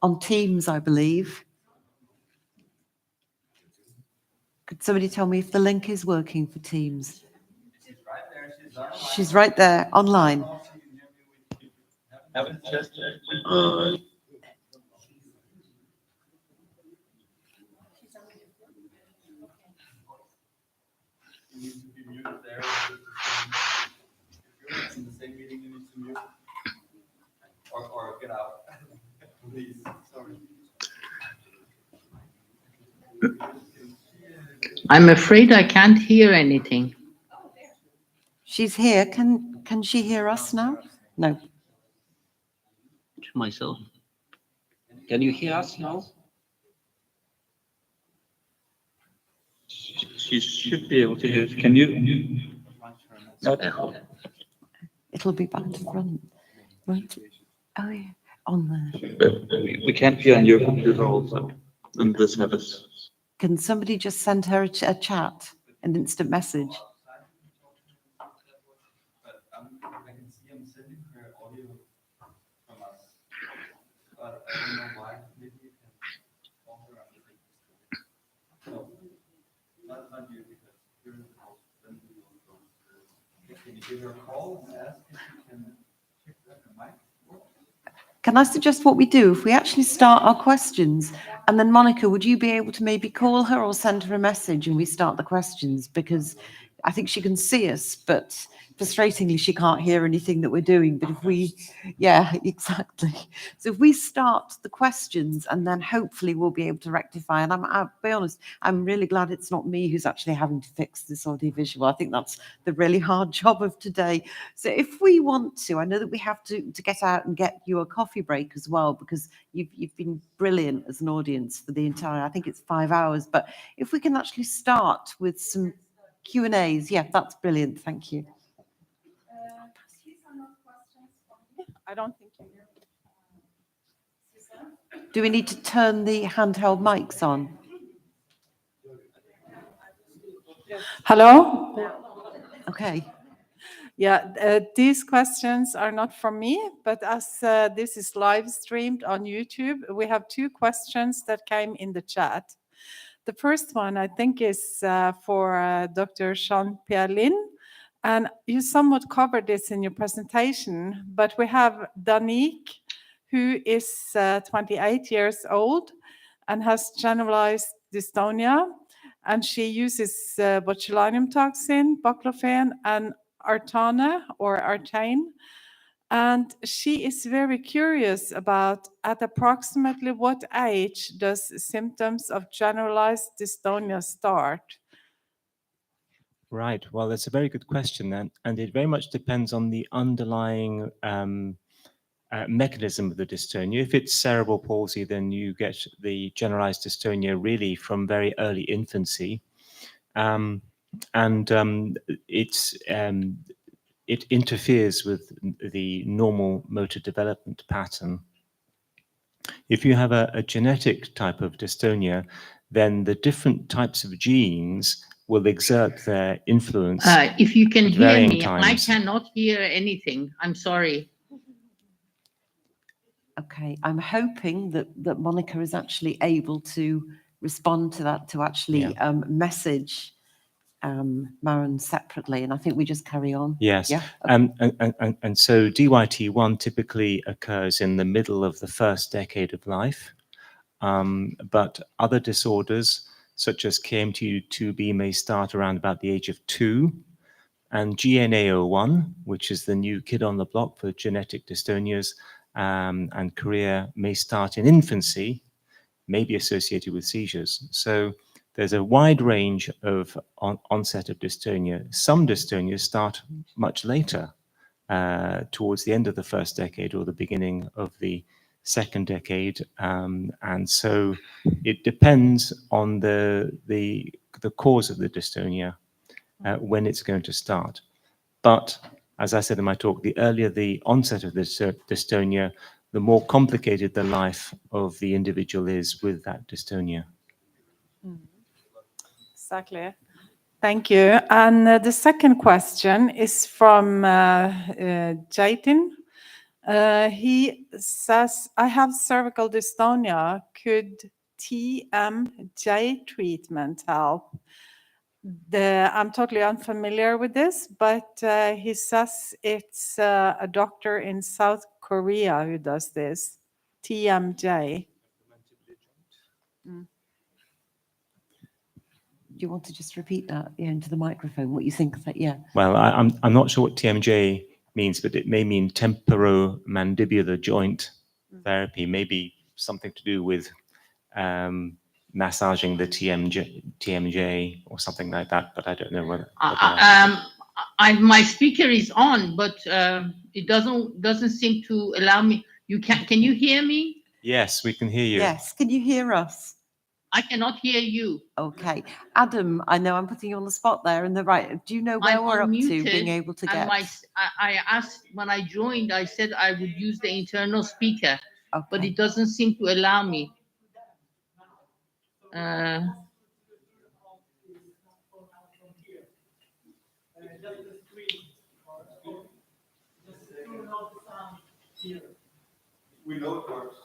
on Teams, I believe. Could somebody tell me if the link is working for Teams? She's right there, online. Or get out, please. Sorry. I'm afraid I can't hear anything. She's here. Can she hear us now? No. To myself. Can you hear us now? She should be able to hear us. Can you? No. It'll be back to front. Right. Oh yeah. On the. We can't hear on your computer also. And this happens. Can somebody just send her a chat, an instant message? Can I suggest what we do? If we actually start our questions, and then Monica, would you be able to maybe call her or send her a message and we start the questions? Because I think she can see us, but frustratingly, she can't hear anything that we're doing. But if we, yeah, exactly. So if we start the questions and then hopefully we'll be able to rectify. And I'll be honest, I'm really glad it's not me who's actually having to fix this audiovisual. I think that's the really hard job of today. So if we want to, I know that we have to get out and get you a coffee break as well, because you've been brilliant as an audience for the entire, I think it's 5 hours. But if we can actually start with some Q&As, yeah, that's brilliant. Thank you. I don't think you hear me. Do we need to turn the handheld mics on? Hello? Okay. Yeah, these questions are not from me, but as this is live streamed on YouTube, we have 2 questions that came in the chat. The first one, I think, is for Dr. Jean-Pierre Lin. And you somewhat covered this in your presentation, but we have Danique, who is 28 years old and has generalized dystonia. And she uses botulinum toxin, baclofen, and Artane. And she is very curious about at approximately what age does symptoms of generalized dystonia start? Right. Well, that's a very good question, and it very much depends on the underlying mechanism of the dystonia. If it's cerebral palsy, then you get the generalized dystonia really from very early infancy. It interferes with the normal motor development pattern. If you have a genetic type of dystonia, then the different types of genes will exert their influence. If you can at hear varying me, I times. cannot hear anything. I'm sorry. Okay, I'm hoping that Monica is actually able to respond to that, to actually message Maren separately, and I think we just carry on. Yes. Yeah. And so DYT1 typically occurs in the middle of the first decade of life, but other disorders such as KMT2B may start around about the age of 2, and GNAO1, which is the new kid on the block for genetic dystonias, and chorea may start in infancy, may be associated with seizures. So there's a wide range of onset of dystonia. Some dystonias start much later, towards the end of the first decade or the beginning of the second decade. And so it depends on the cause of the dystonia, when it's going to start. But as I said in my talk, the earlier the onset of this dystonia, the more complicated the life of the individual is with that dystonia. Exactly. Thank you. And the second question is from Jaitin. He says, I have cervical dystonia. Could TMJ treatment help? I'm totally unfamiliar with this, but he says it's a doctor in South Korea who does this. TMJ. Do you want to just repeat that into the microphone, what you think of that? Yeah. Well, I'm not sure what TMJ means, but it may mean temporomandibular joint therapy, maybe something to do with massaging the TMJ or something like that, but I don't know whether. My speaker is on, but it doesn't seem to allow me. Can you hear me? Yes, we can hear you. Yes, can you hear us? I cannot hear you. Okay. Adam, I know I'm putting you on the spot there, and do you know where I'm we're up to unmuted, being able to and get? I asked when I joined, I said I would use the internal speaker, but Okay. it doesn't seem to allow me. We know it works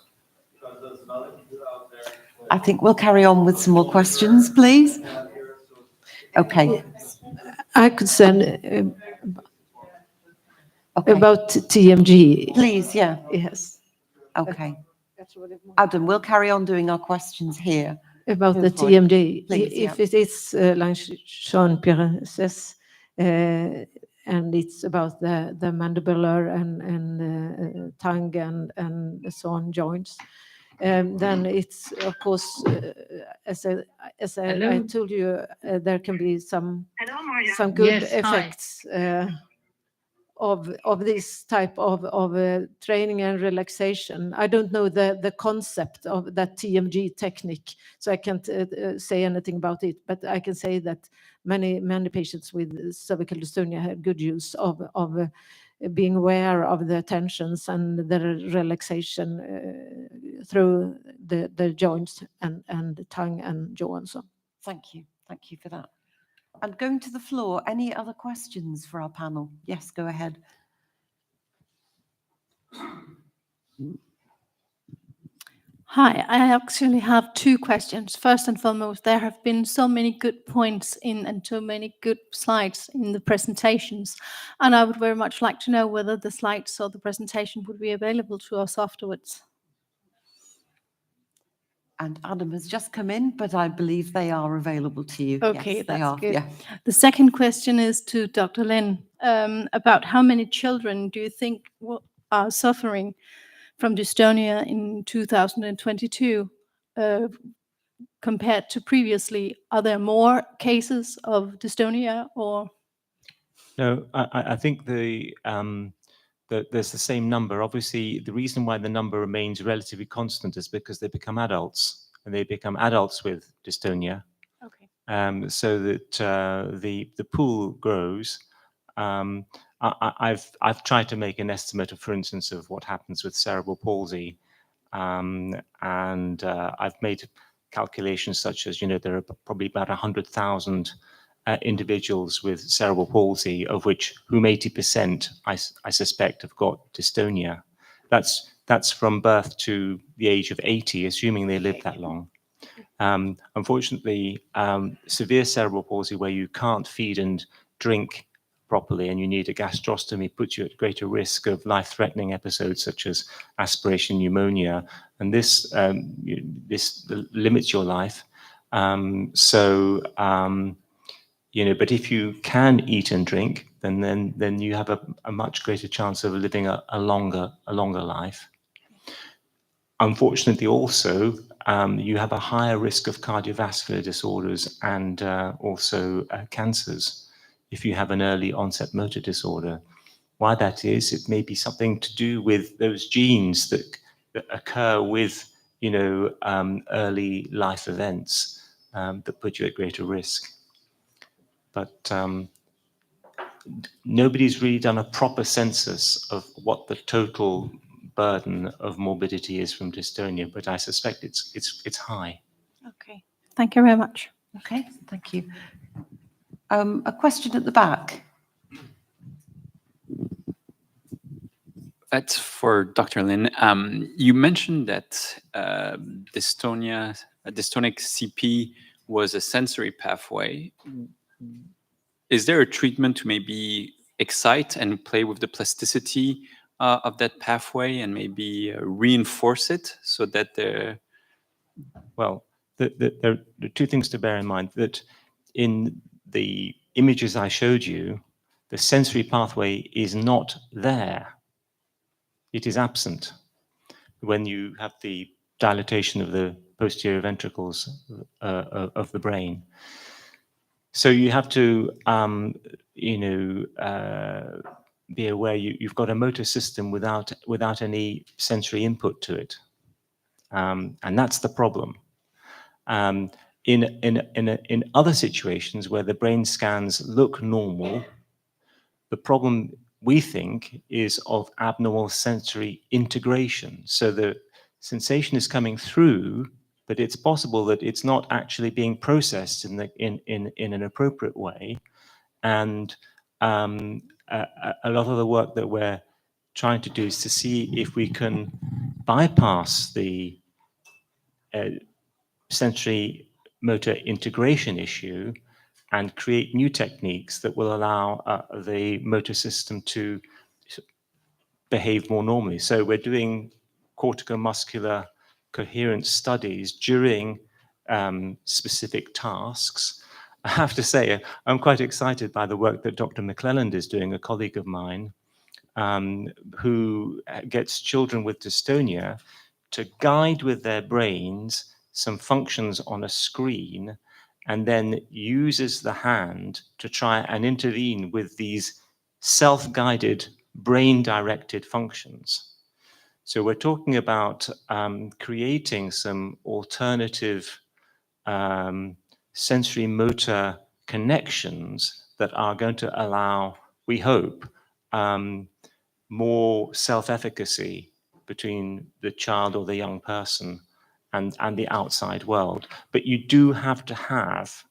because there's another computer out there. I think we'll carry on with some more questions, please. Okay. I could send about TMG. Please, yeah. Yes. Okay. Adam, we'll carry on doing our questions here. About the Go for it. TMJ, Please, if yeah. it is like Sean says, and it's about the mandibular and tongue and so on joints, then it's of course, as I told you, there can be some good Yes, hi. effects of this type of training and relaxation. I don't know the concept of that TMG technique, so I can't say anything about it, but I can say that many patients with cervical dystonia have good use of being aware of the tensions and the relaxation through the joints and the tongue and jaw and so on. Thank you for that. And going to the floor, any other questions for our panel? Yes, go ahead. Hi, I actually have two questions. First and foremost, there have been so many good points and so many good slides in the presentations, and I would very much like to know whether the slides or the presentation would be available to us afterwards. And Adam has just come in, but I believe they are available to you. Okay, Yes, they that's are. good. Yeah. The second question is to Dr. Lin, about how many children do you think are suffering from dystonia in 2022 compared to previously? Are there more cases of dystonia or? No, I think there's the same number. Obviously, the reason why the number remains relatively constant is because they become adults, and they become adults with dystonia. Okay. So that the pool grows. I've tried to make an estimate of, for instance, of what happens with cerebral palsy, and I've made calculations such as, there are probably about 100,000 individuals with cerebral palsy, of whom 80% I suspect have got dystonia. That's from birth to the age of 80, assuming they live that long. Unfortunately, severe cerebral palsy, where you can't feed and drink properly and you need a gastrostomy, puts you at greater risk of life-threatening episodes such as aspiration pneumonia, and this limits your life. But if you can eat and drink, then you have a much greater chance of living a longer life. Unfortunately, also, you have a higher risk of cardiovascular disorders and also cancers if you have an early onset motor disorder. Why that is, it may be something to do with those genes that occur with, early life events that put you at greater risk. But nobody's really done a proper census of what the total burden of morbidity is from dystonia, but I suspect it's high. Okay, thank you very much. Okay, thank you. A question at the back. That's for Dr. Lin. You mentioned that dystonic CP was a sensory pathway. Is there a treatment to maybe excite and play with the plasticity of that pathway and maybe reinforce it so that the... Well, there are two things to bear in mind. That in the images I showed you, the sensory pathway is not there. It is absent when you have the dilatation of the posterior ventricles of the brain. So you have to, be aware you've got a motor system without any sensory input to it, and that's the problem. In other situations where the brain scans look normal, the problem we think is of abnormal sensory integration. So the sensation is coming through, but it's possible that it's not actually being processed in an appropriate way. And a lot of the work that we're trying to do is to see if we can bypass the sensory motor integration issue and create new techniques that will allow the motor system to behave more normally. So we're doing corticomuscular coherence studies during specific tasks. I have to say, I'm quite excited by the work that Dr. McClelland is doing, a colleague of mine, who gets children with dystonia to guide with their brains some functions on a screen, and then uses the hand to try and intervene with these self-guided, brain-directed functions. So we're talking about creating some alternative sensory motor connections that are going to allow, we hope, more self-efficacy between the child or the young person and the outside world. But you do have to have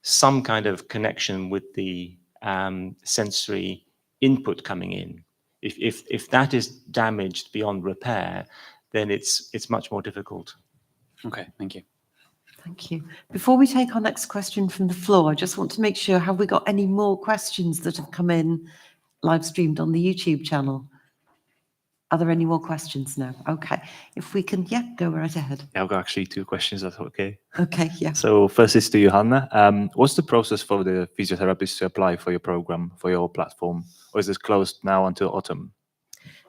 some kind of connection with the sensory input coming in. If that is damaged beyond repair, then it's much more difficult. Okay, thank you. Thank you. Before we take our next question from the floor, I just want to make sure, have we got any more questions that have come in live streamed on the YouTube channel? Are there any more questions now? Okay. If we can, go right ahead. Yeah, I've got actually two questions, that's okay. Okay, yeah. So first is to Johanna. What's the process for the physiotherapists to apply for your program, for your platform? Or is this closed now until autumn?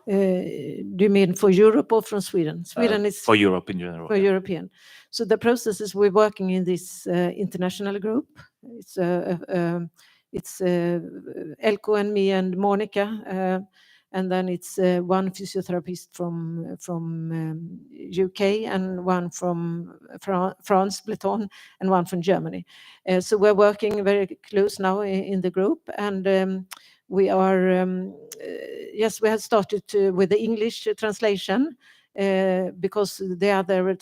Do you mean for Europe or from Sweden? Sweden is for Europe in general. For European. So the process is we're working in this international group. It's Elko and me and Monica, and then it's one physiotherapist from UK and one from France, Breton, and one from Germany. So we're working very close now in the group, and we are yes, we have started with the English translation because the other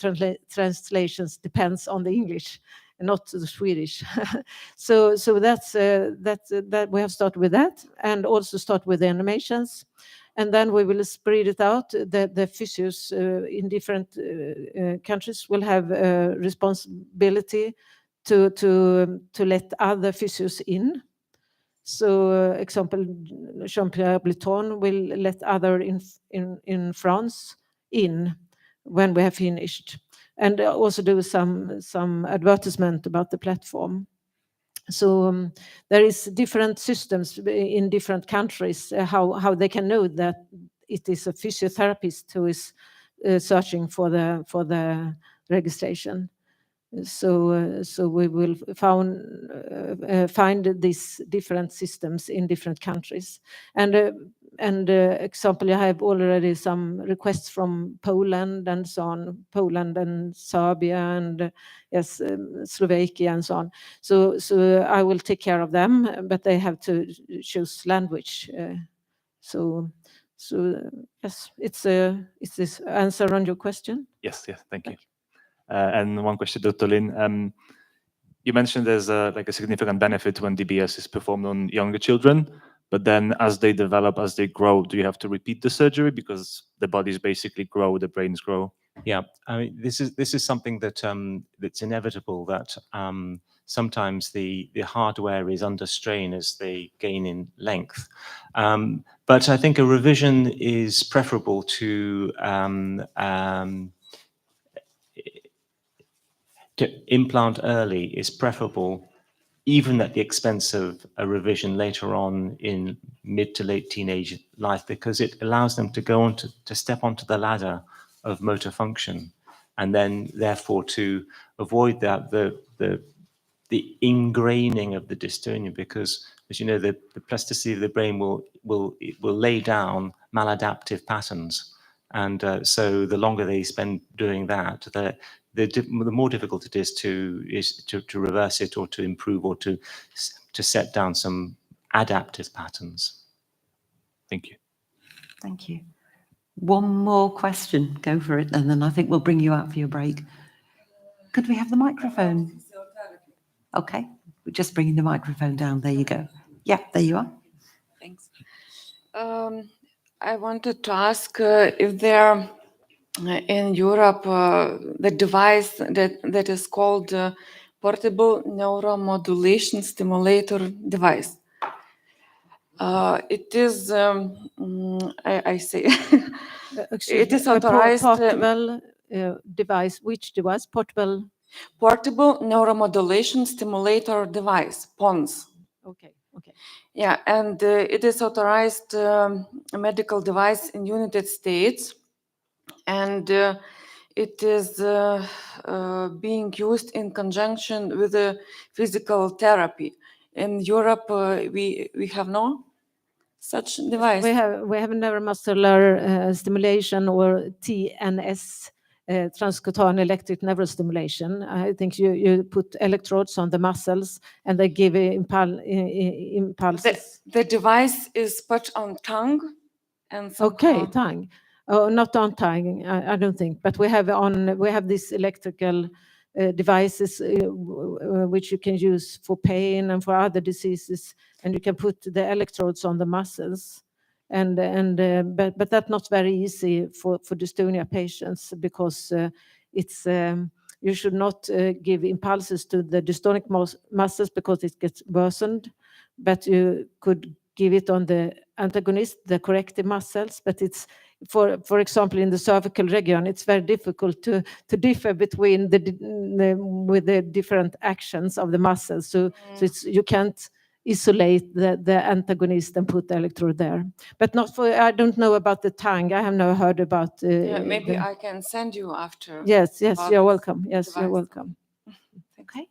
translations depends on the English, not the Swedish. so that we have started with that, and also start with the animations, and then we will spread it out. The physios in different countries will have responsibility to let other physios in. So, example, Jean-Pierre Breton will let other in France in when we have finished, and also do some advertisement about the platform. So there is different systems in different countries how they can know that it is a physiotherapist who is searching for the registration. So we will find these different systems in different countries. And example, I have already some requests from Poland and so on, Poland and Serbia and yes, Slovakia and so on. So I will take care of them, but they have to choose language. So yes, it's this answer on your question? Yes, thank you. And one question, Dr. Lin. You mentioned there's like a significant benefit when DBS is performed on younger children, but then as they develop, as they grow, do you have to repeat the surgery because the bodies basically grow, the brains grow? Yeah, I mean, this is something that that's inevitable. That sometimes the hardware is under strain as they gain in length. But I think a revision is preferable to implant early is preferable, even at the expense of a revision later on in mid to late teenage life, because it allows them to go on to step onto the ladder of motor function, and then therefore to avoid that the ingraining of the dystonia, because as you know, the plasticity of the brain will lay down maladaptive patterns, and so the longer they spend doing that, the more difficult it is to reverse it or to improve or to set down some adaptive patterns. Thank you. Thank you. One more question, go for it, and then I think we'll bring you out for your break. Could we have the microphone? Okay, we're just bringing the microphone down. There you go. Yeah, there you are. Thanks. I wanted to ask if there in Europe the device that is called portable neuromodulation stimulator device. It is, I say, it is authorized. Portable device. Which device? Portable neuromodulation stimulator device, PONS. Okay. Yeah, and it is authorized medical device in United States, and it is being used in conjunction with physical therapy. In Europe, we have no such device. We have neuromuscular stimulation, or TNS, transcutaneous electric nerve stimulation. I think you put electrodes on the muscles and they give impulses. The device is put on tongue and somehow. Okay, tongue. Oh, not on tongue, I don't think. But we have these electrical devices which you can use for pain and for other diseases, and you can put the electrodes on the muscles. But that's not very easy for dystonia patients, because it's you should not give impulses to the dystonic muscles because it gets worsened, but you could give it on the antagonist, the corrective muscles. But it's for example, in the cervical region, it's very difficult to differ between with the different actions of the muscles. So it's, you can't isolate the antagonist and put the electrode there. But not for, I don't know about the tongue. I have never heard about. Maybe I can send you after. Yes, you're welcome. Yes, you're welcome. Okay.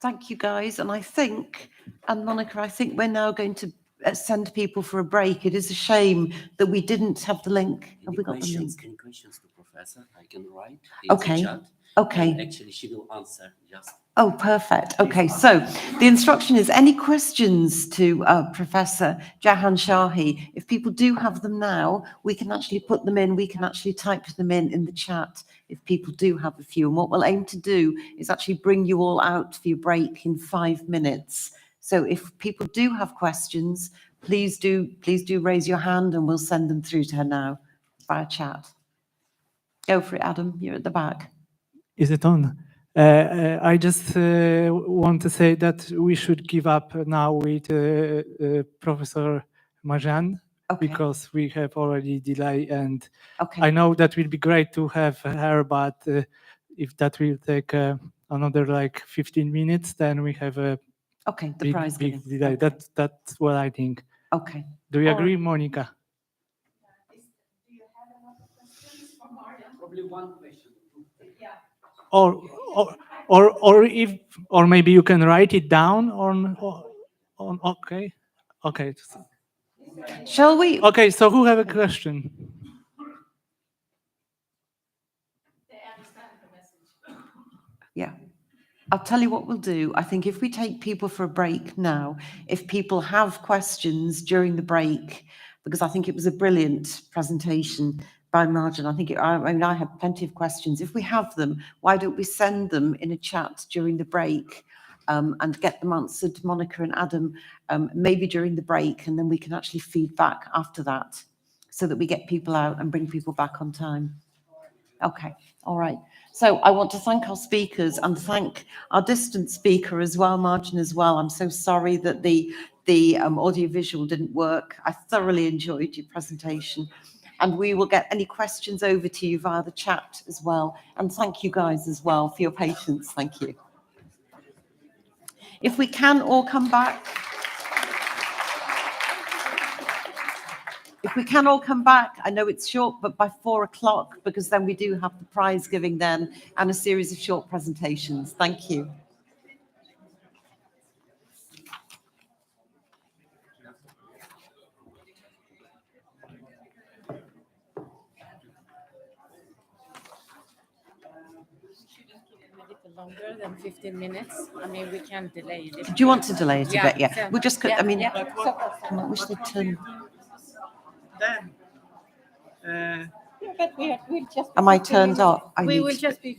Thank you, guys. And I think, and Monica, I think we're now going to send people for a break. It is a shame that we didn't have the link. Have we got the link? Any questions to Professor? I can write in Okay. the chat. Okay. And actually, she will answer just. Oh, perfect. Okay, so the instruction is any questions to Professor Jahan Shahi. If people do have them now, we can actually put them in. We can actually type them in the chat if people do have a few. And what we'll aim to do is actually bring you all out for your break in 5 minutes. So if people do have questions, please do raise your hand and we'll send them through to her now via chat. Go for it, Adam. You're at the back. Is it on? I just want to say that we should give up now with Professor Majan, because we have already delay, and I know that will be great to have her, but if that will take another like 15 minutes, then we have a big delay. That's what I think. Okay. Do you agree, Monica? Probably one question. Or maybe you can write it down on okay. Shall we? Okay, so who have a question? Yeah. I'll tell you what we'll do. I think if we take people for a break now, if people have questions during the break, because I think it was a brilliant presentation by Marjan. I had plenty of questions. If we have them, why don't we send them in a chat during the break and get them answered, Monica and Adam, maybe during the break, and then we can actually feed back after that so that we get people out and bring people back on time. Okay, all right. So I want to thank our speakers and thank our distant speaker as well, Marjan as well. I'm so sorry that the audiovisual didn't work. I thoroughly enjoyed your presentation. And we will get any questions over to you via the chat as well. And thank you guys as well for your patience. Thank you. If we can all come back. If we can all come back, I know it's short, but by 4 o'clock, because then we do have the prize giving then and a series of short presentations. Thank you. Longer than 15 minutes. I mean, we can delay it. Do you want to delay it a bit? Yeah. so- We'll just, I mean, yeah. I wish they'd turn. But we'll just. Am I turned off? We will just be.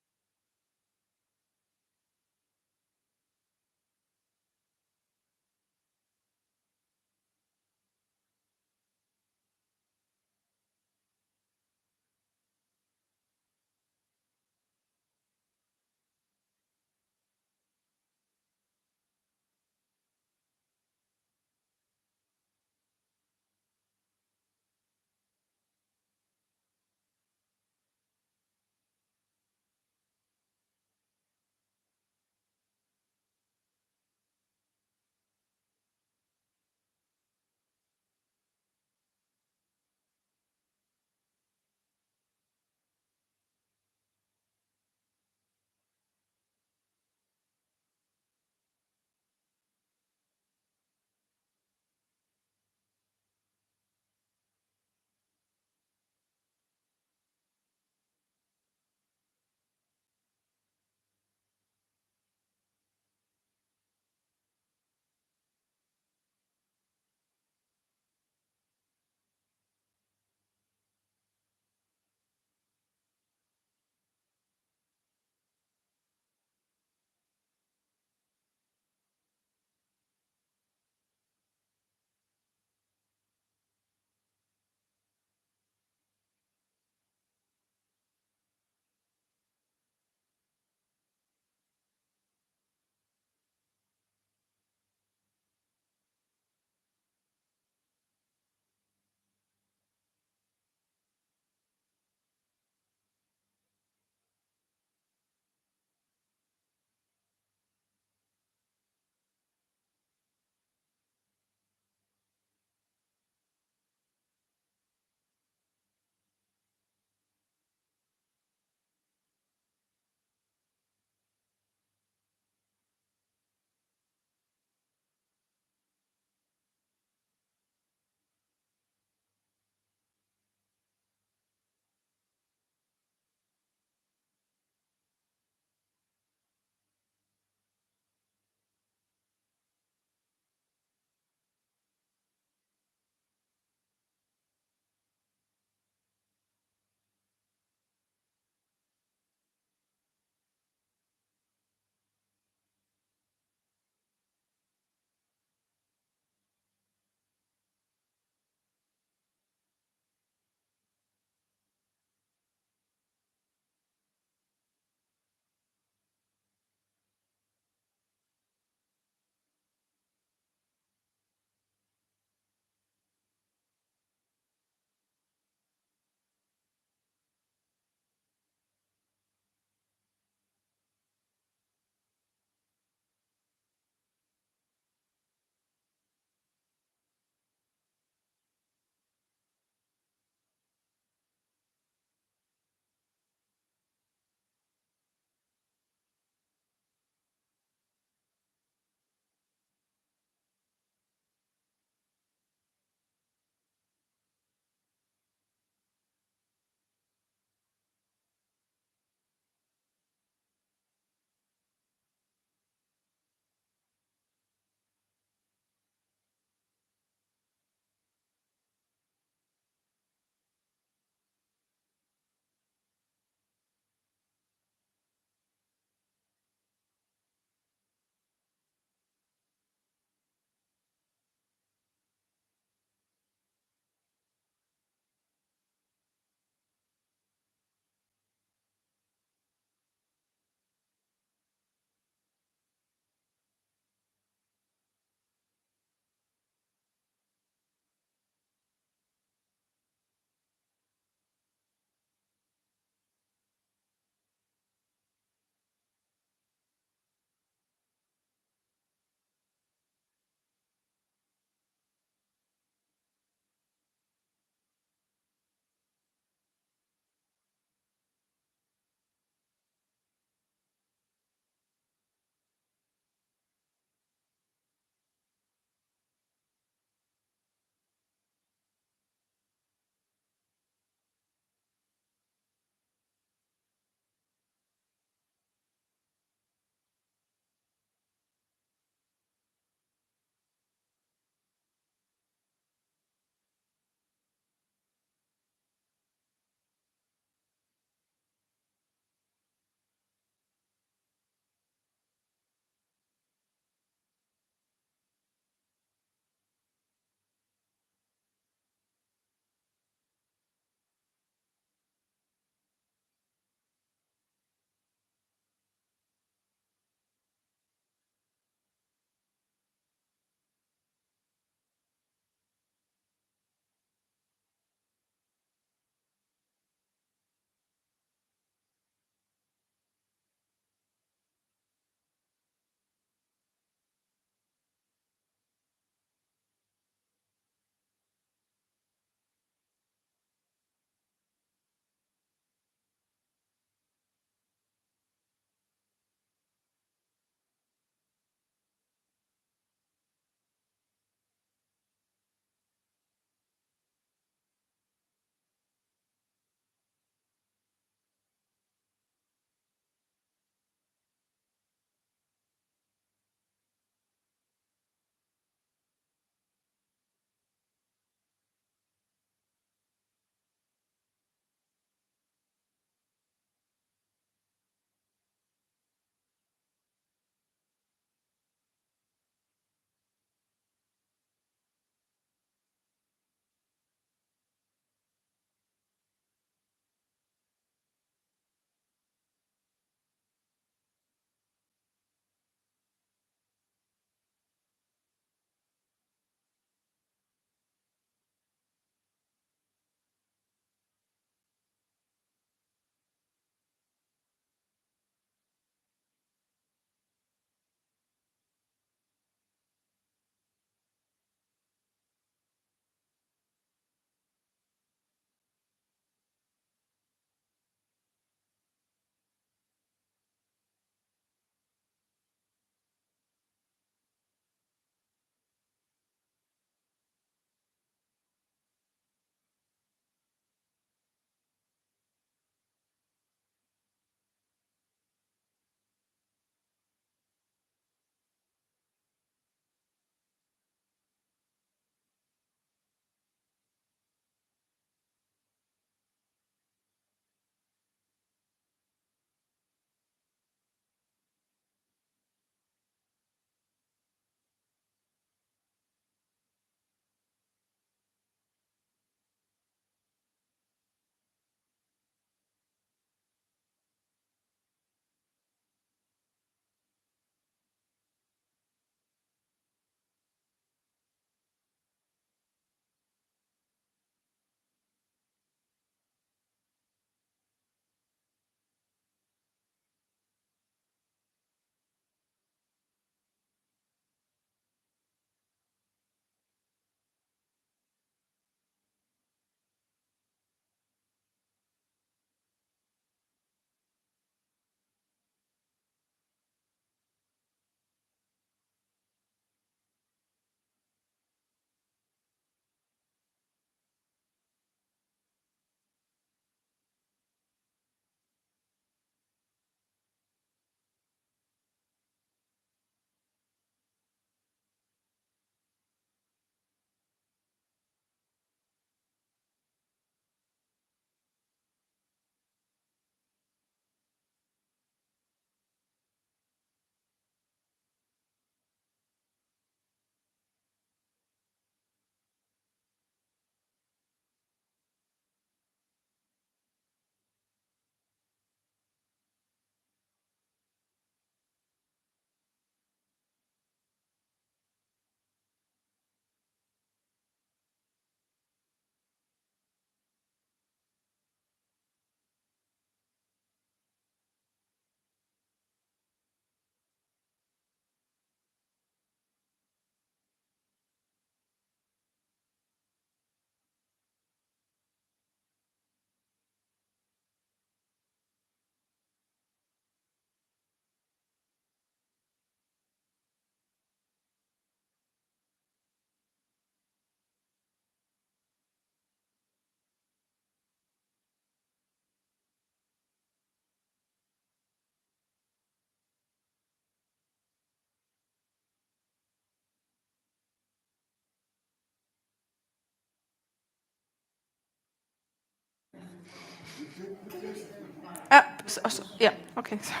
Yeah, okay. Sorry.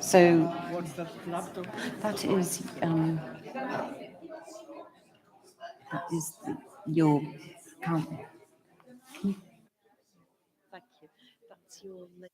So What's that laptop? that is your account. Thank you. That's your link.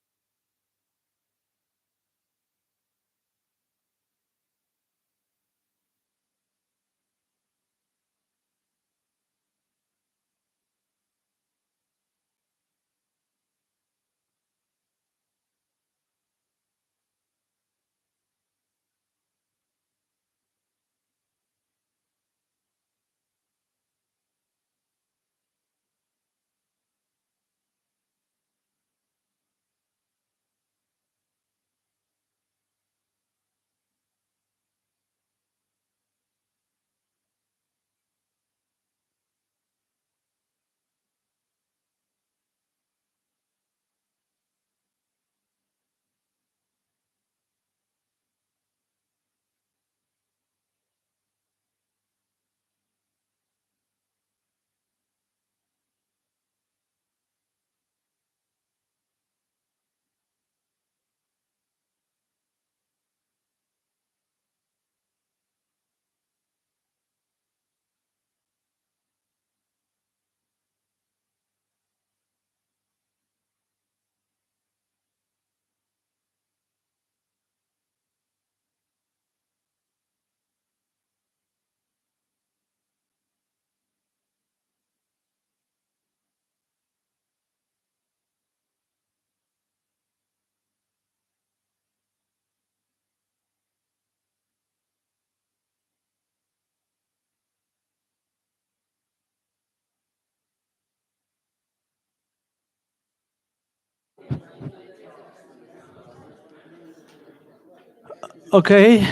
Okay,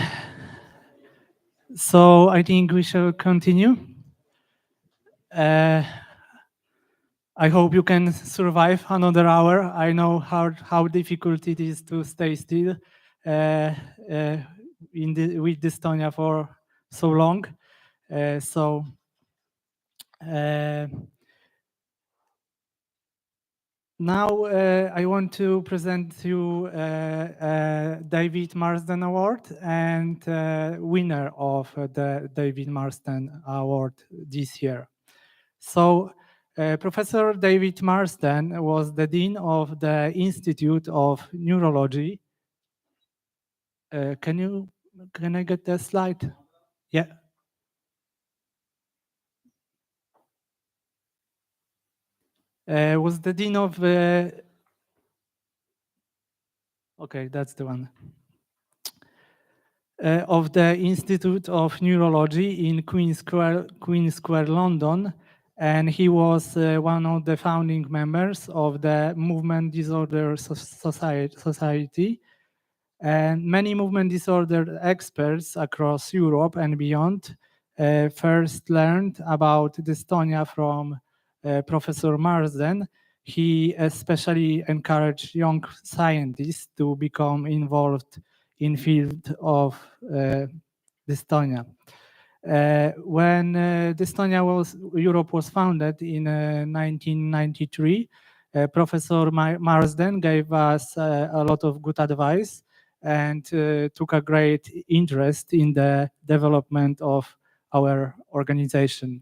so I think we shall continue. I hope you can survive another hour. I know how difficult it is to stay still with Dystonia for so long. Now I want to present you David Marsden Award and winner of the David Marsden Award this year. So Professor David Marsden was the Dean of the Institute of Neurology. Can I get the slide? Yeah. Was the Dean of okay, that's the one. Of the Institute of Neurology in Queen Square, London, and he was one of the founding members of the Movement Disorder Society. And many movement disorder experts across Europe and beyond first learned about dystonia from Professor Marsden. He especially encouraged young scientists to become involved in field of dystonia. When Europe was founded in 1993, Professor Marsden gave us a lot of good advice and took a great interest in the development of our organization.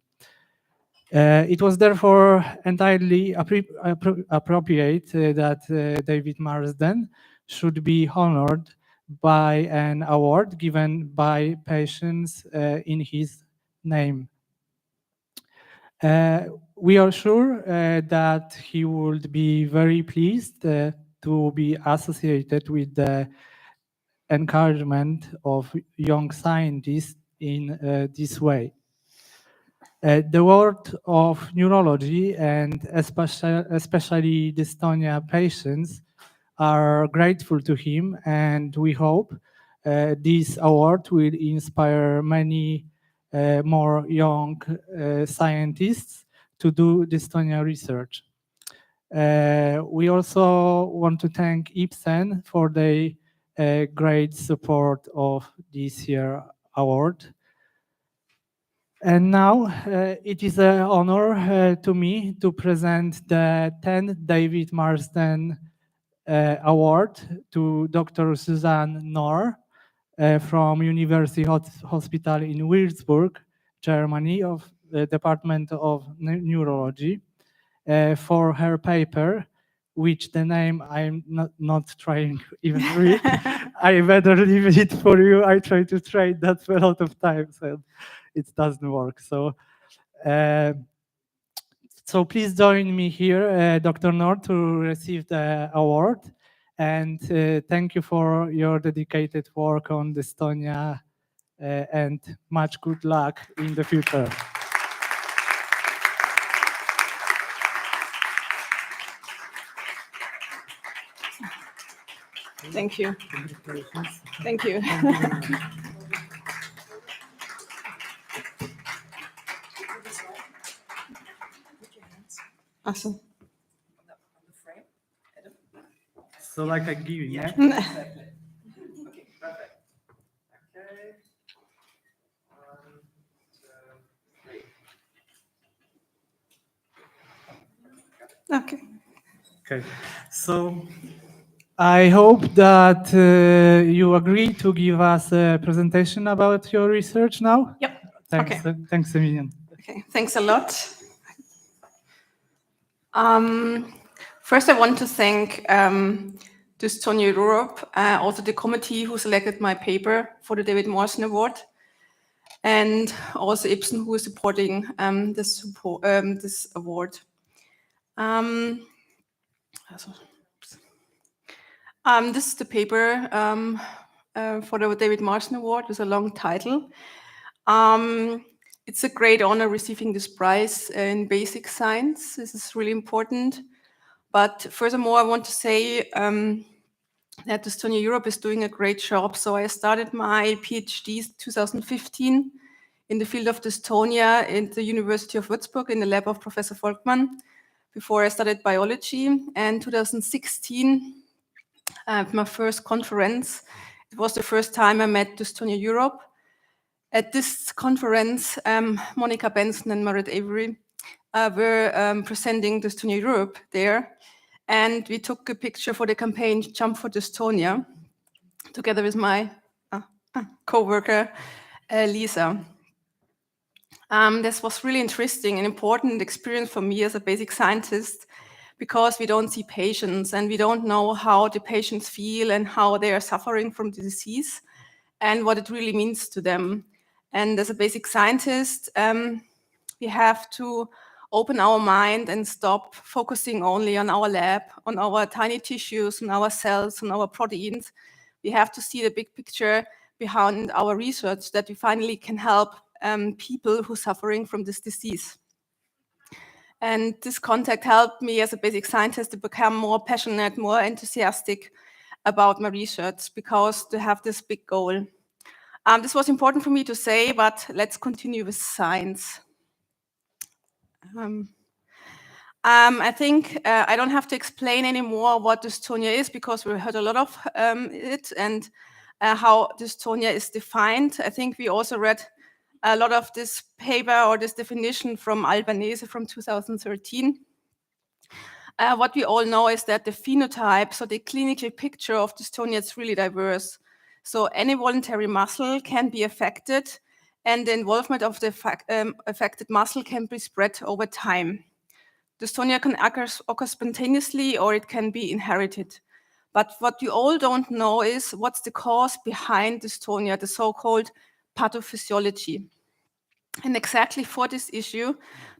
It was therefore entirely appropriate that David Marsden should be honored by an award given by patients in his name. We are sure that he would be very pleased to be associated with the encouragement of young scientists in this way. The world of neurology and especially dystonia patients are grateful to him, and we hope this award will inspire many more young scientists to do dystonia research. We also want to thank Ibsen for the great support of this year's award. And now it is an honor to me to present the 10th David Marsden award to Dr. Suzanne Knorr from University Hospital in Würzburg, Germany, of the Department of Neurology, for her paper, which the name I'm not trying even to read. I better leave it for you. I try to trade that a lot of times and it doesn't work. So please join me here, Dr. Nord, to receive the award. And thank you for your dedicated work on Dystonia and much good luck in the future. Thank you. Thank you. Awesome. So like I give you, yeah? Exactly. Okay, perfect. Okay. Okay, so I hope that you agree to give us a presentation about your research now. Yep. Thanks, Okay. Thanks a million. Okay, thanks a lot. First, I want to thank Dystonia Europe, also the committee who selected my paper for the David Morrison Award, and also Ibsen who is supporting this award. This is the paper for the David Morrison Award with a long title. It's a great honor receiving this prize in basic science. This is really important. But furthermore, I want to say that Dystonia Europe is doing a great job. So I started my PhD 2015 in the field of dystonia in the University of Würzburg in the lab of Professor Volkmann before I studied biology. And 2016, my first conference, it was the first time I met Dystonia Europe. At this conference, Monica Benson and Marit Avery were presenting Dystonia Europe there. And we took a picture for the campaign Jump for Dystonia together with my co-worker, Lisa. This was really interesting and important experience for me as a basic scientist because we don't see patients and we don't know how the patients feel and how they are suffering from the disease and what it really means to them. And as a basic scientist, we have to open our mind and stop focusing only on our lab, on our tiny tissues, on our cells, on our proteins. We have to see the big picture behind our research that we finally can help people who are suffering from this disease. And this contact helped me as a basic scientist to become more passionate, more enthusiastic about my research because to have this big goal. This was important for me to say, but let's continue with science. I think I don't have to explain anymore what dystonia is because we heard a lot of it and how dystonia is defined. I think we also read a lot of this paper or this definition from Albanese from 2013. What we all know is that the phenotype, so the clinical picture of dystonia is really diverse. So any voluntary muscle can be affected and the involvement of the affected muscle can be spread over time. Dystonia can occur spontaneously or it can be inherited. But what you all don't know is what's the cause behind dystonia, the so-called pathophysiology. And exactly for this issue,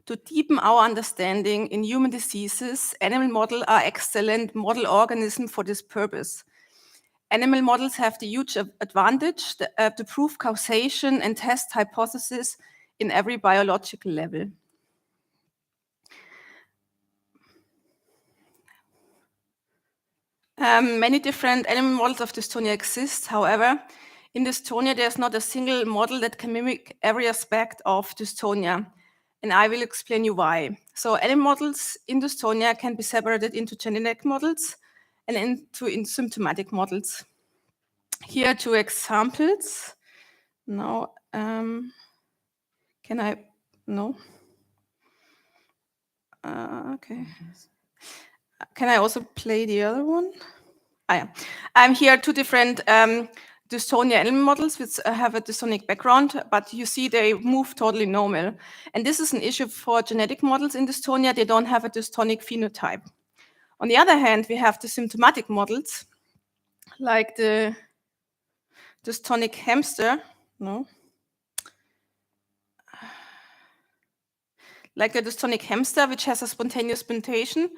to deepen our understanding in human diseases, animal models are excellent model organisms for this purpose. Animal models have the huge advantage to prove causation and test hypotheses in every biological level. Many different animal models of dystonia exist. However, in dystonia, there's not a single model that can mimic every aspect of dystonia. And I will explain you why. So animal models in dystonia can be separated into genetic models and into symptomatic models. Here are two examples. Now, can I? No. Okay. can I also play the other one? Yeah. I'm here 2 different dystonia animal models which have a dystonic background, but you see they move totally normal. And this is an issue for genetic models in dystonia. They don't have a dystonic phenotype. On the other hand, we have the symptomatic models, like the dystonic hamster, like the dystonic hamster, which has a spontaneous mutation.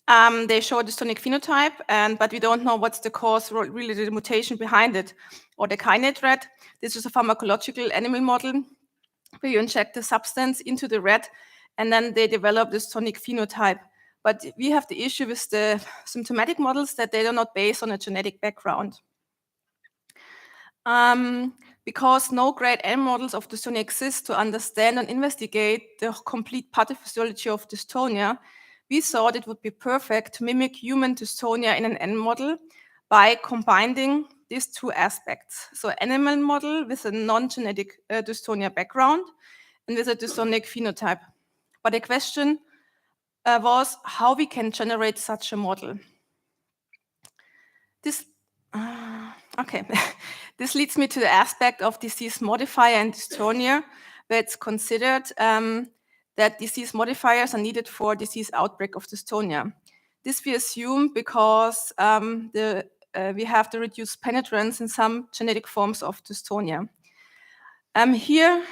They show a dystonic phenotype, but we don't know what's the cause, really the mutation behind it. Or the kinase rat. This is a pharmacological animal model where you inject the substance into the rat, and then they develop dystonic phenotype. But we have the issue with the symptomatic models that they are not based on a genetic background. Because no great animal models of dystonia exist to understand and investigate the complete pathophysiology of dystonia, we thought it would be perfect to mimic human dystonia in an animal model by combining these 2 aspects. So animal model with a non-genetic dystonia background and with a dystonic phenotype. But the question was how we can generate such a model. This leads me to the aspect of disease modifier and dystonia, where it's considered that disease modifiers are needed for disease outbreak of dystonia. This we assume because we have the reduced penetrance in some genetic forms of dystonia. Here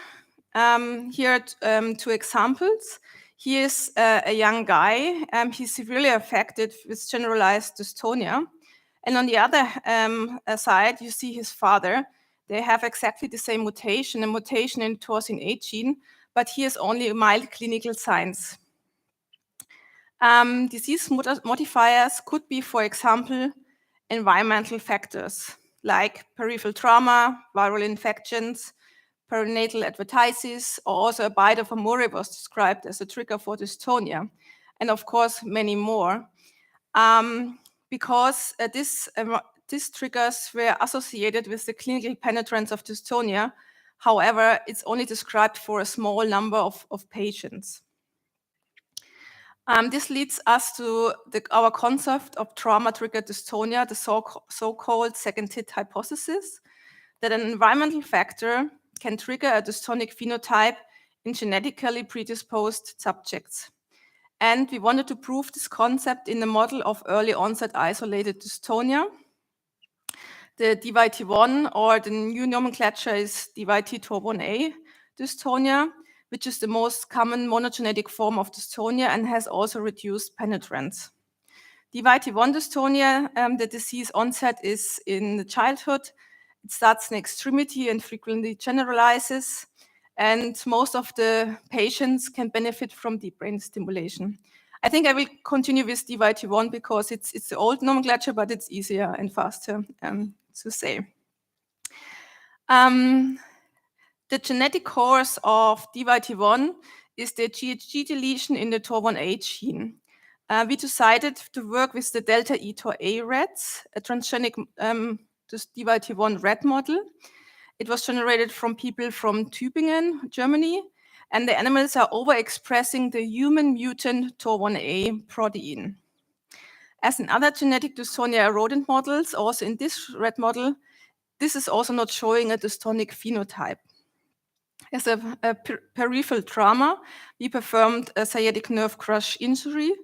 are 2 examples. Here's a young guy. He's severely affected with generalized dystonia. And on the other side, you see his father. They have exactly the same mutation, a mutation in tyrosine 8 gene, but he has only mild clinical signs. Disease modifiers could be, for example, environmental factors like peripheral trauma, viral infections, perinatal adventices, or also a bite of a moray was described as a trigger for dystonia, and of course, many more. Because these triggers were associated with the clinical penetrance of dystonia. However, it's only described for a small number of patients. This leads us to our concept of trauma-triggered dystonia, the so-called second hit hypothesis, that an environmental factor can trigger a dystonic phenotype in genetically predisposed subjects. And we wanted to prove this concept in the model of early onset isolated dystonia. The DYT1, or the new nomenclature is DYT1A dystonia, which is the most common monogenetic form of dystonia and has also reduced penetrance. DYT1 dystonia, the disease onset is in the childhood. It starts in extremity and frequently generalizes. And most of the patients can benefit from deep brain stimulation. I think I will continue with DYT1 because it's the old nomenclature, but it's easier and faster to say. The genetic cause of DYT1 is the GHG deletion in the TOR1A gene. We decided to work with the delta E TOR-A rats, a transgenic DYT1 rat model. It was generated from people from Tübingen, Germany, and the animals are overexpressing the human mutant TOR1A protein. As in other genetic dystonia rodent models, also in this rat model, this is also not showing a dystonic phenotype. As a peripheral trauma, we performed a sciatic nerve crush injury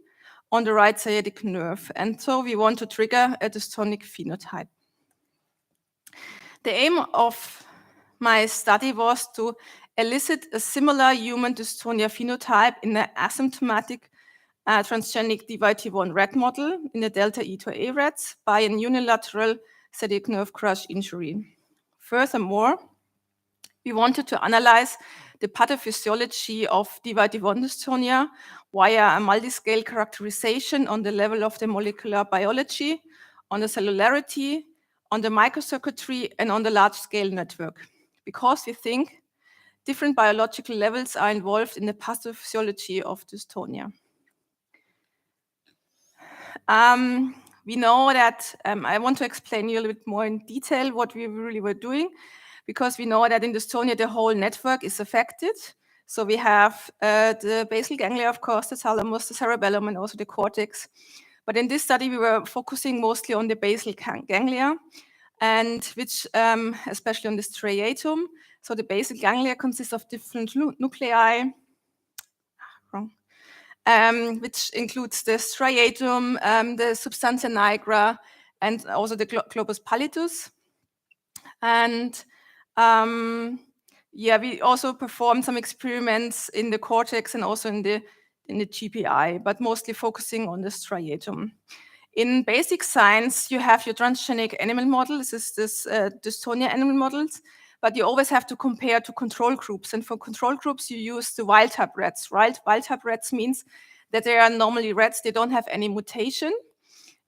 on the right sciatic nerve, and so we want to trigger a dystonic phenotype. The aim of my study was to elicit a similar human dystonia phenotype in the asymptomatic transgenic DYT1 rat model in the delta E TOR-A rats by an unilateral sciatic nerve crush injury. Furthermore, we wanted to analyze the pathophysiology of DYT1 dystonia via a multi-scale characterization on the level of the molecular biology, on the cellularity, on the microcircuitry, and on the large-scale network, because we think different biological levels are involved in the pathophysiology of dystonia. We know that, I want to explain you a little bit more in detail what we really were doing, because we know that in dystonia, the whole network is affected. So we have the basal ganglia, of course, the thalamus, the cerebellum, and also the cortex. But in this study, we were focusing mostly on the basal ganglia, and which, especially on the striatum. So the basal ganglia consists of different nuclei, which includes the striatum, the substantia nigra, and also the globus pallidus. And yeah, we also performed some experiments in the cortex and also in the GPI, but mostly focusing on the striatum. In basic science, you have your transgenic animal model. This is dystonia animal models, but you always have to compare to control groups. And for control groups, you use the wild-type rats. Wild-type rats means that they are normally rats. They don't have any mutation.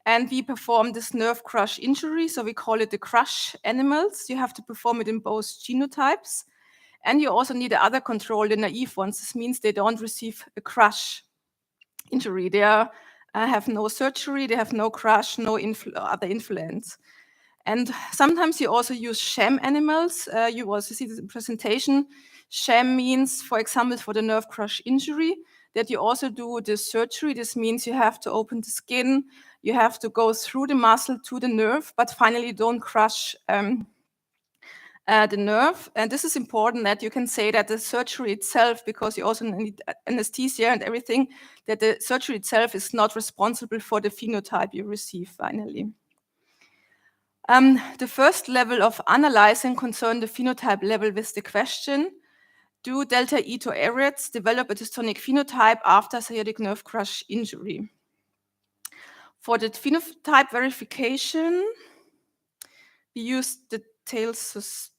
And we perform this nerve crush injury, so we call it the crush animals. You have to perform it in both genotypes. And you also need the other control, the naive ones. This means they don't receive a crush injury. They have no surgery, they have no crush, no other influence. And sometimes you also use sham animals. You also see this in presentation. Sham means, for example, for the nerve crush injury, that you also do the surgery. This means you have to open the skin, you have to go through the muscle to the nerve, but finally don't crush the nerve. And this is important that you can say that the surgery itself, because you also need anesthesia and everything, that the surgery itself is not responsible for the phenotype you receive finally. The first level of analyzing concerned the phenotype level with the question, do delta E to A rats develop a dystonic phenotype after sciatic nerve crush injury? For the phenotype verification, we use the tails.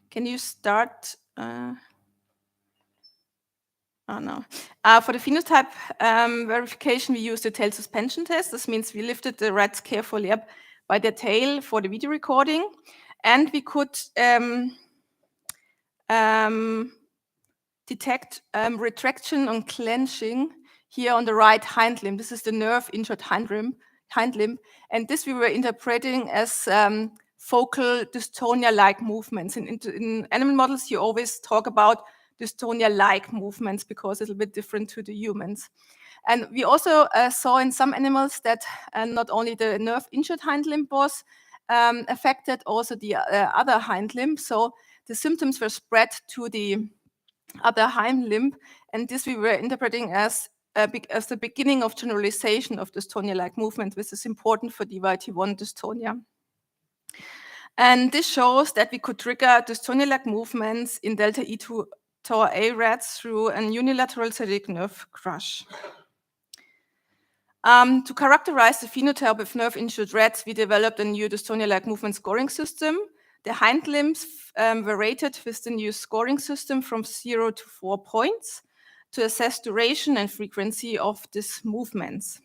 Can you start? Oh no. For the phenotype verification, we use the tail suspension test. This means we lifted the rats carefully up by their tail for the video recording, and we could detect retraction and clenching here on the right hind limb. This is the nerve-injured hind limb, and this we were interpreting as focal dystonia-like movements. In animal models, you always talk about dystonia-like movements because it's a bit different to the humans. And we also saw in some animals that not only the nerve-injured hind limb was affected, also the other hind limb. So the symptoms were spread to the other hind limb, and this we were interpreting as the beginning of generalization of dystonia-like movement, which is important for DYT1 dystonia. And this shows that we could trigger dystonia-like movements in delta E2 to A rats through an unilateral sciatic nerve crush. To characterize the phenotype of nerve-injured rats, we developed a new dystonia-like movement scoring system. The hind limbs were rated with the new scoring system from 0 to 4 points to assess duration and frequency of these movements.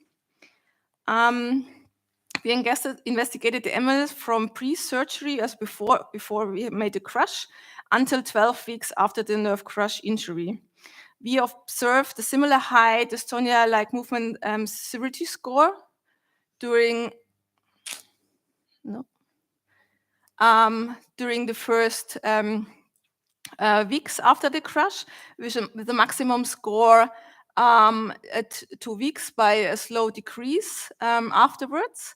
We investigated the animals from pre-surgery, as before we made the crush, until 12 weeks after the nerve crush injury. We observed a similar high dystonia-like movement severity score during the first weeks after the crush, with a maximum score at 2 weeks by a slow decrease afterwards.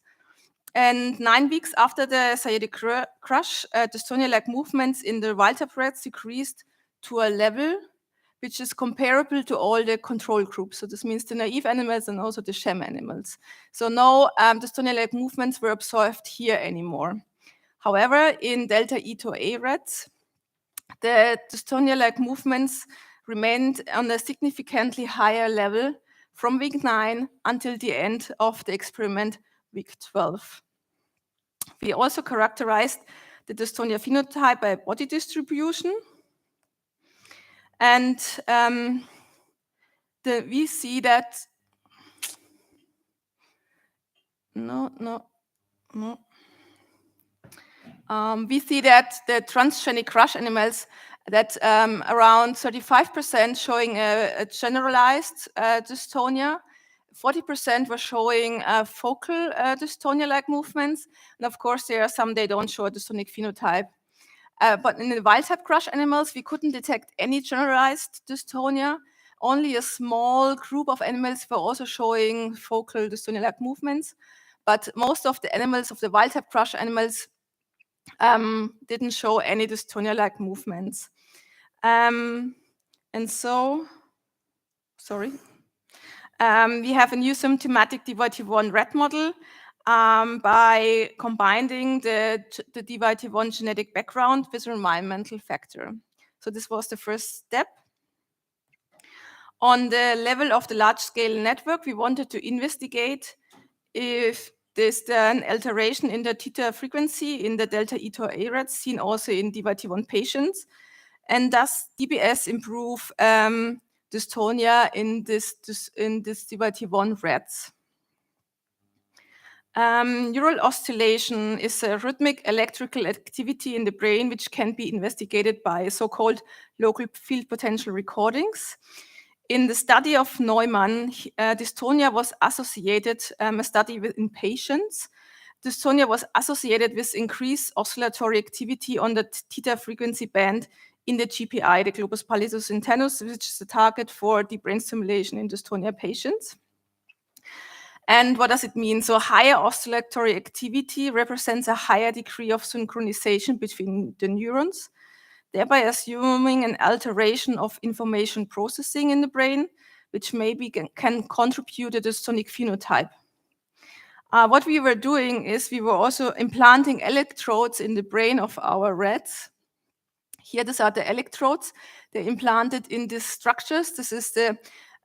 And 9 weeks after the sciatic crush, dystonia-like movements in the wild-type rats decreased to a level which is comparable to all the control groups. So this means the naive animals and also the sham animals. So no dystonia-like movements were observed here anymore. However, in delta E to A rats, the dystonia-like movements remained on a significantly higher level from week 9 until the end of the experiment, week 12. We also characterized the dystonia phenotype by body distribution. And we see that, we see that the transgenic crush animals, that around 35% showing a generalized dystonia, 40% were showing focal dystonia-like movements, and of course there are some they don't show a dystonic phenotype. But in the wild-type crush animals, we couldn't detect any generalized dystonia. only a small group of animals were also showing focal dystonia-like movements, but most of the animals, of the wild-type crush animals, didn't show any dystonia-like movements. And so, sorry. We have a new symptomatic DYT1 rat model by combining the DYT1 genetic background with an environmental factor. So this was the first step. On the level of the large-scale network, we wanted to investigate if there's an alteration in the theta frequency in the delta E-to-A rats seen also in DYT1 patients, and does DBS improve dystonia in this DYT1 rats. Neural oscillation is a rhythmic electrical activity in the brain which can be investigated by so-called local field potential recordings. In the study of Neumann, dystonia was associated, a study in patients. Dystonia was associated with increased oscillatory activity on the theta frequency band in the GPI, the globus pallidus internus, which is the target for deep brain stimulation in dystonia patients. And what does it mean? So higher oscillatory activity represents a higher degree of synchronization between the neurons, thereby assuming an alteration of information processing in the brain, which maybe can contribute to the dystonic phenotype. What we were doing is we were also implanting electrodes in the brain of our rats. Here, these are the electrodes. They're implanted in these structures. This is the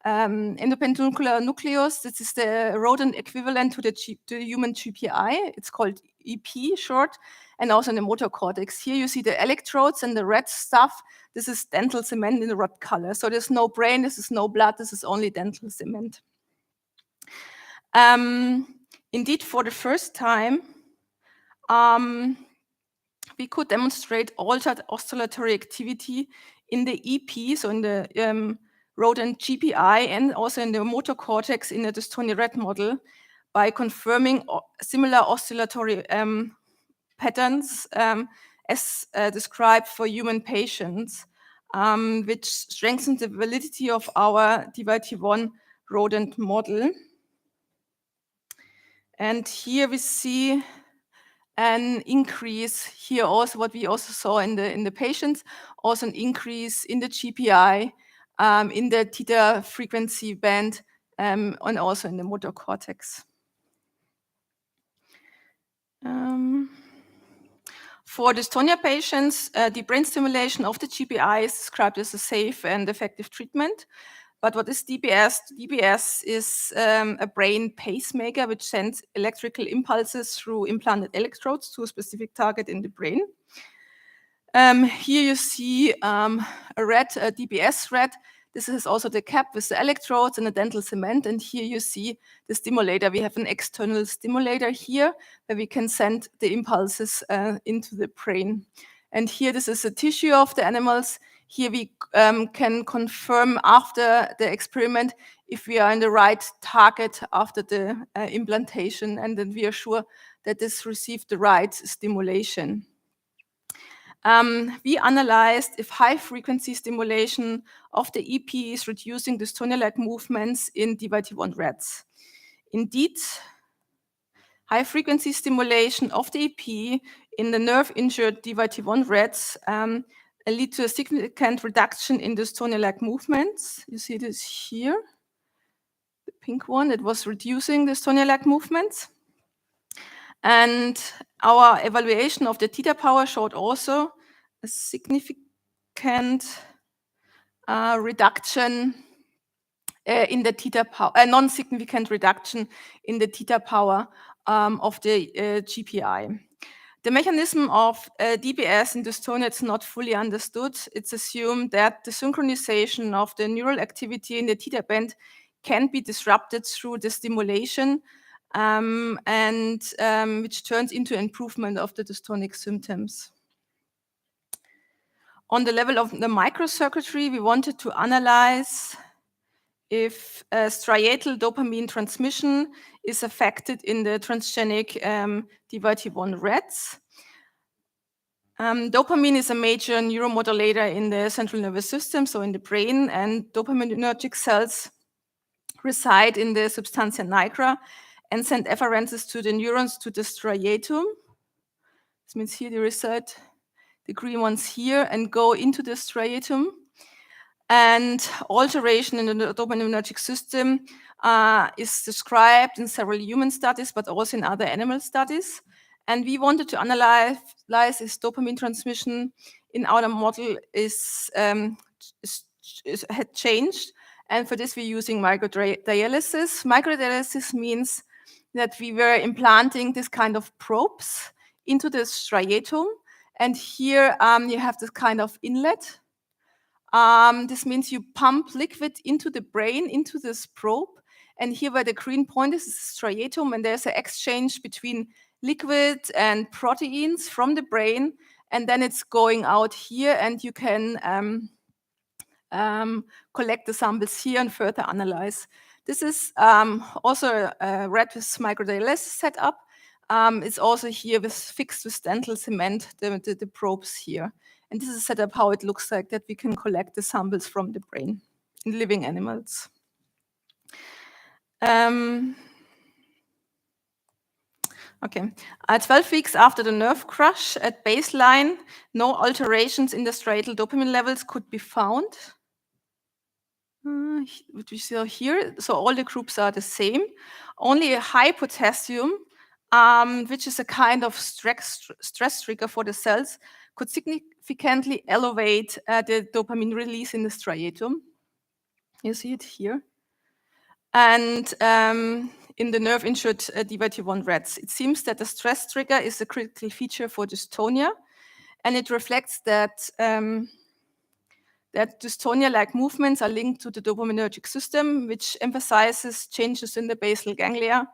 endopendular nucleus. This is the rodent equivalent to the human GPI. It's called EP short, and also in the motor cortex. Here you see the electrodes and the red stuff. This is dental cement in the red color. So there's no brain, this is no blood, this is only dental cement. Indeed, for the first time, we could demonstrate altered oscillatory activity in the EP, so in the rodent GPI, and also in the motor cortex in the dystonia rat model, by confirming similar oscillatory patterns as described for human patients, which strengthens the validity of our DYT1 rodent model. And here we see an increase here also, what we also saw in the patients, also an increase in the GPI, in the theta frequency band, and also in the motor cortex. For dystonia patients, the brain stimulation of the GPI is described as a safe and effective treatment. But what is DBS? DBS is a brain pacemaker which sends electrical impulses through implanted electrodes to a specific target in the brain. Here you see a rat, a DBS rat. This is also the cap with the electrodes and the dental cement. And here you see the stimulator. We have an external stimulator here where we can send the impulses into the brain. And here, this is a tissue of the animals. Here we can confirm after the experiment if we are in the right target after the implantation, and then we are sure that this received the right stimulation. We analyzed if high-frequency stimulation of the EP is reducing dystonia-like movements in DYT1 rats. Indeed, high-frequency stimulation of the EP in the nerve-injured DYT1 rats lead to a significant reduction in dystonia-like movements. You see this here, the pink one, it was reducing dystonia-like movements. And our evaluation of the theta power showed also a significant reduction in the theta power, a non-significant reduction in the theta power of the GPI. The mechanism of DBS in dystonia is not fully understood. It's assumed that the synchronization of the neural activity in the theta band can be disrupted through the stimulation, which turns into improvement of the dystonic symptoms. On the level of the microcircuitry, we wanted to analyze if striatal dopamine transmission is affected in the transgenic DYT1 rats. Dopamine is a major neuromodulator in the central nervous system, so in the brain, and dopaminergic cells reside in the substantia nigra and send efferences to the neurons to the striatum. This means here they reside, the green ones here, and go into the striatum. And alteration in the dopaminergic system is described in several human studies, but also in other animal studies. And we wanted to analyze if dopamine transmission in our model had changed. And for this, we're using microdialysis. Microdialysis means that we were implanting this kind of probes into the striatum. And here you have this kind of inlet. This means you pump liquid into the brain, into this probe. And here where the green point is the striatum, and there's an exchange between liquid and proteins from the brain. And then it's going out here, and you can collect the samples here and further analyze. This is also a rat with microdialysis setup. It's also here fixed with dental cement, the probes here. And this is set up how it looks like, that we can collect the samples from the brain in living animals. Okay, 12 weeks after the nerve crush at baseline, no alterations in the striatal dopamine levels could be found. What we see here, so all the groups are the same. Only a high potassium, which is a kind of stress trigger for the cells, could significantly elevate the dopamine release in the striatum. You see it here. And in the nerve-injured DYT1 rats, it seems that the stress trigger is a critical feature for dystonia, and it reflects that that dystonia-like movements are linked to the dopaminergic system, which emphasizes changes in the basal ganglia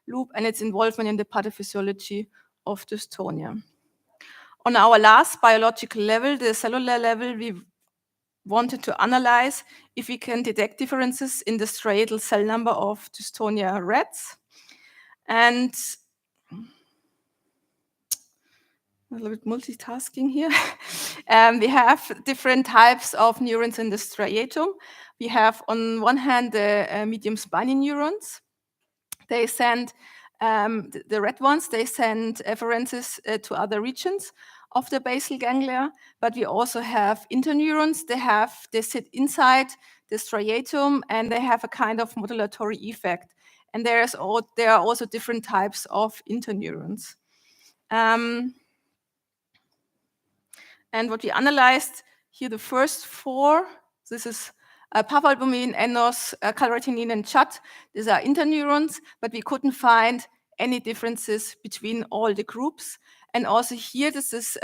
loop and its involvement in the pathophysiology of dystonia. On our last biological level, the cellular level, we wanted to analyze if we can detect differences in the striatal cell number of dystonia rats. And a little bit multitasking here. We have different types of neurons in the striatum. We have on one hand the medium spiny neurons. They send, the red ones, they send efferences to other regions of the basal ganglia, but we also have interneurons. They sit inside the striatum, and they have a kind of modulatory effect. And there are also different types of interneurons. And what we analyzed here, the first four, this is pavalbumin, enos, calretinin, and chat. These are interneurons, but we couldn't find any differences between all the groups. And also here, this is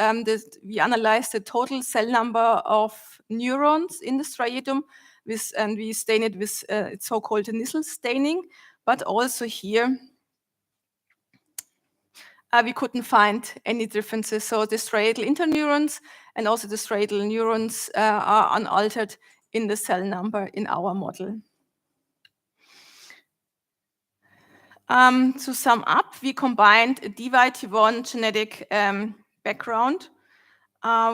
we analyzed the total cell number of neurons in the striatum, and we stain it with it's so-called Nissl staining. But also here, we couldn't find any differences. So the striatal interneurons and also the striatal neurons are unaltered in the cell number in our model. To sum up, we combined a DYT1 genetic background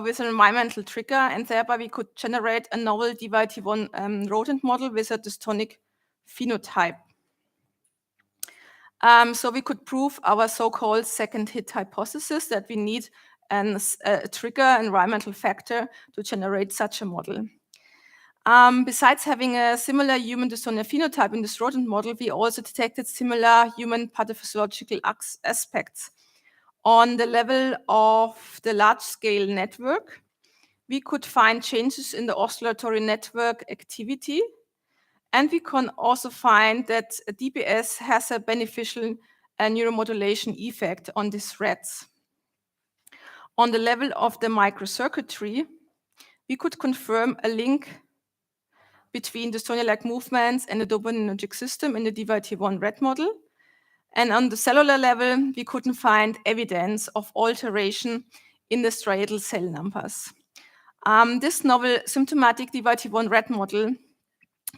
with an environmental trigger, and thereby we could generate a novel DYT1 rodent model with a dystonic phenotype. So we could prove our so-called second hit hypothesis that we need a trigger environmental factor to generate such a model. Besides having a similar human dystonia phenotype in this rodent model, we also detected similar human pathophysiological aspects. On the level of the large-scale network, we could find changes in the oscillatory network activity, and we can also find that DBS has a beneficial neuromodulation effect on these rats. On the level of the microcircuitry, we could confirm a link between dystonia-like movements and the dopaminergic system in the DYT1 rat model. And on the cellular level, we couldn't find evidence of alteration in the striatal cell numbers. This novel symptomatic DYT1 rat model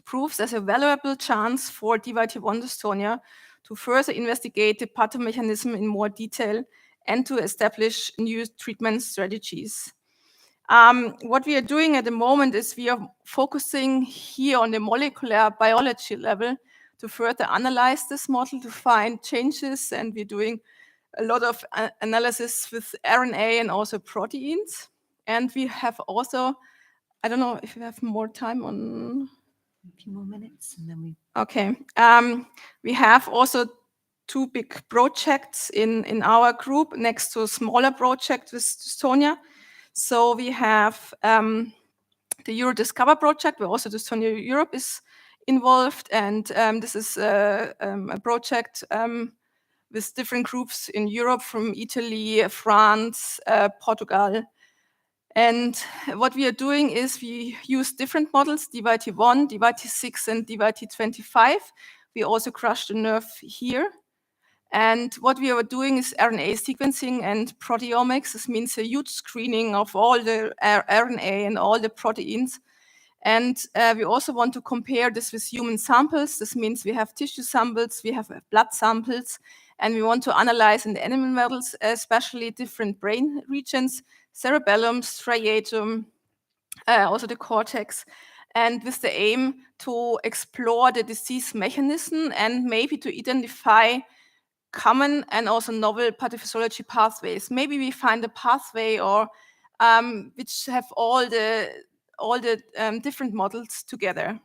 proves there's a valuable chance for DYT1 dystonia to further investigate the pathomechanism in more detail and to establish new treatment strategies. What we are doing at the moment is we are focusing here on the molecular biology level to further analyze this model to find changes, and we're doing a lot of analysis with RNA and also proteins. And we have also, I don't know if you have more time on. A few more minutes and then we. Okay. We have also 2 big projects in our group next to a smaller project with Dystonia. So we have the EuroDiscover project, where also Dystonia Europe is involved, and this is a project with different groups in Europe from Italy, France, Portugal. And what we are doing is we use different models, DYT1, DYT6, and DYT25. We also crush the nerve here. And what we are doing is RNA sequencing and proteomics. This means a huge screening of all the RNA and all the proteins. And we also want to compare this with human samples. This means we have tissue samples, we have blood samples, and we want to analyze in the animal models, especially different brain regions, cerebellum, striatum, also the cortex, and with the aim to explore the disease mechanism and maybe to identify common and also novel pathophysiology pathways. Maybe we find a pathway or which have all the different models together.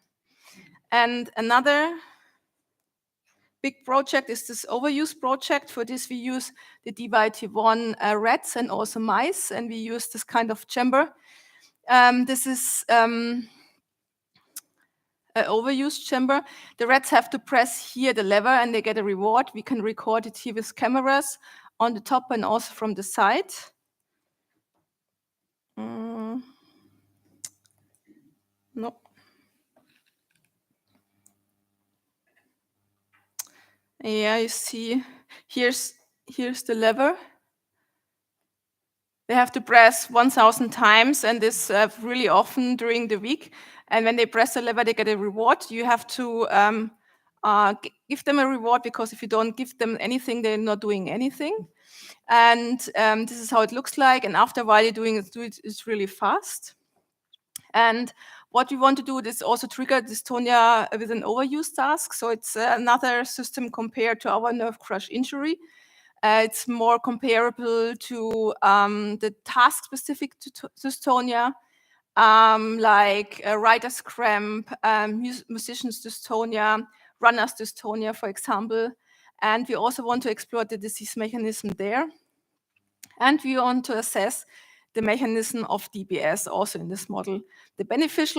And another big project is this overuse project. For this, we use the DYT1 rats and also mice, and we use this kind of chamber. This is an overuse chamber. The rats have to press here the lever and they get a reward. We can record it here with cameras on the top and also from the side. No. Yeah, you see, here's the lever. They have to press 1,000 times, and this really often during the week. And when they press the lever, they get a reward. You have to give them a reward, because if you don't give them anything, they're not doing anything. And this is how it looks like. And after a while, you're doing it's really fast. And what we want to do is also trigger dystonia with an overuse task. So it's another system compared to our nerve crush injury. It's more comparable to the task-specific dystonia, like writer's cramp, musician's dystonia, runner's dystonia, for example. And we also want to explore the disease mechanism there. And we want to assess the mechanism of DBS also in this model. The benefit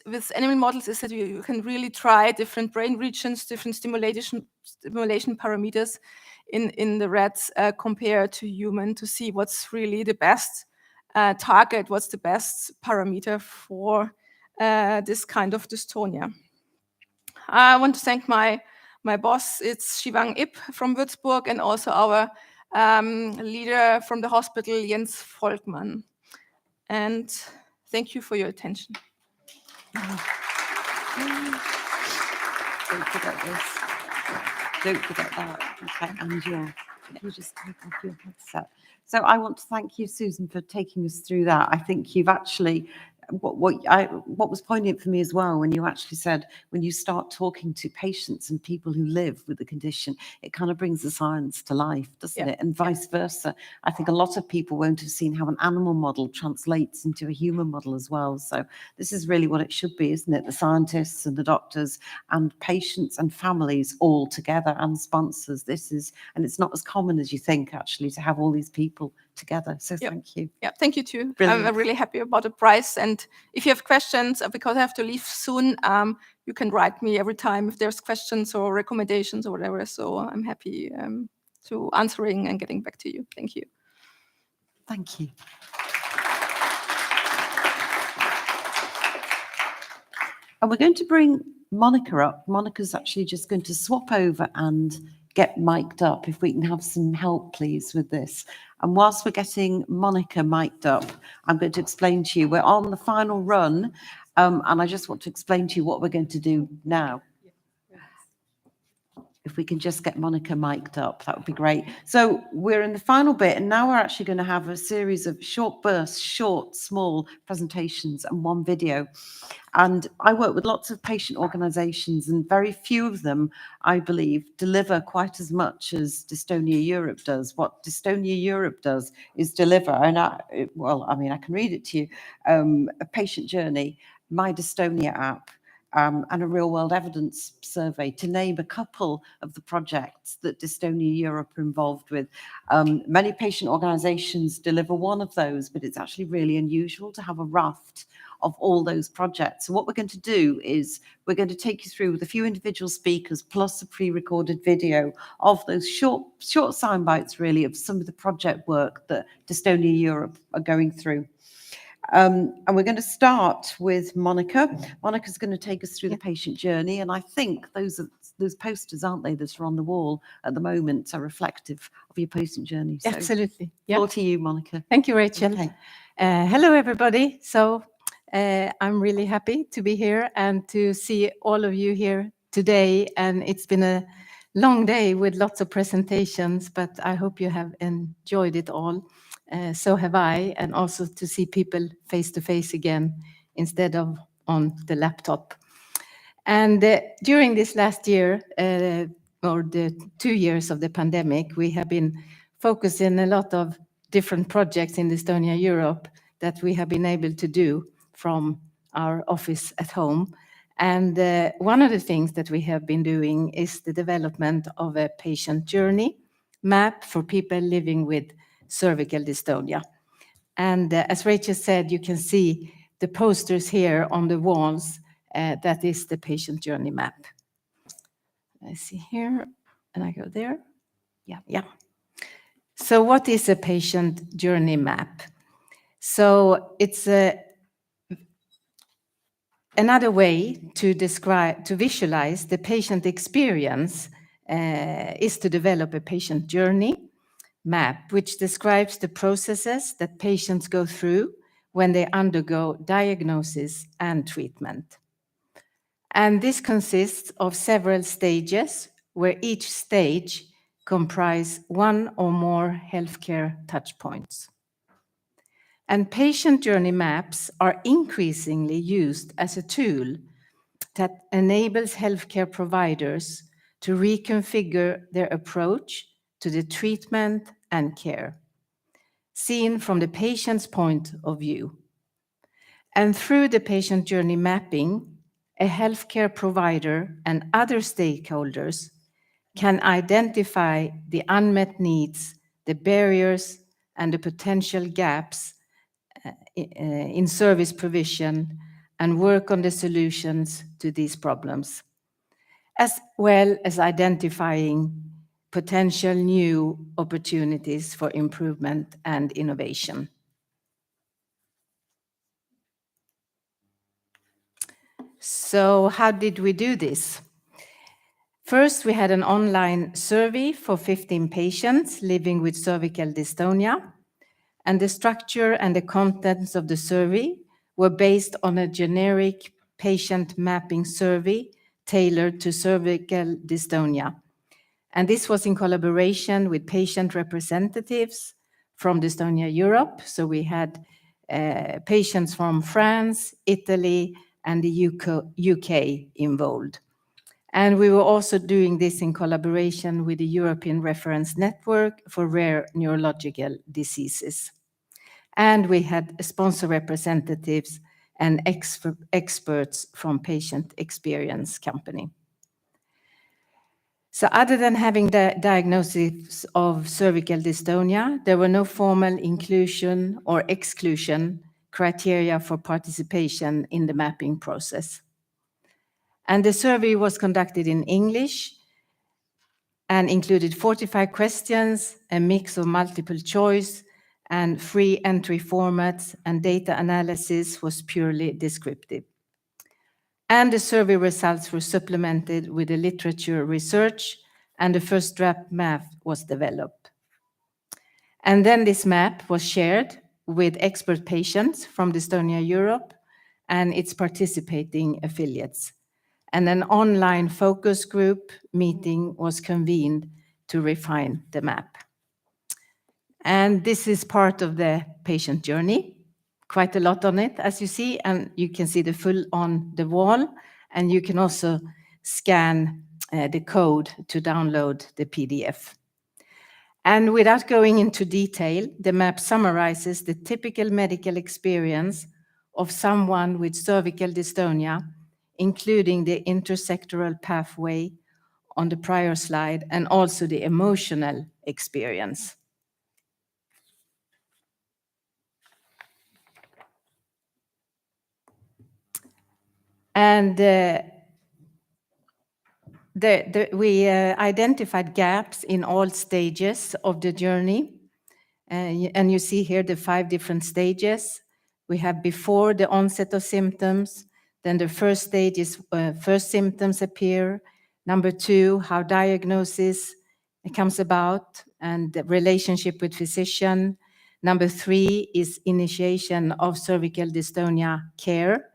with animal models is that you can really try different brain regions, different stimulation parameters in the rats compared to human to see what's really the best target, what's the best parameter for this kind of dystonia. I want to thank my boss, it's Shivang Ip from Würzburg, and also our leader from the hospital, Jens Volkmann. And thank you for your attention. Don't forget this. Don't forget that. Okay, and you just take off your headset. So I want to thank you, Susan, for taking us through that. I think you've actually, what was poignant for me as well, when you actually said, when you start talking to patients and people who live with the condition, it kind of brings the science to life, doesn't it? And vice versa. I think a lot of people won't have seen how an animal model translates into a human model as well. So this is really what it should be, isn't it? The scientists and the doctors and patients and families all together, and sponsors. And it's not as common as you think, actually, to have all these people together. So thank you. Yeah, thank you too. Brilliant. I'm really happy about the prize. And if you have questions, because I have to leave soon, you can write me every time if there's questions or recommendations or whatever. So I'm happy to answering and getting back to you. Thank you. Thank you. And we're going to bring Monica up. Monica's actually just going to swap over and get mic'd up. If we can have some help, please, with this. And whilst we're getting Monica mic'd up, I'm going to explain to you, we're on the final run, and I just want to explain to you what we're going to do now. If we can just get Monica mic'd up, that would be great. So we're in the final bit, and now we're actually going to have a series of short bursts, short, small presentations and one video. And I work with lots of patient organisations, and very few of them, I believe, deliver quite as much as Dystonia Europe does. What Dystonia Europe does is deliver, and I can read it to you, a patient journey, My Dystonia app, and a real-world evidence survey, to name a couple of the projects that Dystonia Europe are involved with. Many patient organisations deliver one of those, but it's actually really unusual to have a raft of all those projects. So what we're going to do is we're going to take you through with a few individual speakers plus a pre-recorded video of those short sound bites, really, of some of the project work that Dystonia Europe are going through. And we're going to start with Monica. Monica's going to take us through the patient journey, and I think those posters, aren't they, that are on the wall at the moment, are reflective of your patient journey. So Absolutely. Yeah. floor to you, Monica. Thank you, Rachel. Okay. Hello, everybody. So I'm really happy to be here and to see all of you here today. And it's been a long day with lots of presentations, but I hope you have enjoyed it all. So have I, and also to see people face to face again instead of on the laptop. And during this last year, or the 2 years of the pandemic, we have been focusing a lot of different projects in Dystonia Europe that we have been able to do from our office at home. And one of the things that we have been doing is the development of a patient journey map for people living with cervical dystonia. And as Rachel said, you can see the posters here on the walls. That is the patient journey map. I see here, and I go there. Yeah. So what is a patient journey map? So it's another way to visualize the patient experience is to develop a patient journey map, which describes the processes that patients go through when they undergo diagnosis and treatment. And this consists of several stages, where each stage comprises one or more healthcare touchpoints. And patient journey maps are increasingly used as a tool that enables healthcare providers to reconfigure their approach to the treatment and care, seen from the patient's point of view. And through the patient journey mapping, a healthcare provider and other stakeholders can identify the unmet needs, the barriers, and the potential gaps in service provision and work on the solutions to these problems, as well as identifying potential new opportunities for improvement and innovation. So how did we do this? First, we had an online survey for 15 patients living with cervical dystonia, and the structure and the contents of the survey were based on a generic patient mapping survey tailored to cervical dystonia. And this was in collaboration with patient representatives from Dystonia Europe. So we had patients from France, Italy, and the UK involved. And we were also doing this in collaboration with the European Reference Network for Rare Neurological Diseases. And we had sponsor representatives and experts from Patient Experience Company. So other than having the diagnosis of cervical dystonia, there were no formal inclusion or exclusion criteria for participation in the mapping process. And the survey was conducted in English and included 45 questions, a mix of multiple choice and free entry formats, and data analysis was purely descriptive. And the survey results were supplemented with the literature research, and the first draft map was developed. And then this map was shared with expert patients from Dystonia Europe and its participating affiliates. and an online focus group meeting was convened to refine the map. And this is part of the patient journey. Quite a lot on it, as you see, and you can see the full on the wall, and you can also scan the code to download the PDF. And without going into detail, the map summarizes the typical medical experience of someone with cervical dystonia, including the intersectoral pathway on the prior slide, and also the emotional experience. And we identified gaps in all stages of the journey. And you see here the 5 different stages. We have before the onset of symptoms, then the first stage is first symptoms appear. Number 2, how diagnosis comes about and the relationship with physician. Number 3 is initiation of cervical dystonia care.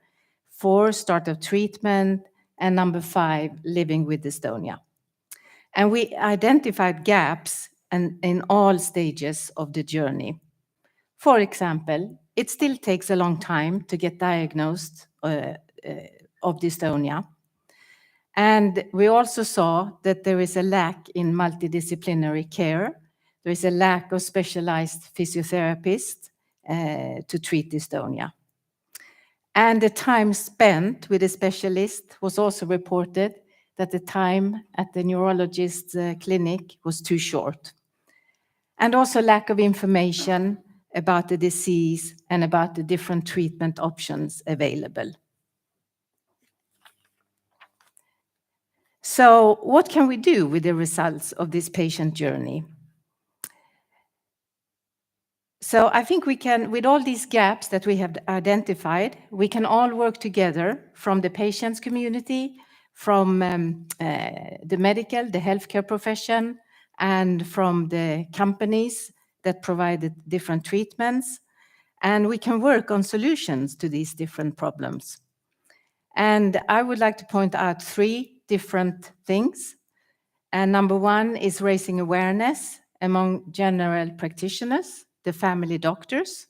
4, start of treatment. And number 5, living with dystonia. And we identified gaps in all stages of the journey. For example, it still takes a long time to get diagnosed of dystonia. And we also saw that there is a lack in multidisciplinary care. There is a lack of specialized physiotherapists to treat dystonia. And the time spent with a specialist was also reported that the time at the neurologist's clinic was too short. And also lack of information about the disease and about the different treatment options available. So what can we do with the results of this patient journey? So I think we can, with all these gaps that we have identified, we can all work together from the patient's community, from the medical, the healthcare profession, and from the companies that provide the different treatments. And we can work on solutions to these different problems. And I would like to point out 3 different things. And number 1 is raising awareness among general practitioners, the family doctors,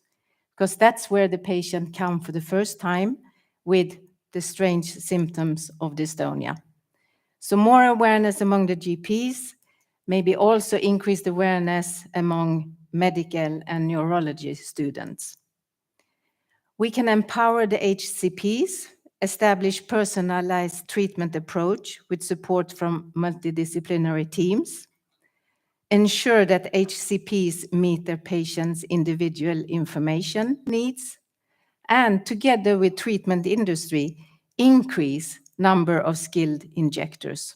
because that's where the patient come for the first time with the strange symptoms of dystonia. So more awareness among the GPs, maybe also increased awareness among medical and neurology students. We can empower the HCPs, establish personalized treatment approach with support from multidisciplinary teams, ensure that HCPs meet their patients' individual information needs, and together with treatment industry, increase number of skilled injectors.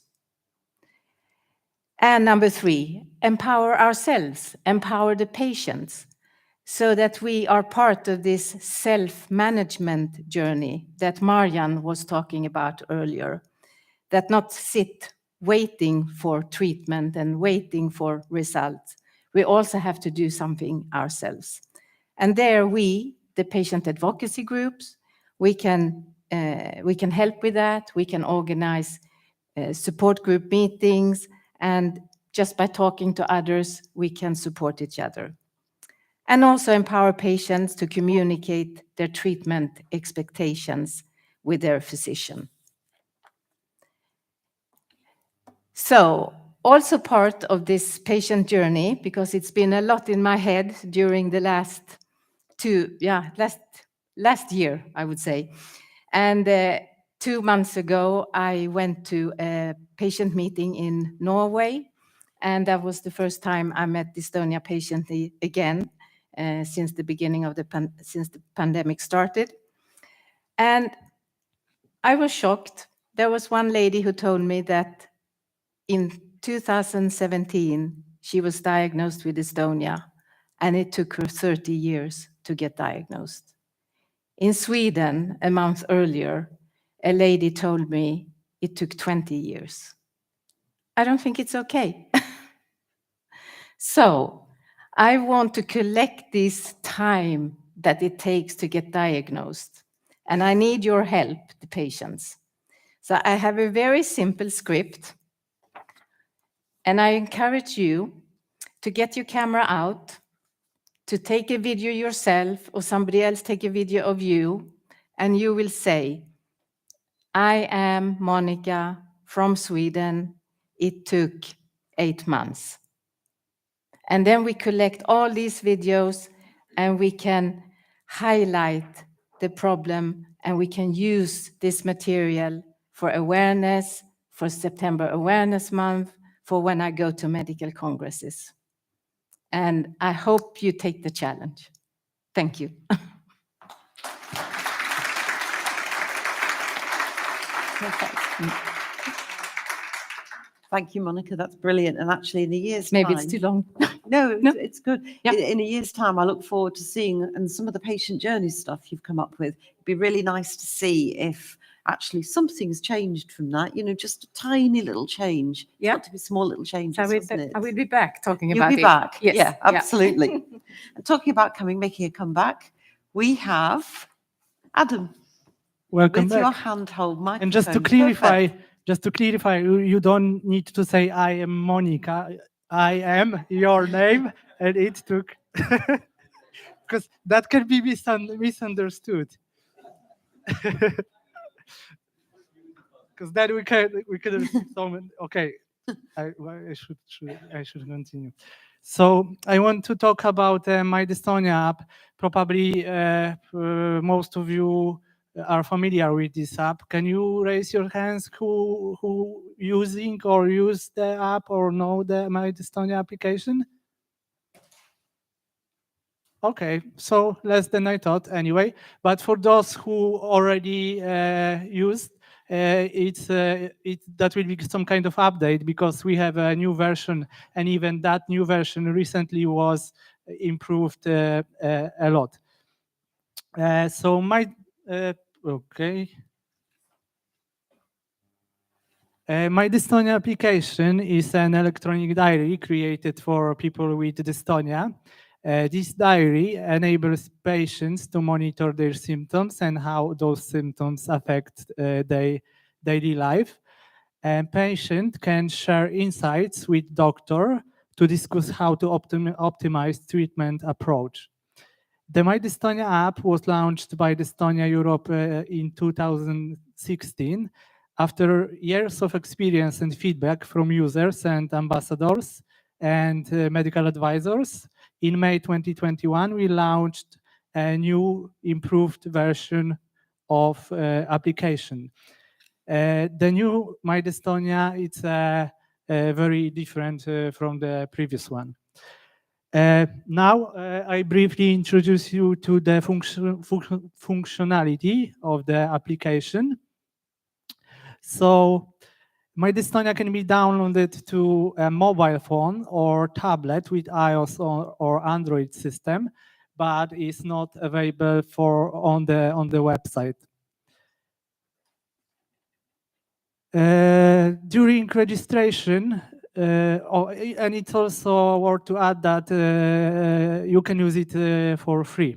And number 3, empower ourselves, empower the patients, so that we are part of this self-management journey that Marianne was talking about earlier, that not sit waiting for treatment and waiting for results. We also have to do something ourselves. And there we, the patient advocacy groups, we can help with that. We can organize support group meetings, and just by talking to others, we can support each other. And also empower patients to communicate their treatment expectations with their physician. So also part of this patient journey, because it's been a lot in my head during the last year, I would say. And 2 months ago, I went to a patient meeting in Norway, and that was the first time I met dystonia patient again since the beginning of since the pandemic started. And I was shocked. There was one lady who told me that in 2017, she was diagnosed with dystonia, and it took her 30 years to get diagnosed. In Sweden, a month earlier, a lady told me it took 20 years. I don't think it's okay. So I want to collect this time that it takes to get diagnosed, and I need your help, the patients. So I have a very simple script, and I encourage you to get your camera out, to take a video yourself or somebody else take a video of you, and you will say, I am Monica from Sweden. It took 8 months. And then we collect all these videos and we can highlight the problem, and we can use this material for awareness, for September Awareness Month, for when I go to medical congresses. And I hope you take the challenge. Thank you. Perfect. Thank you, Monica. That's brilliant. And actually, in a year's Maybe time, it's too long. No, it's good. Yeah. In a year's time, I look forward to seeing and some of the patient journey stuff you've come up with. It'd be really nice to see if actually something's changed from that. You know, just a tiny little change. It's got to be small little changes, doesn't it? I will be back talking You'll about be it. back. Yes. Yeah, absolutely. And talking about making a comeback, we have Adam. Welcome with back. your handheld microphone. And just to clarify, you don't need to say I am Monica. I am your name, and it took because that can be misunderstood. Because then we could have someone. Okay, I should continue. So I want to talk about My Dystonia app. Probably most of you are familiar with this app. Can you raise your hands who using or use the app or know the My Dystonia application? Okay, so less than I thought anyway. But for those who already used, that will be some kind of update because we have a new version, and even that new version recently was improved a lot. So okay. My Dystonia application is an electronic diary created for people with dystonia. This diary enables patients to monitor their symptoms and how those symptoms affect their daily life. And patient can share insights with doctor to discuss how to optimize treatment approach. The My Dystonia app was launched by Dystonia Europe in 2016. After years of experience and feedback from users and ambassadors and medical advisors, in May 2021, we launched a new improved version of application. The new My Dystonia, it's very different from the previous one. Now, I briefly introduce you to the functionality of the application. So, My Dystonia can be downloaded to a mobile phone or tablet with iOS or Android system, but is not available on the website. During registration, and it's also worth to add that you can use it for free.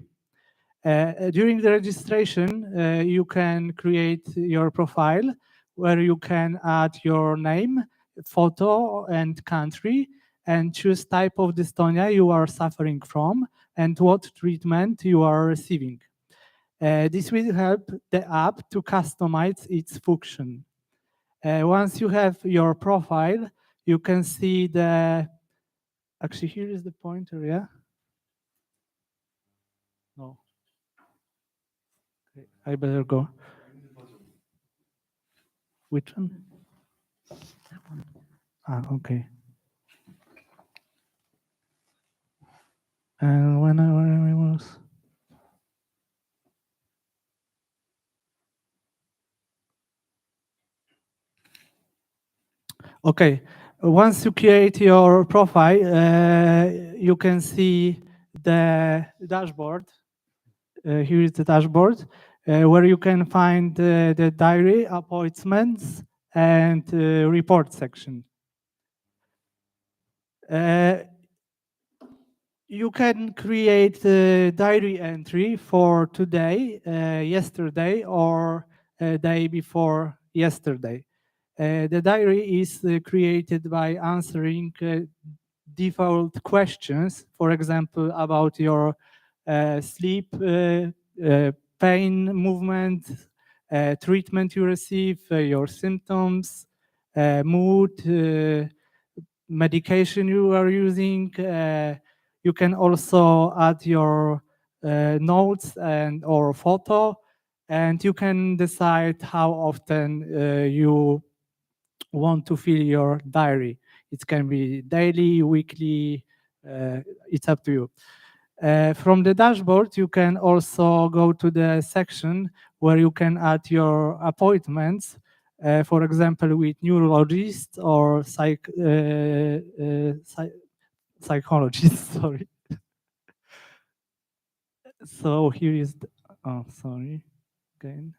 During the registration, you can create your profile where you can add your name, photo, and country, and choose type of dystonia you are suffering from and what treatment you are receiving. This will help the app to customize its function. Once you have your profile, you can see actually here is the pointer, yeah? No. Okay, I better go. Which one? That one. Okay. And when I was... Okay, once you create your profile, you can see the dashboard. Here is the dashboard where you can find the diary, appointments, and report section. You can create a diary entry for today, yesterday, or day before yesterday. The diary is created by answering default questions, for example, about your sleep, pain, movement, treatment you receive, your symptoms, mood, medication you are using. You can also add your notes and or photo, and you can decide how often you want to fill your diary. It can be daily, weekly, it's up to you. From the dashboard, you can also go to the section where you can add your appointments, for example, with neurologists or psychologists, sorry. So here is, oh, sorry, again.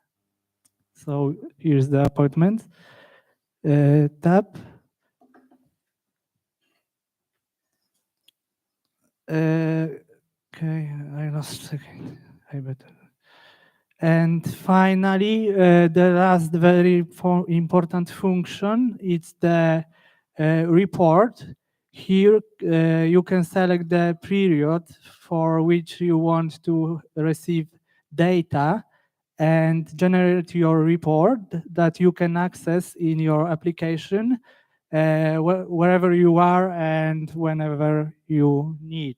So here's the appointment tab. Okay, I lost again. I better. And finally, the last very important function is the report. Here you can select the period for which you want to receive data and generate your report that you can access in your application wherever you are and whenever you need.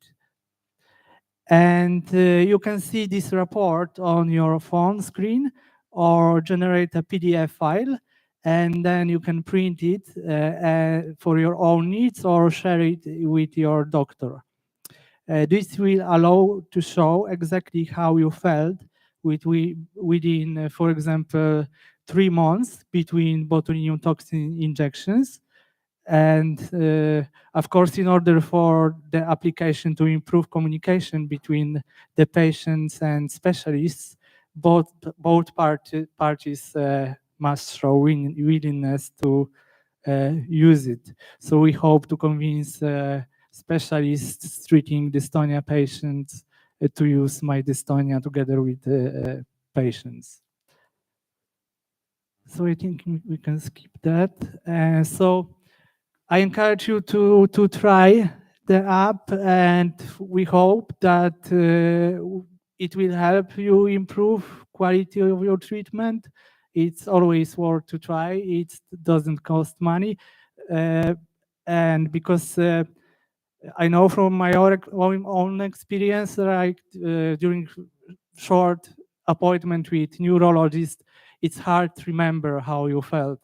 And you can see this report on your phone screen or generate a PDF file, and then you can print it for your own needs or share it with your doctor. This will allow to show exactly how you felt within, for example, 3 months between botulinum toxin injections. And of course, in order for the application to improve communication between the patients and specialists, both parties must show willingness to use it. So we hope to convince specialists treating dystonia patients to use My Dystonia together with patients. So I think we can skip that. So I encourage you to try the app, and we hope that it will help you improve quality of your treatment. It's always worth to try. It doesn't cost money. And because I know from my own experience, like during short appointment with neurologist, it's hard to remember how you felt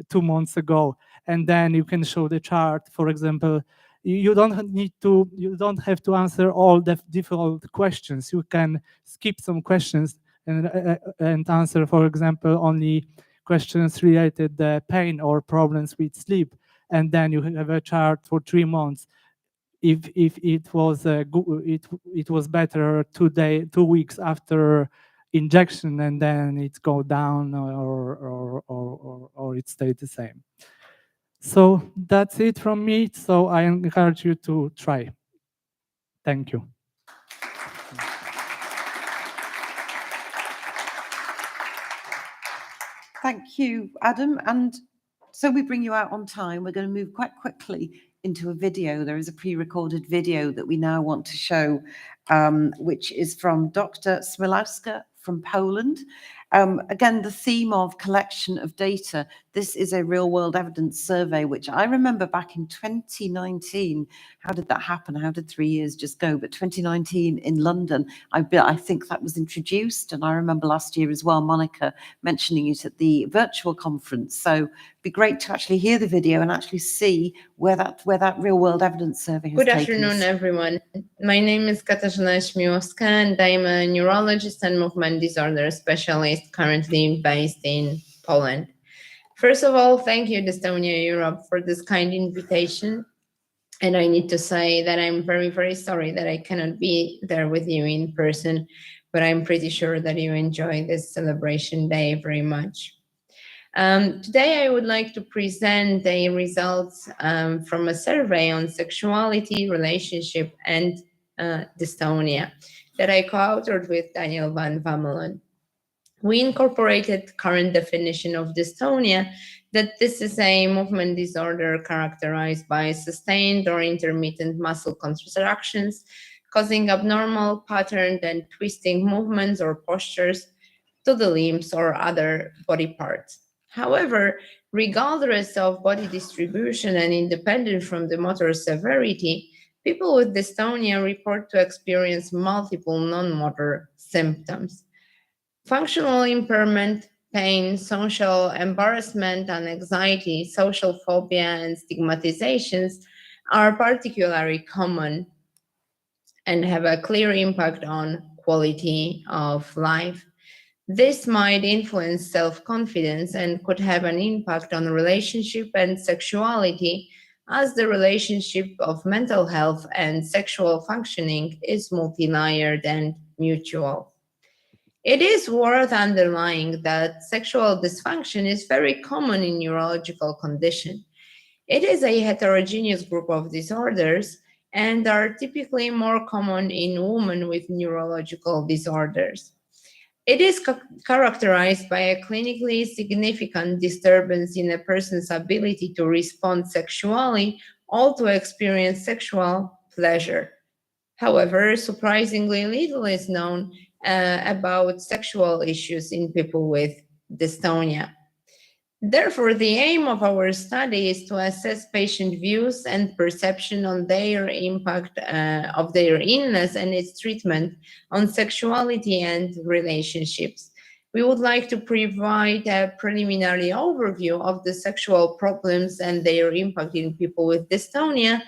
2 months ago. And then you can show the chart. For example, you don't have to answer all the difficult questions. You can skip some questions and answer, for example, only questions related to pain or problems with sleep. And then you have a chart for 3 months. If it was it was better 2 weeks after injection, and then it go down or it stayed the same. So that's it from me. So I encourage you to try. Thank you. Thank you, Adam. And so we bring you out on time. We're going to move quite quickly into a video. There is a pre-recorded video that we now want to show, which is from Dr. Smilowska from Poland. Again, the theme of collection of data. This is a real-world evidence survey, which I remember back in 2019. How did that happen? How did 3 years just go? But 2019 in London, I think that was introduced. And I remember last year as well, Monica mentioning it at the virtual conference. So it'd be great to actually hear the video and actually see where that real-world evidence survey has Good taken afternoon, us. everyone. My name is Katarzyna Śmiłowska, and I'm a neurologist and movement disorder specialist currently based in Poland. First of all, thank you, Dystonia Europe, for this kind invitation. And I need to say that I'm very, very sorry that I cannot be there with you in person, but I'm pretty sure that you enjoy this celebration day very much. Today, I would like to present the results from a survey on sexuality, relationship, and dystonia that I co-authored with Daniel van Vamelen. We incorporated current definition of dystonia, that this is a movement disorder characterized by sustained or intermittent muscle contractions, causing abnormal patterned and twisting movements or postures to the limbs or other body parts. However, regardless of body distribution and independent from the motor severity, people with dystonia report to experience multiple non-motor symptoms. Functional impairment, pain, social embarrassment and anxiety, social phobia and stigmatizations are particularly common and have a clear impact on quality of life. This might influence self-confidence and could have an impact on relationship and sexuality, as the relationship of mental health and sexual functioning is multi-layered and mutual. It is worth underlining that sexual dysfunction is very common in neurological condition. It is a heterogeneous group of disorders and are typically more common in women with neurological disorders. It is characterized by a clinically significant disturbance in a person's ability to respond sexually or to experience sexual pleasure. However, surprisingly little is known about sexual issues in people with dystonia. Therefore, the aim of our study is to assess patient views and perception on their impact of their illness and its treatment on sexuality and relationships. We would like to provide a preliminary overview of the sexual problems and their impact in people with dystonia,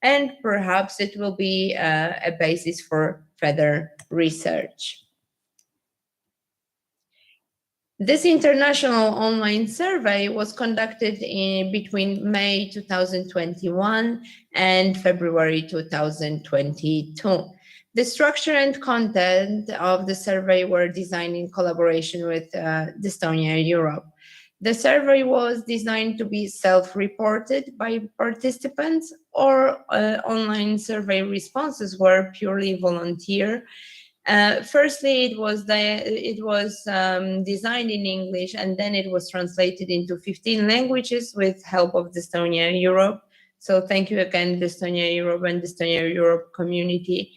and perhaps it will be a basis for further research. This international online survey was conducted between May 2021 and February 2022. The structure and content of the survey were designed in collaboration with Dystonia Europe. The survey was designed to be self-reported by participants, or online survey responses were purely volunteer. Firstly, it was designed in English, and then it was translated into 15 languages with help of Dystonia Europe. So thank you again, Dystonia Europe and Dystonia Europe community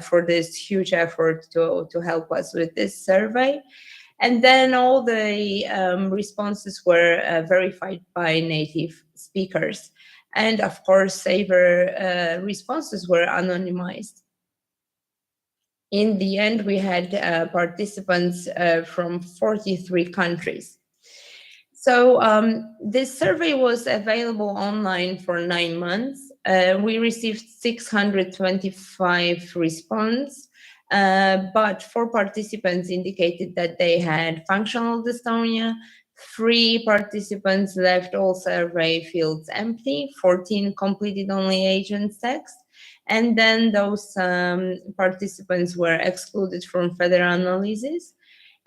for this huge effort to help us with this survey. And then all the responses were verified by native speakers. And of course, saver responses were anonymized. In the end, we had participants from 43 countries. So this survey was available online for 9 months. We received 625 responses, but 4 participants indicated that they had functional dystonia. 3 participants left all survey fields empty. 14 completed only age and sex. And then those participants were excluded from further analysis.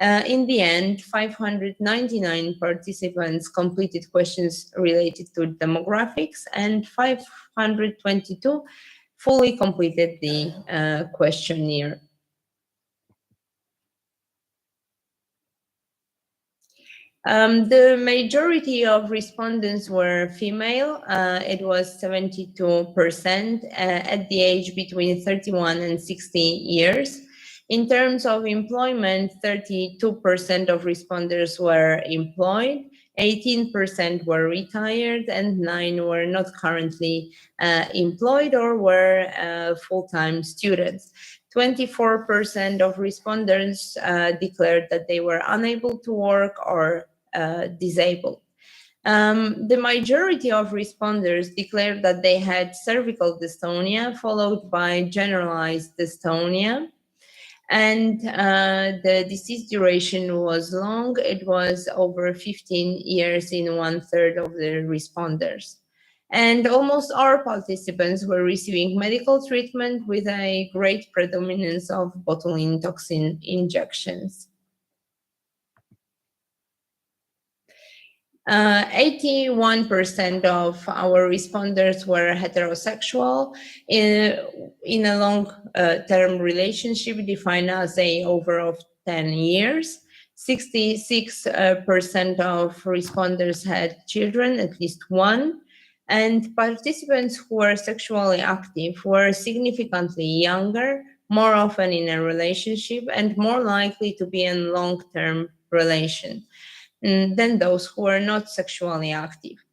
In the end, 599 participants completed questions related to demographics, and 522 fully completed the questionnaire. The majority of respondents were female. It was 72% at the age between 31 and 60 years. In terms of employment, 32% of responders were employed, 18% were retired, and 9 were not currently employed or were full-time students. 24% of respondents declared that they were unable to work or disabled. The majority of responders declared that they had cervical dystonia, followed by generalized dystonia. And the disease duration was long. It was over 15 years in 1/3 of the responders. And almost all participants were receiving medical treatment with a great predominance of botulinum toxin injections. 81% of our responders were heterosexual in a long-term relationship defined as a over of 10 years. 66% of responders had children, at least one, and participants who were sexually active were significantly younger, more often in a relationship, and more likely to be in long-term relation than those who were not sexually active.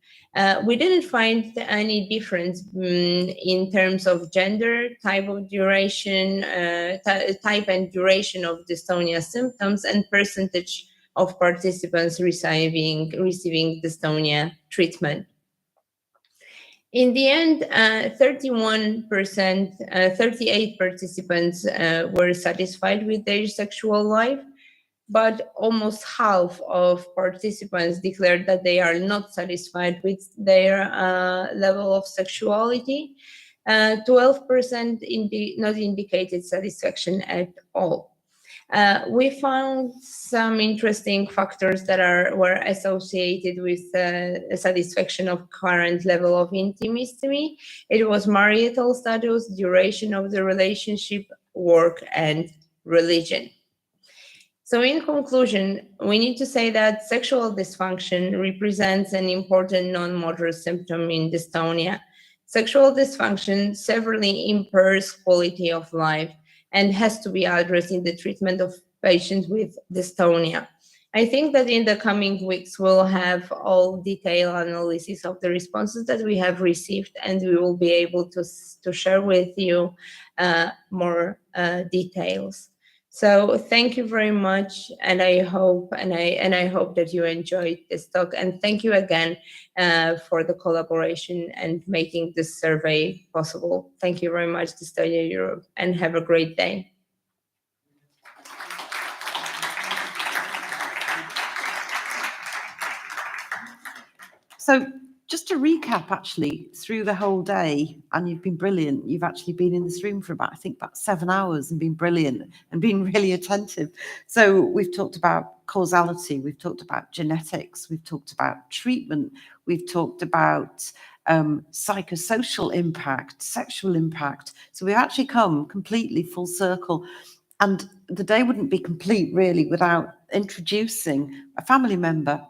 We didn't find any difference in terms of gender, type of duration, type and duration of dystonia symptoms, and percentage of participants receiving dystonia treatment. In the end, 31%, 38 participants were satisfied with their sexual life, but almost half of participants declared that they are not satisfied with their level of sexuality. 12% not indicated satisfaction at all. We found some interesting factors that were associated with satisfaction of current level of intimacy. It was marital status, duration of the relationship, work, and religion. So in conclusion, we need to say that sexual dysfunction represents an important non-motor symptom in dystonia. Sexual dysfunction severely impairs quality of life and has to be addressed in the treatment of patients with dystonia. I think that in the coming weeks, we'll have all detailed analysis of the responses that we have received, and we will be able to share with you more details. So thank you very much, and I hope that you enjoyed this talk. And thank you again for the collaboration and making this survey possible. Thank you very much, Dystonia Europe, and have a great day. So just to recap, actually, through the whole day, and you've been brilliant. You've actually been in this room for about 7 hours and been brilliant and been really attentive. So we've talked about causality, we've talked about genetics, we've talked about treatment, we've talked about psychosocial impact, sexual impact. So we've actually come completely full circle. And the day wouldn't be complete, really, without introducing a family member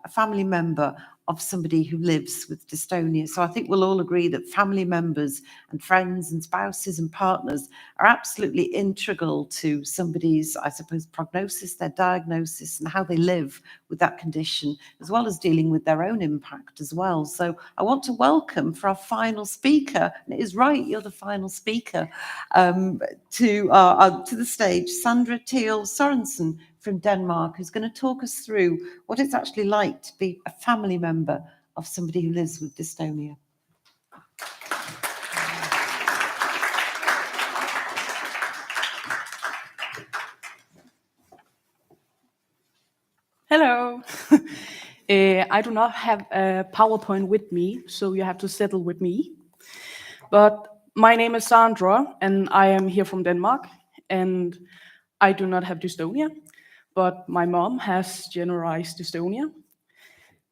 of somebody who lives with dystonia. So I think we'll all agree that family members and friends and spouses and partners are absolutely integral to somebody's, I suppose, prognosis, their diagnosis, and how they live with that condition, as well as dealing with their own impact as well. So I want to welcome for our final speaker, and it is right, you're the final speaker, to the stage, Sandra Thiel Sorensen from Denmark, who's going to talk us through what it's actually like to be a family member of somebody who lives with dystonia. Hello. I do not have a PowerPoint with me, so you have to settle with me. But my name is Sandra, and I am here from Denmark, and I do not have dystonia, but my mom has generalized dystonia.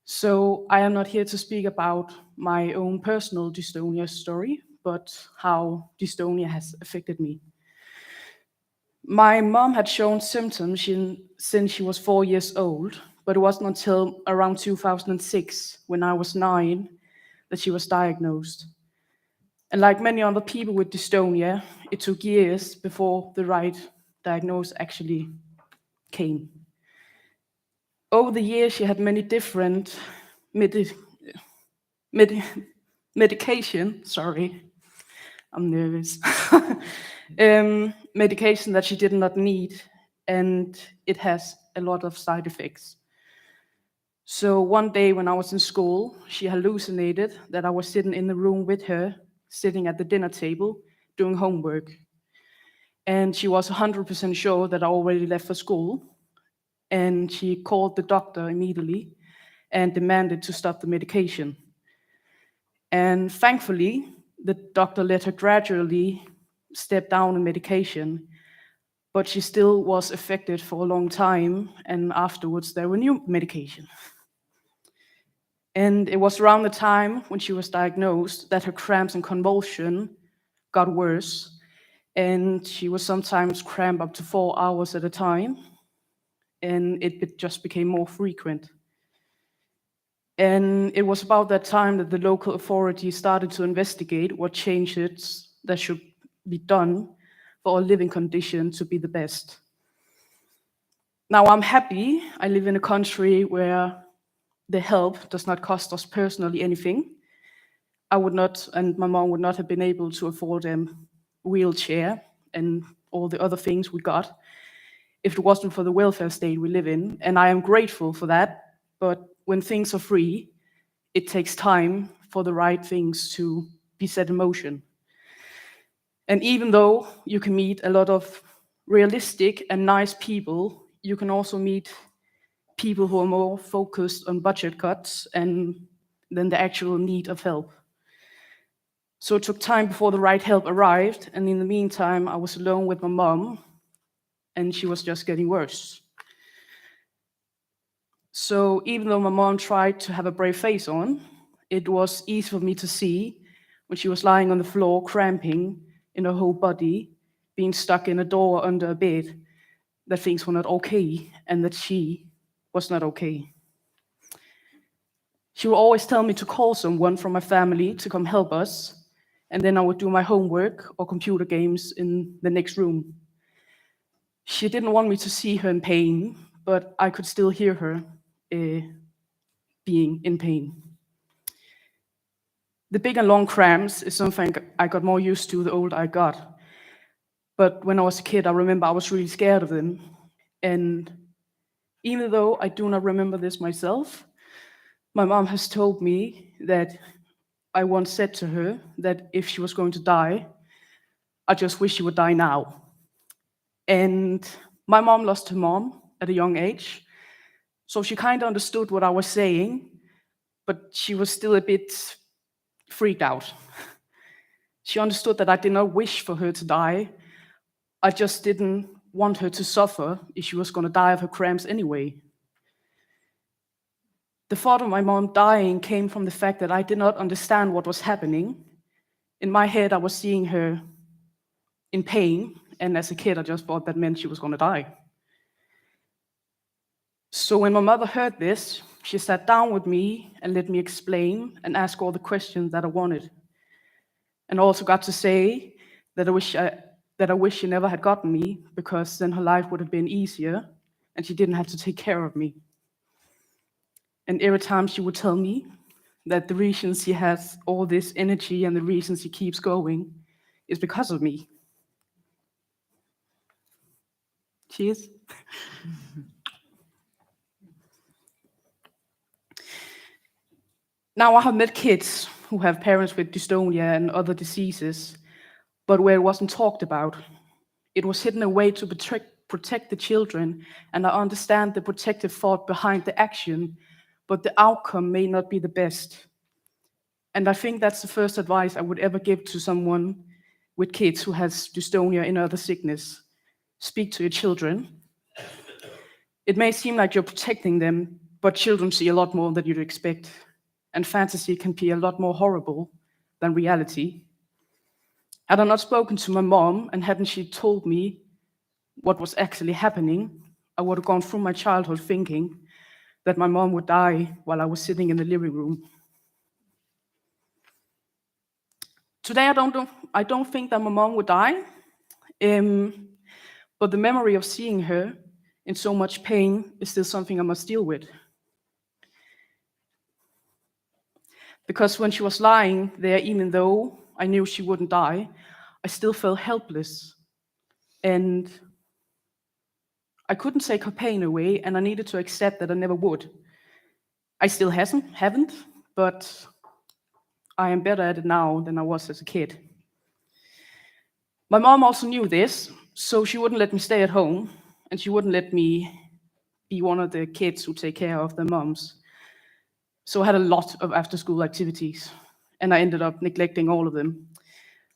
So I am not here to speak about my own personal dystonia story, but how dystonia has affected me. My mom had shown symptoms since she was 4 years old, but it wasn't until around 2006, when I was 9, that she was diagnosed. And like many other people with dystonia, it took years before the right diagnosis actually came. Over the years, she had many different medication, sorry, I'm nervous, medication that she did not need, and it has a lot of side effects. So one day when I was in school, she hallucinated that I was sitting in the room with her, sitting at the dinner table, doing homework. And she was 100% sure that I already left for school. And she called the doctor immediately and demanded to stop the medication. And thankfully, the doctor let her gradually step down the medication, but she still was affected for a long time, and afterwards there were new medication. And it was around the time when she was diagnosed that her cramps and convulsion got worse, and she would sometimes cramp up to 4 hours at a time. and it just became more frequent. And it was about that time that the local authorities started to investigate what changes that should be done for our living condition to be the best. Now I'm happy I live in a country where the help does not cost us personally anything. I would not, and my mom would not have been able to afford a wheelchair and all the other things we got if it wasn't for the welfare state we live in. And I am grateful for that. But when things are free, it takes time for the right things to be set in motion. And even though you can meet a lot of realistic and nice people, you can also meet people who are more focused on budget cuts and than the actual need of help. So it took time before the right help arrived, and in the meantime, I was alone with my mom, and she was just getting worse. So even though my mom tried to have a brave face on, it was easy for me to see when she was lying on the floor, cramping in her whole body, being stuck in a door under a bed, that things were not okay, and that she was not okay. She would always tell me to call someone from my family to come help us, and then I would do my homework or computer games in the next room. She didn't want me to see her in pain, but I could still hear her being in pain. The big and long cramps is something I got more used to the older I got. But when I was a kid, I remember I was really scared of them. And even though I do not remember this myself, my mom has told me that I once said to her that if she was going to die, I just wish she would die now. And my mom lost her mom at a young age, so she kind of understood what I was saying, but she was still a bit freaked out. She understood that I did not wish for her to die. I just didn't want her to suffer if she was going to die of her cramps anyway. The thought of my mom dying came from the fact that I did not understand what was happening. In my head, I was seeing her in pain, and as a kid, I just thought that meant she was going to die. So when my mother heard this, she sat down with me and let me explain and ask all the questions that I wanted. And also got to say that I wish she never had gotten me, because then her life would have been easier and she didn't have to take care of me. And every time she would tell me that the reason she has all this energy and the reason she keeps going is because of me. Cheers. Now I have met kids who have parents with dystonia and other diseases, but where it wasn't talked about. It was hidden away to protect the children, and I understand the protective thought behind the action, but the outcome may not be the best. And I think that's the first advice I would ever give to someone with kids who has dystonia and other sickness. Speak to your children. It may seem like you're protecting them, but children see a lot more than you'd expect. And fantasy can be a lot more horrible than reality. Had I not spoken to my mom and hadn't she told me what was actually happening, I would have gone through my childhood thinking that my mom would die while I was sitting in the living room. Today, I don't think that my mom would die, but the memory of seeing her in so much pain is still something I must deal with. Because when she was lying there, even though I knew she wouldn't die, I still felt helpless. And I couldn't take her pain away, and I needed to accept that I never would. I still haven't, but I am better at it now than I was as a kid. My mom also knew this, so she wouldn't let me stay at home, and she wouldn't let me be one of the kids who take care of their moms. So I had a lot of after-school activities, and I ended up neglecting all of them.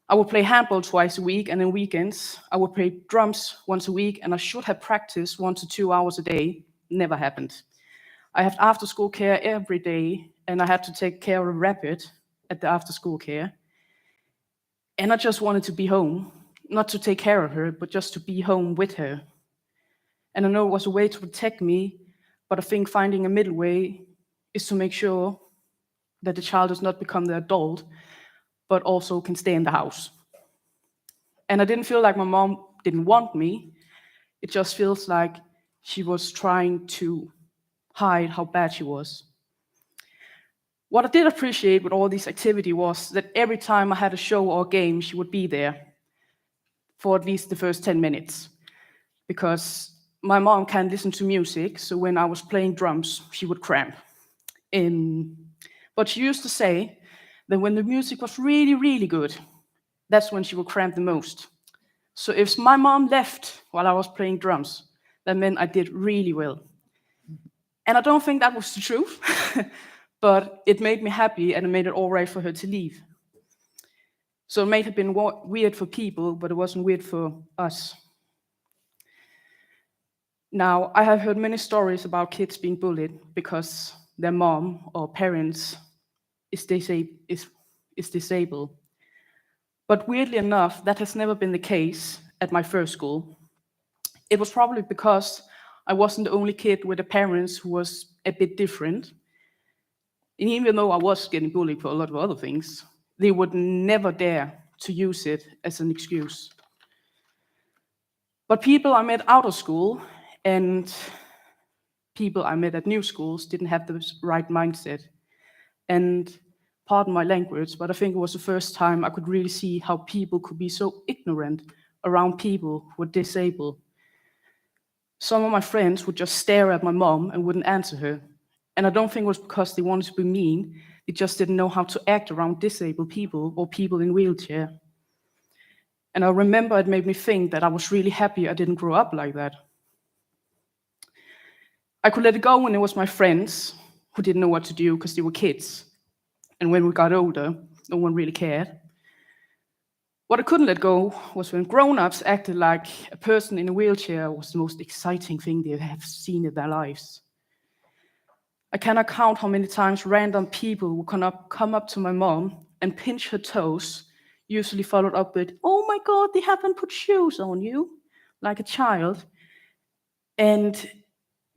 I would play handball twice a week, and on weekends, I would play drums once a week, and I should have practiced 1 to 2 hours a day. Never happened. I had after-school care every day, and I had to take care of Rapid at the after-school care. And I just wanted to be home, not to take care of her, but just to be home with her. And I know it was a way to protect me, but I think finding a middle way is to make sure that the child does not become the adult, but also can stay in the house. And I didn't feel like my mom didn't want me. It just feels like she was trying to hide how bad she was. What I did appreciate with all this activity was that every time I had a show or a game, she would be there for at least the first 10 minutes. Because my mom can't listen to music, so when I was playing drums, she would cramp. But she used to say that when the music was really, really good, that's when she would cramp the most. So if my mom left while I was playing drums, that meant I did really well. And I don't think that was the truth, but it made me happy and it made it all right for her to leave. So it may have been weird for people, but it wasn't weird for us. Now, I have heard many stories about kids being bullied because their mom or parents is disabled. But weirdly enough, that has never been the case at my first school. It was probably because I wasn't the only kid with a parents who was a bit different. And even though I was getting bullied for a lot of other things, they would never dare to use it as an excuse. But people I met out of school and people I met at new schools didn't have the right mindset. And pardon my language, but I think it was the first time I could really see how people could be so ignorant around people who were disabled. Some of my friends would just stare at my mom and wouldn't answer her. And I don't think it was because they wanted to be mean, they just didn't know how to act around disabled people or people in wheelchair. And I remember it made me think that I was really happy I didn't grow up like that. I could let it go when it was my friends who didn't know what to do because they were kids. And when we got older, no one really cared. What I couldn't let go was when grown-ups acted like a person in a wheelchair was the most exciting thing they have seen in their lives. I cannot count how many times random people would come up to my mom and pinch her toes, usually followed up with, "Oh my God, they haven't put shoes on you," like a child. And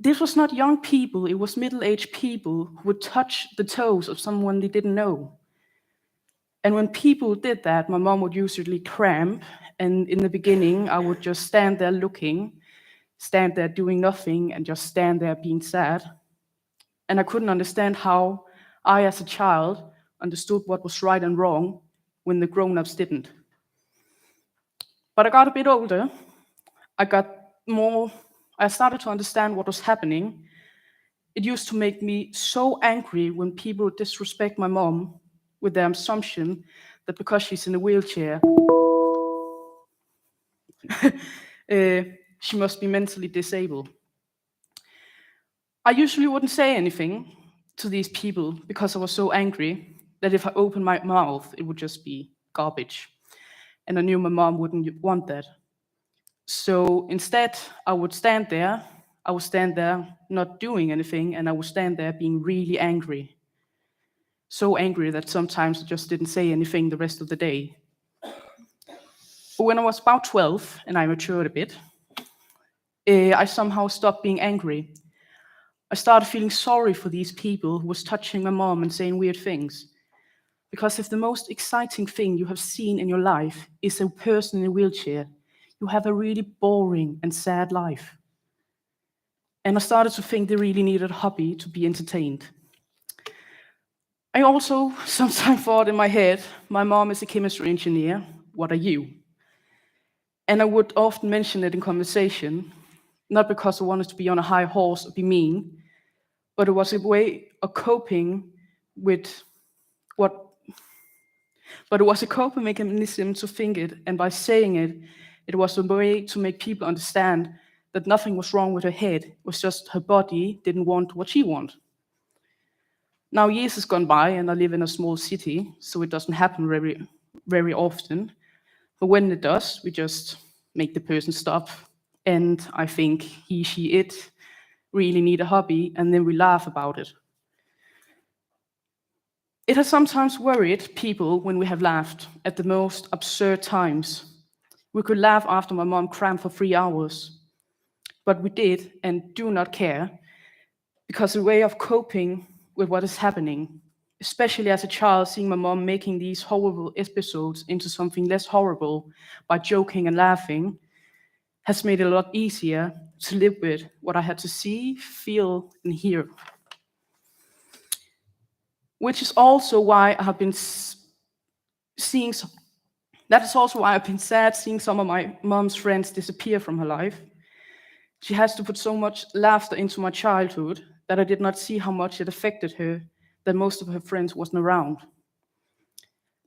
this was not young people, it was middle-aged people who would touch the toes of someone they didn't know. And when people did that, my mom would usually cramp, and in the beginning, I would just stand there looking, stand there doing nothing, and just stand there being sad. And I couldn't understand how I, as a child, understood what was right and wrong when the grown-ups didn't. But I got a bit older, I started to understand what was happening. It used to make me so angry when people would disrespect my mom with their assumption that because she's in a wheelchair, she must be mentally disabled. I usually wouldn't say anything to these people because I was so angry that if I opened my mouth, it would just be garbage. And I knew my mom wouldn't want that. So instead, I would stand there not doing anything, and I would stand there being really angry. So angry that sometimes I just didn't say anything the rest of the day. But when I was about 12 and I matured a bit, I somehow stopped being angry. I started feeling sorry for these people who was touching my mom and saying weird things. Because if the most exciting thing you have seen in your life is a person in a wheelchair, you have a really boring and sad life. And I started to think they really needed a hobby to be entertained. I also sometimes thought in my head, my mom is a chemistry engineer, what are you? And I would often mention it in conversation, not because I wanted to be on a high horse or be mean, but it was a way of coping with but it was a coping mechanism to think it, and by saying it, it was a way to make people understand that nothing was wrong with her head, it was just her body didn't want what she wanted. Now years has gone by and I live in a small city, so it doesn't happen very, very often. But when it does, we just make the person stop. And I think he, she, it really need a hobby, and then we laugh about it. It has sometimes worried people when we have laughed at the most absurd times. We could laugh after my mom crammed for 3 hours. but we did and do not care, because a way of coping with what is happening, especially as a child, seeing my mom making these horrible episodes into something less horrible by joking and laughing, has made it a lot easier to live with what I had to see, feel, and hear. Which is also why I have been seeing some, that is also why I've been sad seeing some of my mom's friends disappear from her life. She has to put so much laughter into my childhood that I did not see how much it affected her that most of her friends wasn't around.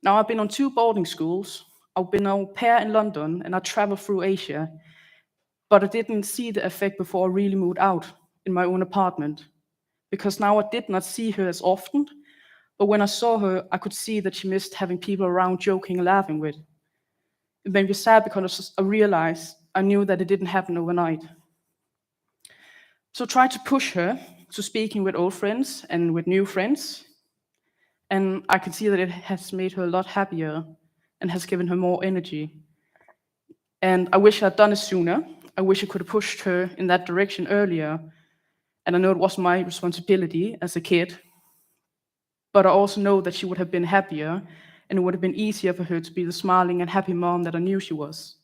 Now I've been on 2 boarding schools, I've been au pair in London, and I traveled through Asia, but I didn't see the effect before I really moved out in my own apartment, because now I did not see her as often, but when I saw her, I could see that she missed having people around joking and laughing with. It made me sad because I realized I knew that it didn't happen overnight. So I tried to push her to speaking with old friends and with new friends, and I can see that it has made her a lot happier and has given her more energy. And I wish I'd done it sooner. I wish I could have pushed her in that direction earlier. And I know it was my responsibility as a kid, but I also know that she would have been happier, and it would have been easier for her to be the smiling and happy mom that I knew she was.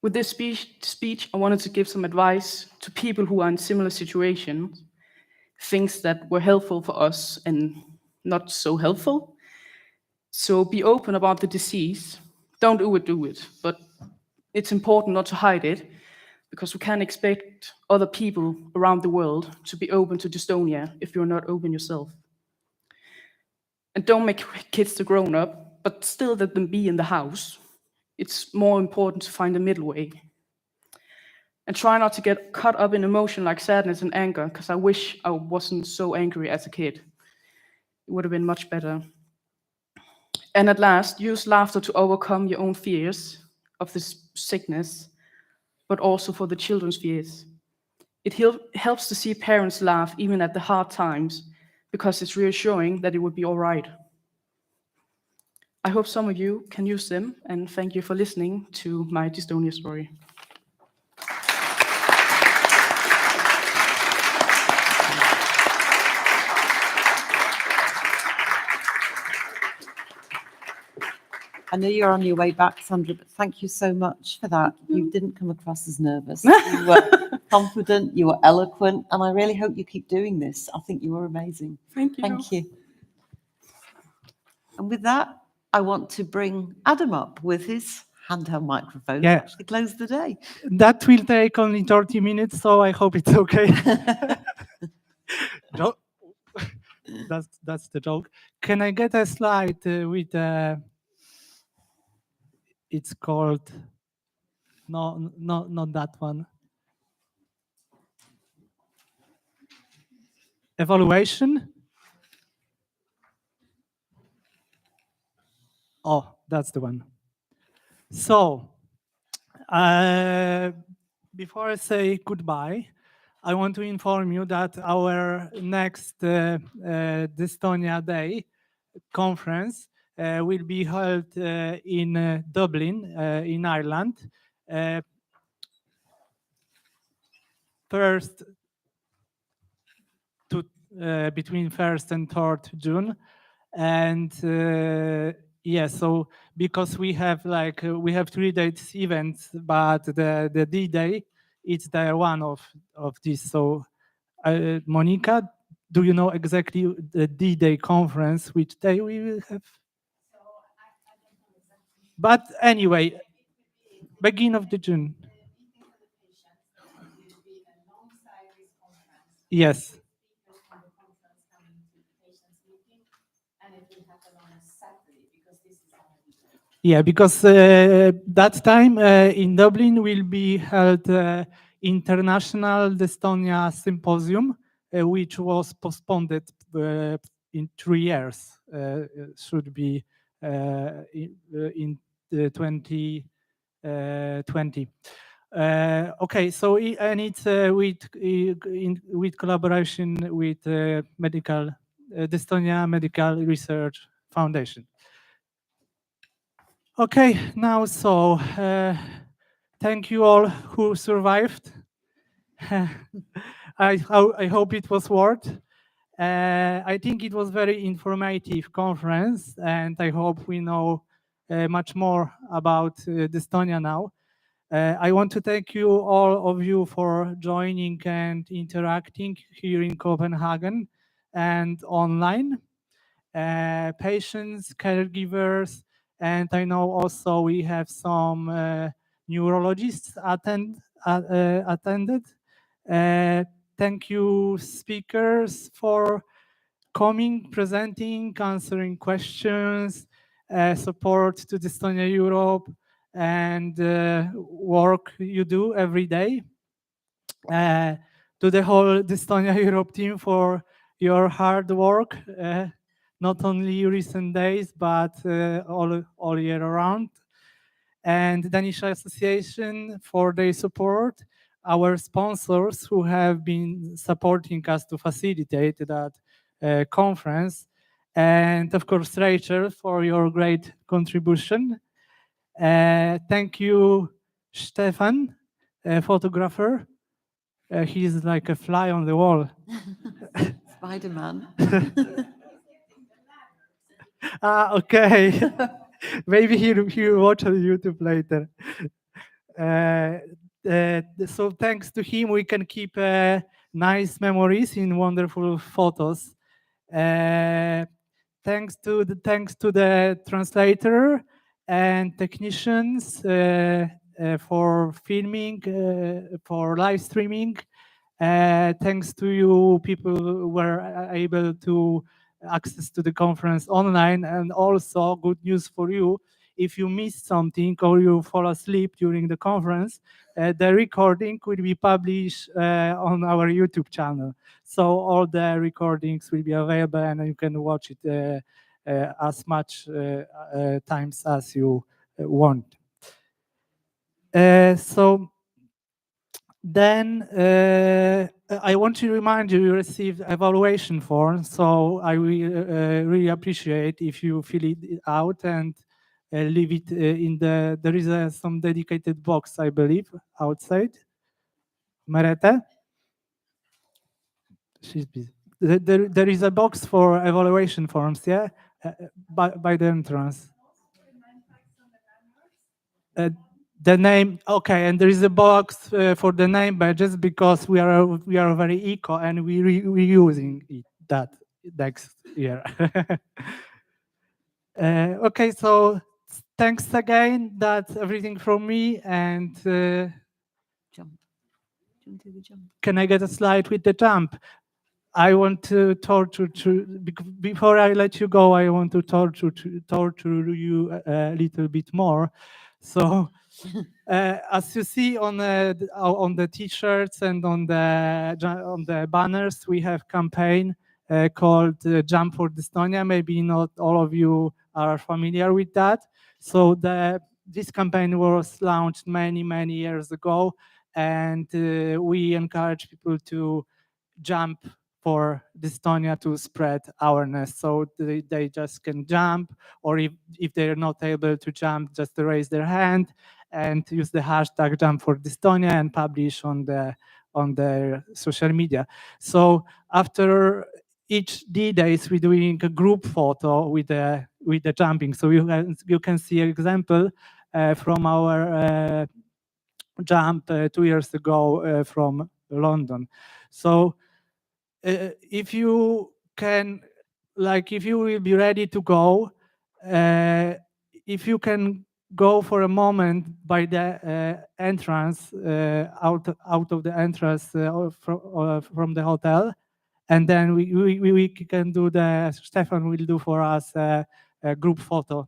With this speech, I wanted to give some advice to people who are in similar situations, things that were helpful for us and not so helpful. So be open about the disease. Don't overdo it, but it's important not to hide it, because we can't expect other people around the world to be open to dystonia if you're not open yourself. And don't make kids to grown up, but still let them be in the house. It's more important to find a middle way. And try not to get caught up in emotion like sadness and anger, because I wish I wasn't so angry as a kid. It would have been much better. And at last, use laughter to overcome your own fears of this sickness, but also for the children's fears. It helps to see parents laugh even at the hard times, because it's reassuring that it would be all right. I hope some of you can use them, and thank you for listening to my dystonia story. I know you're on your way back, Sandra, but thank you so much for that. You didn't come across as nervous. You were confident, you were eloquent, and I really hope you keep doing this. I think you were amazing. Thank you. Thank you. And with that, I want to bring Adam up with his handheld microphone to actually close the day. That will take only 30 minutes, so I hope it's okay. That's the joke. Can I get a slide with it's called, no, not that one. Evaluation. Oh, that's the one. So, before I say goodbye, I want to inform you that our next Dystonia Day conference will be held in Dublin, in Ireland, between 1st and 3rd June. And yeah, so because we have 3 days events, but the D-Day, it's the one of this. So Monica, do you know exactly the D-Day conference, which day we will have? But anyway, beginning of the June. Yes. Yeah, because that time in Dublin will be held International Dystonia Symposium, which was postponed in 3 years. Should be in 2020. Okay, so and it's with collaboration with Dystonia Medical Research Foundation. Okay, now thank you all who survived. I hope it was worth. I think it was very informative conference, and I hope we know much more about Dystonia now. I want to thank you, all of you, for joining and interacting here in Copenhagen and online. Patients, caregivers, and I know also we have some neurologists attended. Thank you, speakers, for coming, presenting, answering questions, support to Dystonia Europe, and work you do every day. To the whole Dystonia Europe team for your hard work, not only recent days, but all year around. And Danish Association for their support, our sponsors who have been supporting us to facilitate that conference, and of course Rachel for your great contribution. Thank you, Stefan, photographer. He's like a fly on the wall. Spider-Man. Okay. Maybe he'll watch on YouTube later. So thanks to him, we can keep nice memories in wonderful photos. Thanks to the translator and technicians for filming, for live streaming. Thanks to you, people who were able to access to the conference online. And also good news for you, if you missed something or you fall asleep during the conference, the recording will be published on our YouTube channel. So all the recordings will be available and you can watch it as much times as you want. So then I want to remind you, you received evaluation form, so I will really appreciate if you fill it out and leave it in the, there is some dedicated box, I believe, outside. Marete? She's busy. There is a box for evaluation forms, yeah, by the entrance. The name, okay, and there is a box for the name badges because we are very eco and we're using it that next year. Okay, so thanks again. That's everything from me. And Jump. Do the jump. Can I get a slide with the jump? I want to torture before I let you go. I want to torture you a little bit more. So. As you see on the t-shirts and on the banners, we have campaign called Jump for Dystonia. Maybe not all of you are familiar with that. So this campaign was launched many years ago, and we encourage people to jump for Dystonia to spread awareness. So they just can jump, or if they're not able to jump, just raise their hand and use the hashtag Jump for Dystonia and publish on their social media. So after each D-Days, we're doing a group photo with the jumping. So you can see an example from our jump 2 years ago from London. So if you can, if you will be ready to go, if you can go for a moment by the entrance, out of the entrance from the hotel, and then we can do Stefan will do for us a group photo,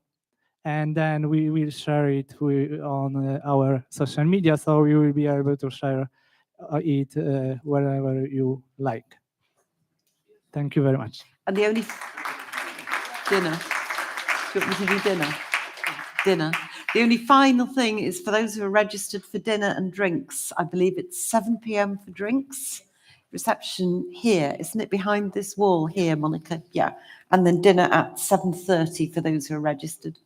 and then we will share it on our social media, so you will be able to share it wherever you like. Thank you very much. And the only dinner. Do you want me to do dinner? Dinner. The only final thing is for those who are registered for dinner and drinks. I believe it's 7 p.m. for drinks. Reception here, isn't it behind this wall here, Monica? Yeah. And then dinner at 7:30 for those who are registered.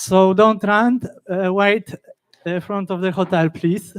So don't run, wait in front of the hotel, please.